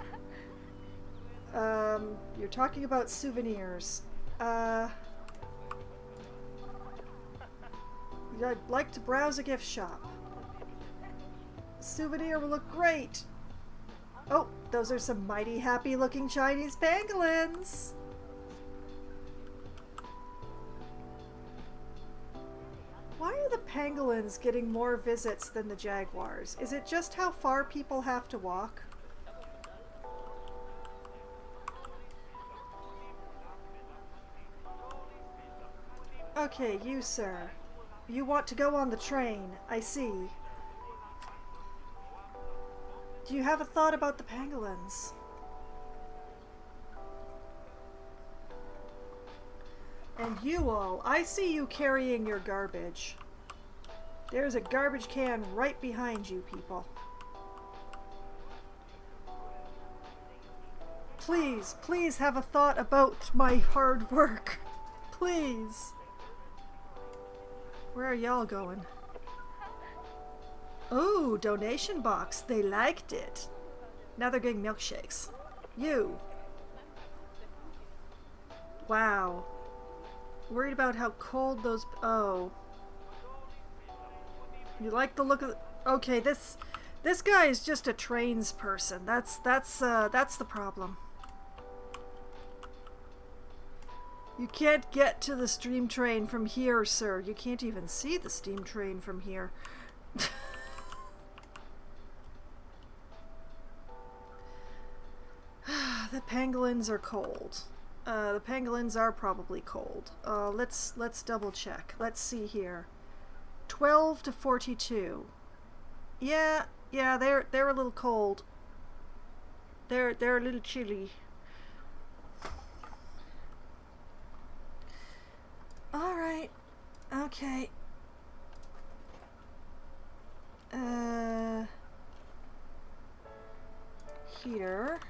You're talking about souvenirs. I'd like to browse a gift shop. souvenir will look great. Oh, those are some mighty happy looking Chinese pangolins. Why are the pangolins getting more visits than the jaguars? Is it just how far people have to walk? Okay, you, sir. You want to go on the train. I see. Do you have a thought about the pangolins? And you all, I see you carrying your garbage. There's a garbage can right behind you, people. Please, please have a thought about my hard work. Please. Where are y'all going? Oh, donation box. They liked it. Now they're getting milkshakes. You. Wow. Worried about how cold those... Oh. You like the look of... Okay, this guy is just a trains person. That's the problem. You can't get to the steam train from here, sir. You can't even see the steam train from here. The pangolins are cold. The pangolins are probably cold. Let's double check. Let's see here. 12 to 42. Yeah, they're a little cold. They're a little chilly. All right. Okay. Heater.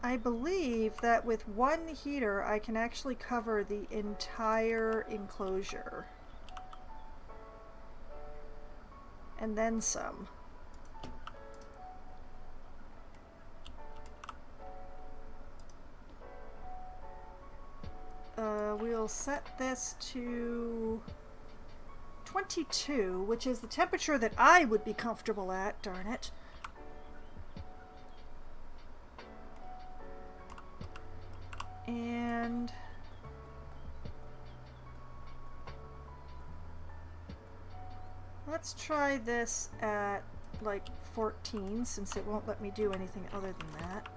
I believe that with one heater I can actually cover the entire enclosure. And then some. We'll set this to 22, which is the temperature that I would be comfortable at, darn it. And let's try this at like 14, since it won't let me do anything other than that.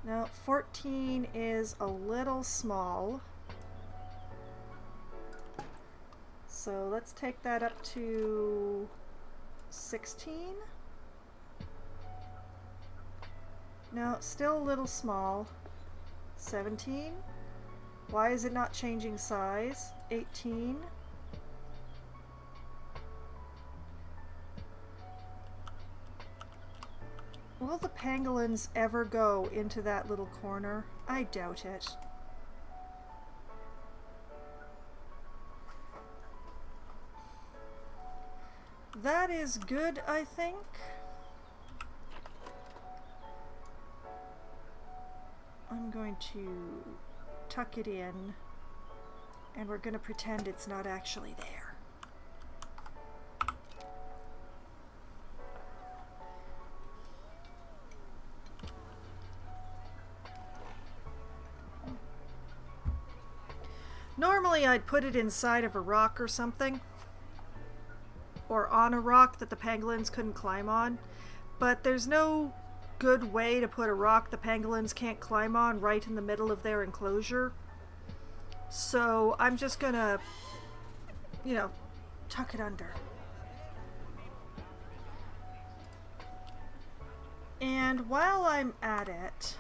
Now 14 is a little small, so let's take that up to 16. No, still a little small. 17. Why is it not changing size? 18. Will the pangolins ever go into that little corner? I doubt it. That is good, I think. I'm going to tuck it in, and we're going to pretend it's not actually there. Normally I'd put it inside of a rock or something, or on a rock that the pangolins couldn't climb on, but there's no good way to put a rock the pangolins can't climb on right in the middle of their enclosure. So I'm just gonna, you know, tuck it under. And while I'm at it,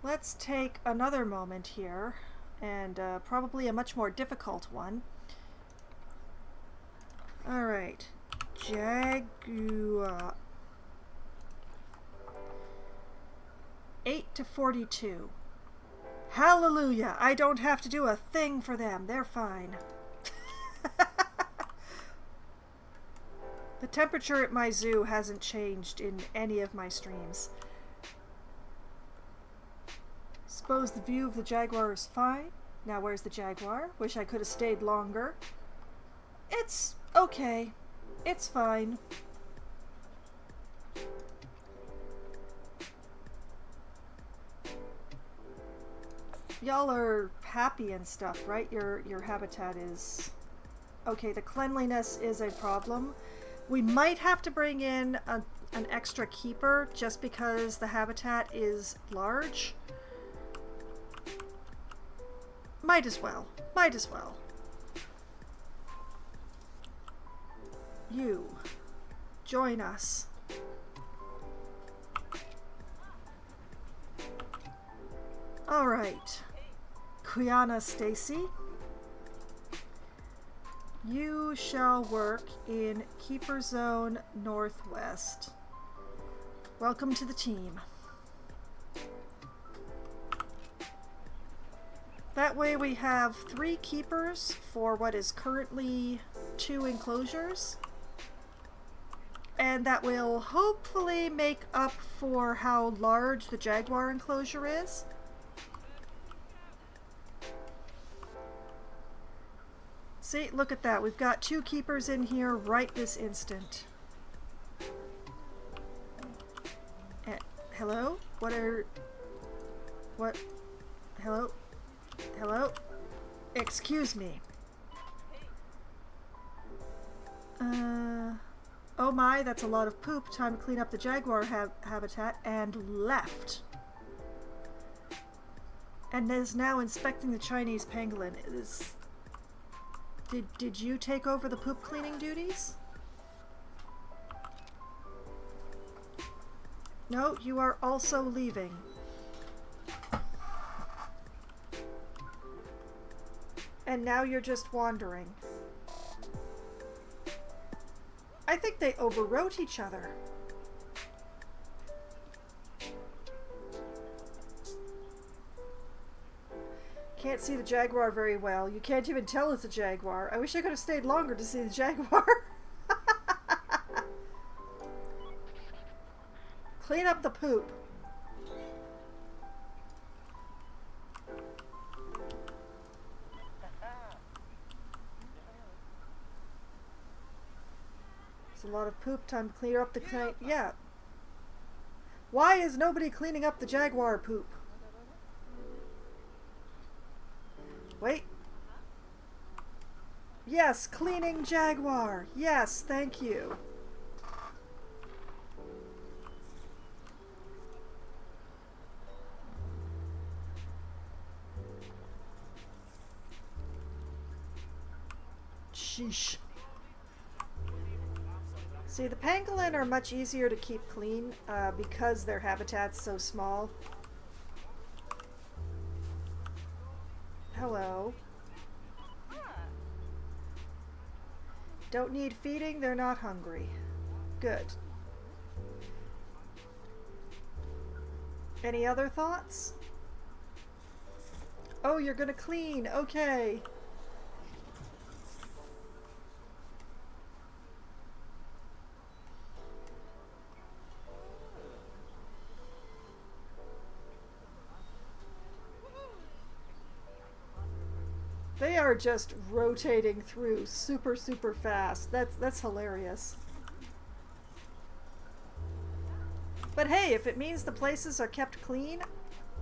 let's take another moment here, and probably a much more difficult one. Alright, Jaguar. 8 to 42. Hallelujah! I don't have to do a thing for them. They're fine. The temperature at my zoo hasn't changed in any of my streams. suppose the view of the jaguar is fine. Now where's the jaguar? Wish I could have stayed longer. It's okay. It's fine. Y'all are happy and stuff, right? Your habitat is... Okay, the cleanliness is a problem. We might have to bring in an extra keeper just because the habitat is large. Might as well. Might as well. You. Join us. Alright. Quiana Stacy. You shall work in Keeper Zone Northwest. Welcome to the team. That way we have 3 keepers for what is currently 2 enclosures. And that will hopefully make up for how large the jaguar enclosure is. See, look at that. We've got 2 keepers in here right this instant. Hello? What? Hello? Hello? Excuse me. Oh my, that's a lot of poop. Time to clean up the jaguar habitat. And left. And is now inspecting the Chinese pangolin. Did you take over the poop cleaning duties? No, you are also leaving. And now you're just wandering. I think they overwrote each other. Can't see the jaguar very well. You can't even tell it's a jaguar. I wish I could have stayed longer to see the jaguar. Clean up the poop. It's a lot of poop. Time to clean up the yeah. Why is nobody cleaning up the jaguar poop? Wait. Yes, cleaning jaguar. Yes, thank you. Sheesh. See, the pangolin are much easier to keep clean because their habitat's so small. Hello. Don't need feeding, they're not hungry. Good. Any other thoughts? Oh, you're gonna clean. Okay. They are just rotating through super fast. That's hilarious. But hey, if it means the places are kept clean,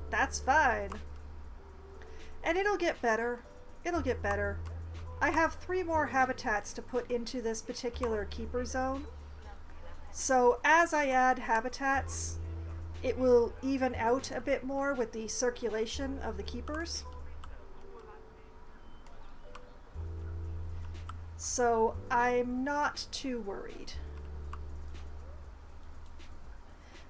that's fine. And it'll get better. It'll get better. I have 3 more habitats to put into this particular keeper zone. So as I add habitats, it will even out a bit more with the circulation of the keepers. So I'm not too worried.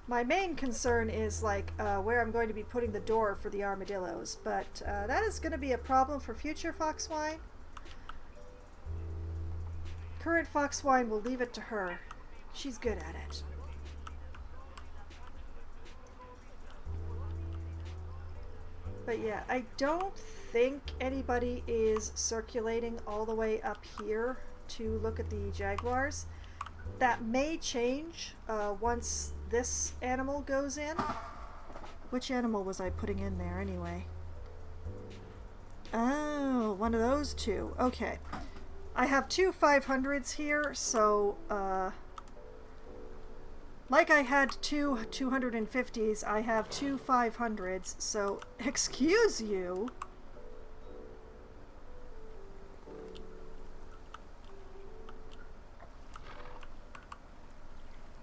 My main concern is like where I'm going to be putting the door for the armadillos, but that is going to be a problem for future foxwine. Current foxwine will leave it to her. She's good at it. But yeah, I don't think anybody is circulating all the way up here to look at the jaguars. That may change once this animal goes in. Which animal was I putting in there anyway? Oh, one of those two. Okay. I have two 500s here, so, like I had two 250s, I have two 500s, so, excuse you.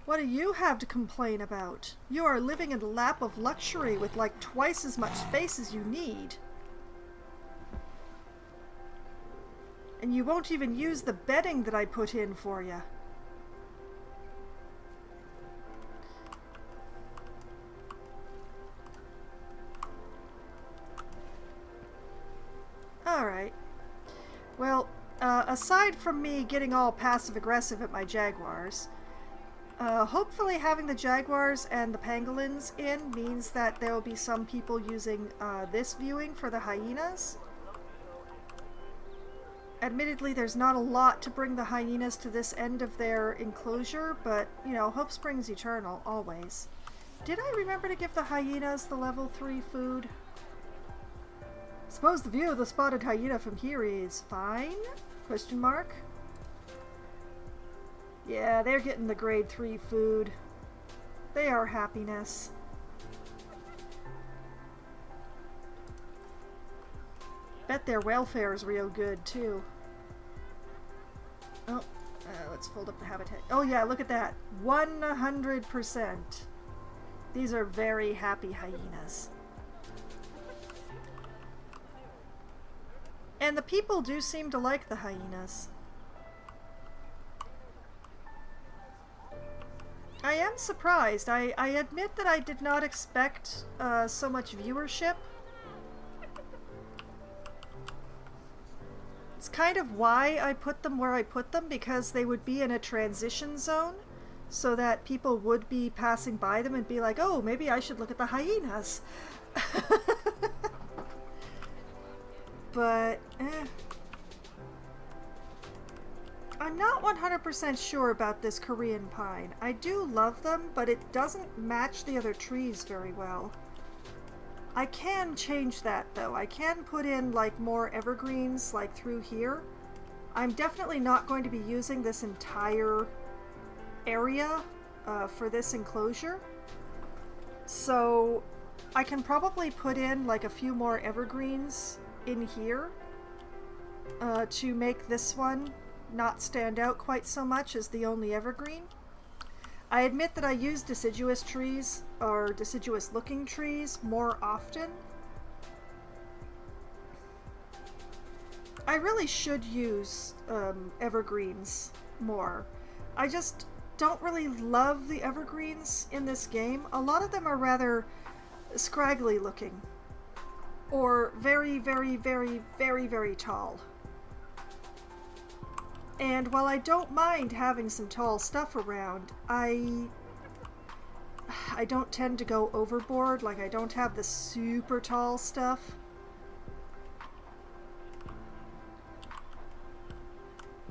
What do you have to complain about? You are living in the lap of luxury with like twice as much space as you need. And you won't even use the bedding that I put in for you. Alright. Well, aside from me getting all passive-aggressive at my jaguars, hopefully having the jaguars and the pangolins in means that there will be some people using this viewing for the hyenas. Admittedly, there's not a lot to bring the hyenas to this end of their enclosure, but, you know, hope springs eternal, always. Did I remember to give the hyenas the level 3 food? Suppose the view of the spotted hyena from here is fine? Question mark. Yeah, they're getting the grade 3 food. They are happiness. Bet their welfare is real good, too. Oh, let's fold up the habitat. Oh yeah, look at that. 100%. These are very happy hyenas. And the people do seem to like the hyenas. I am surprised. I admit that I did not expect so much viewership. It's kind of why I put them where I put them, because they would be in a transition zone so that people would be passing by them and be like, oh, maybe I should look at the hyenas. But, I'm not 100% sure about this Korean pine. I do love them, but it doesn't match the other trees very well. I can change that though. I can put in like more evergreens like through here. I'm definitely not going to be using this entire area for this enclosure. So I can probably put in like a few more evergreens in here to make this one not stand out quite so much as the only evergreen. I admit that I use deciduous trees, or deciduous looking trees, more often. I really should use evergreens more. I just don't really love the evergreens in this game. A lot of them are rather scraggly looking, or very, very, very, very, very tall. And while I don't mind having some tall stuff around, I don't tend to go overboard. Like, I don't have the super tall stuff.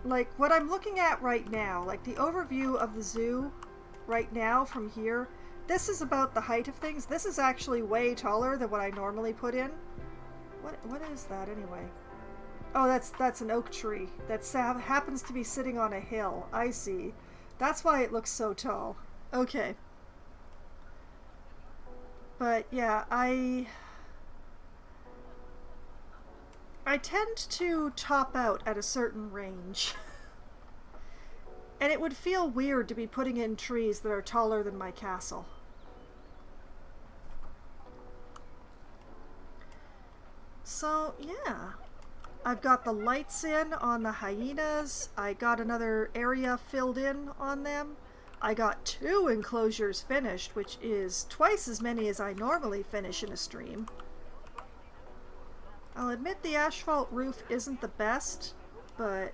Like, what I'm looking at right now, like the overview of the zoo right now from here, this is about the height of things. This is actually way taller than what I normally put in. What is that anyway? Oh, that's an oak tree that happens to be sitting on a hill. I see. That's why it looks so tall. Okay. But yeah, I tend to top out at a certain range. And it would feel weird to be putting in trees that are taller than my castle. So, yeah. I've got the lights in on the hyenas. I got another area filled in on them. I got 2 enclosures finished, which is twice as many as I normally finish in a stream. I'll admit the asphalt roof isn't the best, but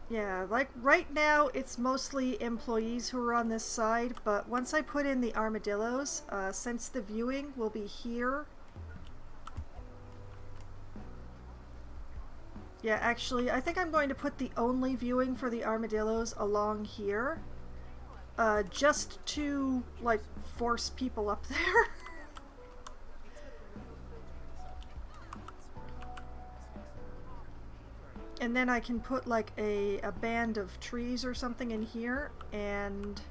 yeah, like right now it's mostly employees who are on this side, but once I put in the armadillos, since the viewing will be here, Yeah, actually, I think I'm going to put the only viewing for the armadillos along here. Just to, like, force people up there. And then I can put, like, a band of trees or something in here, and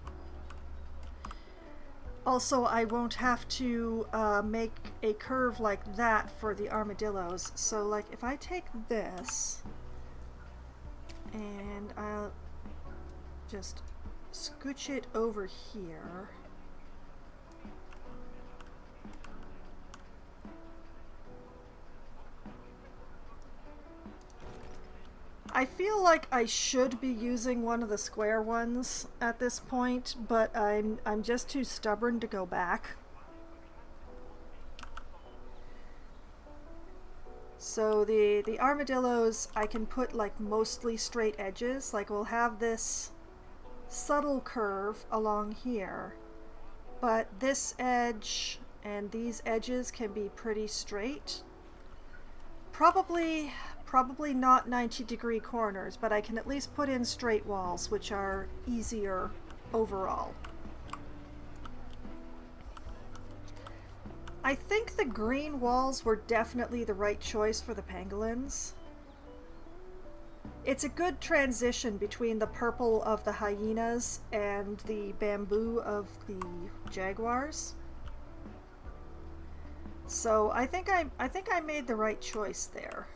also I won't have to make a curve like that for the armadillos. So, like, if I take this, and I'll just scooch it over here. I feel like I should be using one of the square ones at this point, but I'm just too stubborn to go back. So the armadillos, I can put like mostly straight edges. Like we'll have this subtle curve along here, but this edge and these edges can be pretty straight. Probably not 90-degree corners, but I can at least put in straight walls, which are easier overall. I think the green walls were definitely the right choice for the pangolins. It's a good transition between the purple of the hyenas and the bamboo of the jaguars. So I think I made the right choice there.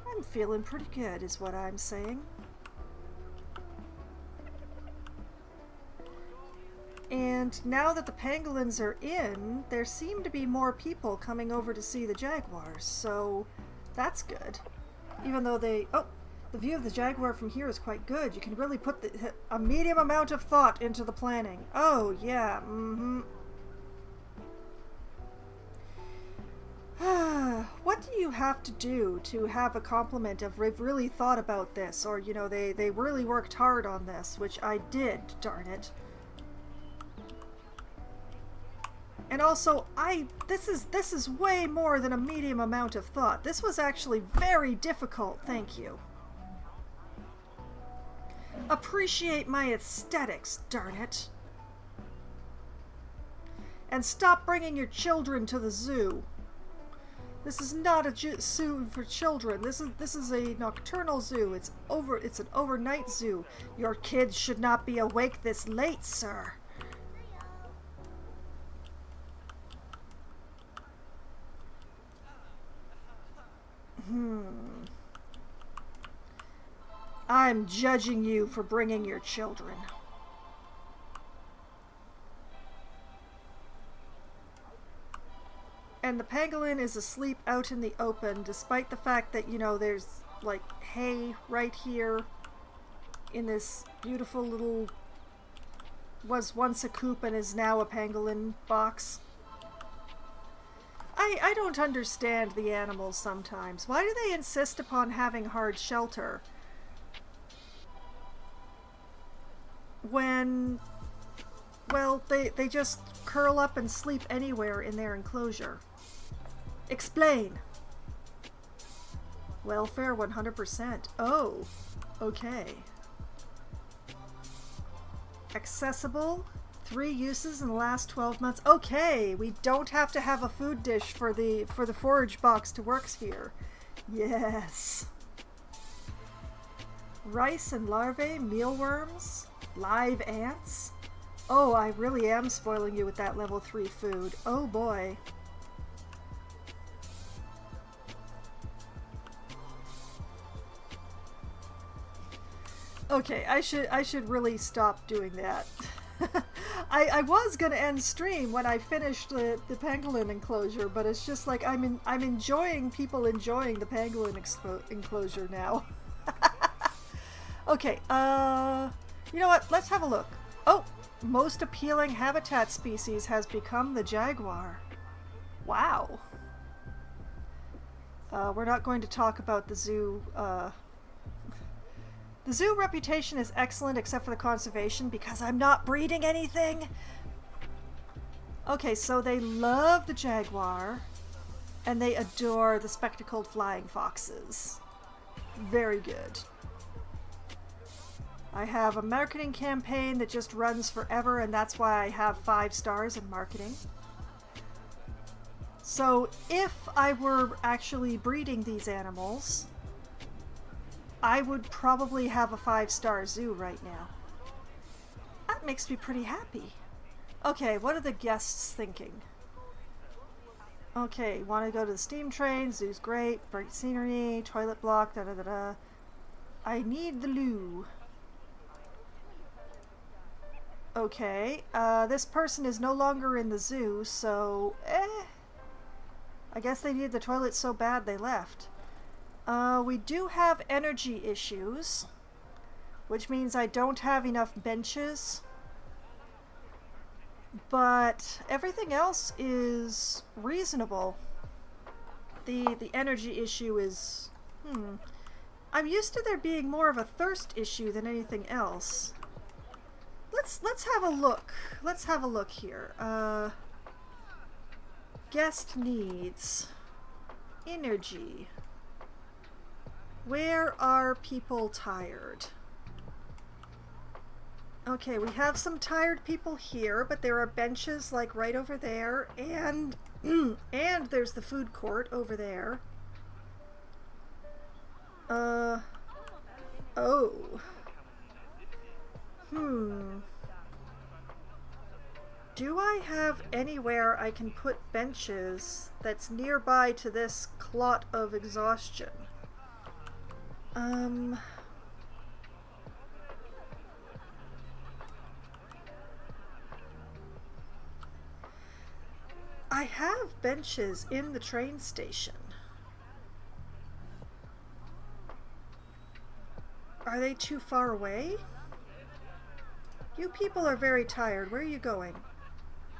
I'm feeling pretty good is what I'm saying. And now that the pangolins are in, there seem to be more people coming over to see the jaguars, so that's good. Even though the view of the jaguar from here is quite good. You can really put a medium amount of thought into the planning. Oh, yeah, What do you have to do to have a compliment of they've really thought about this, or, you know, they really worked hard on this, which I did, darn it. And also, this is way more than a medium amount of thought. This was actually very difficult, thank you. Appreciate my aesthetics, darn it. And stop bringing your children to the zoo. This is not a zoo for children. This is a nocturnal zoo. It's an overnight zoo. Your kids should not be awake this late, sir. I'm judging you for bringing your children. And the pangolin is asleep out in the open, despite the fact that, you know, there's like hay right here in this beautiful little, was once a coop and is now a pangolin box. I don't understand the animals sometimes. Why do they insist upon having hard shelter when, well, they just curl up and sleep anywhere in their enclosure? Explain. Welfare 100%. Oh, okay. Accessible. 3 uses in the last 12 months. Okay, we don't have to have a food dish for the forage box to work here. Yes. Rice and larvae, mealworms, live ants. Oh, I really am spoiling you with that level 3 food. Oh boy. Okay, I should really stop doing that. I was gonna end stream when I finished the pangolin enclosure, but it's just like I'm enjoying people enjoying the pangolin enclosure now. Okay, you know what? Let's have a look. Oh, most appealing habitat species has become the jaguar. Wow. We're not going to talk about the zoo. The zoo reputation is excellent except for the conservation because I'm not breeding anything. Okay, so they love the jaguar, and they adore the spectacled flying foxes. Very good. I have a marketing campaign that just runs forever, and that's why I have 5 stars in marketing. So if I were actually breeding these animals, I would probably have a 5-star zoo right now. That makes me pretty happy. Okay, what are the guests thinking? Okay, want to go to the steam train, zoo's great, bright scenery, toilet block, da da da da. I need the loo. Okay, this person is no longer in the zoo, so I guess they needed the toilet so bad they left. We do have energy issues, which means I don't have enough benches. But everything else is reasonable. The energy issue is... I'm used to there being more of a thirst issue than anything else. Let's have a look. Let's have a look here. Guest needs. Energy. Where are people tired? Okay, we have some tired people here, but there are benches like right over there, and and there's the food court over there. Oh. Do I have anywhere I can put benches that's nearby to this clot of exhaustion? I have benches in the train station. Are they too far away? You people are very tired. Where are you going?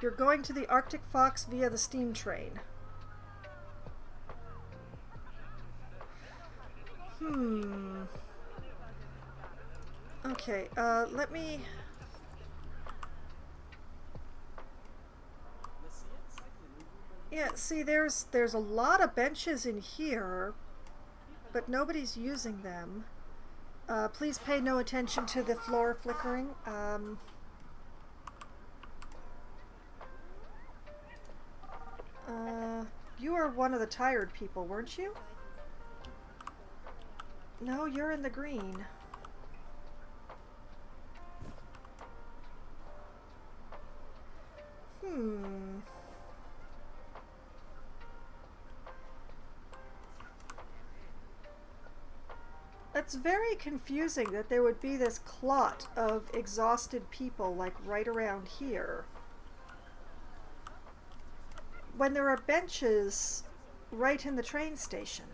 You're going to the Arctic Fox via the steam train. Okay, let me... Yeah, see, there's a lot of benches in here, but nobody's using them. Please pay no attention to the floor flickering. You are one of the tired people, weren't you? No, you're in the green. It's very confusing that there would be this clot of exhausted people like right around here, when there are benches right in the train station.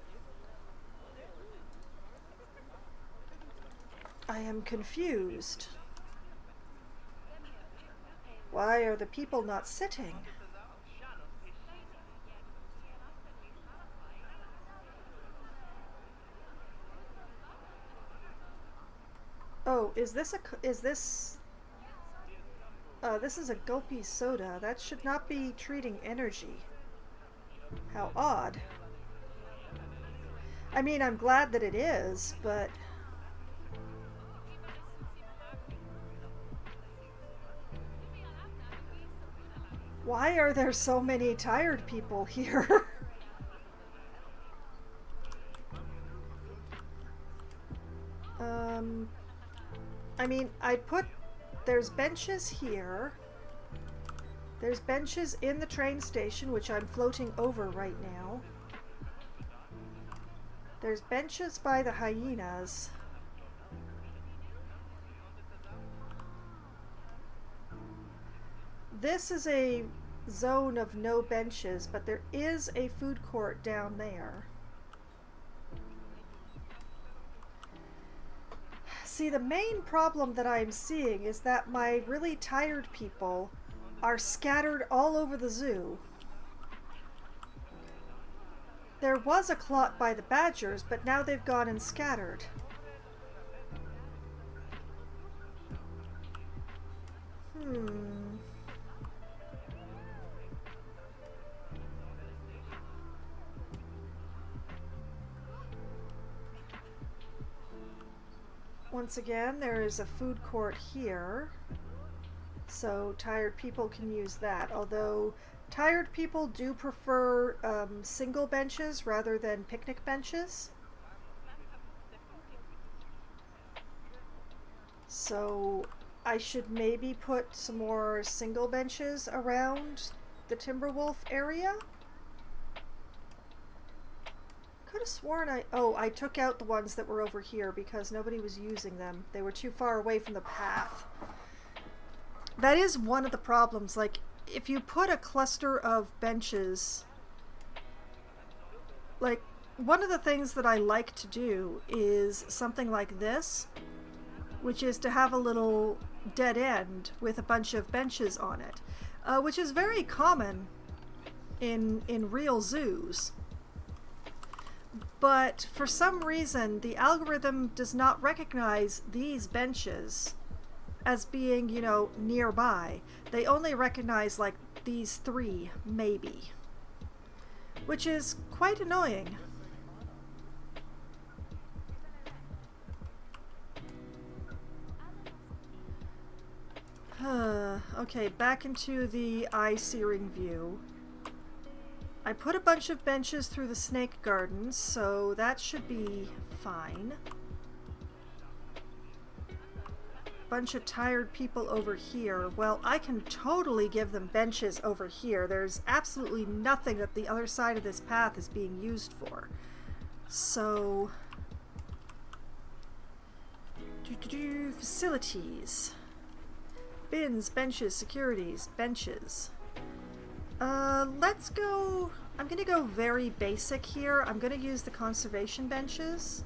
I am confused. Why are the people not sitting? Oh, is this this is a gulpy soda. That should not be treating energy. How odd. I mean, I'm glad that it is, but... Why are there so many tired people here? I mean, there's benches here. There's benches in the train station, which I'm floating over right now. There's benches by the hyenas. This is a zone of no benches, but there is a food court down there. See, the main problem that I'm seeing is that my really tired people are scattered all over the zoo. There was a clot by the badgers, but now they've gone and scattered. once again, there is a food court here, so tired people can use that, although tired people do prefer single benches rather than picnic benches. So I should maybe put some more single benches around the Timberwolf area. Could have sworn I took out the ones that were over here because nobody was using them. They were too far away from the path. That is one of the problems. Like, if you put a cluster of benches, like, one of the things that I like to do is something like this, which is to have a little dead end with a bunch of benches on it, which is very common in real zoos. But for some reason, the algorithm does not recognize these benches as being, you know, nearby. They only recognize, like, these three, maybe. Which is quite annoying. Okay, back into the eye-searing view. I put a bunch of benches through the snake gardens, so that should be fine. Bunch of tired people over here. Well, I can totally give them benches over here. There's absolutely nothing that the other side of this path is being used for. So... facilities. Bins, benches, securities, benches. Let's go... I'm gonna go very basic here. I'm gonna use the conservation benches.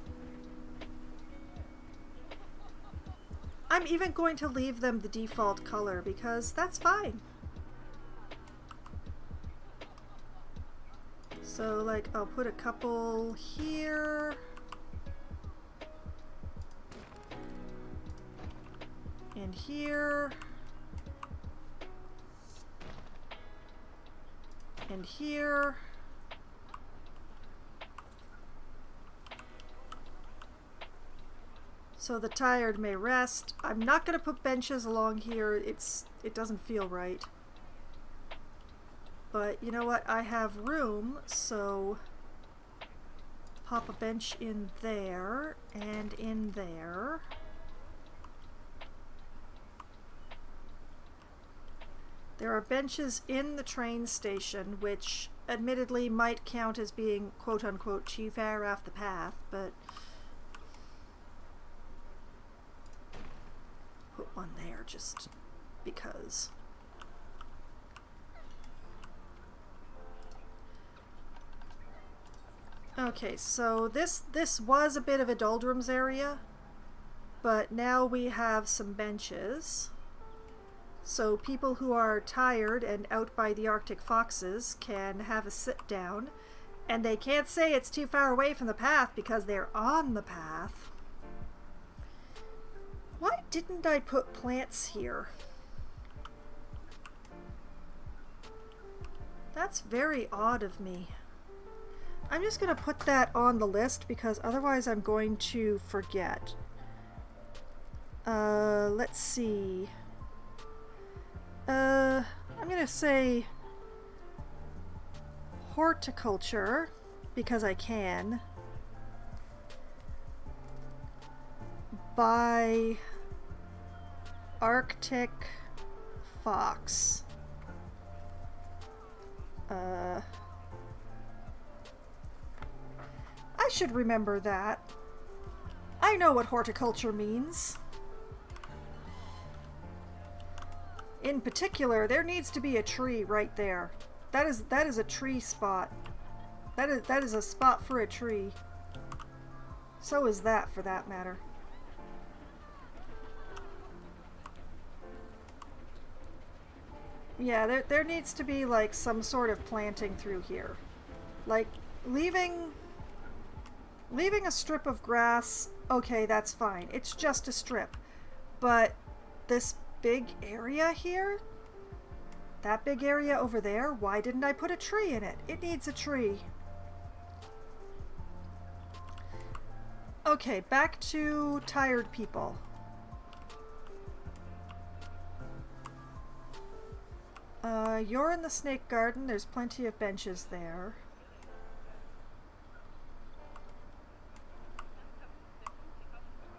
I'm even going to leave them the default color because that's fine. So, like, I'll put a couple here. And here. And here. So the tired may rest. I'm not going to put benches along here. It doesn't feel right. But you know what? I have room, so pop a bench in there and in there. There are benches in the train station, which admittedly might count as being quote-unquote too far off the path, but put one there just because. Okay, so this was a bit of a doldrums area, but now we have some benches. So people who are tired and out by the Arctic foxes can have a sit down, and they can't say it's too far away from the path because they're on the path. Why didn't I put plants here? That's very odd of me. I'm just going to put that on the list because otherwise I'm going to forget. Let's see. I'm going to say horticulture because I can. By Arctic fox. I should remember that. I know what horticulture means. In particular, there needs to be a tree right there. That is a tree spot. That is a spot for a tree. So is that, for that matter. Yeah, there needs to be like some sort of planting through here. Like leaving a strip of grass, okay, that's fine. It's just a strip. But this big area here? That big area over there? Why didn't I put a tree in it? It needs a tree. Okay, back to tired people. You're in the snake garden. There's plenty of benches there.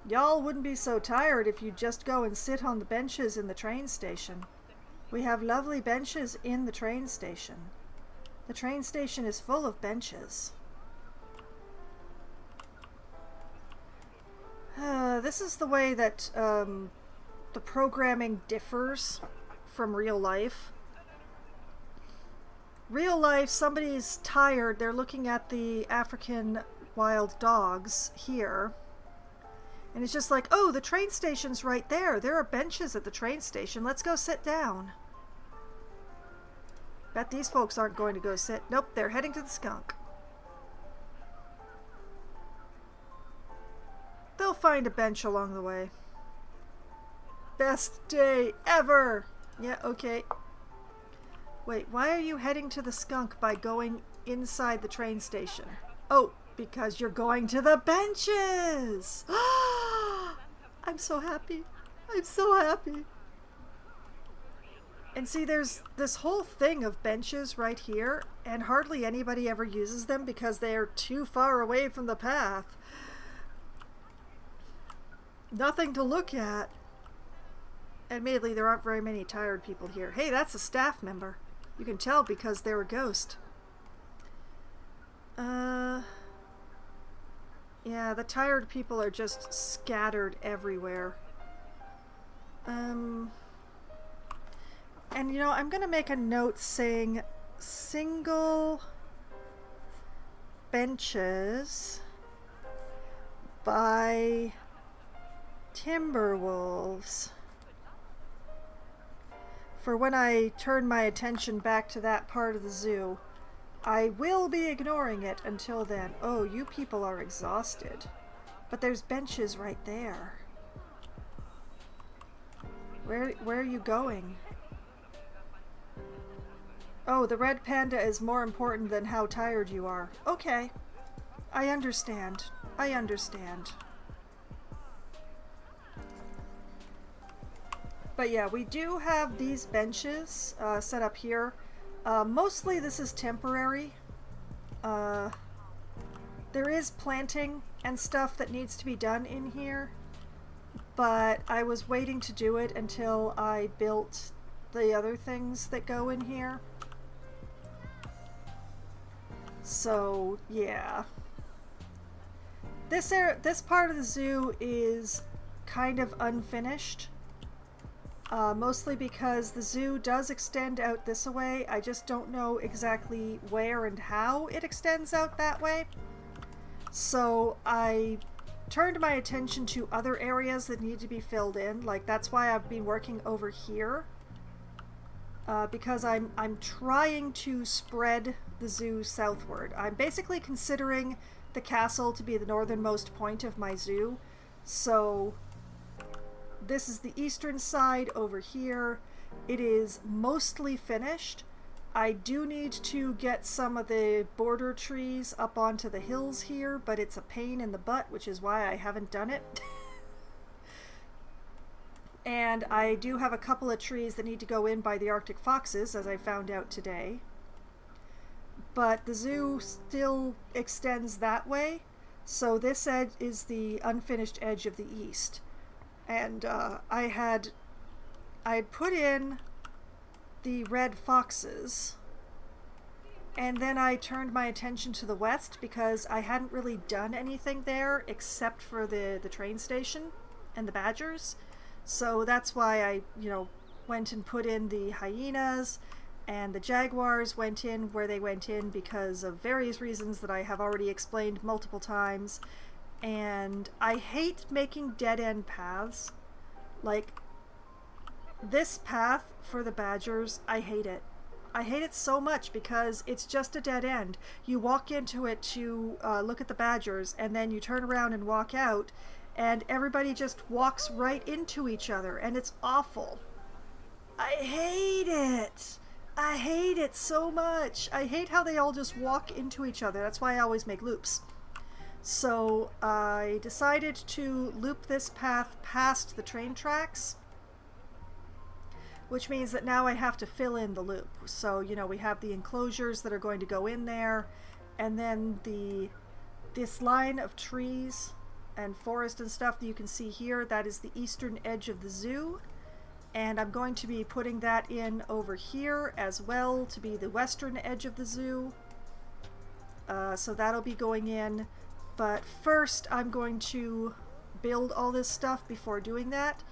Y'all wouldn't be so tired if you'd just go and sit on the benches in the train station. We have lovely benches in the train station. The train station is full of benches. This is the way that the programming differs from real life. Real life, somebody's tired, they're looking at the African wild dogs here. And it's just like, oh, the train station's right there. There are benches at the train station. Let's go sit down. Bet these folks aren't going to go sit. Nope, they're heading to the skunk. They'll find a bench along the way. Best day ever! Yeah, okay. Wait, why are you heading to the skunk by going inside the train station? Oh, because you're going to the benches! I'm so happy. I'm so happy. And see, there's this whole thing of benches right here, and hardly anybody ever uses them because they are too far away from the path. Nothing to look at. Admittedly, there aren't very many tired people here. Hey, that's a staff member. You can tell because they're a ghost. Yeah, the tired people are just scattered everywhere. And you know, I'm gonna make a note saying single benches by Timberwolves for when I turn my attention back to that part of the zoo. I will be ignoring it until then. Oh, you people are exhausted. But there's benches right there. Where are you going? Oh, the red panda is more important than how tired you are. Okay. I understand. I understand. But yeah, we do have these benches set up here. Mostly this is temporary. There is planting and stuff that needs to be done in here, but I was waiting to do it until I built the other things that go in here. So yeah, this part of the zoo is kind of unfinished. Mostly because the zoo does extend out this way. I just don't know exactly where and how it extends out that way. So I turned my attention to other areas that need to be filled in. Like, that's why I've been working over here. Because I'm trying to spread the zoo southward. I'm basically considering the castle to be the northernmost point of my zoo. So this is the eastern side over here. It is mostly finished. I do need to get some of the border trees up onto the hills here, but it's a pain in the butt, which is why I haven't done it. And I do have a couple of trees that need to go in by the Arctic foxes, as I found out today. But the zoo still extends that way, so this edge is the unfinished edge of the east. And I had put in the red foxes, and then I turned my attention to the west because I hadn't really done anything there except for the train station and the badgers. So that's why I, went and put in the hyenas, and the jaguars went in where they went in because of various reasons that I have already explained multiple times. And I hate making dead-end paths. Like, this path for the badgers, I hate it. I hate it so much because it's just a dead end. You walk into it to look at the badgers, and then you turn around and walk out, and everybody just walks right into each other, and it's awful. I hate it. I hate it so much. I hate how they all just walk into each other. That's why I always make loops. So I decided to loop this path past the train tracks, which means that now I have to fill in the loop. So, you know, we have the enclosures that are going to go in there, and then this line of trees and forest and stuff that you can see here, that is the eastern edge of the zoo. And I'm going to be putting that in over here as well to be the western edge of the zoo. So that'll be going in. But first I'm going to build all this stuff before doing that.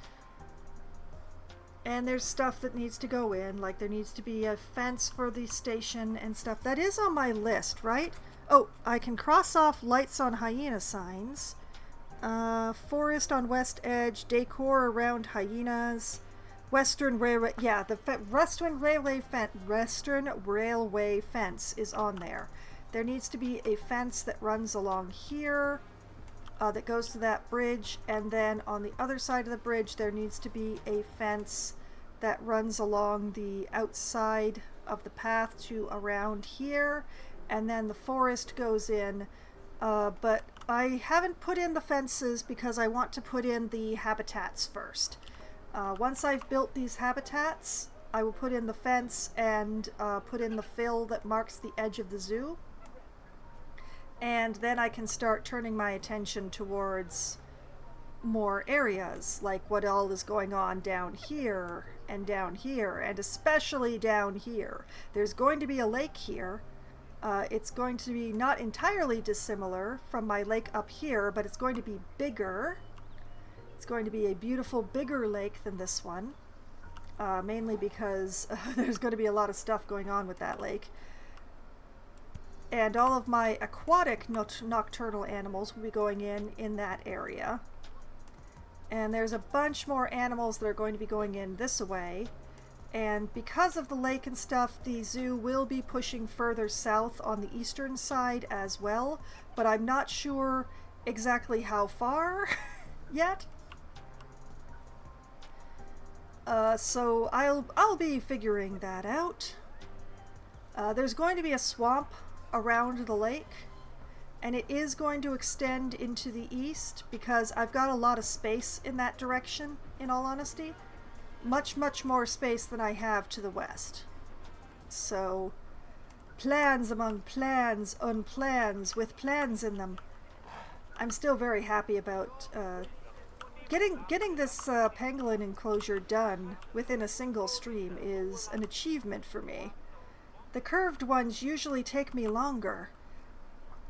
And there's stuff that needs to go in, like there needs to be a fence for the station and stuff. That is on my list, right? Oh, I can cross off lights on hyena signs. Forest on west edge, decor around hyenas. Western railway, yeah, the Western railway fence is on there. There needs to be a fence that runs along here, that goes to that bridge, and then on the other side of the bridge there needs to be a fence that runs along the outside of the path to around here, and then the forest goes in, but I haven't put in the fences because I want to put in the habitats first. Once I've built these habitats, I will put in the fence and put in the fill that marks the edge of the zoo. And then I can start turning my attention towards more areas, like what all is going on down here, and especially down here. There's going to be a lake here. It's going to be not entirely dissimilar from my lake up here, but it's going to be bigger. It's going to be a beautiful, bigger lake than this one, mainly because there's going to be a lot of stuff going on with that lake. And all of my aquatic nocturnal animals will be going in that area. And there's a bunch more animals that are going to be going in this way. And because of the lake and stuff, the zoo will be pushing further south on the eastern side as well, but I'm not sure exactly how far yet. So I'll be figuring that out. There's going to be a swamp around the lake, and it is going to extend into the east because I've got a lot of space in that direction, in all honesty. Much more space than I have to the west. So, plans among plans on plans with plans in them. I'm still very happy about getting this pangolin enclosure done within a single stream is an achievement for me. The curved ones usually take me longer,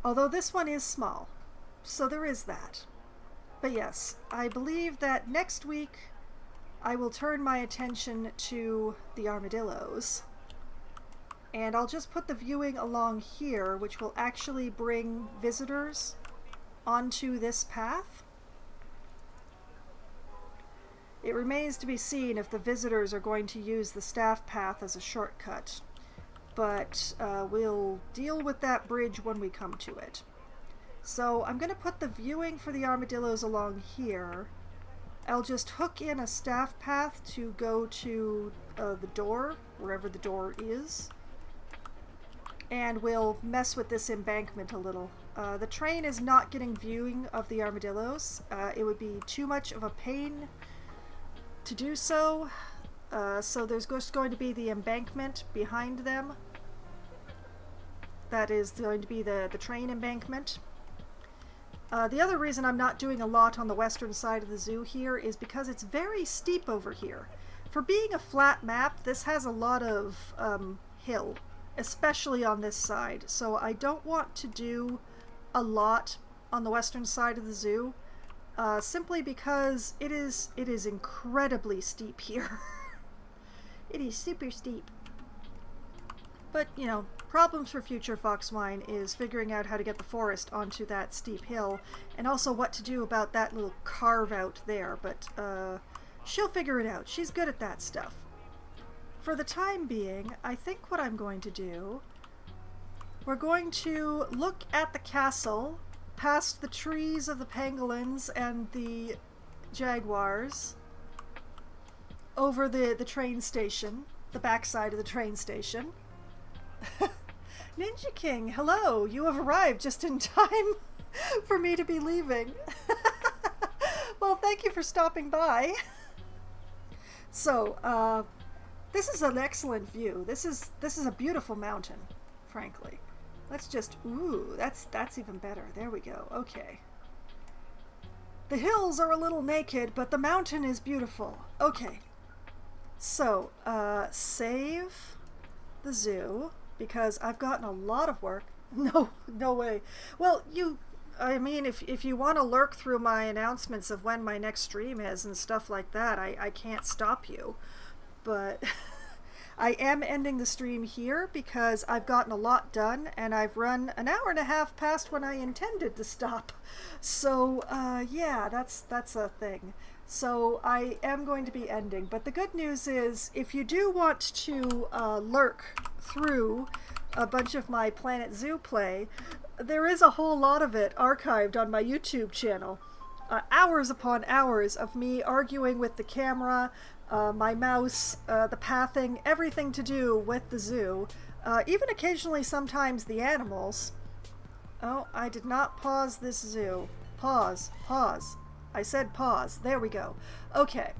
although this one is small, so there is that. But yes, I believe that next week I will turn my attention to the armadillos, and I'll just put the viewing along here, which will actually bring visitors onto this path. It remains to be seen if the visitors are going to use the staff path as a shortcut, but we'll deal with that bridge when we come to it. So I'm going to put the viewing for the armadillos along here. I'll just hook in a staff path to go to the door, wherever the door is, and we'll mess with this embankment a little. The train is not getting viewing of the armadillos. It would be too much of a pain to do so, so there's just going to be the embankment behind them. That is going to be the train embankment. The other reason I'm not doing a lot on the western side of the zoo here is because it's very steep over here. For being a flat map, this has a lot of hill, especially on this side, so I don't want to do a lot on the western side of the zoo, simply because it is incredibly steep here. It is super steep. But, you know, problems for future Foxwine is figuring out how to get the forest onto that steep hill, and also what to do about that little carve out there, but she'll figure it out. She's good at that stuff. For the time being, I think what I'm going to do, we're going to look at the castle past the trees of the pangolins and the jaguars over the train station, the backside of the train station. Ninja King, hello! You have arrived just in time for me to be leaving. Well, thank you for stopping by. So, this is an excellent view. This is a beautiful mountain, frankly. Let's just, ooh, that's even better. There we go. Okay. The hills are a little naked, but the mountain is beautiful. Okay. So, save the zoo, because I've gotten a lot of work. No, no way. Well, I mean, if you want to lurk through my announcements of when my next stream is and stuff like that, I can't stop you. But I am ending the stream here because I've gotten a lot done and I've run an hour and a half past when I intended to stop. So, yeah, that's a thing. So I am going to be ending. But the good news is, if you do want to lurk through a bunch of my Planet Zoo play, there is a whole lot of it archived on my YouTube channel. Hours upon hours of me arguing with the camera, my mouse, the pathing, everything to do with the zoo, even occasionally sometimes the animals. Oh, I did not pause this zoo. Pause. I said pause. There we go. Okay.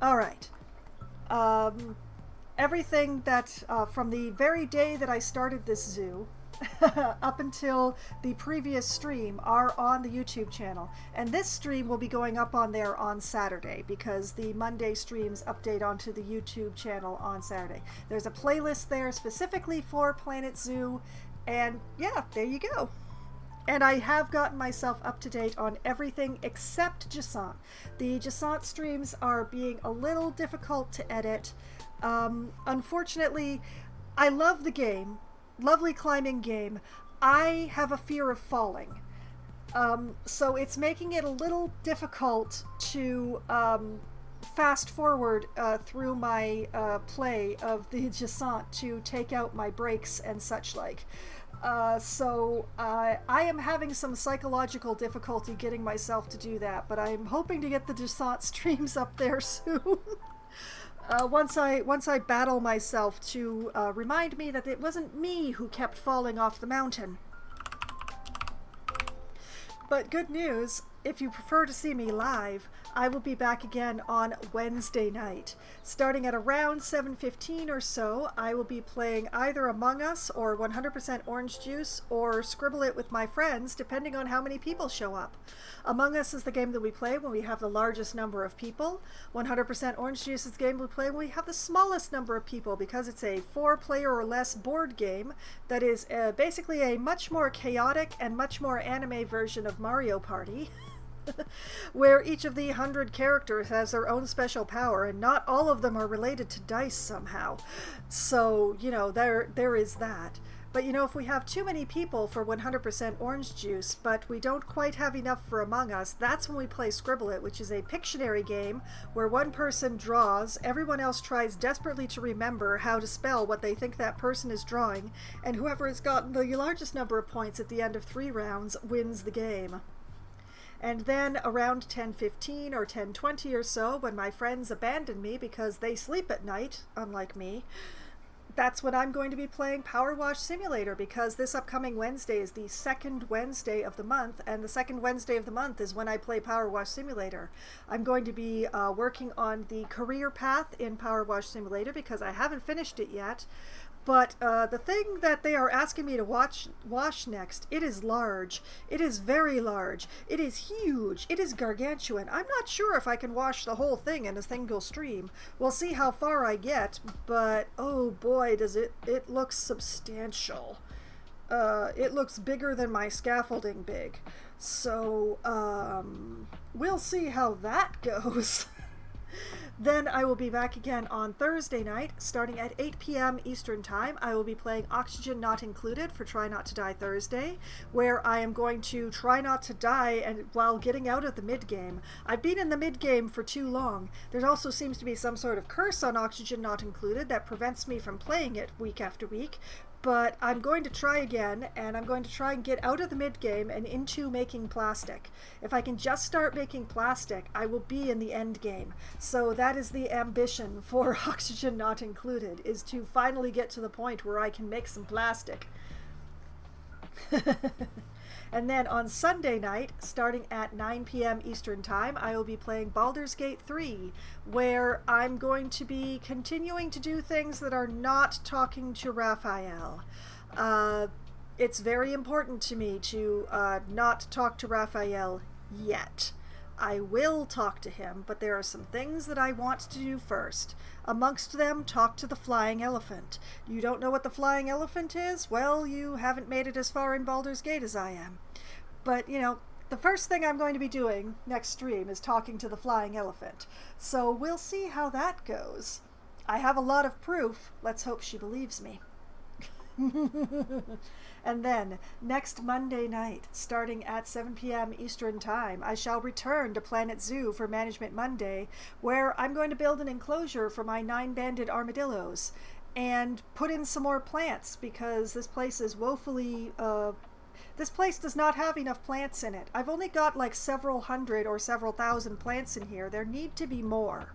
All right. Everything that, from the very day that I started this zoo, up until the previous stream, are on the YouTube channel. And this stream will be going up on there on Saturday, because the Monday streams update onto the YouTube channel on Saturday. There's a playlist there specifically for Planet Zoo, and yeah, there you go. And I have gotten myself up to date on everything except Jasant. The Jasant streams are being a little difficult to edit. Unfortunately, I love the game. Lovely climbing game. I have a fear of falling. So it's making it a little difficult to fast forward through my play of the Jasant to take out my breaks and such like. So I am having some psychological difficulty getting myself to do that, but I'm hoping to get the Jasant streams up there soon. Once I battle myself to remind me that it wasn't me who kept falling off the mountain. But good news, if you prefer to see me live, I will be back again on Wednesday night. Starting at around 7:15 or so, I will be playing either Among Us or 100% Orange Juice or Scribble It with my friends, depending on how many people show up. Among Us is the game that we play when we have the largest number of people. 100% Orange Juice is the game we play when we have the smallest number of people, because it's a 4-player or less board game that is basically a much more chaotic and much more anime version of Mario Party. Where each of the 100 characters has their own special power, and not all of them are related to dice somehow. So, you know, there is that. But, you know, if we have too many people for 100% Orange Juice, but we don't quite have enough for Among Us, that's when we play Scribble It, which is a Pictionary game where one person draws, everyone else tries desperately to remember how to spell what they think that person is drawing, and whoever has gotten the largest number of points at the end of 3 rounds wins the game. And then around 10:15 or 10:20 or so, when my friends abandon me because they sleep at night, unlike me, that's when I'm going to be playing Power Wash Simulator, because this upcoming Wednesday is the second Wednesday of the month, and the second Wednesday of the month is when I play Power Wash Simulator. I'm going to be working on the career path in Power Wash Simulator because I haven't finished it yet. But the thing that they are asking me to wash next, it is large. It is very large. It is huge. It is gargantuan. I'm not sure if I can wash the whole thing in a single stream. We'll see how far I get, but oh boy, does it looks substantial. It looks bigger than my scaffolding big. So, we'll see how that goes. Then I will be back again on Thursday night, starting at 8 p.m. Eastern Time. I will be playing Oxygen Not Included for Try Not to Die Thursday, where I am going to try not to die while getting out of the mid-game. I've been in the mid-game for too long. There also seems to be some sort of curse on Oxygen Not Included that prevents me from playing it week after week. But I'm going to try again, and I'm going to try and get out of the mid-game and into making plastic. If I can just start making plastic, I will be in the end game. So that is the ambition for Oxygen Not Included, is to finally get to the point where I can make some plastic. And then on Sunday night, starting at 9 p.m. Eastern Time, I will be playing Baldur's Gate 3, where I'm going to be continuing to do things that are not talking to Raphael. It's very important to me to not talk to Raphael yet. I will talk to him, but there are some things that I want to do first. Amongst them, talk to the flying elephant. You don't know what the flying elephant is? Well, you haven't made it as far in Baldur's Gate as I am. But, the first thing I'm going to be doing next stream is talking to the flying elephant. So we'll see how that goes. I have a lot of proof. Let's hope she believes me. And then, next Monday night, starting at 7 p.m. Eastern Time, I shall return to Planet Zoo for Management Monday, where I'm going to build an enclosure for my 9-banded armadillos and put in some more plants, because this place is woefully... this place does not have enough plants in it. I've only got like several hundred or several thousand plants in here. There need to be more.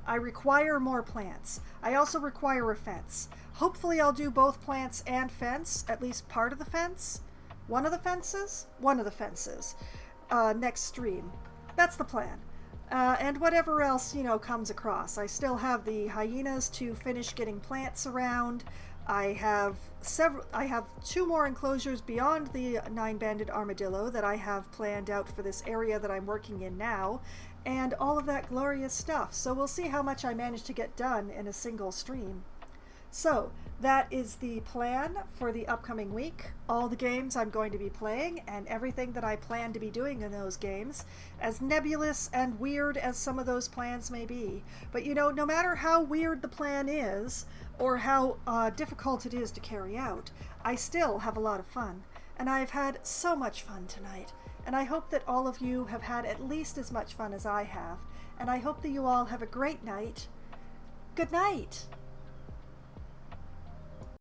I require more plants. I also require a fence. Hopefully I'll do both plants and fence, at least part of the fence. One of the fences? One of the fences. Next stream. That's the plan. And whatever else, comes across. I still have the hyenas to finish getting plants around. I have 2 more enclosures beyond the 9-banded armadillo that I have planned out for this area that I'm working in now, and all of that glorious stuff. So we'll see how much I manage to get done in a single stream. So that is the plan for the upcoming week. All the games I'm going to be playing and everything that I plan to be doing in those games, as nebulous and weird as some of those plans may be. But no matter how weird the plan is, or how difficult it is to carry out, I still have a lot of fun. And I've had so much fun tonight. And I hope that all of you have had at least as much fun as I have. And I hope that you all have a great night. Good night!